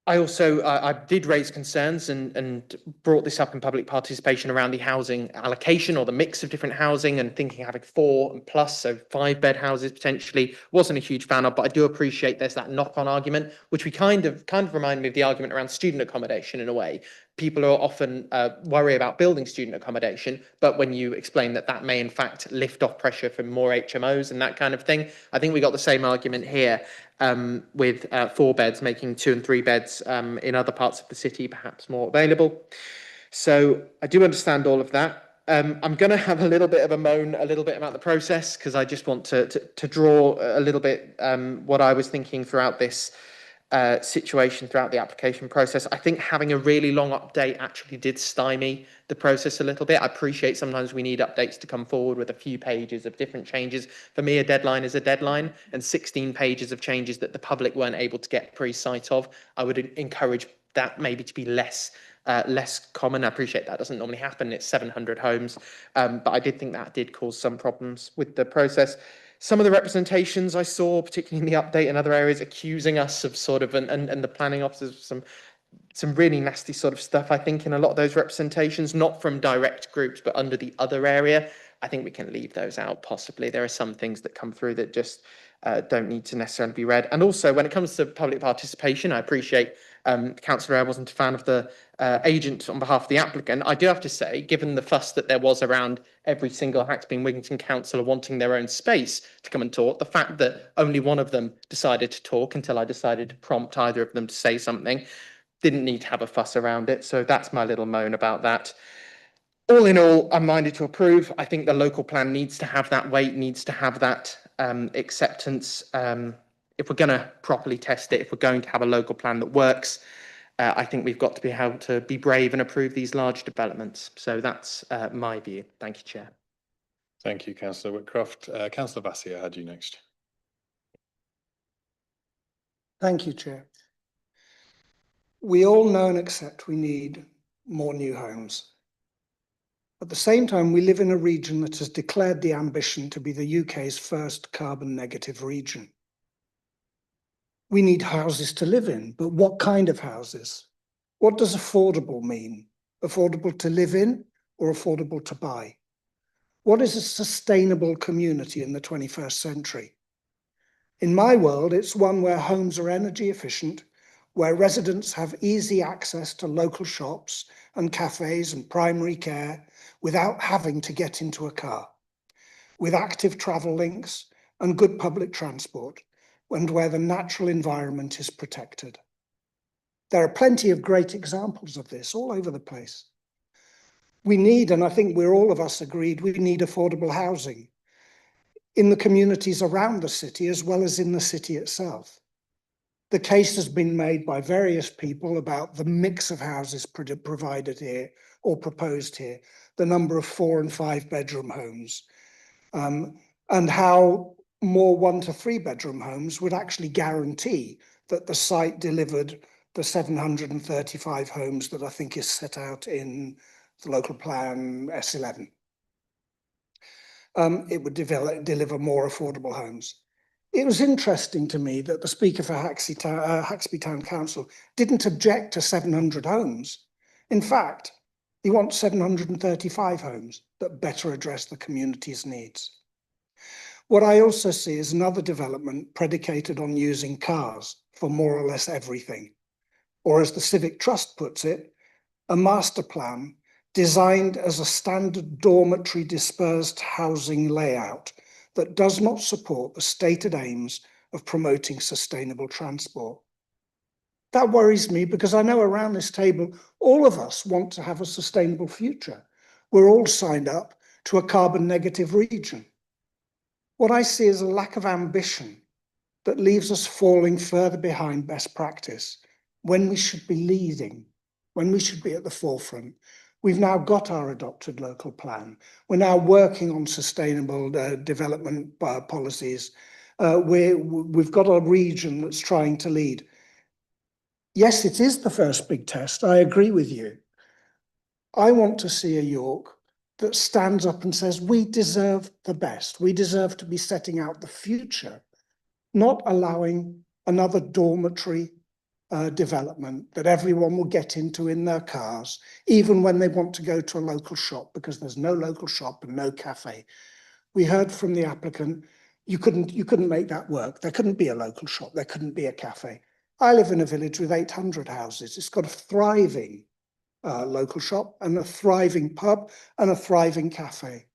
I did raise concerns and brought this up in public participation around the housing allocation or the mix of different housing, and thinking having 4 and plus, so 5-bed houses potentially, wasn't a huge fan of, but I do appreciate there's that knock-on argument, which we kind of remind me of the argument around student accommodation in a way. People are often worry about building student accommodation, but when you explain that that may in fact lift off pressure from more HMOs and that kind of thing, I think we got the same argument here. With 4 beds making 2 and 3 beds in other parts of the city perhaps more available. So I do understand all of that. I'm going to have a little bit of a moan a little bit about the process, because I just want to draw a little bit what I was thinking throughout this situation, throughout the application process. I think having a really long update actually did stymie the process a little bit. I appreciate sometimes we need updates to come forward with a few pages of different changes. For me, a deadline is a deadline, and 16 pages of changes that the public weren't able to get pre-sight of, I would encourage that maybe to be less common. I appreciate that doesn't normally happen. It's 700 homes, but I did think that did cause some problems with the process. Some of the representations I saw, particularly in the update and other areas, accusing us of sort of, and the planning officers, some really nasty sort of stuff, I think, in a lot of those representations, not from direct groups, but under the other area. I think we can leave those out, possibly. There are some things that come through that just don't need to necessarily be read. And also, when it comes to public participation, I appreciate Councillor Eyre wasn't a fan of the agent on behalf of the applicant. I do have to say, given the fuss that there was around every single Haxby and Wigginton councillor wanting their own space to come and talk, the fact that only one of them decided to talk until I decided to prompt either of them to say something, didn't need to have a fuss around it. So that's my little moan about that. All in all, I'm minded to approve. I think the local plan needs to have that weight, needs to have that acceptance. If we're going to properly test it, if we're going to have a local plan that works, I think we've got to be able to be brave and approve these large developments. So that's my view. Thank you, Chair. Thank you, Councillor Whitcroft. Councillor Vassie, I had you next. Thank you, Chair. We all know and accept we need more new homes. At the same time, we live in a region that has declared the ambition to be the UK's first carbon negative region. We need houses to live in, but what kind of houses? What does affordable mean? Affordable to live in or affordable to buy? What is a sustainable community in the 21st century? In my world, it's one where homes are energy efficient, where residents have easy access to local shops and cafes and primary care without having to get into a car, with active travel links and good public transport, and where the natural environment is protected. There are plenty of great examples of this all over the place. We need, and I think we're all of us agreed, we need affordable housing in the communities around the city as well as in the city itself. The case has been made by various people about the mix of houses provided here or proposed here, the number of 4 and 5 bedroom homes, and how more 1 to 3 bedroom homes would actually guarantee that the site delivered the 735 homes that I think is set out in the local plan S11. It would deliver more affordable homes. It was interesting to me that the Speaker for Haxby Town Council didn't object to 700 homes. In fact, he wants 735 homes that better address the community's needs. What I also see is another development predicated on using cars for more or less everything. Or as the Civic Trust puts it, a master plan designed as a standard dormitory dispersed housing layout that does not support the stated aims of promoting sustainable transport. That worries me because I know around this table, all of us want to have a sustainable future. We're all signed up to a carbon negative region. What I see is a lack of ambition that leaves us falling further behind best practice when we should be leading, when we should be at the forefront. We've now got our adopted local plan. We're now working on sustainable development policies. We've got a region that's trying to lead. Yes, it is the first big test. I agree with you. I want to see a York that stands up and says, we deserve the best. We deserve to be setting out the future, not allowing another dormitory development that everyone will get into in their cars, even when they want to go to a local shop, because there's no local shop and no cafe. We heard from the applicant, you couldn't make that work. There couldn't be a local shop. There couldn't be a cafe. I live in a village with 800 houses. It's got a thriving local shop and a thriving pub and a thriving cafe.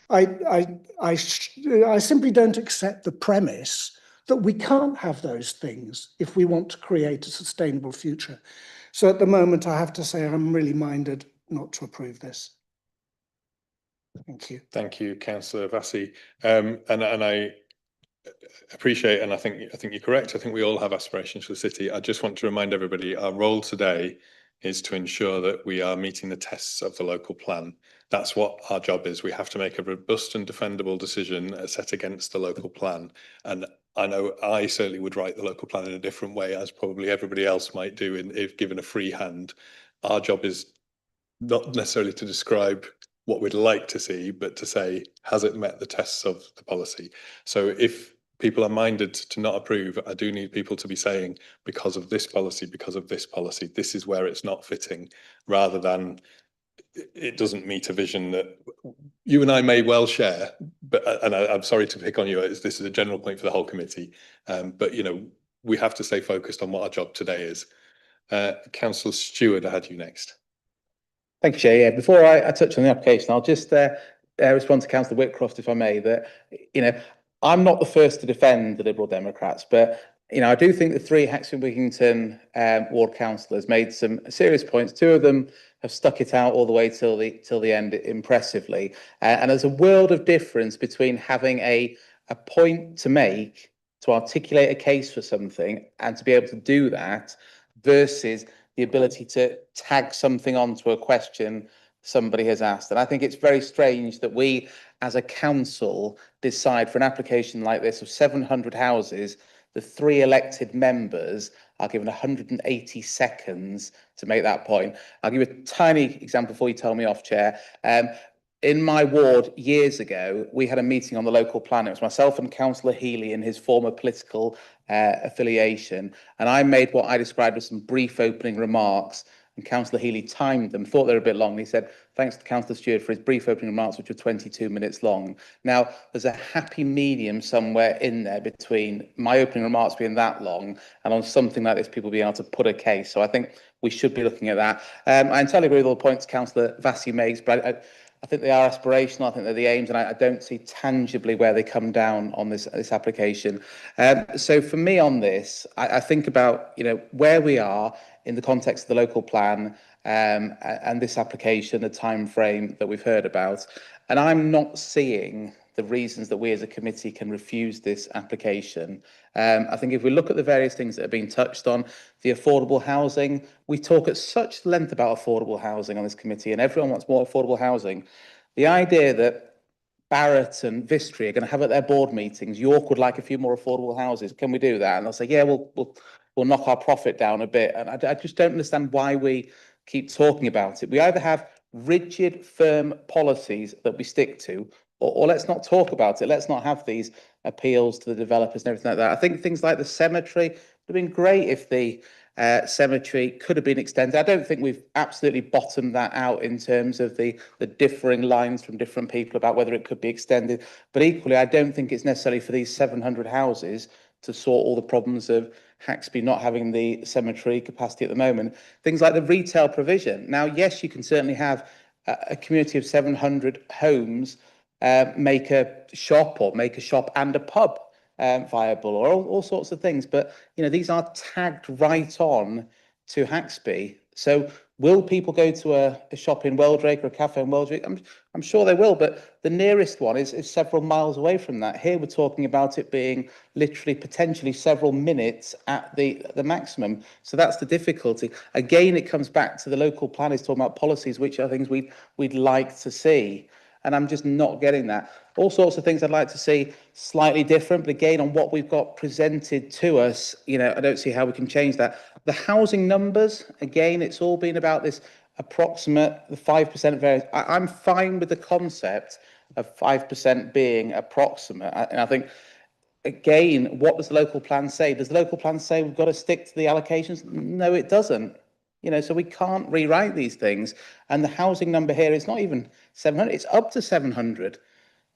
I simply don't accept the premise that we can't have those things if we want to create a sustainable future. So at the moment, I have to say I'm really minded not to approve this. Thank you. Thank you, Councillor Vassie. And I appreciate, and I think you're correct. I think we all have aspirations for the city. I just want to remind everybody our role today is to ensure that we are meeting the tests of the local plan. That's what our job is. We have to make a robust and defendable decision set against the local plan. And I know I certainly would write the local plan in a different way, as probably everybody else might do if given a free hand. Our job is not necessarily to describe what we'd like to see, but to say, has it met the tests of the policy? So if people are minded to not approve, I do need people to be saying, because of this policy, this is where it's not fitting, rather than it doesn't meet a vision that you and I may well share. But and I'm sorry to pick on you, this is a general point for the whole committee, but you know, we have to stay focused on what our job today is. Councillor Stewart, I had you next. Thank you, Chair. Yeah, before I touch on the application, I'll just respond to Councillor Whitcroft, if I may, that, you know, I'm not the first to defend the Liberal Democrats, but you know, I do think the three Haxby Wigington ward councillors made some serious points. Two of them have stuck it out all the way till the end impressively. And there's a world of difference between having a point to make, to articulate a case for something and to be able to do that versus the ability to tag something onto a question somebody has asked. And I think it's very strange that we as a council decide for an application like this of 700 houses, the three elected members are given 180 seconds to make that point. I'll give you a tiny example before you tell me off, Chair. In my ward years ago, we had a meeting on the local plan. It was myself and Councillor Healy and his former political affiliation. And I made what I described as some brief opening remarks. And Councillor Healy timed them, thought they were a bit long. And he said, thanks to Councillor Stewart for his brief opening remarks, which were 22 minutes long. Now, there's a happy medium somewhere in there between my opening remarks being that long and on something like this, people being able to put a case. So I think we should be looking at that. I entirely agree with all the points Councillor Vassie makes, but I think they are aspirational. I think they're the aims, and I don't see tangibly where they come down on this application. So for me on this, I think about, you know, where we are in the context of the local plan and this application, the time frame that we've heard about, and I'm not seeing the reasons that we as a committee can refuse this application. I think if we look at the various things that have been touched on, the affordable housing, we talk at such length about affordable housing on this committee, and everyone wants more affordable housing. The idea that Barrett and Vistry are going to have at their board meetings, York would like a few more affordable houses, can we do that? And they'll say, yeah, we'll knock our profit down a bit. And I just don't understand why we keep talking about it. We either have rigid, firm policies that we stick to, or let's not talk about it. Let's not have these appeals to the developers and everything like that. I think things like the cemetery would have been great if the cemetery could have been extended. I don't think we've absolutely bottomed that out in terms of the differing lines from different people about whether it could be extended. But equally, I don't think it's necessarily for these 700 houses to sort all the problems of Haxby not having the cemetery capacity at the moment. Things like the retail provision. Now, yes, you can certainly have a community of 700 homes make a shop and a pub viable, or all sorts of things. But, you know, these are tagged right on to Haxby. So will people go to a shop in Weldrake or a cafe in Weldrake? I'm sure they will, but the nearest one is several miles away from that. Here we're talking about it being literally potentially several minutes at the maximum. So that's the difficulty. Again, it comes back to the local plan is talking about policies, which are things we'd like to see. And I'm just not getting that. All sorts of things I'd like to see slightly different, but again, on what we've got presented to us, you know, I don't see how we can change that. The housing numbers, again, it's all been about this approximate, the 5% variance. I'm fine with the concept of 5% being approximate. And I think, again, what does the local plan say? Does the local plan say we've got to stick to the allocations? No, it doesn't. You know, so we can't rewrite these things. And the housing number here is not even 700, it's up to 700.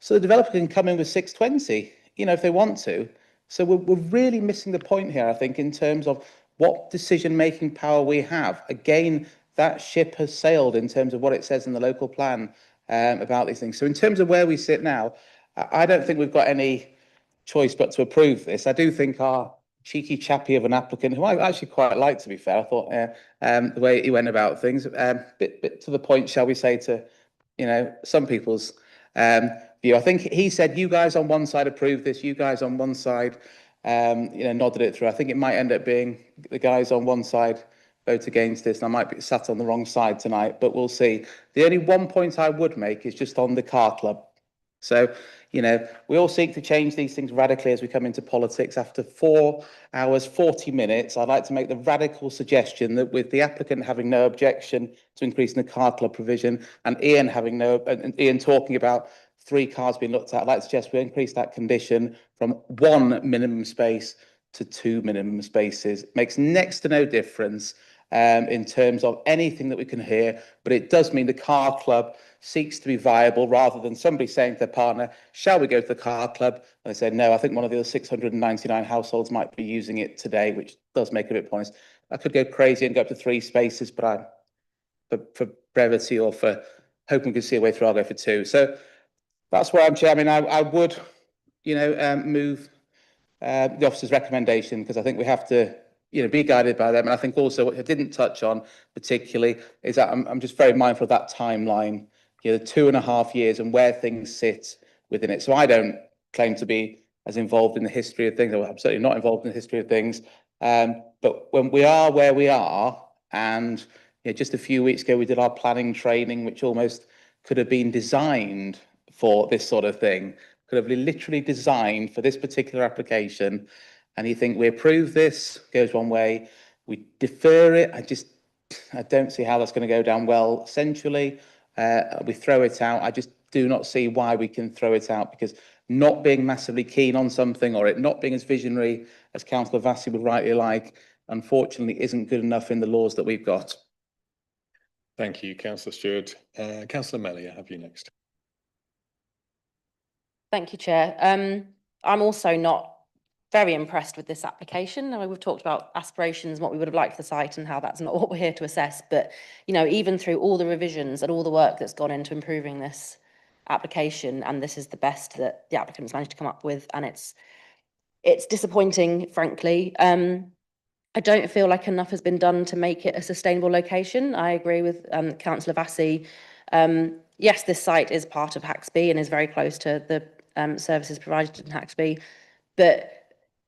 So the developer can come in with 620, you know, if they want to. So we're really missing the point here, I think, in terms of what decision-making power we have. Again, that ship has sailed in terms of what it says in the local plan about these things. So in terms of where we sit now, I don't think we've got any choice but to approve this. I do think our cheeky chappy of an applicant, who I actually quite like, to be fair, I thought the way he went about things, bit to the point, shall we say, to, you know, some people's view. I think he said, you guys on one side approve this, you guys on one side, you know, nodded it through. I think it might end up being the guys on one side vote against this, and I might be sat on the wrong side tonight, but we'll see. The only one point I would make is just on the car club. So, you know, we all seek to change these things radically as we come into politics. After 4 hours, 40 minutes, I'd like to make the radical suggestion that with the applicant having no objection to increasing the car club provision and Ian Ian talking about 3 cars being looked at, I'd like to suggest we increase that condition from 1 minimum space to 2 minimum spaces. It makes next to no difference in terms of anything that we can hear, but it does mean the car club seeks to be viable rather than somebody saying to their partner, shall we go to the car club? And they say, no, I think one of the other 699 households might be using it today, which does make it a bit pointless. I could go crazy and go up to 3 spaces, but for brevity or for hoping we can see a way through, I'll go for 2. So that's where I'm, Chair. I mean, I would, you know, move the officer's recommendation, because I think we have to, be guided by them. And I think also what I didn't touch on particularly is that I'm just very mindful of that timeline, the 2.5 years and where things sit within it. So I don't claim to be as involved in the history of things. I'm certainly not involved in the history of things. But when we are where we are, and just a few weeks ago we did our planning training, which almost could have been designed for this sort of thing, could have been literally designed for this particular application. And you think we approve this, goes one way, we defer it. I don't see how that's going to go down well. Essentially, we throw it out. I just do not see why we can throw it out, because not being massively keen on something, or it not being as visionary as Councillor Vassy would rightly like, unfortunately isn't good enough in the laws that we've got. Thank you, Councillor Stewart. Councillor Melly, I have you next. Thank you, Chair. I'm also not very impressed with this application. I mean, we've talked about aspirations, what we would have liked for the site, and how that's not what we're here to assess. But, even through all the revisions and all the work that's gone into improving this application, and this is the best that the applicant's managed to come up with, and it's disappointing, frankly. I don't feel like enough has been done to make it a sustainable location. I agree with Councillor Vassy. Yes, this site is part of Haxby and is very close to the services provided in Haxby, but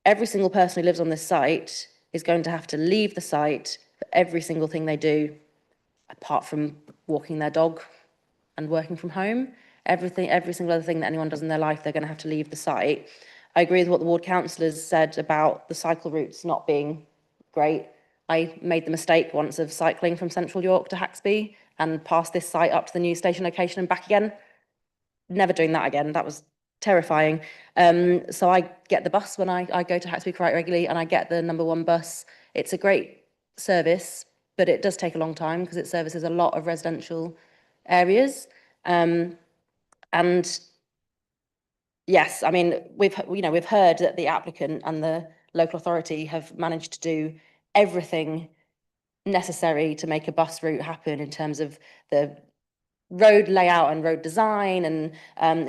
every single person who lives on this site is going to have to leave the site for every single thing they do, apart from walking their dog and working from home. Every single other thing that anyone does in their life, they're going to have to leave the site. I agree with what the ward councillors said about the cycle routes not being great. I made the mistake once of cycling from Central York to Haxby and past this site up to the new station location and back again. Never doing that again. That was terrifying. So I get the bus when I go to Haxby quite regularly, and I get the #1 bus. It's a great service, but it does take a long time because it services a lot of residential areas. And yes, I mean, we've heard that the applicant and the local authority have managed to do everything necessary to make a bus route happen in terms of the road layout and road design and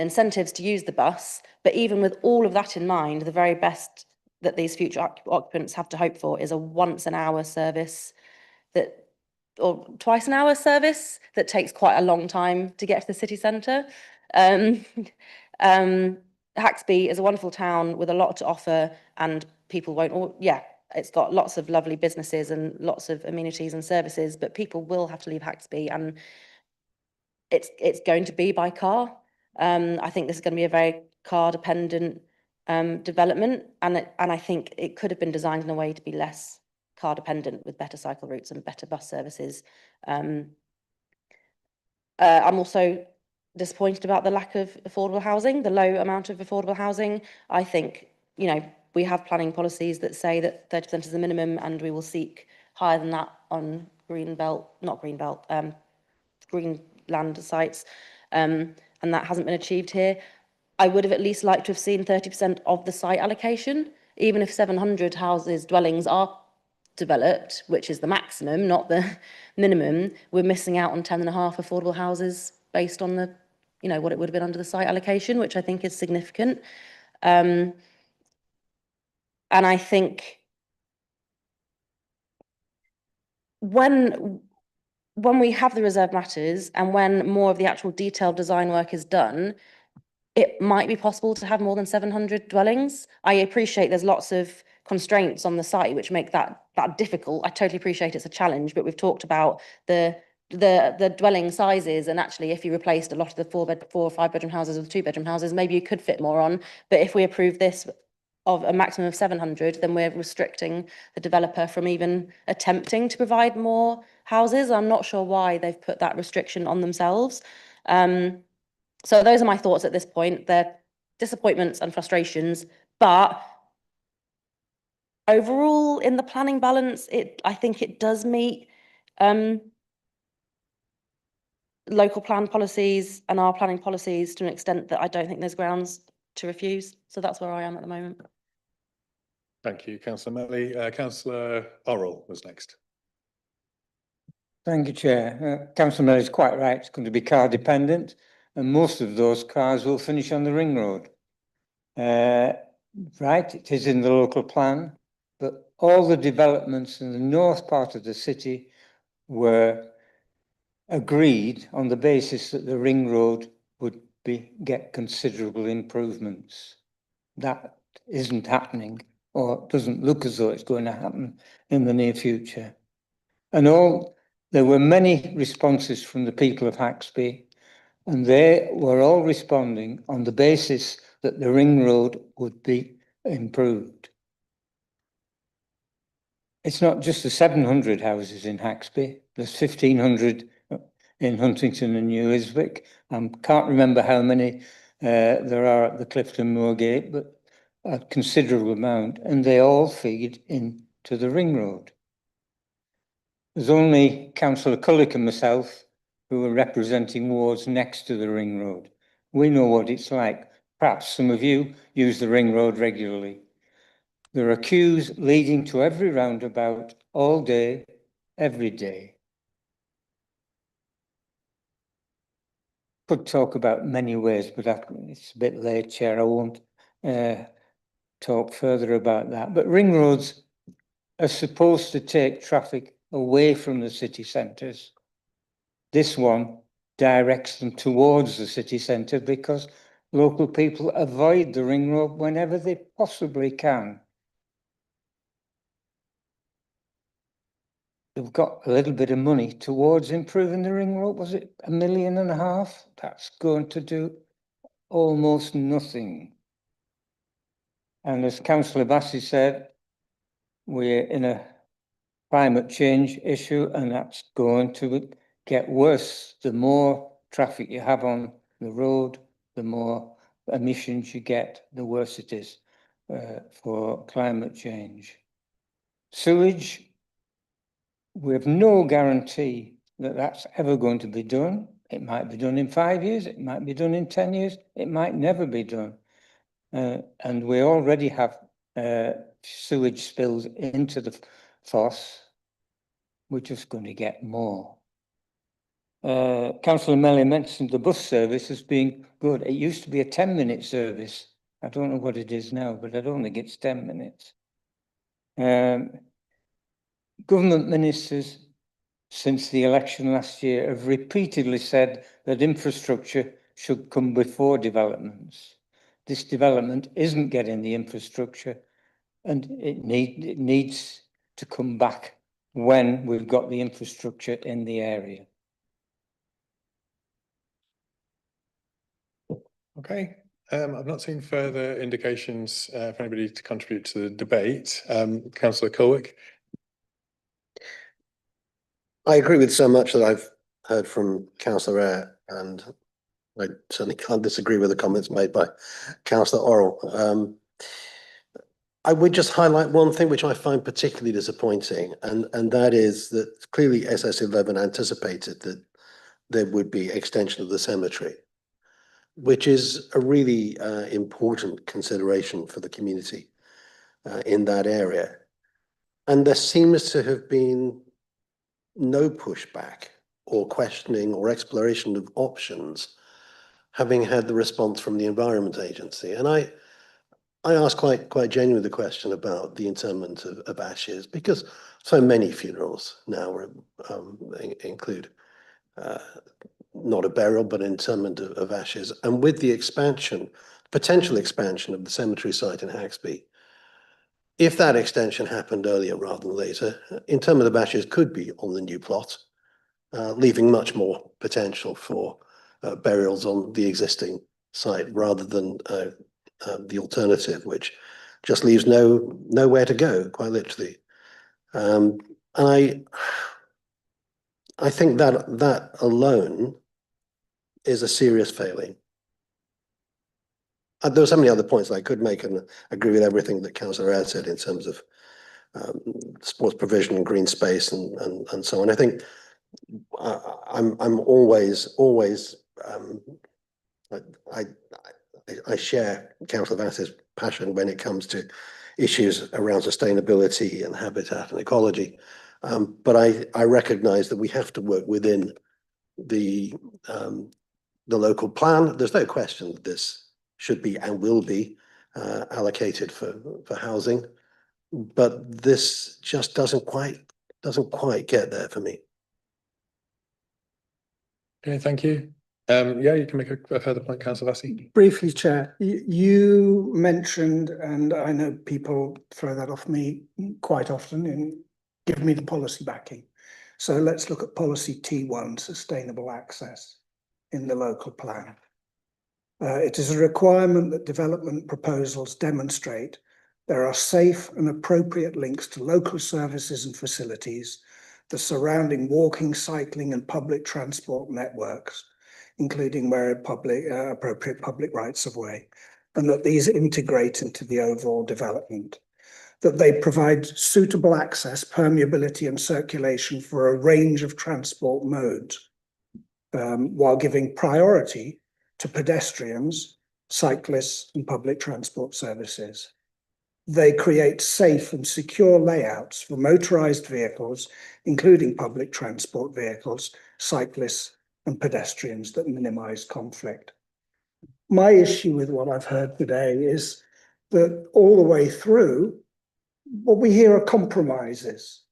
incentives to use the bus. But even with all of that in mind, the very best that these future occupants have to hope for is a once-an-hour service or twice-an-hour service that takes quite a long time to get to the city centre. Haxby is a wonderful town with a lot to offer, and people it's got lots of lovely businesses and lots of amenities and services, but people will have to leave Haxby, and it's going to be by car. I think this is going to be a very car dependent development, and I think it could have been designed in a way to be less car dependent with better cycle routes and better bus services. I'm also disappointed about the lack of affordable housing, the low amount of affordable housing. I think, we have planning policies that say that 30% is the minimum, and we will seek higher than that on greenland sites, and that hasn't been achieved here. I would have at least liked to have seen 30% of the site allocation, even if 700 dwellings are developed, which is the maximum, not the minimum. We're missing out on 10.5 affordable houses based on the, what it would have been under the site allocation, which I think is significant. And I think when we have the reserved matters and when more of the actual detailed design work is done, it might be possible to have more than 700 dwellings. I appreciate there's lots of constraints on the site which make that difficult. I totally appreciate it's a challenge, but we've talked about the dwelling sizes, and actually if you replaced a lot of the 4 or 5 bedroom houses with 2 bedroom houses, maybe you could fit more on. But if we approve this of a maximum of 700, then we're restricting the developer from even attempting to provide more houses. I'm not sure why they've put that restriction on themselves. So those are my thoughts at this point. They're disappointments and frustrations, but overall in the planning balance, I think it does meet local plan policies and our planning policies to an extent that I don't think there's grounds to refuse. So that's where I am at the moment. Thank you, Councillor Melly. Councillor Orrell was next. Thank you, Chair. Councillor Melly is quite right. It's going to be car dependent, and most of those cars will finish on the ring road. right, it is in the local plan, but all the developments in the north part of the city were agreed on the basis that the ring road would get considerable improvements. That isn't happening, or doesn't look as though it's going to happen in the near future. And there were many responses from the people of Haxby, and they were all responding on the basis that the ring road would be improved. It's not just the 700 houses in Haxby, there's 1,500 in Huntington and New Iswick. I can't remember how many there are at the Clifton Moor Gate, but a considerable amount, and they all feed into the ring road. There's only Councillor Cullick and myself who are representing wards next to the ring road. We know what it's like. Perhaps some of you use the ring road regularly. There are queues leading to every roundabout all day, every day. Could talk about many ways, but it's a bit late, Chair. I won't talk further about that. But ring roads are supposed to take traffic away from the city centres. This one directs them towards the city centre because local people avoid the ring road whenever they possibly can. They've got a little bit of money towards improving the ring road. Was it £1.5 million? That's going to do almost nothing. And as Councillor Bassey said, we're in a climate change issue, and that's going to get worse. The more traffic you have on the road, the more emissions you get, the worse it is for climate change. Sewage, we have no guarantee that that's ever going to be done. It might be done in 5 years, it might be done in 10 years, it might never be done. And we already have sewage spills into the foss. We're just going to get more. Councillor Melly mentioned the bus service as being good. It used to be a 10-minute service. I don't know what it is now, but I don't think it's 10 minutes. Government ministers since the election last year have repeatedly said that infrastructure should come before developments. This development isn't getting the infrastructure, and it needs to come back when we've got the infrastructure in the area. Okay, I've not seen further indications for anybody to contribute to the debate. Councillor Culwick. I agree with so much that I've heard from Councillor Eyre, and I certainly can't disagree with the comments made by Councillor Orrell. I would just highlight one thing which I find particularly disappointing, and that is that clearly SS11 anticipated that there would be extension of the cemetery, which is a really important consideration for the community in that area. And there seems to have been no pushback or questioning or exploration of options, having had the response from the Environment Agency. And I asked quite genuinely the question about the interment of ashes, because so many funerals now include not a burial, but interment of ashes. And with the potential expansion of the cemetery site in Haxby, if that extension happened earlier rather than later, interment of ashes could be on the new plot, leaving much more potential for burials on the existing site rather than the alternative, which just leaves nowhere to go, quite literally. And I think that alone is a serious failing. There were so many other points I could make, and agree with everything that Councillor Eyre said in terms of sports provision and green space and so on. I think I'm always I share Councillor Vass's passion when it comes to issues around sustainability and habitat and ecology, but I recognise that we have to work within the local plan. There's no question that this should be and will be allocated for housing, but this just doesn't quite get there for me. Okay, thank you. Yeah, you can make a further point, Councillor Vassie. Briefly, Chair, you mentioned, and I know people throw that off me quite often, in give me the policy backing. So let's look at policy T1, sustainable access in the local plan. It is a requirement that development proposals demonstrate there are safe and appropriate links to local services and facilities, the surrounding walking, cycling and public transport networks, including where appropriate public rights of way, and that these integrate into the overall development, that they provide suitable access, permeability and circulation for a range of transport modes, while giving priority to pedestrians, cyclists and public transport services. They create safe and secure layouts for motorised vehicles, including public transport vehicles, cyclists and pedestrians that minimise conflict. My issue with what I've heard today is that all the way through, what we hear are compromises,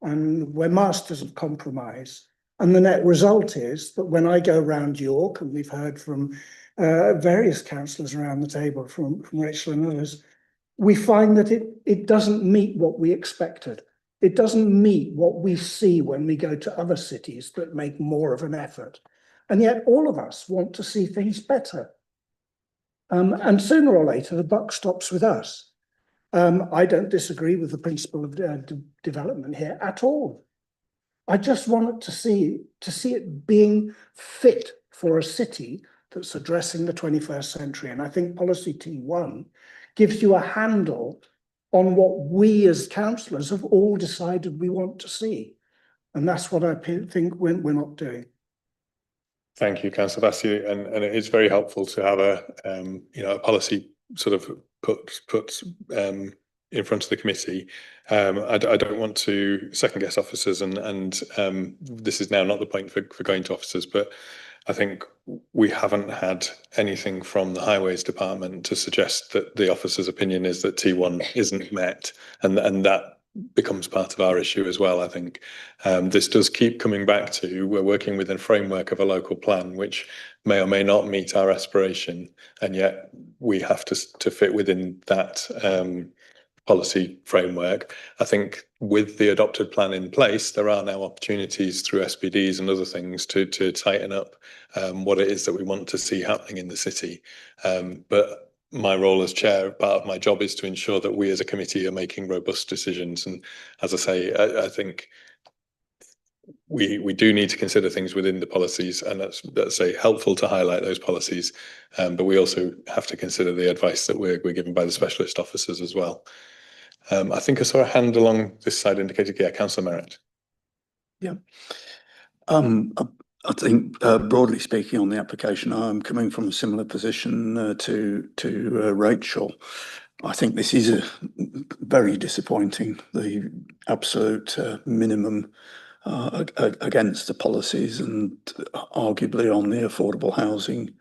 and we're masters of compromise. And the net result is that when I go around York, and we've heard from various councillors around the table, from Rachel and others, we find that it doesn't meet what we expected. It doesn't meet what we see when we go to other cities that make more of an effort. And yet all of us want to see things better. And sooner or later, the buck stops with us. I don't disagree with the principle of development here at all. I just wanted to see it being fit for a city that's addressing the 21st century. And I think policy T1 gives you a handle on what we as councillors have all decided we want to see. And that's what I think we're not doing. Thank you, Councillor Vassie, and it is very helpful to have a policy sort of put in front of the committee. I don't want to second guess officers, and this is now not the point for going to officers, but I think we haven't had anything from the Highways Department to suggest that the officer's opinion is that T1 isn't met, and that becomes part of our issue as well. I think this does keep coming back to we're working within a framework of a local plan which may or may not meet our aspiration, and yet we have to fit within that policy framework. I think with the adopted plan in place, there are now opportunities through SPDs and other things to tighten up what it is that we want to see happening in the city. But my role as chair, part of my job is to ensure that we as a committee are making robust decisions. And as I say, I think we do need to consider things within the policies, and that's helpful to highlight those policies. But we also have to consider the advice that we're given by the specialist officers as well. I think I saw a hand along this side indicated. Yeah, Councillor Merritt. Yeah. I think broadly speaking on the application, I'm coming from a similar position to Rachel. I think this is very disappointing, the absolute minimum against the policies, and arguably on the affordable housing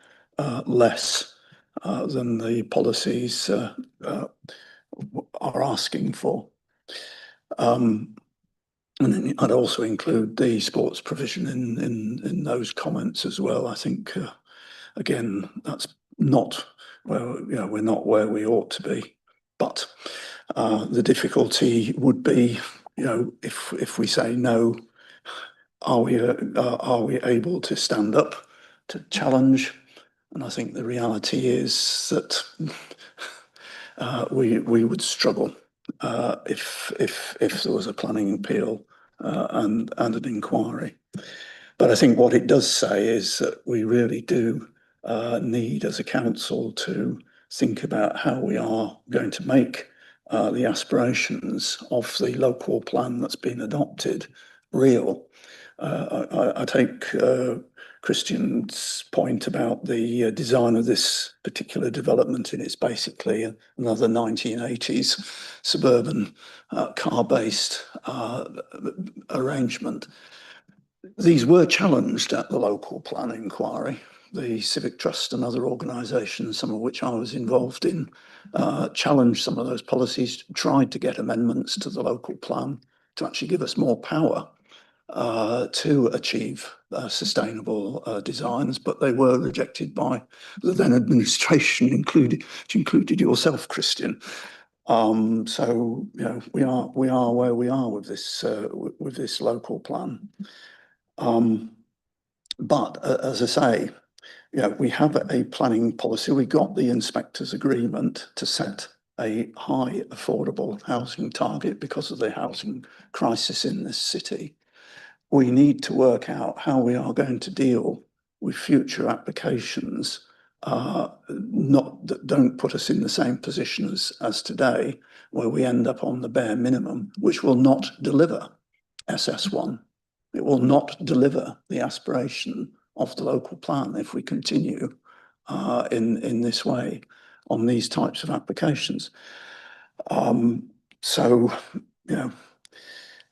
less than the policies are asking for. And then I'd also include the sports provision in those comments as well. I think again, that's not where we're not where we ought to be. But the difficulty would be, if we say no, are we able to stand up to challenge? And I think the reality is that we would struggle if there was a planning appeal and an inquiry. But I think what it does say is that we really do need as a council to think about how we are going to make the aspirations of the local plan that's been adopted real. I take Christian's point about the design of this particular development, and it's basically another 1980s suburban car-based arrangement. These were challenged at the local plan inquiry, the Civic Trust and other organisations, some of which I was involved in, challenged some of those policies, tried to get amendments to the local plan to actually give us more power to achieve sustainable designs, but they were rejected by the then administration, which included yourself, Christian. So you know, we are where we are with this local plan. But as I say, you know, we have a planning policy. We got the inspectors' agreement to set a high affordable housing target because of the housing crisis in this city. We need to work out how we are going to deal with future applications, that don't put us in the same position as today, where we end up on the bare minimum, which will not deliver SS1. It will not deliver the aspiration of the local plan if we continue in this way on these types of applications. So, you know,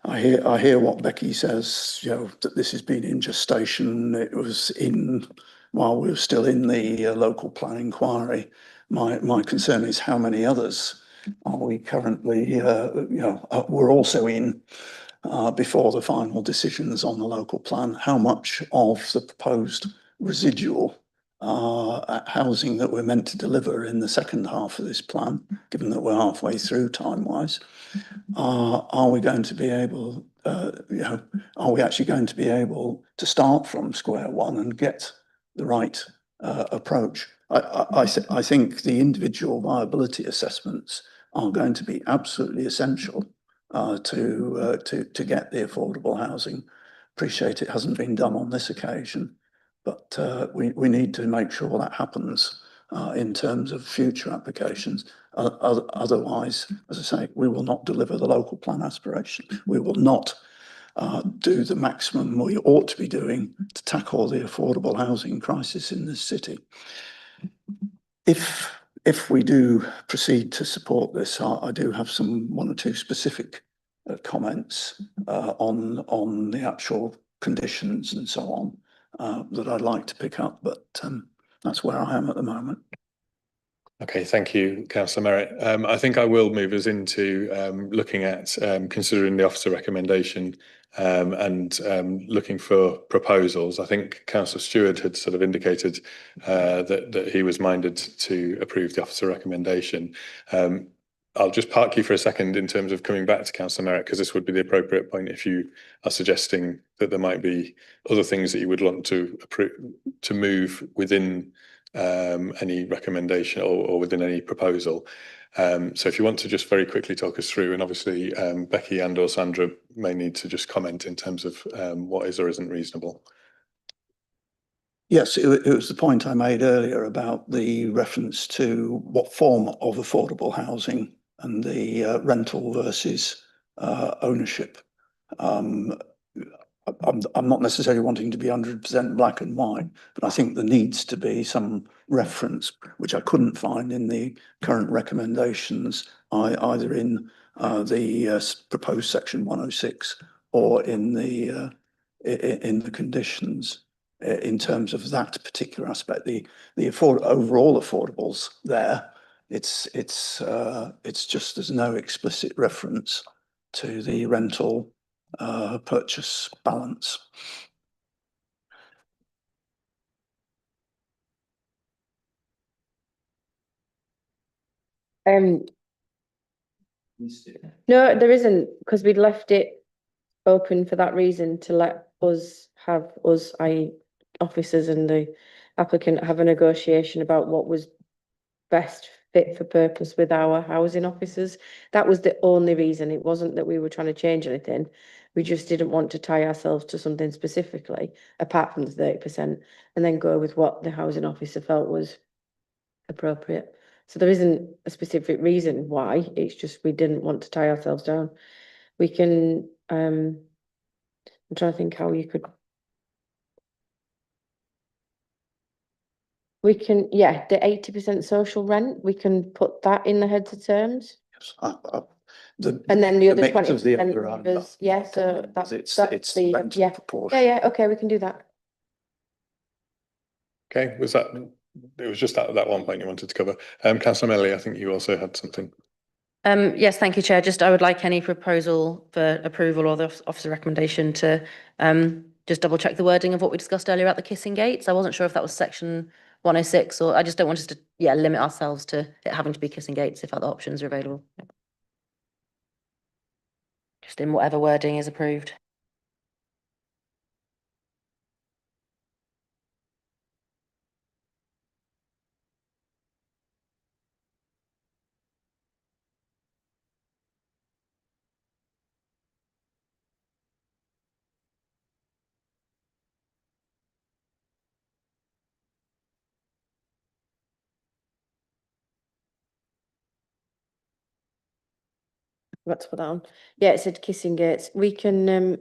I hear what Becky says, you know, that this has been in gestation. It was in while we were still in the local plan inquiry. My concern is how many others are we currently, you know, we're also in before the final decisions on the local plan. How much of the proposed residual housing that we're meant to deliver in the second half of this plan, given that we're halfway through time-wise, are we going to be able, you know, are we actually going to be able to start from square one and get the right approach? I think the individual viability assessments are going to be absolutely essential to get the affordable housing. Appreciate it hasn't been done on this occasion, but we need to make sure that happens in terms of future applications. Otherwise, as I say, we will not deliver the local plan aspiration. We will not do the maximum we ought to be doing to tackle the affordable housing crisis in this city. If we do proceed to support this, I do have one or two specific comments on the actual conditions and so on that I'd like to pick up, but that's where I am at the moment. Okay, thank you, Councillor Merritt. I think I will move us into looking at considering the officer recommendation and looking for proposals. I think Councillor Stewart had sort of indicated that he was minded to approve the officer recommendation. I'll just park you for a second in terms of coming back to Councillor Merritt, because this would be the appropriate point if you are suggesting that there might be other things that you would want to approve, to move within any recommendation or within any proposal. So if you want to just very quickly talk us through, and obviously Becky and or Sandra may need to just comment in terms of what is or isn't reasonable. Yes, it was the point I made earlier about the reference to what form of affordable housing and the rental versus ownership. I'm not necessarily wanting to be 100% black and white, but I think there needs to be some reference, which I couldn't find in the current recommendations, either in the proposed section 106 or in the conditions, in terms of that particular aspect. The overall affordables there, it's just there's no explicit reference to the rental purchase balance. No, there isn't, because we'd left it open for that reason, to let us have officers and the applicant have a negotiation about what was best fit for purpose with our housing officers. That was the only reason. It wasn't that we were trying to change anything. We just didn't want to tie ourselves to something specifically, apart from the 30%, and then go with what the housing officer felt was appropriate. So there isn't a specific reason why, it's just we didn't want to tie ourselves down. We can, I'm trying to think how you could. We can, yeah, the 80% social rent, we can put that in the heads of terms. And then the other 20%, yeah, so that's the, yeah, okay, we can do that. Okay, was that, it was just that one point you wanted to cover. Councillor Melly, I think you also had something. Yes, thank you, Chair. Just I would like any proposal for approval or the officer recommendation to just double check the wording of what we discussed earlier about the kissing gates. I wasn't sure if that was section 106, or I just don't want us to limit ourselves to it having to be kissing gates if other options are available. Just in whatever wording is approved. What to put that on? Yeah, it said kissing gates. We can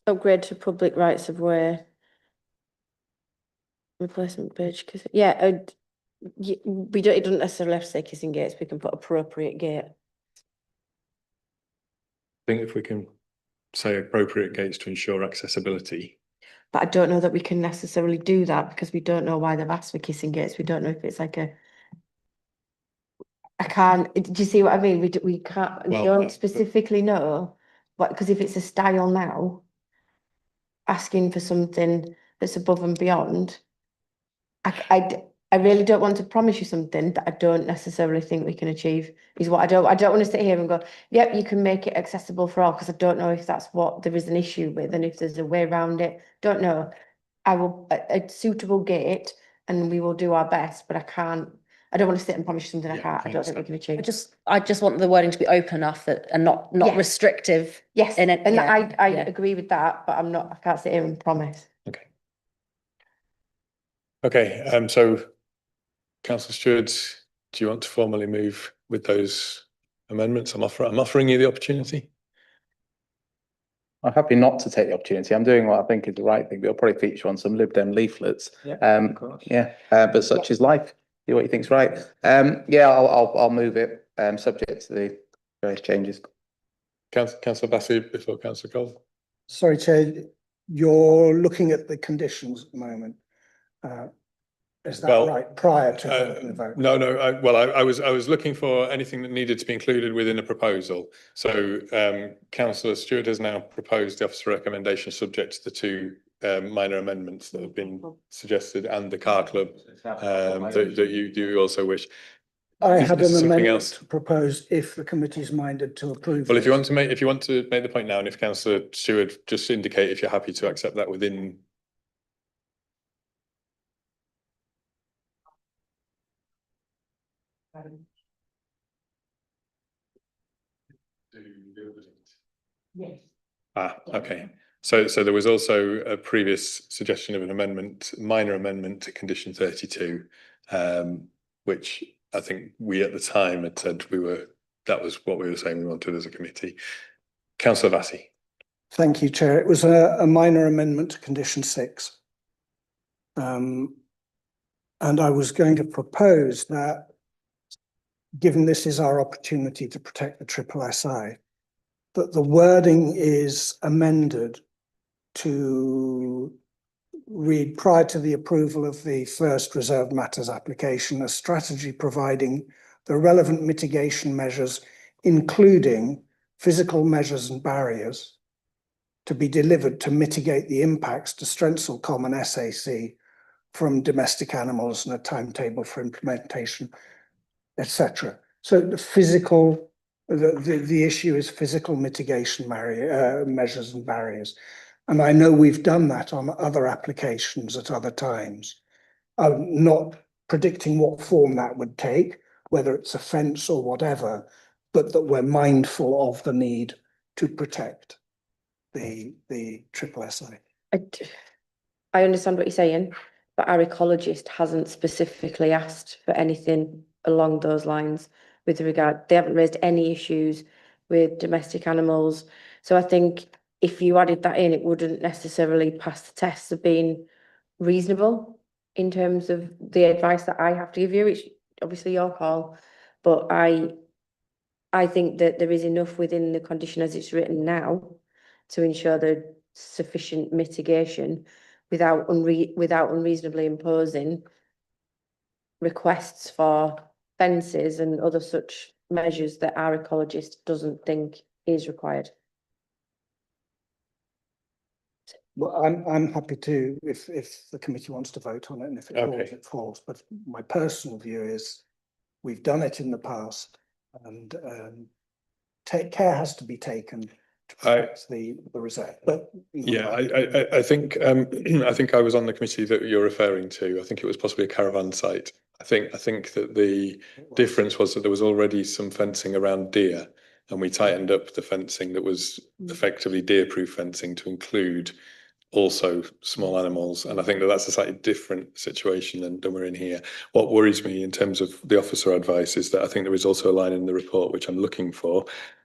upgrade to public rights of way. Replacement page, yeah, we don't. It doesn't necessarily have to say kissing gates. We can put appropriate gate. I think if we can say appropriate gates to ensure accessibility. But I don't know that we can necessarily do that because we don't know why they've asked for kissing gates. We don't know if it's like a. I can't. Do you see what I mean? We can't. Well, don't specifically know, but because if it's a style now, asking for something that's above and beyond. I really don't want to promise you something that I don't necessarily think we can achieve. Is what I don't want to sit here and go, yep, you can make it accessible for all, because I don't know if that's what there is an issue with and if there's a way around it. Don't know. I will a suitable gate and we will do our best, but I don't want to sit and promise you something I can't. I don't think we can achieve. I just want the wording to be open enough that and not Yes. restrictive. Yes, in it. and Yeah. I Yeah. agree with that, but I can't sit here and promise. Okay, so Councillor Stewart, do you want to formally move with those amendments? I'm offering you the opportunity. I'm happy not to take the opportunity. I'm doing what I think is the right thing. But it'll probably feature on some Lib Dem leaflets. Yeah, of course. But such is life. Do what you think's right. I'll move it. Subject to the various changes. Councillor Bassey before Councillor Cole. Sorry, Chair, you're looking at the conditions at the moment. Is that right? Prior to the vote? No. I was looking for anything that needed to be included within a proposal. So Councillor Stewart has now proposed the officer recommendation subject to the two minor amendments that have been suggested and the car club that you also wish. I Is had there an something amendment else? to propose if the committee's minded to approve. Well, if you want to make the point now, and if Councillor Stewart just indicate if you're happy to accept that within. Yes. Okay. So there was also a previous suggestion of an amendment, minor amendment to condition 32, which I think we at the time had said that was what we were saying we wanted as a committee. Councillor Vassey. Thank you, Chair. It was a minor amendment to condition 6. And I was going to propose that, given this is our opportunity to protect the SSSI, that the wording is amended to read, prior to the approval of the first reserved matters application, a strategy providing the relevant mitigation measures, including physical measures and barriers, to be delivered to mitigate the impacts to Strensall Common SAC from domestic animals and a timetable for implementation, etc. So the physical, the issue is physical mitigation measures and barriers. And I know we've done that on other applications at other times. I'm not predicting what form that would take, whether it's a fence or whatever, but that we're mindful of the need to protect the SSSI. I understand what you're saying, but our ecologist hasn't specifically asked for anything along those lines with regard. They haven't raised any issues with domestic animals. So I think if you added that in, it wouldn't necessarily pass the test of being reasonable in terms of the advice that I have to give you. It's obviously your call, but I think that there is enough within the condition as it's written now to ensure the sufficient mitigation without unreasonably imposing requests for fences and other such measures that our ecologist doesn't think is required. Well, I'm happy to, if the committee wants to vote on it, and if it falls, it falls. But my personal view is we've done it in the past, and care has to be taken to protect the reserve. But yeah, I think I think I was on the committee that you're referring to. I think it was possibly a caravan site. I think that the difference was that there was already some fencing around deer, and we tightened up the fencing that was effectively deer-proof fencing to include also small animals. And I think that that's a slightly different situation than we're in here. What worries me in terms of the officer advice is that I think there is also a line in the report, which I'm looking for,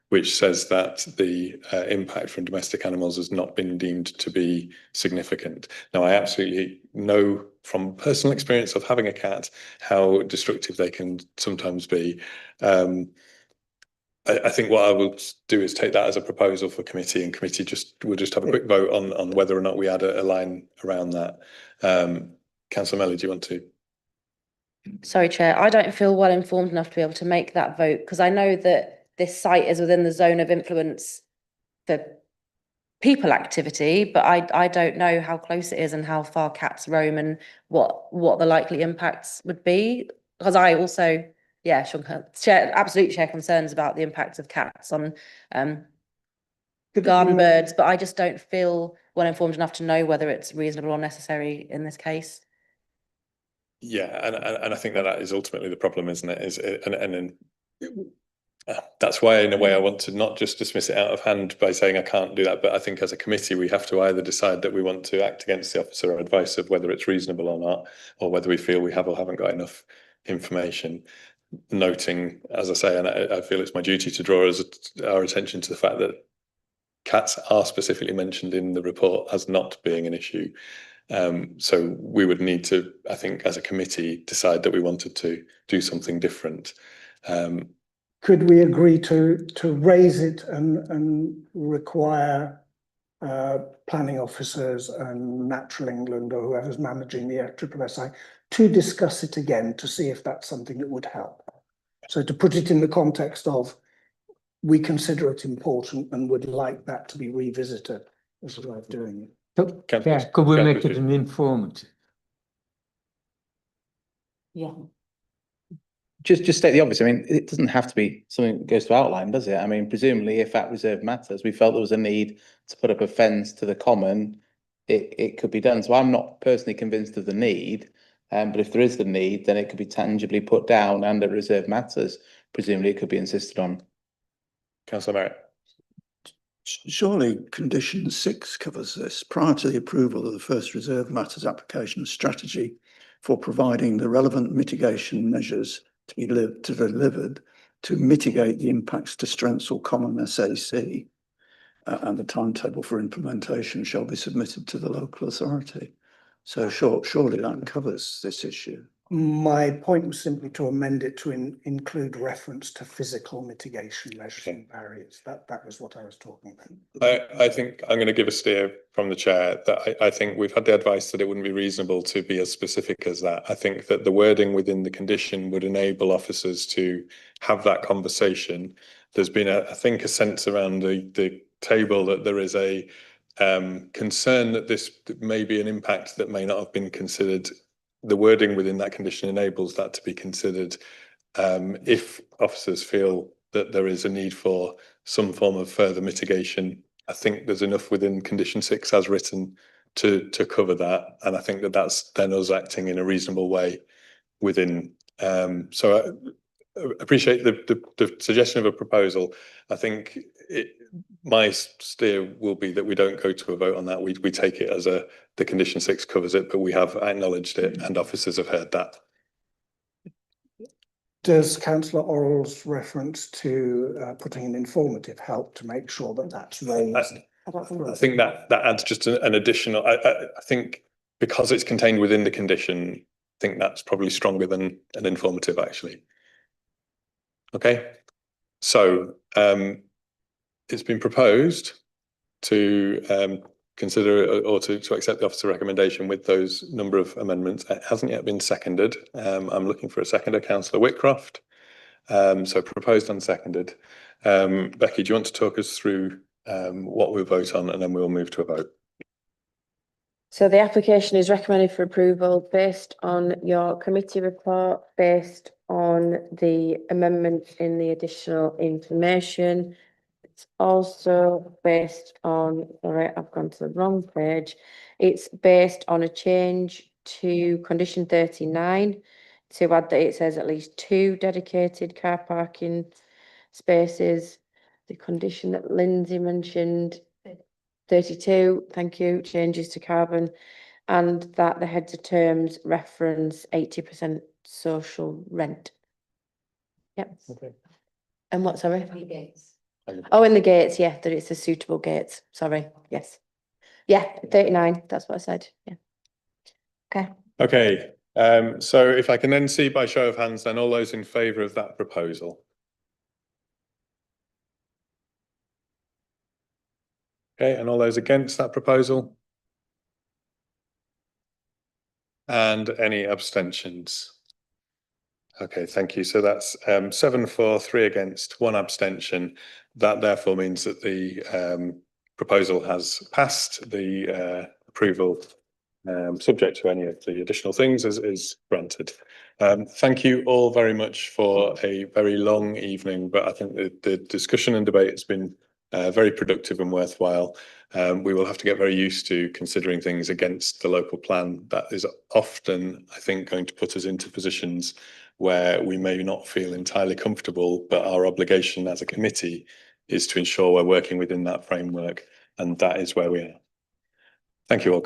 which says that the impact from domestic animals has not been deemed to be significant. Now, I absolutely know from personal experience of having a cat how destructive they can sometimes be. I think what I will do is take that as a proposal for committee, and committee we'll just have a quick vote on whether or not we add a line around that. Councillor Melly, do you want to? Sorry, Chair, I don't feel well informed enough to be able to make that vote, because I know that this site is within the zone of influence for people activity, but I don't know how close it is and how far cats roam and what the likely impacts would be. Because I also, yeah, absolutely share concerns about the impacts of cats on garden birds, but I just don't feel well informed enough to know whether it's reasonable or necessary in this case. Yeah, and I think that is ultimately the problem, isn't it? That's why, in a way, I want to not just dismiss it out of hand by saying I can't do that, but I think as a committee we have to either decide that we want to act against the officer advice of whether it's reasonable or not, or whether we feel we have or haven't got enough information. Noting, as I say, and I feel it's my duty to draw our attention to the fact that cats are specifically mentioned in the report as not being an issue. So we would need to, I think, as a committee, decide that we wanted to do something different. Could we agree to raise it and require planning officers and Natural England or whoever's managing the SSSI to discuss it again to see if that's something that would help? So to put it in the context of, we consider it important and would like that to be revisited as a way of doing it. Yeah, could we make it an informative? Yeah. Just state the obvious. I mean, it doesn't have to be something that goes to outline, does it? I mean, presumably, if at reserve matters, we felt there was a need to put up a fence to the common, it could be done. So I'm not personally convinced of the need, but if there is the need, then it could be tangibly put down, and at reserve matters, presumably it could be insisted on. Councillor Merritt. Surely condition 6 covers this. Prior to the approval of the first reserve matters application strategy for providing the relevant mitigation measures to be delivered to mitigate the impacts to strengths or common SAC, and the timetable for implementation shall be submitted to the local authority. So surely that covers this issue. My point was simply to amend it to include reference to physical mitigation measures and barriers. That was what I was talking about. I think I'm going to give a steer from the chair that I think we've had the advice that it wouldn't be reasonable to be as specific as that. I think that the wording within the condition would enable officers to have that conversation. There's been, I think, a sense around the table that there is a concern that this may be an impact that may not have been considered. The wording within that condition enables that to be considered if officers feel that there is a need for some form of further mitigation. I think there's enough within condition 6 as written to cover that, and I think that that's then us acting in a reasonable way within. So I appreciate the suggestion of a proposal. I think my steer will be that we don't go to a vote on that. We take it as the condition 6 covers it, but we have acknowledged it and officers have heard that. Does Councillor Orrell's reference to putting an informative help to make sure that that's raised? I think that adds just an additional. I think because it's contained within the condition, I think that's probably stronger than an informative actually. Okay, so it's been proposed to consider or to accept the officer recommendation with those number of amendments. It hasn't yet been seconded. I'm looking for a seconder, Councillor Whitcroft. So proposed and seconded. Becky, do you want to talk us through what we'll vote on, and then we'll move to a vote? So the application is recommended for approval based on your committee report, based on the amendment in the additional information. It's also based on, sorry, I've gone to the wrong page. It's based on a change to condition 39 to add that it says at least 2 dedicated car parking spaces. The condition that Lindsay mentioned, 32, thank you, changes to carbon, and that the heads of terms reference 80% social rent. Yep. Okay. And what, sorry? Oh, in the gates, yeah, that it's a suitable gates, sorry, yes. Yeah, 39, that's what I said, yeah. Okay. Okay, so if I can then see by show of hands, then all those in favour of that proposal. Okay, and all those against that proposal? And any abstentions? Okay, thank you. So that's 7 for, 3 against, 1 abstention. That therefore means that the proposal has passed. The approval, subject to any of the additional things, is granted. Thank you all very much for a very long evening, but I think the discussion and debate has been very productive and worthwhile. We will have to get very used to considering things against the local plan. That is often, I think, going to put us into positions where we may not feel entirely comfortable, but our obligation as a committee is to ensure we're working within that framework, and that is where we are. Thank you all.